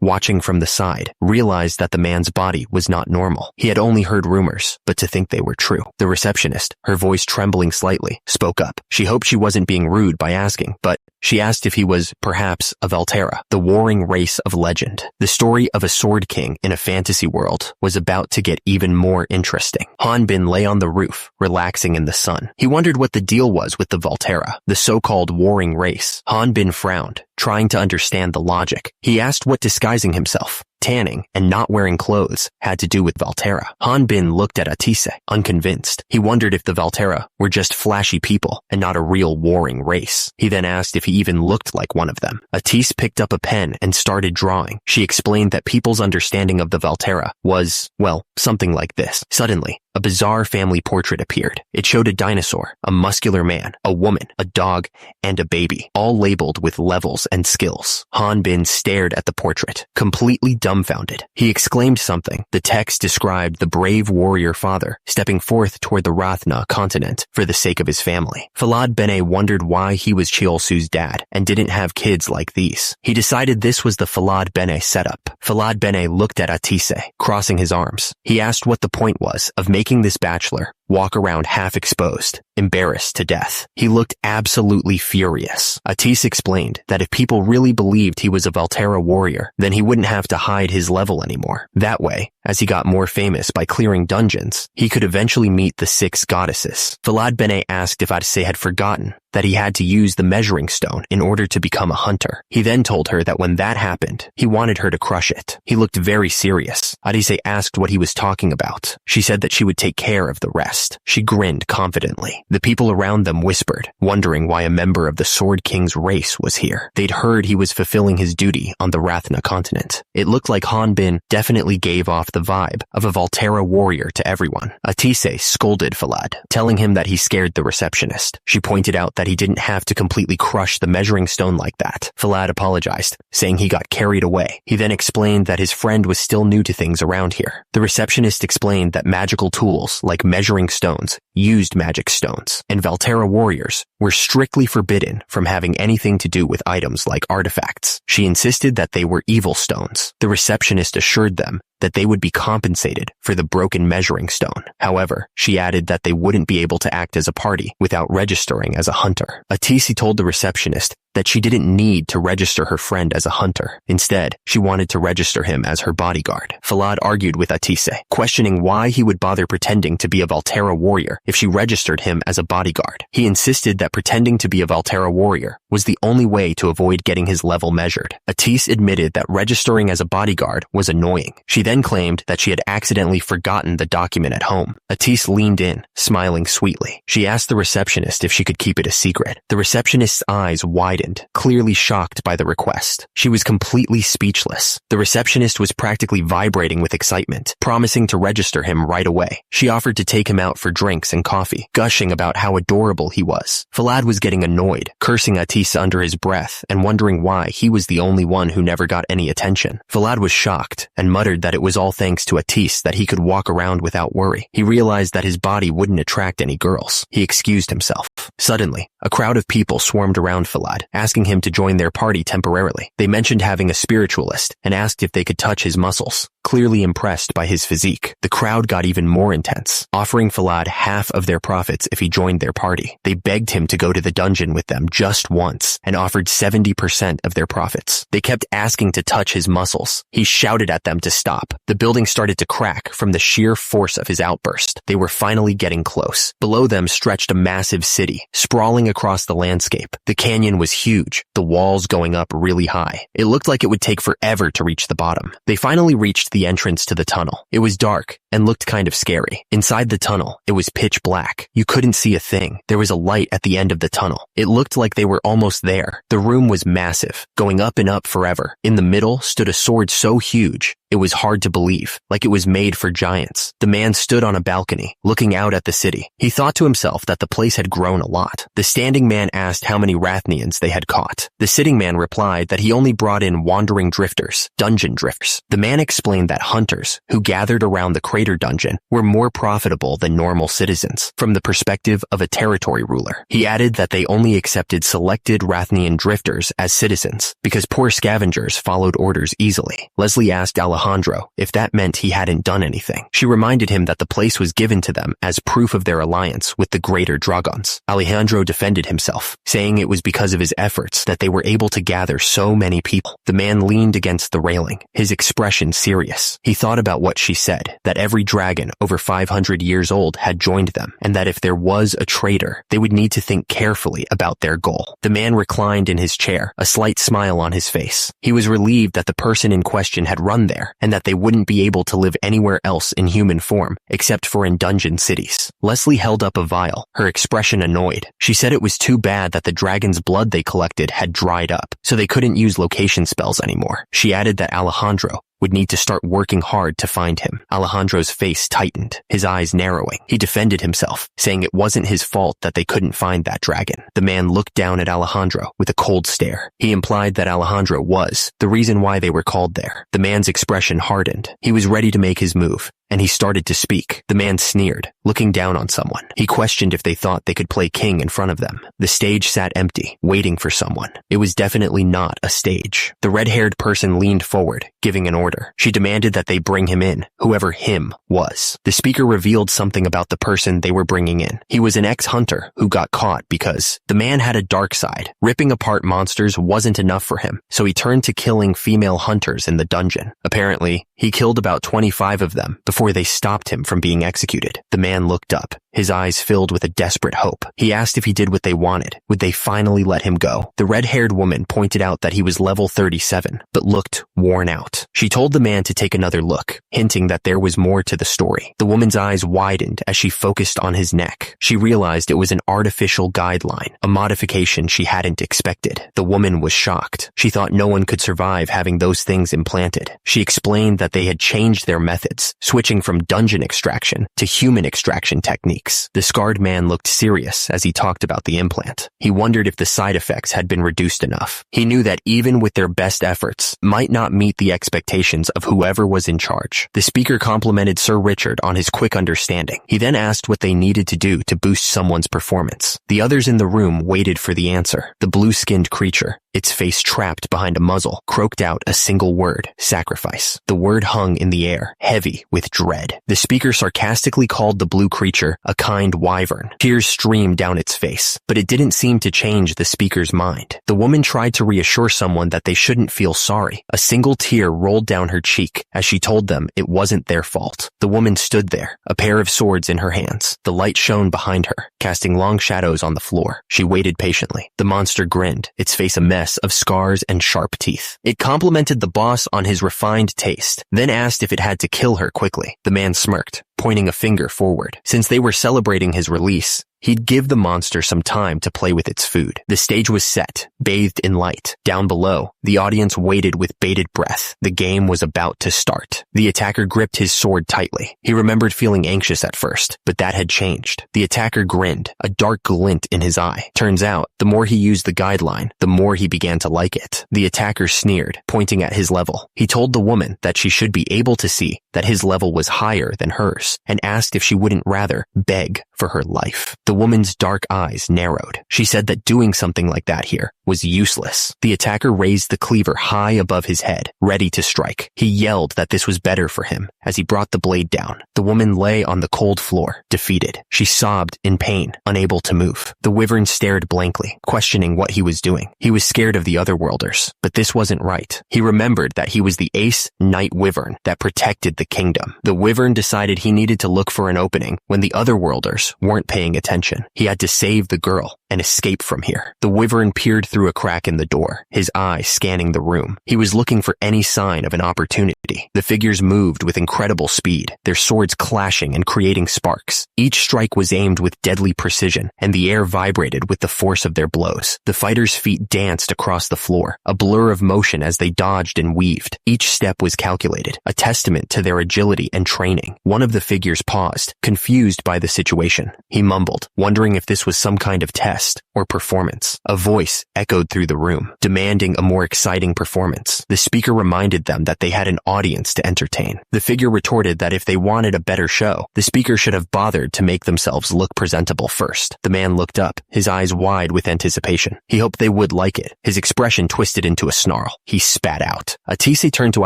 watching from the side, realized that the man's body was not normal. He had only heard rumors, but to think they were true. The receptionist, her voice trembling slightly, spoke spoke up. She hoped she wasn't being rude by asking, but she asked if he was, perhaps, a Valterra, the warring race of legend. The story of a sword king in a fantasy world was about to get even more interesting. Hanbin lay on the roof, relaxing in the sun. He wondered what the deal was with the Valterra, the so-called warring race. Hanbin frowned, trying to understand the logic. He asked what disguising himself, tanning, and not wearing clothes had to do with Valterra. Hanbin looked at Atise, unconvinced. He wondered if the Valterra were just flashy people and not a real warring race. He then asked if he even looked like one of them. Atise picked up a pen and started drawing. She explained that people's understanding of the Valterra was, well, something like this. Suddenly, a bizarre family portrait appeared. It showed a dinosaur, a muscular man, a woman, a dog, and a baby, all labeled with levels and skills. Hanbin stared at the portrait, completely dumbfounded. He exclaimed something. The text described the brave warrior father stepping forth toward the Rathna continent for the sake of his family. Falad Bene wondered why he was Chiolsu's dad and didn't have kids like these. He decided this was the Falad Bene setup. Falad Bene looked at Atise, crossing his arms. He asked what the point was of making this bachelor walk around half exposed, embarrassed to death. He looked absolutely furious. Atise explained that if people really believed he was a Valterra warrior, then he wouldn't have to hide his level anymore. That way, as he got more famous by clearing dungeons, he could eventually meet the 6 goddesses. Falad Bene asked if Atise had forgotten that he had to use the measuring stone in order to become a hunter. He then told her that when that happened, he wanted her to crush it. He looked very serious. Atise asked what he was talking about. She said that she would take care of the rest. She grinned confidently. The people around them whispered, wondering why a member of the Sword King's race was here. They'd heard he was fulfilling his duty on the Rathna continent. It looked like Hanbin definitely gave off the vibe of a Valterra warrior to everyone. Atise scolded Falad, telling him that he scared the receptionist. She pointed out that he didn't have to completely crush the measuring stone like that. Falad apologized, saying he got carried away. He then explained that his friend was still new to things around here. The receptionist explained that magical tools like measuring stones used magic stones, and Valterra warriors were strictly forbidden from having anything to do with items like artifacts. She insisted that they were evil stones. The receptionist assured them that they would be compensated for the broken measuring stone. However, she added that they wouldn't be able to act as a party without registering as a hunter. Atise told the receptionist that she didn't need to register her friend as a hunter. Instead, she wanted to register him as her bodyguard. Falad argued with Atise, questioning why he would bother pretending to be a Valterra warrior if she registered him as a bodyguard. He insisted that pretending to be a Valterra warrior was the only way to avoid getting his level measured. Atise admitted that registering as a bodyguard was annoying. She then claimed that she had accidentally forgotten the document at home. Atise leaned in, smiling sweetly. She asked the receptionist if she could keep it a secret. The receptionist's eyes widened, clearly shocked by the request. She was completely speechless. The receptionist was practically vibrating with excitement, promising to register him right away. She offered to take him out for drinks and coffee, gushing about how adorable he was. Falad was getting annoyed, cursing Atise under his breath and wondering why he was the only one who never got any attention. Falad was shocked and muttered that it was all thanks to Atise that he could walk around without worry. He realized that his body wouldn't attract any girls. He excused himself. Suddenly, a crowd of people swarmed around Falad, asking him to join their party temporarily. They mentioned having a spiritualist and asked if they could touch his muscles. Clearly impressed by his physique, the crowd got even more intense, offering Falad half of their profits if he joined their party. They begged him to go to the dungeon with them just once and offered 70% of their profits. They kept asking to touch his muscles. He shouted at them to stop. The building started to crack from the sheer force of his outburst. They were finally getting close. Below them stretched a massive city, sprawling across the landscape. The canyon was huge, the walls going up really high. It looked like it would take forever to reach the bottom. They finally reached the entrance to the tunnel. It was dark and looked kind of scary. Inside the tunnel, it was pitch black. You couldn't see a thing. There was a light at the end of the tunnel. It looked like they were almost there. The room was massive, going up and up forever. In the middle stood a sword so huge, it was hard to believe, like it was made for giants. The man stood on a balcony, looking out at the city. He thought to himself that the place had grown a lot. The standing man asked how many Rathnians they had caught. The sitting man replied that he only brought in wandering drifters, dungeon drifters. The man explained claimed that hunters, who gathered around the crater dungeon, were more profitable than normal citizens, from the perspective of a territory ruler. He added that they only accepted selected Rathnian drifters as citizens, because poor scavengers followed orders easily. Leslie asked Alejandro if that meant he hadn't done anything. She reminded him that the place was given to them as proof of their alliance with the greater dragons. Alejandro defended himself, saying it was because of his efforts that they were able to gather so many people. The man leaned against the railing, his expression serious. He thought about what she said, that every dragon over 500 years old had joined them, and that if there was a traitor, they would need to think carefully about their goal. The man reclined in his chair, a slight smile on his face. He was relieved that the person in question had run there, and that they wouldn't be able to live anywhere else in human form, except for in dungeon cities. Leslie held up a vial, her expression annoyed. She said it was too bad that the dragon's blood they collected had dried up, so they couldn't use location spells anymore. She added that Alejandro would need to start working hard to find him. Alejandro's face tightened, his eyes narrowing. He defended himself, saying it wasn't his fault that they couldn't find that dragon. The man looked down at Alejandro with a cold stare. He implied that Alejandro was the reason why they were called there. The man's expression hardened. He was ready to make his move, and he started to speak. The man sneered, looking down on someone. He questioned if they thought they could play king in front of them. The stage sat empty, waiting for someone. It was definitely not a stage. The red-haired person leaned forward, giving an order. She demanded that they bring him in, whoever him was. The speaker revealed something about the person they were bringing in. He was an ex-hunter who got caught because the man had a dark side. Ripping apart monsters wasn't enough for him, so he turned to killing female hunters in the dungeon. Apparently, he killed about 25 of them before they stopped him from being executed. The man looked up, his eyes filled with a desperate hope. He asked if he did what they wanted. Would they finally let him go? The red-haired woman pointed out that he was level 37, but looked worn out. She told the man to take another look, hinting that there was more to the story. The woman's eyes widened as she focused on his neck. She realized it was an artificial guideline, a modification she hadn't expected. The woman was shocked. She thought no one could survive having those things implanted. She explained that they had changed their methods, switching from dungeon extraction to human extraction techniques. The scarred man looked serious as he talked about the implant. He wondered if the side effects had been reduced enough. He knew that even with their best efforts, might not meet the expectations of whoever was in charge. The speaker complimented Sir Richard on his quick understanding. He then asked what they needed to do to boost someone's performance. The others in the room waited for the answer. The blue-skinned creature, its face trapped behind a muzzle, croaked out a single word: sacrifice. The word hung in the air, heavy with dread. The speaker sarcastically called the blue creature a kind wyvern. Tears streamed down its face, but it didn't seem to change the speaker's mind. The woman tried to reassure someone that they shouldn't feel sorry. A single tear rolled down her cheek as she told them it wasn't their fault. The woman stood there, a pair of swords in her hands. The light shone behind her, casting long shadows on the floor. She waited patiently. The monster grinned, its face a mess of scars and sharp teeth. It complimented the boss on his refined taste, then asked if it had to kill her quickly. The man smirked, pointing a finger forward. Since they were celebrating his release, he'd give the monster some time to play with its food. The stage was set, bathed in light. Down below, the audience waited with bated breath. The game was about to start. The attacker gripped his sword tightly. He remembered feeling anxious at first, but that had changed. The attacker grinned, a dark glint in his eye. Turns out, the more he used the guideline, the more he began to like it. The attacker sneered, pointing at his level. He told the woman that she should be able to see that his level was higher than hers, and asked if she wouldn't rather beg for her life. The woman's dark eyes narrowed. She said that doing something like that here was useless. The attacker raised the cleaver high above his head, ready to strike. He yelled that this was better for him as he brought the blade down. The woman lay on the cold floor, defeated. She sobbed in pain, unable to move. The wyvern stared blankly, questioning what he was doing. He was scared of the otherworlders, but this wasn't right. He remembered that he was the ace knight wyvern that protected the kingdom. The wyvern decided he needed to look for an opening when the otherworlders weren't paying attention. He had to save the girl and escape from here. The wyvern peered through a crack in the door, his eye scanning the room. He was looking for any sign of an opportunity. The figures moved with incredible speed, their swords clashing and creating sparks. Each strike was aimed with deadly precision, and the air vibrated with the force of their blows. The fighters' feet danced across the floor, a blur of motion as they dodged and weaved. Each step was calculated, a testament to their agility and training. One of the figures paused, confused by the situation. He mumbled, wondering if this was some kind of test test or performance. A voice echoed through the room, demanding a more exciting performance. The speaker reminded them that they had an audience to entertain. The figure retorted that if they wanted a better show, the speaker should have bothered to make themselves look presentable first. The man looked up, his eyes wide with anticipation. He hoped they would like it. His expression twisted into a snarl. He spat out. Atise turned to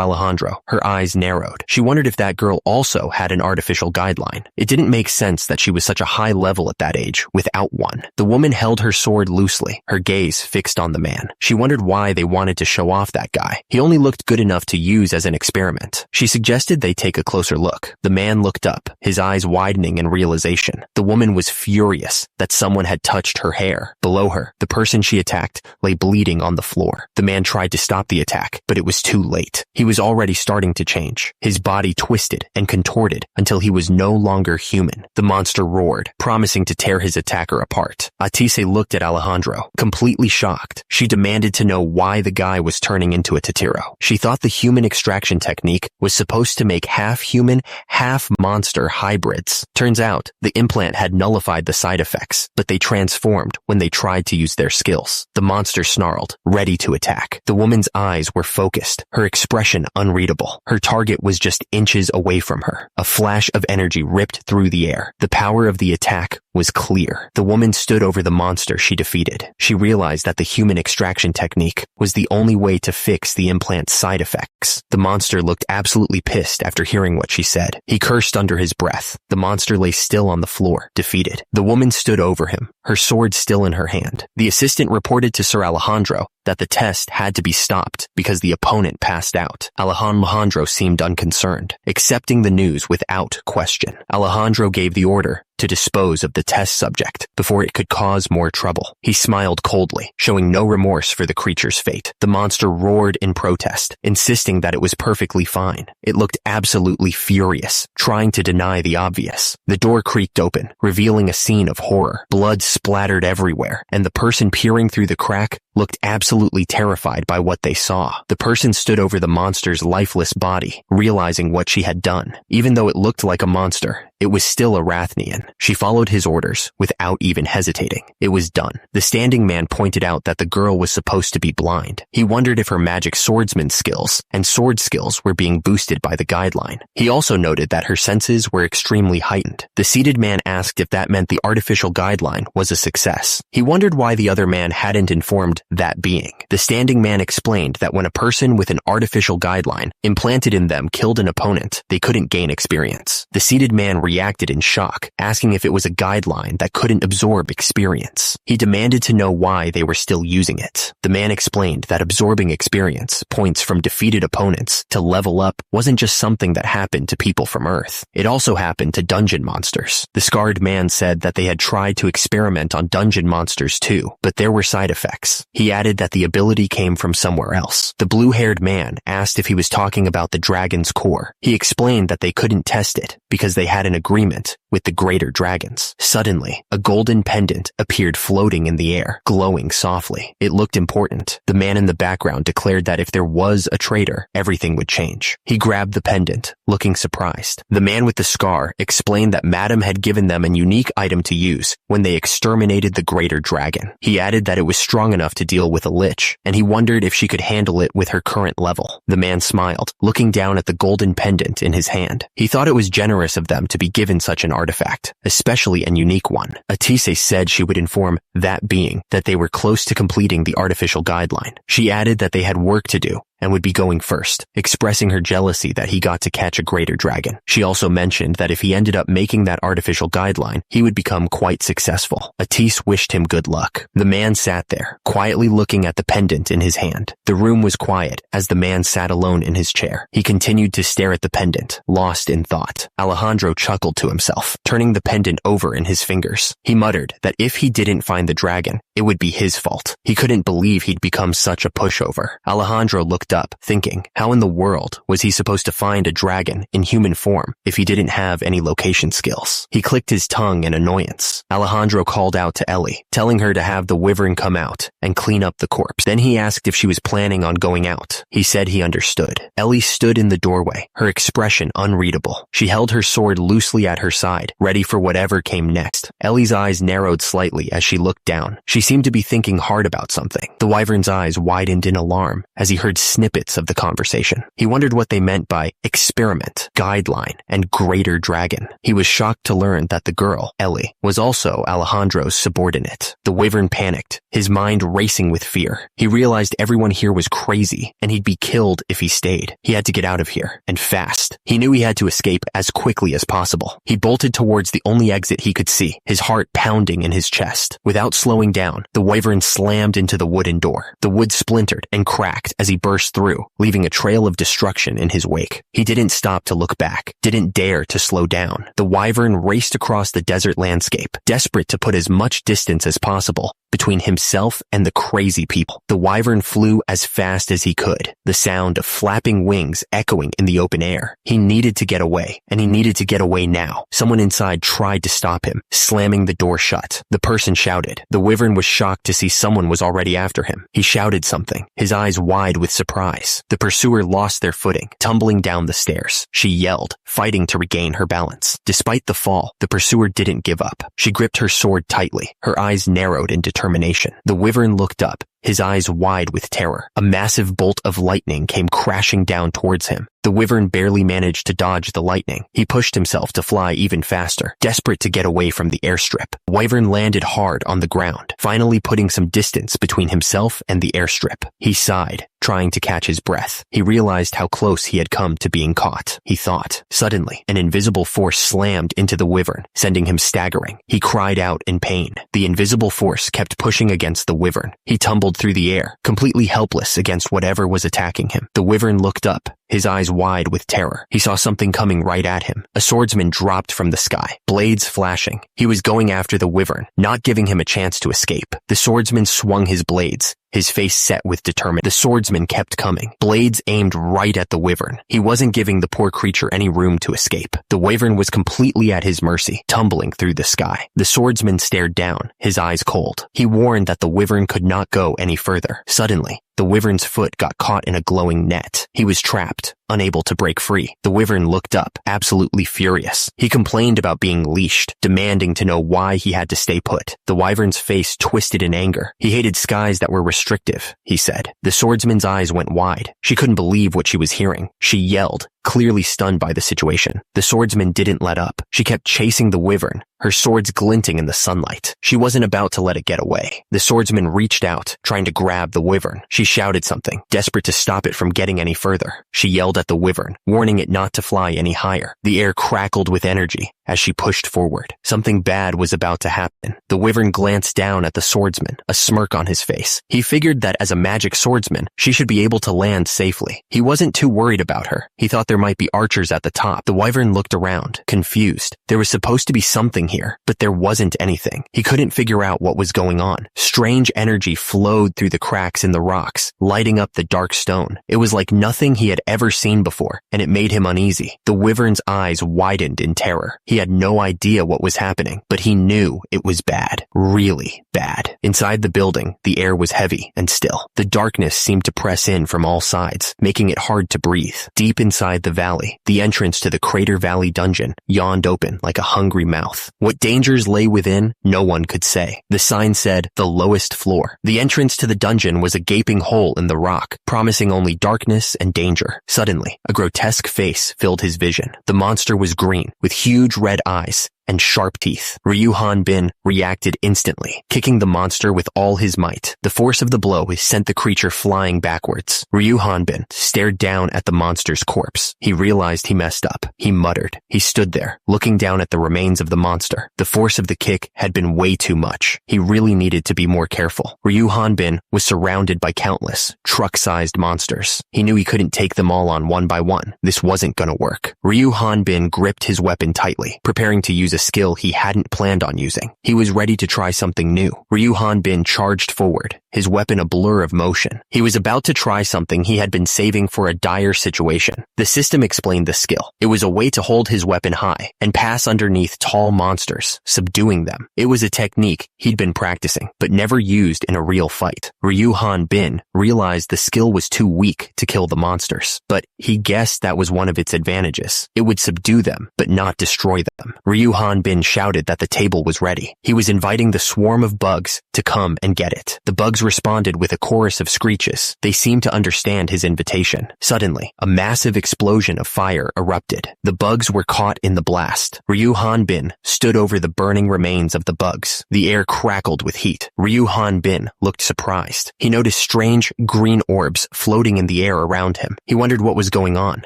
Alejandro. Her eyes narrowed. She wondered if that girl also had an artificial guideline. It didn't make sense that she was such a high level at that age without one. The woman held her sword loosely, her gaze fixed on the man. She wondered why they wanted to show off that guy. He only looked good enough to use as an experiment. She suggested they take a closer look. The man looked up, his eyes widening in realization. The woman was furious that someone had touched her hair. Below her, the person she attacked lay bleeding on the floor. The man tried to stop the attack, but it was too late. He was already starting to change. His body twisted and contorted until he was no longer human. The monster roared, promising to tear his attacker apart. Atise looked at Alejandro, completely shocked. She demanded to know why the guy was turning into a Totiro. She thought the human extraction technique was supposed to make half-human, half-monster hybrids. Turns out, the implant had nullified the side effects, but they transformed when they tried to use their skills. The monster snarled, ready to attack. The woman's eyes were focused, her expression unreadable. Her target was just inches away from her. A flash of energy ripped through the air. The power of the attack was clear. The woman stood over the monster she defeated. She realized that the human extraction technique was the only way to fix the implant's side effects. The monster looked absolutely pissed after hearing what she said. He cursed under his breath. The monster lay still on the floor, defeated. The woman stood over him, her sword still in her hand. The assistant reported to Sir Alejandro that the test had to be stopped because the opponent passed out. Alejandro seemed unconcerned, accepting the news without question. Alejandro gave the order to dispose of the test subject before it could cause more trouble. He smiled coldly, showing no remorse for the creature's fate. The monster roared in protest, insisting that it was perfectly fine. It looked absolutely furious, trying to deny the obvious. The door creaked open, revealing a scene of horror. Blood splattered everywhere, and the person peering through the crack looked absolutely terrified by what they saw. The person stood over the monster's lifeless body, realizing what she had done. Even though it looked like a monster, it was still a Rathnian. She followed his orders without even hesitating. It was done. The standing man pointed out that the girl was supposed to be blind. He wondered if her magic swordsman skills and sword skills were being boosted by the guideline. He also noted that her senses were extremely heightened. The seated man asked if that meant the artificial guideline was a success. He wondered why the other man hadn't informed that being. The standing man explained that when a person with an artificial guideline implanted in them killed an opponent, they couldn't gain experience. The seated man reacted in shock, asking if it was a guideline that couldn't absorb experience. He demanded to know why they were still using it. The man explained that absorbing experience, points from defeated opponents, to level up wasn't just something that happened to people from Earth. It also happened to dungeon monsters. The scarred man said that they had tried to experiment on dungeon monsters too, but there were side effects. He added that the ability came from somewhere else. The blue-haired man asked if he was talking about the dragon's core. He explained that they couldn't test it because they had an agreement with the greater dragons. Suddenly, a golden pendant appeared floating in the air, glowing softly. It looked important. The man in the background declared that if there was a traitor, everything would change. He grabbed the pendant, looking surprised. The man with the scar explained that Madam had given them a unique item to use when they exterminated the greater dragon. He added that it was strong enough to deal with a lich, and he wondered if she could handle it with her current level. The man smiled, looking down at the golden pendant in his hand. He thought it was generous of them to be given such an artifact, especially a unique one. Atise said she would inform that being that they were close to completing the artificial guideline. She added that they had work to do and would be going first, expressing her jealousy that he got to catch a greater dragon. She also mentioned that if he ended up making that artificial guideline, he would become quite successful. Atise wished him good luck. The man sat there, quietly looking at the pendant in his hand. The room was quiet as the man sat alone in his chair. He continued to stare at the pendant, lost in thought. Alejandro chuckled to himself, turning the pendant over in his fingers. He muttered that if he didn't find the dragon, it would be his fault. He couldn't believe he'd become such a pushover. Alejandro looked looked up, thinking, how in the world was he supposed to find a dragon in human form if he didn't have any location skills? He clicked his tongue in annoyance. Alejandro called out to Ellie, telling her to have the wyvern come out and clean up the corpse. Then he asked if she was planning on going out. He said he understood. Ellie stood in the doorway, her expression unreadable. She held her sword loosely at her side, ready for whatever came next. Ellie's eyes narrowed slightly as she looked down. She seemed to be thinking hard about something. The wyvern's eyes widened in alarm as he heard snippets of the conversation. He wondered what they meant by experiment, guideline, and greater dragon. He was shocked to learn that the girl, Ellie, was also Alejandro's subordinate. The wyvern panicked, his mind racing with fear. He realized everyone here was crazy, and he'd be killed if he stayed. He had to get out of here, and fast. He knew he had to escape as quickly as possible. He bolted towards the only exit he could see, his heart pounding in his chest. Without slowing down, the wyvern slammed into the wooden door. The wood splintered and cracked as he burst through, leaving a trail of destruction in his wake. He didn't stop to look back, didn't dare to slow down. The wyvern raced across the desert landscape, desperate to put as much distance as possible between himself and the crazy people. The wyvern flew as fast as he could, the sound of flapping wings echoing in the open air. He needed to get away, and he needed to get away now. Someone inside tried to stop him, slamming the door shut. The person shouted. The wyvern was shocked to see someone was already after him. He shouted something, his eyes wide with surprise. The pursuer lost their footing, tumbling down the stairs. She yelled, fighting to regain her balance. Despite the fall, the pursuer didn't give up. She gripped her sword tightly, her eyes narrowed in determination. The wyvern looked up, his eyes wide with terror. A massive bolt of lightning came crashing down towards him. The wyvern barely managed to dodge the lightning. He pushed himself to fly even faster, desperate to get away from the airstrip. The wyvern landed hard on the ground, finally putting some distance between himself and the airstrip. He sighed, trying to catch his breath. He realized how close he had come to being caught, he thought. Suddenly, an invisible force slammed into the wyvern, sending him staggering. He cried out in pain. The invisible force kept pushing against the wyvern. He tumbled through the air, completely helpless against whatever was attacking him. The wyvern looked up, his eyes wide with terror. He saw something coming right at him. A swordsman dropped from the sky, blades flashing. He was going after the wyvern, not giving him a chance to escape. The swordsman swung his blades, his face set with determination. The swordsman kept coming, blades aimed right at the wyvern. He wasn't giving the poor creature any room to escape. The wyvern was completely at his mercy, tumbling through the sky. The swordsman stared down, his eyes cold. He warned that the wyvern could not go any further. Suddenly, the wyvern's foot got caught in a glowing net. He was trapped, unable to break free. The wyvern looked up, absolutely furious. He complained about being leashed, demanding to know why he had to stay put. The wyvern's face twisted in anger. He hated skies that were restrictive, he said. The swordsman's eyes went wide. She couldn't believe what she was hearing. She yelled, clearly stunned by the situation. The swordsman didn't let up. She kept chasing the wyvern, her swords glinting in the sunlight. She wasn't about to let it get away. The swordsman reached out, trying to grab the wyvern. She shouted something, desperate to stop it from getting any further. She yelled at the wyvern, warning it not to fly any higher. The air crackled with energy as she pushed forward. Something bad was about to happen. The wyvern glanced down at the swordsman, a smirk on his face. He figured that as a magic swordsman, she should be able to land safely. He wasn't too worried about her. He thought there might be archers at the top. The wyvern looked around, confused. There was supposed to be something here, but there wasn't anything. He couldn't figure out what was going on. Strange energy flowed through the cracks in the rocks, lighting up the dark stone. It was like nothing he had ever seen before, and it made him uneasy. The wyvern's eyes widened in terror. He had no idea what was happening, but he knew it was bad. Really bad. Inside the building, the air was heavy and still. The darkness seemed to press in from all sides, making it hard to breathe. Deep inside the valley, the entrance to the Crater Valley dungeon yawned open like a hungry mouth. What dangers lay within, no one could say. The sign said, the lowest floor. The entrance to the dungeon was a gaping hole in the rock, promising only darkness and danger. Suddenly, a grotesque face filled his vision. The monster was green, with huge red eyes and sharp teeth. Ryu Hanbin reacted instantly, kicking the monster with all his might. The force of the blow sent the creature flying backwards. Ryu Hanbin stared down at the monster's corpse. He realized he messed up. He muttered. He stood there, looking down at the remains of the monster. The force of the kick had been way too much. He really needed to be more careful. Ryu Hanbin was surrounded by countless, truck-sized monsters. He knew he couldn't take them all on one by one. This wasn't gonna work. Ryu Hanbin gripped his weapon tightly, preparing to use a skill he hadn't planned on using. He was ready to try something new. Ryu Hanbin charged forward, his weapon a blur of motion. He was about to try something he had been saving for a dire situation. The system explained the skill. It was a way to hold his weapon high and pass underneath tall monsters, subduing them. It was a technique he'd been practicing, but never used in a real fight. Ryu Hanbin realized the skill was too weak to kill the monsters, but he guessed that was one of its advantages. It would subdue them, but not destroy them. Ryu Hanbin shouted that the table was ready. He was inviting the swarm of bugs to come and get it. The bugs responded with a chorus of screeches. They seemed to understand his invitation. Suddenly, a massive explosion of fire erupted. The bugs were caught in the blast. Ryu Hanbin stood over the burning remains of the bugs. The air crackled with heat. Ryu Hanbin looked surprised. He noticed strange green orbs floating in the air around him. He wondered what was going on.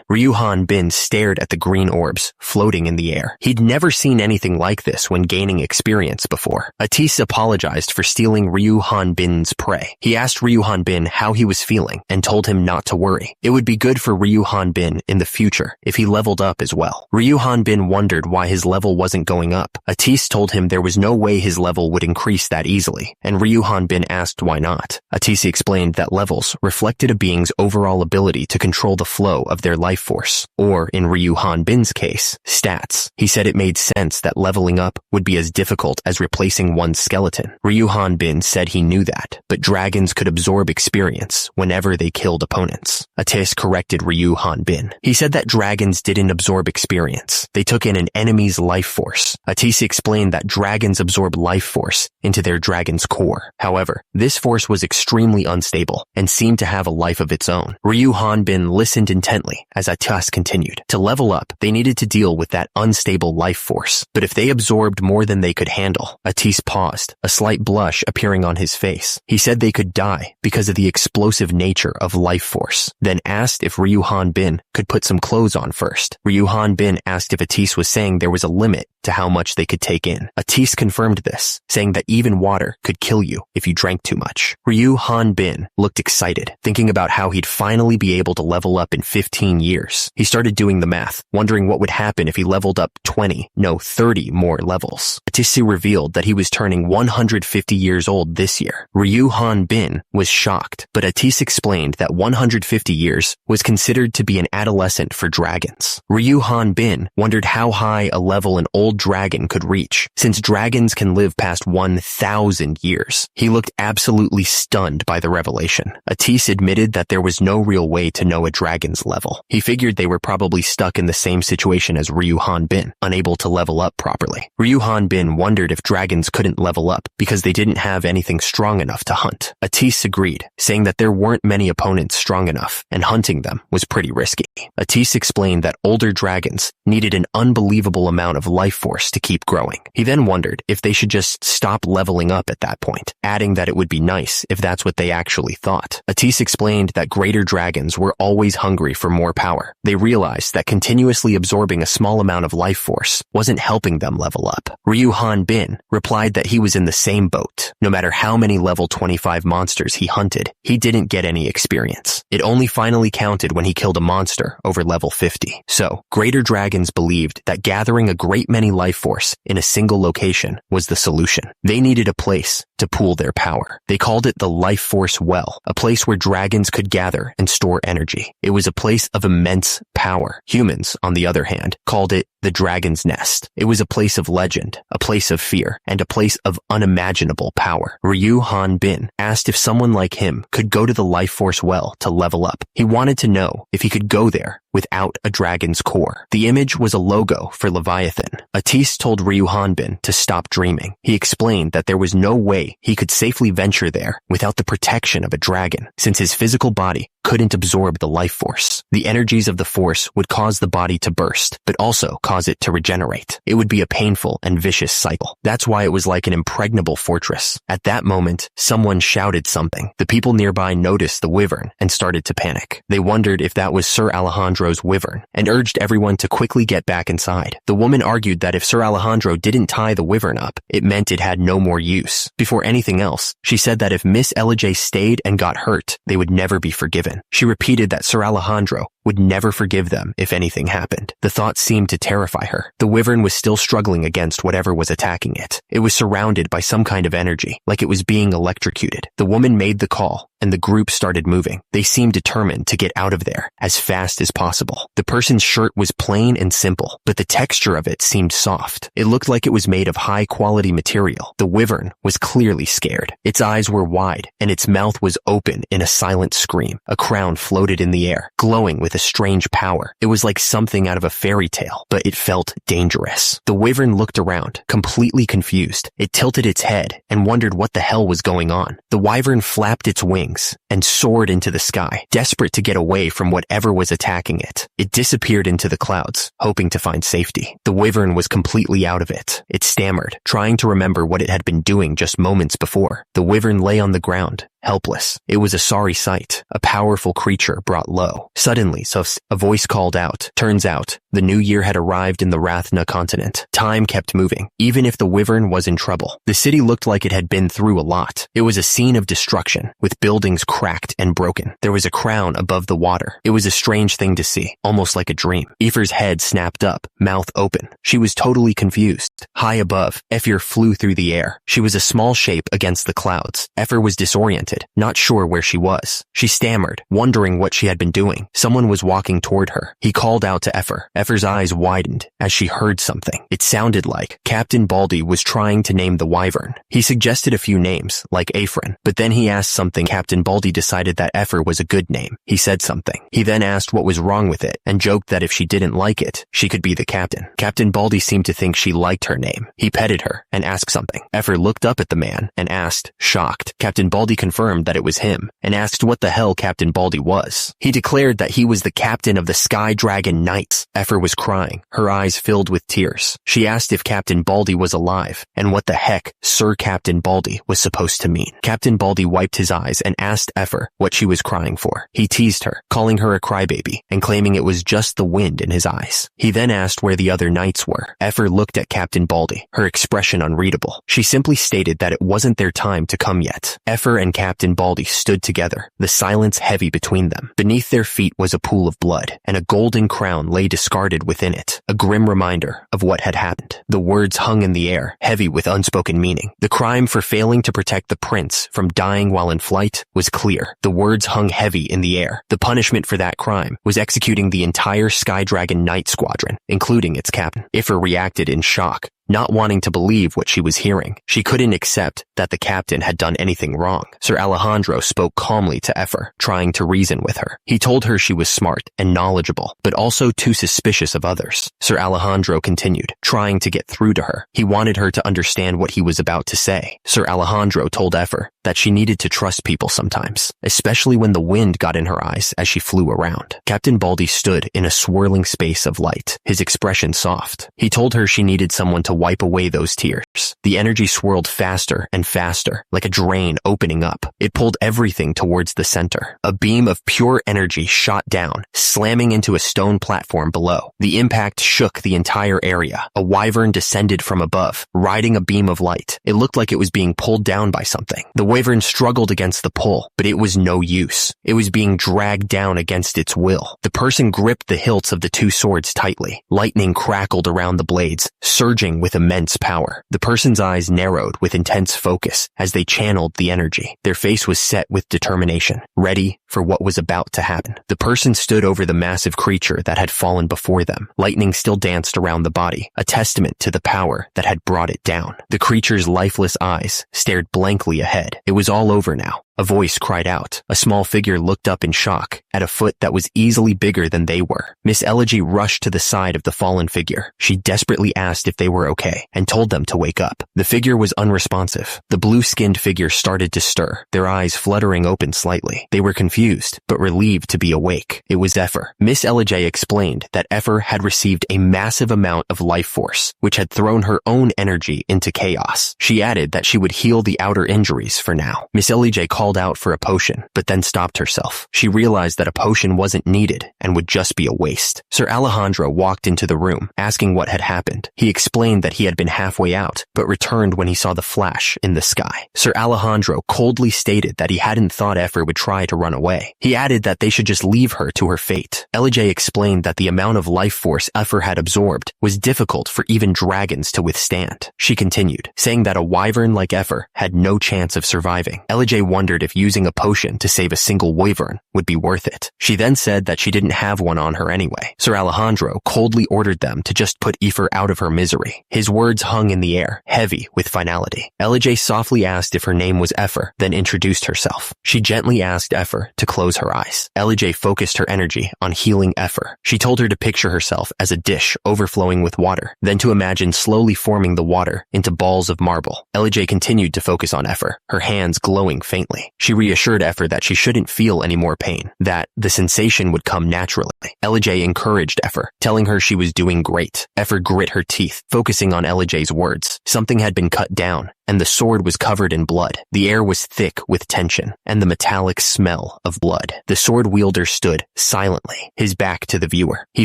Ryu Hanbin stared at the green orbs floating in the air. He'd never seen anything like this when gaining experience before. Atis apologized for stealing Ryu Hanbin's prey. He asked Ryu Hanbin how he was feeling and told him not to worry. It would be good for Ryu Hanbin in the future if he leveled up as well. Ryu Hanbin wondered why his level wasn't going up. Atis told him there was no way his level would increase that easily, and Ryu Hanbin asked why not. Atis explained that levels reflected a being's overall ability to control the flow of their life force, or in Ryu Hanbin's case, stats. He said it made sense that leveling up would be as difficult as replacing one's skeleton. Ryu Hanbin said he knew that, but dragons could absorb experience whenever they killed opponents. Atis corrected Ryu Hanbin. He said that dragons didn't absorb experience. They took in an enemy's life force. Atis explained that dragons absorb life force into their dragon's core. However, this force was extremely unstable and seemed to have a life of its own. Ryu Hanbin listened intently as Atis continued. To level up, they needed to deal with that unstable life force. But if they absorbed more than they could handle, Atis paused, a slight blush appearing on his face. He said they could die because of the explosive nature of life force, then asked if Ryu Hanbin could put some clothes on first. Ryu Hanbin asked if Atis was saying there was a limit to how much they could take in. Atis confirmed this, saying that even water could kill you if you drank too much. Ryu Hanbin looked excited, thinking about how he'd finally be able to level up in 15 years. He started doing the math, wondering what would happen if he leveled up 30 more levels. Atis revealed that he was turning 150 years old this year. Ryu Hanbin was shocked, but Atis explained that 150 years was considered to be an adolescent for dragons. Ryu Hanbin wondered how high a level an old dragon could reach, since dragons can live past 1,000 years. He looked absolutely stunned by the revelation. Atis admitted that there was no real way to know a dragon's level. He figured they were probably stuck in the same situation as Ryu Hanbin, unable to level up properly. Ryu Hanbin wondered if dragons couldn't level up because they didn't have anything strong enough to hunt. Atis agreed, saying that there weren't many opponents strong enough, and hunting them was pretty risky. Atis explained that older dragons needed an unbelievable amount of life force to keep growing. He then wondered if they should just stop leveling up at that point, adding that it would be nice if that's what they actually thought. Atis explained that greater dragons were always hungry for more power. They realized that continuously absorbing a small amount of life force wasn't helping them level up. Ryu Hanbin replied that he was in the same boat. No matter how many level 25 monsters he hunted, he didn't get any experience. It only finally counted when he killed a monster over level 50. So, greater dragons believed that gathering a great many life force in a single location was the solution. They needed a place to pool their power. They called it the Life Force Well, a place where dragons could gather and store energy. It was a place of immense power. Humans, on the other hand, called it the Dragon's Nest. It was a place of legend, a place of fear, and a place of unimaginable power. Ryu Hanbin asked if someone like him could go to the Life Force Well to level up. He wanted to know if he could go there without a dragon's core. The image was a logo for Leviathan. Atis told Ryu Hanbin to stop dreaming. He explained that there was no way he could safely venture there without the protection of a dragon, since his physical body couldn't absorb the life force. The energies of the force would cause the body to burst, but also cause it to regenerate. It would be a painful and vicious cycle. That's why it was like an impregnable fortress. At that moment, someone shouted something. The people nearby noticed the wyvern and started to panic. They wondered if that was Sir Alejandro's wyvern and urged everyone to quickly get back inside. The woman argued that if Sir Alejandro didn't tie the wyvern up, it meant it had no more use. Before anything else, she said that if Miss Elijah stayed and got hurt, they would never be forgiven. She repeated that Sir Alejandro would never forgive them if anything happened. The thought seemed to terrify her. The wyvern was still struggling against whatever was attacking it. It was surrounded by some kind of energy, like it was being electrocuted. The woman made the call, and the group started moving. They seemed determined to get out of there as fast as possible. The person's shirt was plain and simple, but the texture of it seemed soft. It looked like it was made of high-quality material. The wyvern was clearly scared. Its eyes were wide, and its mouth was open in a silent scream. A crown floated in the air, glowing with a strange power. It was like something out of a fairy tale, but it felt dangerous. The wyvern looked around, completely confused. It tilted its head and wondered what the hell was going on. The wyvern flapped its wings and soared into the sky, desperate to get away from whatever was attacking it. It disappeared into the clouds, hoping to find safety. The wyvern was completely out of it. It stammered, trying to remember what it had been doing just moments before. The wyvern lay on the ground, helpless. It was a sorry sight, a powerful creature brought low. Suddenly, a voice called out. Turns out, the new year had arrived in the Rathna continent. Time kept moving, even if the wyvern was in trouble. The city looked like it had been through a lot. It was a scene of destruction, with buildings cracked and broken. There was a crown above the water. It was a strange thing to see, almost like a dream. Aoife's head snapped up, mouth open. She was totally confused. High above, Aoife flew through the air. She was a small shape against the clouds. Aoife was disoriented, not sure where she was. She stammered, wondering what she had been doing. Someone was walking toward her. He called out to Aoife. Aoife's eyes widened as she heard something. It sounded like Captain Baldy was trying to name the wyvern. He suggested a few names, like Aphron, but then he asked something. Captain Baldy decided that Aoife was a good name. He said something. He then asked what was wrong with it, and joked that if she didn't like it, she could be the captain. Captain Baldy seemed to think she liked her name. He petted her and asked something. Aoife looked up at the man and asked, shocked. Captain Baldy confirmed that it was him, and asked what the hell Captain Baldy was. He declared that he was the captain of the Sky Dragon Knights. Aoife was crying, her eyes filled with tears. She asked if Captain Baldy was alive, and what the heck Sir Captain Baldy was supposed to mean. Captain Baldy wiped his eyes and asked Aoife what she was crying for. He teased her, calling her a crybaby, and claiming it was just the wind in his eyes. He then asked where the other knights were. Aoife looked at Captain Baldy, her expression unreadable. She simply stated that it wasn't their time to come yet. Aoife and Captain Baldy stood together, the silence heavy between them. Beneath their feet was a pool of blood, and a golden crown lay discarded within it, a grim reminder of what had happened. The words hung in the air, heavy with unspoken meaning. The crime for failing to protect the prince from dying while in flight was clear. The words hung heavy in the air. The punishment for that crime was executing the entire Sky Dragon Knight Squadron, including its captain. Aoife reacted in shock, not wanting to believe what she was hearing. She couldn't accept that the captain had done anything wrong. Sir Alejandro spoke calmly to Aoife, trying to reason with her. He told her she was smart and knowledgeable, but also too suspicious of others. Sir Alejandro continued, trying to get through to her. He wanted her to understand what he was about to say. Sir Alejandro told Aoife that she needed to trust people sometimes, especially when the wind got in her eyes as she flew around. Captain Baldy stood in a swirling space of light, his expression soft. He told her she needed someone to wipe away those tears. The energy swirled faster and faster, like a drain opening up. It pulled everything towards the center. A beam of pure energy shot down, slamming into a stone platform below. The impact shook the entire area. A wyvern descended from above, riding a beam of light. It looked like it was being pulled down by something. The wyvern struggled against the pull, but it was no use. It was being dragged down against its will. The person gripped the hilts of the two swords tightly. Lightning crackled around the blades, surging with immense power. The person's eyes narrowed with intense focus as they channeled the energy. Their face was set with determination, ready for what was about to happen. The person stood over the massive creature that had fallen before them. Lightning still danced around the body, a testament to the power that had brought it down. The creature's lifeless eyes stared blankly ahead. It was all over now. A voice cried out. A small figure looked up in shock at a foot that was easily bigger than they were. Miss Elegy rushed to the side of the fallen figure. She desperately asked if they were okay and told them to wake up. The figure was unresponsive. The blue-skinned figure started to stir, their eyes fluttering open slightly. They were confused, but relieved to be awake. It was Aoife. Miss Elegy explained that Aoife had received a massive amount of life force, which had thrown her own energy into chaos. She added that she would heal the outer injuries for now. Miss Elegy called called out for a potion, but then stopped herself. She realized that a potion wasn't needed and would just be a waste. Sir Alejandro walked into the room, asking what had happened. He explained that he had been halfway out, but returned when he saw the flash in the sky. Sir Alejandro coldly stated that he hadn't thought Effer would try to run away. He added that they should just leave her to her fate. Elijah explained that the amount of life force Effer had absorbed was difficult for even dragons to withstand. She continued, saying that a wyvern like Effer had no chance of surviving. Elijah wondered if using a potion to save a single wyvern would be worth it. She then said that she didn't have one on her anyway. Sir Alejandro coldly ordered them to just put Effer out of her misery. His words hung in the air, heavy with finality. Elijah softly asked if her name was Effer, then introduced herself. She gently asked Effer to close her eyes. Elijah focused her energy on healing Effer. She told her to picture herself as a dish overflowing with water, then to imagine slowly forming the water into balls of marble. Elijah continued to focus on Effer, her hands glowing faintly. She reassured Effer that she shouldn't feel any more pain, that the sensation would come naturally. Elijah encouraged Effer, telling her she was doing great. Effer grit her teeth, focusing on Elijah's words. Something had been cut down, and the sword was covered in blood. The air was thick with tension, and the metallic smell of blood. The sword wielder stood silently, his back to the viewer. He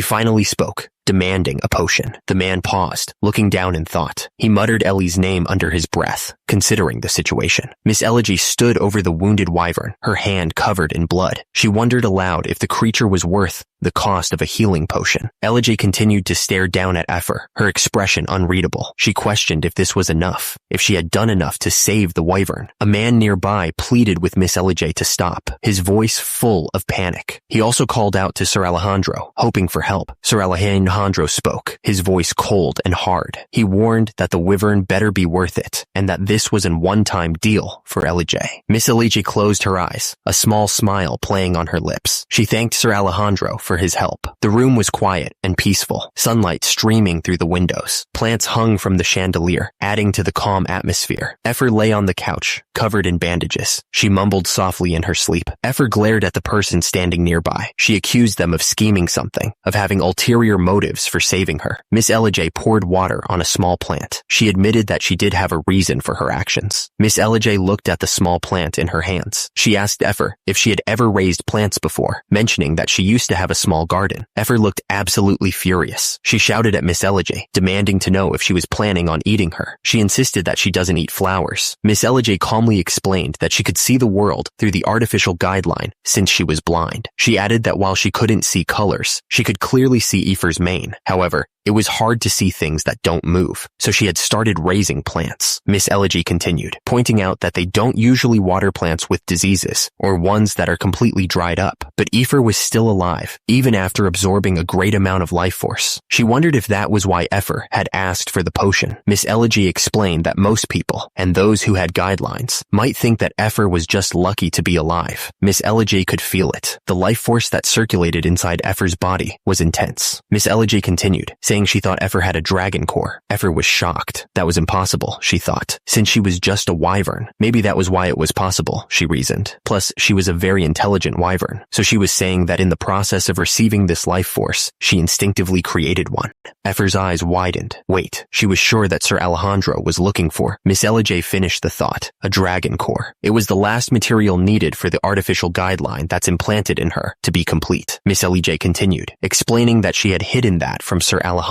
finally spoke, demanding a potion. The man paused, looking down in thought. He muttered Ellie's name under his breath, considering the situation. Miss Elegy stood over the wounded wyvern, her hand covered in blood. She wondered aloud if the creature was worth the cost of a healing potion. Elegy continued to stare down at Effer, her expression unreadable. She questioned if this was enough, if she had done enough to save the wyvern. A man nearby pleaded with Miss Elegy to stop, his voice full of panic. He also called out to Sir Alejandro, hoping for help. Sir Alejandro spoke, his voice cold and hard. He warned that the wyvern better be worth it, and that this was a one-time deal for Elegy. Miss Elegy closed her eyes, a small smile playing on her lips. She thanked Sir Alejandro for his help. The room was quiet and peaceful, sunlight streaming through the windows. Plants hung from the chandelier, adding to the calm atmosphere. Effer lay on the couch, covered in bandages. She mumbled softly in her sleep. Effer glared at the person standing nearby. She accused them of scheming something, of having ulterior motives for saving her. Miss Elegy poured water on a small plant. She admitted that she did have a reason for her actions. Miss Elegy looked at the small plant in her hands. She asked Effer if she had ever raised plants before, mentioning that she used to have a small garden. Effer looked absolutely furious. She shouted at Miss Elegy, demanding to know if she was planning on eating her. She insisted that she doesn't eat flowers. Miss Elegy calmly explained that she could see the world through the artificial guideline since she was blind. She added that while she couldn't see colors, she could clearly see Effer's mane. However, it was hard to see things that don't move, so she had started raising plants. Miss Elegy continued, pointing out that they don't usually water plants with diseases, or ones that are completely dried up. But Effer was still alive, even after absorbing a great amount of life force. She wondered if that was why Effer had asked for the potion. Miss Elegy explained that most people, and those who had guidelines, might think that Effer was just lucky to be alive. Miss Elegy could feel it. The life force that circulated inside Effer's body was intense. Miss Elegy continued, saying she thought Effer had a dragon core. Effer was shocked. That was impossible, she thought, since she was just a wyvern. Maybe that was why it was possible, she reasoned. Plus, she was a very intelligent wyvern, so she was saying that in the process of receiving this life force, she instinctively created one. Effer's eyes widened. Wait, she was sure that Sir Alejandro was looking for. Miss Elegy finished the thought. A dragon core. It was the last material needed for the artificial guideline that's implanted in her to be complete. Miss Elegy continued, explaining that she had hidden that from Sir Alejandro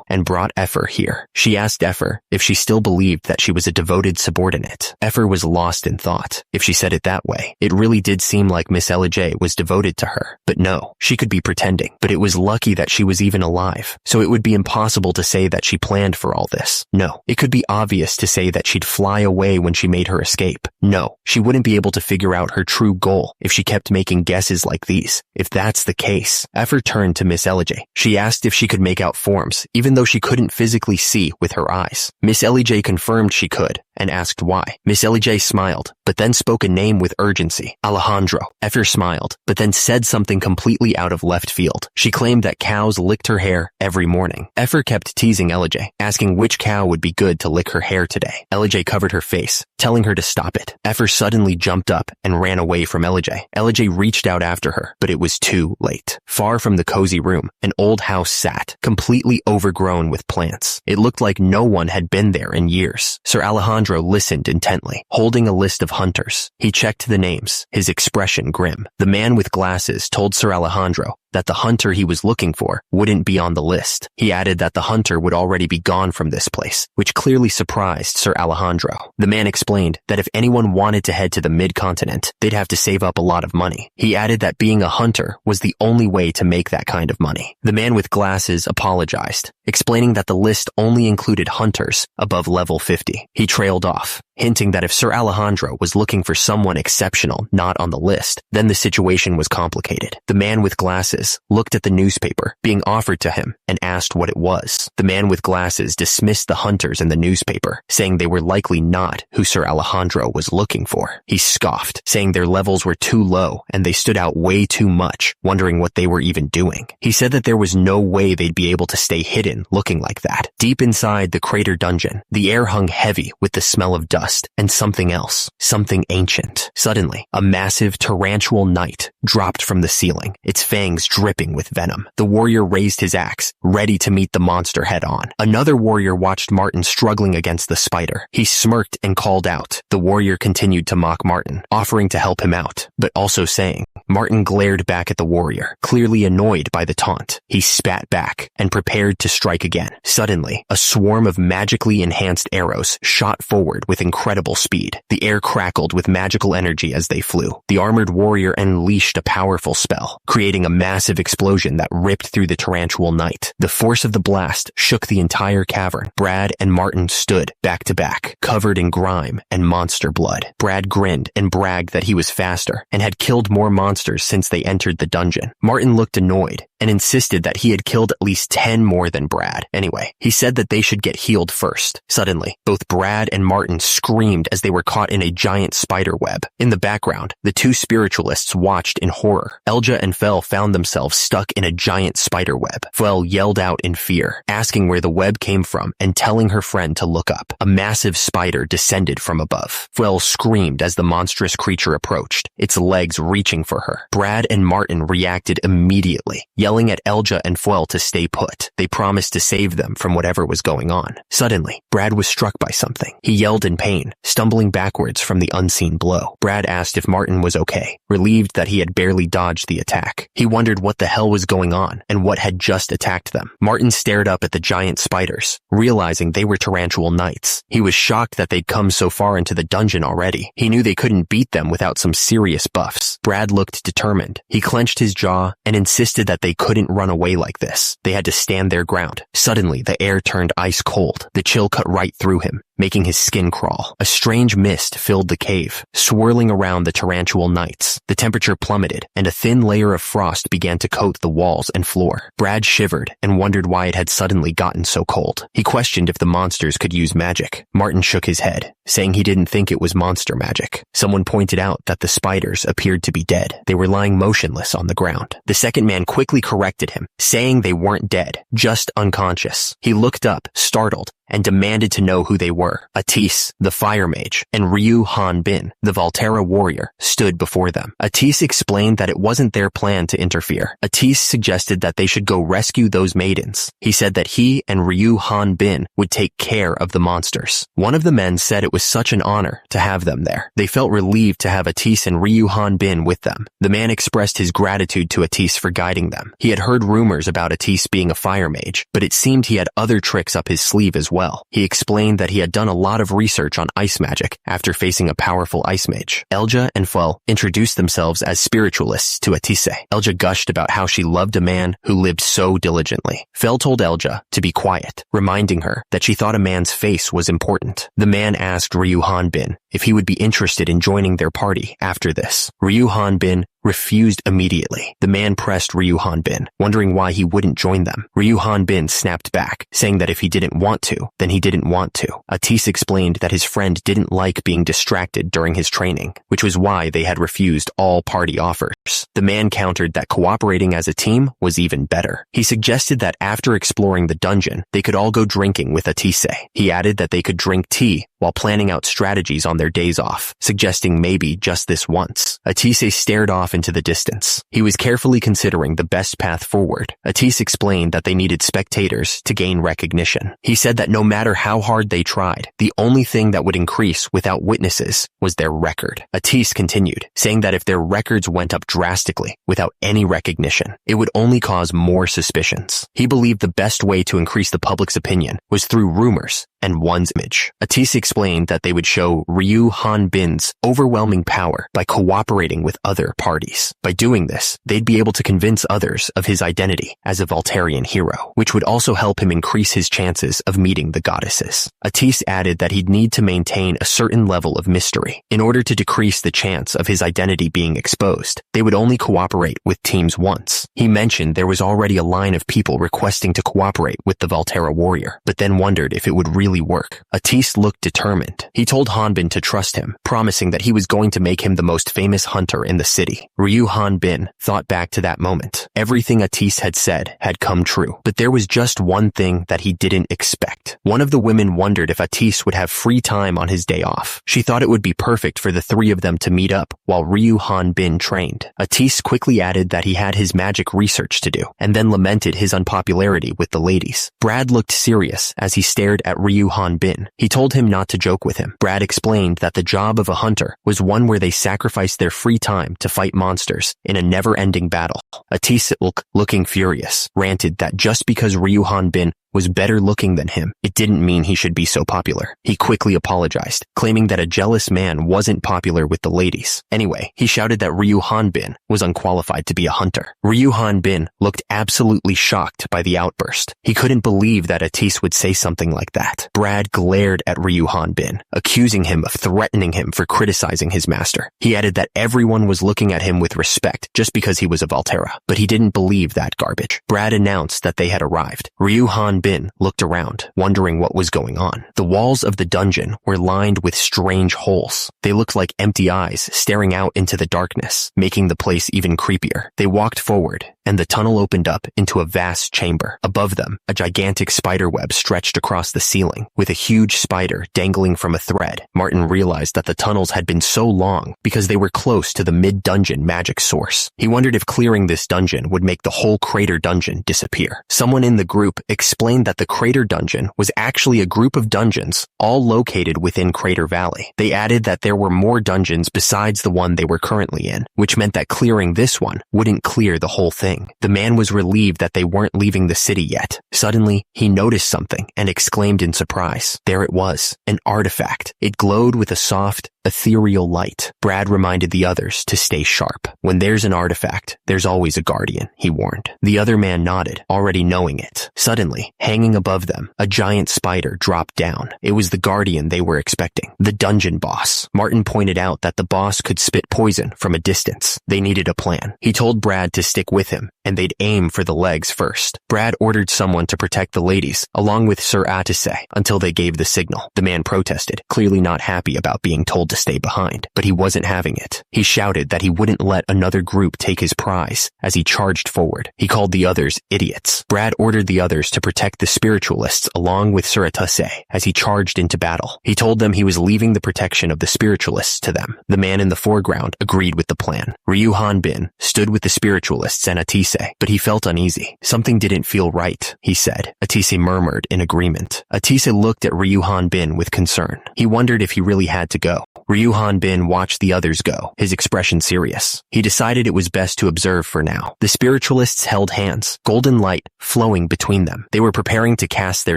and brought Effer here. She asked Effer if she still believed that she was a devoted subordinate. Effer was lost in thought. If she said it that way, it really did seem like Miss Elegy was devoted to her. But no, she could be pretending. But it was lucky that she was even alive, so it would be impossible to say that she planned for all this. No, it could be obvious to say that she'd fly away when she made her escape. No, she wouldn't be able to figure out her true goal if she kept making guesses like these. If that's the case, Effer turned to Miss Elegy. She asked if she could make out forms, even though she couldn't physically see with her eyes. Miss Elegy confirmed she could, and asked why. Miss Elegy smiled, but then spoke a name with urgency. Alejandro. Effer smiled, but then said something completely out of left field. She claimed that cows licked her hair every morning. Effer kept teasing Elegy, asking which cow would be good to lick her hair today. Elegy covered her face, telling her to stop it. Effer suddenly jumped up and ran away from Elegy. Elegy reached out after her, but it was too late. Far from the cozy room, an old house sat, completely completely overgrown with plants. It looked like no one had been there in years. Sir Alejandro listened intently, holding a list of hunters. He checked the names, his expression grim. The man with glasses told Sir Alejandro that the hunter he was looking for wouldn't be on the list. He added that the hunter would already be gone from this place, which clearly surprised Sir Alejandro. The man explained that if anyone wanted to head to the mid-continent, they'd have to save up a lot of money. He added that being a hunter was the only way to make that kind of money. The man with glasses apologized, explaining that the list only included hunters above level 50. He trailed off, hinting that if Sir Alejandro was looking for someone exceptional not on the list, then the situation was complicated. The man with glasses looked at the newspaper being offered to him and asked what it was. The man with glasses dismissed the hunters in the newspaper, saying they were likely not who Sir Alejandro was looking for. He scoffed, saying their levels were too low and they stood out way too much, wondering what they were even doing. He said that there was no way they'd be able to stay hidden looking like that. Deep inside the crater dungeon, the air hung heavy with the smell of dust and something else, something ancient. Suddenly, a massive tarantual knight dropped from the ceiling, its fangs dripping with venom. The warrior raised his axe, ready to meet the monster head on. Another warrior watched Martin struggling against the spider. He smirked and called out. The warrior continued to mock Martin, offering to help him out, but also saying. Martin glared back at the warrior, clearly annoyed by the taunt. He spat back and prepared to strike again. Suddenly, a swarm of magically enhanced arrows shot forward with incredible speed. The air crackled with magical energy as they flew. The armored warrior unleashed a powerful spell, creating a massive explosion that ripped through the tarantual knight. The force of the blast shook the entire cavern. Brad and Martin stood back to back, covered in grime and monster blood. Brad grinned and bragged that he was faster and had killed more monsters since they entered the dungeon. Martin looked annoyed and insisted that he had killed at least 10 more than Brad. Anyway, he said that they should get healed first. Suddenly, both Brad and Martin screamed as they were caught in a giant spider web. In the background, the two spiritualists watched in horror. Elja and Fel found themselves stuck in a giant spider web. Fel yelled out in fear, asking where the web came from and telling her friend to look up. A massive spider descended from above. Fel screamed as the monstrous creature approached, its legs reaching for her. Brad and Martin reacted immediately, yelling at Elja and Fuel to stay put. They promised to save them from whatever was going on. Suddenly, Brad was struck by something. He yelled in pain, stumbling backwards from the unseen blow. Brad asked if Martin was okay, relieved that he had barely dodged the attack. He wondered what the hell was going on and what had just attacked them. Martin stared up at the giant spiders, realizing they were tarantual knights. He was shocked that they'd come so far into the dungeon already. He knew they couldn't beat them without some serious buffs. Brad looked determined. He clenched his jaw and insisted that they couldn't run away like this. They had to stand their ground. Suddenly, the air turned ice cold. The chill cut right through him, making his skin crawl. A strange mist filled the cave, swirling around the tarantual knights. The temperature plummeted, and a thin layer of frost began to coat the walls and floor. Brad shivered and wondered why it had suddenly gotten so cold. He questioned if the monsters could use magic. Martin shook his head, saying he didn't think it was monster magic. Someone pointed out that the spiders appeared to be dead. They were lying motionless on the ground. The second man quickly corrected him, saying they weren't dead, just unconscious. He looked up, startled, and demanded to know who they were. Atis, the fire mage, and Ryu Han Bin, the Volterra warrior, stood before them. Atis explained that it wasn't their plan to interfere. Atis suggested that they should go rescue those maidens. He said that he and Ryu Han Bin would take care of the monsters. One of the men said it was such an honor to have them there. They felt relieved to have Atis and Ryu Han Bin with them. The man expressed his gratitude to Atis for guiding them. He had heard rumors about Atis being a fire mage, but it seemed he had other tricks up his sleeve as well. He explained that he had done a lot of research on ice magic after facing a powerful ice mage. Elja and Fuel introduced themselves as spiritualists to Atise. Elja gushed about how she loved a man who lived so diligently. Fel told Elja to be quiet, reminding her that she thought a man's face was important. The man asked Ryu Han Bin if he would be interested in joining their party after this. Ryu Han Bin refused immediately. The man pressed Ryu Han Bin, wondering why he wouldn't join them. Ryu Han Bin snapped back, saying that if he didn't want to, then he didn't want to. Atis explained that his friend didn't like being distracted during his training, which was why they had refused all party offers. The man countered that cooperating as a team was even better. He suggested that after exploring the dungeon, they could all go drinking with Atise. He added that they could drink tea while planning out strategies on their days off, suggesting maybe just this once. Atise stared off into the distance. He was carefully considering the best path forward. Atis explained that they needed spectators to gain recognition. He said that no matter how hard they tried, the only thing that would increase without witnesses was their record. Atis continued, saying that if their records went up drastically without any recognition, it would only cause more suspicions. He believed the best way to increase the public's opinion was through rumors and one's image. Atis explained that they would show Ryu Hanbin's overwhelming power by cooperating with other parties. By doing this, they'd be able to convince others of his identity as a Voltarian hero, which would also help him increase his chances of meeting the goddesses. Atis added that he'd need to maintain a certain level of mystery. In order to decrease the chance of his identity being exposed, they would only cooperate with teams once. He mentioned there was already a line of people requesting to cooperate with the Volterra warrior, but then wondered if it would really work. Atis looked determined. He told Hanbin to trust him, promising that he was going to make him the most famous hunter in the city. Ryu Hanbin thought back to that moment. Everything Atis had said had come true, but there was just one thing that he didn't expect. One of the women wondered if Atis would have free time on his day off. She thought it would be perfect for the three of them to meet up while Ryu Hanbin trained. Atis quickly added that he had his magic research to do, and then lamented his unpopularity with the ladies. Brad looked serious as he stared at Ryu Hanbin. He told him not to joke with him. Brad explained that the job of a hunter was one where they sacrificed their free time to fight monsters in a never-ending battle. Atis, looking furious, ranted that just because Ryu Hanbin was better looking than him, it didn't mean he should be so popular. He quickly apologized, claiming that a jealous man wasn't popular with the ladies. Anyway, he shouted that Ryu Hanbin was unqualified to be a hunter. Ryu Hanbin looked absolutely shocked by the outburst. He couldn't believe that Atis would say something like that. Brad glared at Ryu Hanbin, accusing him of threatening him for criticizing his master. He added that everyone was looking at him with respect just because he was a Volterra, but he didn't believe that garbage. Brad announced that they had arrived. Ryu Hanbin looked around, wondering what was going on. The walls of the dungeon were lined with strange holes. They looked like empty eyes staring out into the darkness, making the place even creepier. They walked forward, and the tunnel opened up into a vast chamber. Above them, a gigantic spider web stretched across the ceiling, with a huge spider dangling from a thread. Martin realized that the tunnels had been so long because they were close to the mid-dungeon magic source. He wondered if clearing this dungeon would make the whole crater dungeon disappear. Someone in the group explained that the crater dungeon was actually a group of dungeons all located within Crater Valley. They added that there were more dungeons besides the one they were currently in, which meant that clearing this one wouldn't clear the whole thing. The man was relieved that they weren't leaving the city yet. Suddenly, he noticed something and exclaimed in surprise. There it was, an artifact. It glowed with a soft, ethereal light. Brad reminded the others to stay sharp. When there's an artifact, there's always a guardian, he warned. The other man nodded, already knowing it. Suddenly, hanging above them, a giant spider dropped down. It was the guardian they were expecting, the dungeon boss. Martin pointed out that the boss could spit poison from a distance. They needed a plan. He told Brad to stick with him, and they'd aim for the legs first. Brad ordered someone to protect the ladies, along with Sir Atase, until they gave the signal. The man protested, clearly not happy about being told to stay behind, but he wasn't having it. He shouted that he wouldn't let another group take his prize as he charged forward. He called the others idiots. Brad ordered the others to protect the spiritualists along with Sir Atase as he charged into battle. He told them he was leaving the protection of the spiritualists to them. The man in the foreground agreed with the plan. Ryu Hanbin stood with the spiritualists and Atase, but he felt uneasy. Something didn't feel right, he said. Atase murmured in agreement. Atase looked at Ryu Hanbin with concern. He wondered if he really had to go. Ryu Hanbin watched the others go, his expression serious. He decided it was best to observe for now. The spiritualists held hands, golden light flowing between them. They were preparing to cast their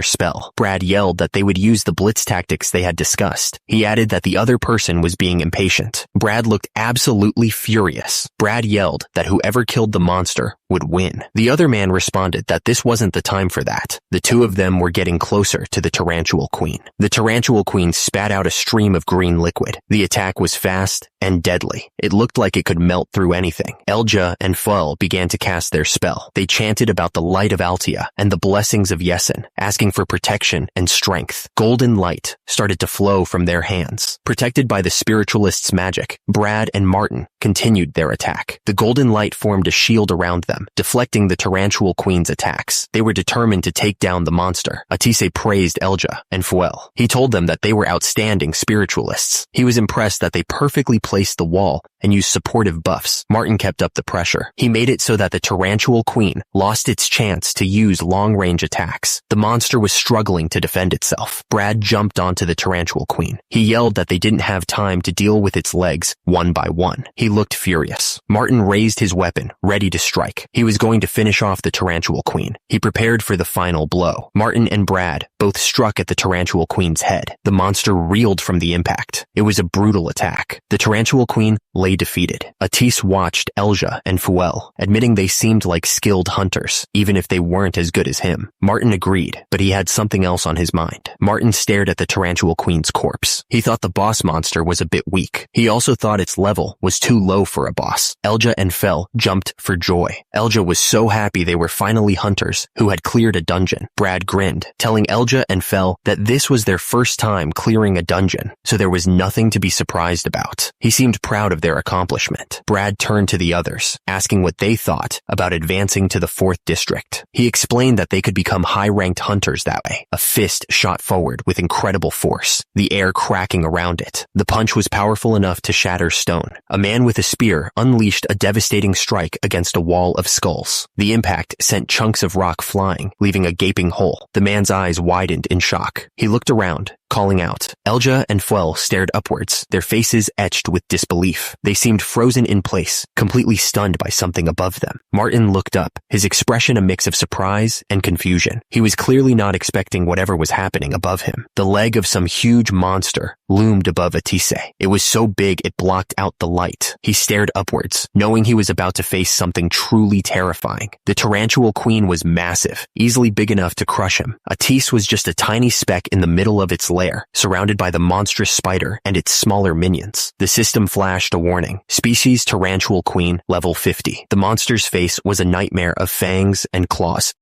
spell. Brad yelled that they would use the blitz tactics they had discussed. He added that the other person was being impatient. Brad looked absolutely furious. Brad yelled that whoever killed the monster would win. The other man responded that this wasn't the time for that. The two of them were getting closer to the Tarantual Queen. The Tarantual Queen spat out a stream of green liquid. The attack was fast and deadly. It looked like it could melt through anything. Elja and Fuel began to cast their spell. They chanted about the light of Altia and the blessings of Yesen, asking for protection and strength. Golden light started to flow from their hands. Protected by the spiritualists' magic, Brad and Martin continued their attack. The golden light formed a shield around them, deflecting the Tarantual Queen's attacks. They were determined to take down the monster. Atise praised Elja and Fuel. He told them that they were outstanding spiritualists. He was impressed that they perfectly placed the wall and used supportive buffs. Martin kept up the pressure. He made it so that the Tarantual Queen lost its chance to use long-range attacks. The monster was struggling to defend itself. Brad jumped onto the Tarantual Queen. He yelled that they didn't have time to deal with its legs one by one. He looked furious. Martin raised his weapon, ready to strike. He was going to finish off the Tarantual Queen. He prepared for the final blow. Martin and Brad both struck at the Tarantual Queen's head. The monster reeled from the impact. It was a brutal attack. The Tarantual Queen lay defeated. Atise watched Elja and Fuel, admitting they seemed like skilled hunters, even if they weren't as good as him. Martin agreed, but he had something else on his mind. Martin stared at the Tarantual Queen's corpse. He thought the boss monster was a bit weak. He also thought its level was too low for a boss. Elja and Fel jumped for joy. Elja was so happy they were finally hunters who had cleared a dungeon. Brad grinned, telling Elja and Fel that this was their first time clearing a dungeon, so there was nothing to be surprised about. He seemed proud of their accomplishment. Brad turned to the others, asking what they thought about advancing to the 4th district. He explained that they could become high-ranked hunters that way. A fist shot forward with incredible force, the air cracking around it. The punch was powerful enough to shatter stone. A man with a spear unleashed a devastating strike against a wall of skulls. The impact sent chunks of rock flying, leaving a gaping hole. The man's eyes widened in shock. He looked around, calling out. Elja and Fuel stared upwards, their faces etched with disbelief. They seemed frozen in place, completely stunned by something above them. Martin looked up, his expression a mix of surprise and confusion. He was clearly not expecting whatever was happening above him. The leg of some huge monster loomed above Atise. It was so big it blocked out the light. He stared upwards, knowing he was about to face something truly terrifying. The Tarantual Queen was massive, easily big enough to crush him. Atise was just a tiny speck in the middle of its lair, surrounded by the monstrous spider and its smaller minions. The system flashed a warning. Species Tarantual Queen, level 50. The monster's face was a nightmare of fangs and claws,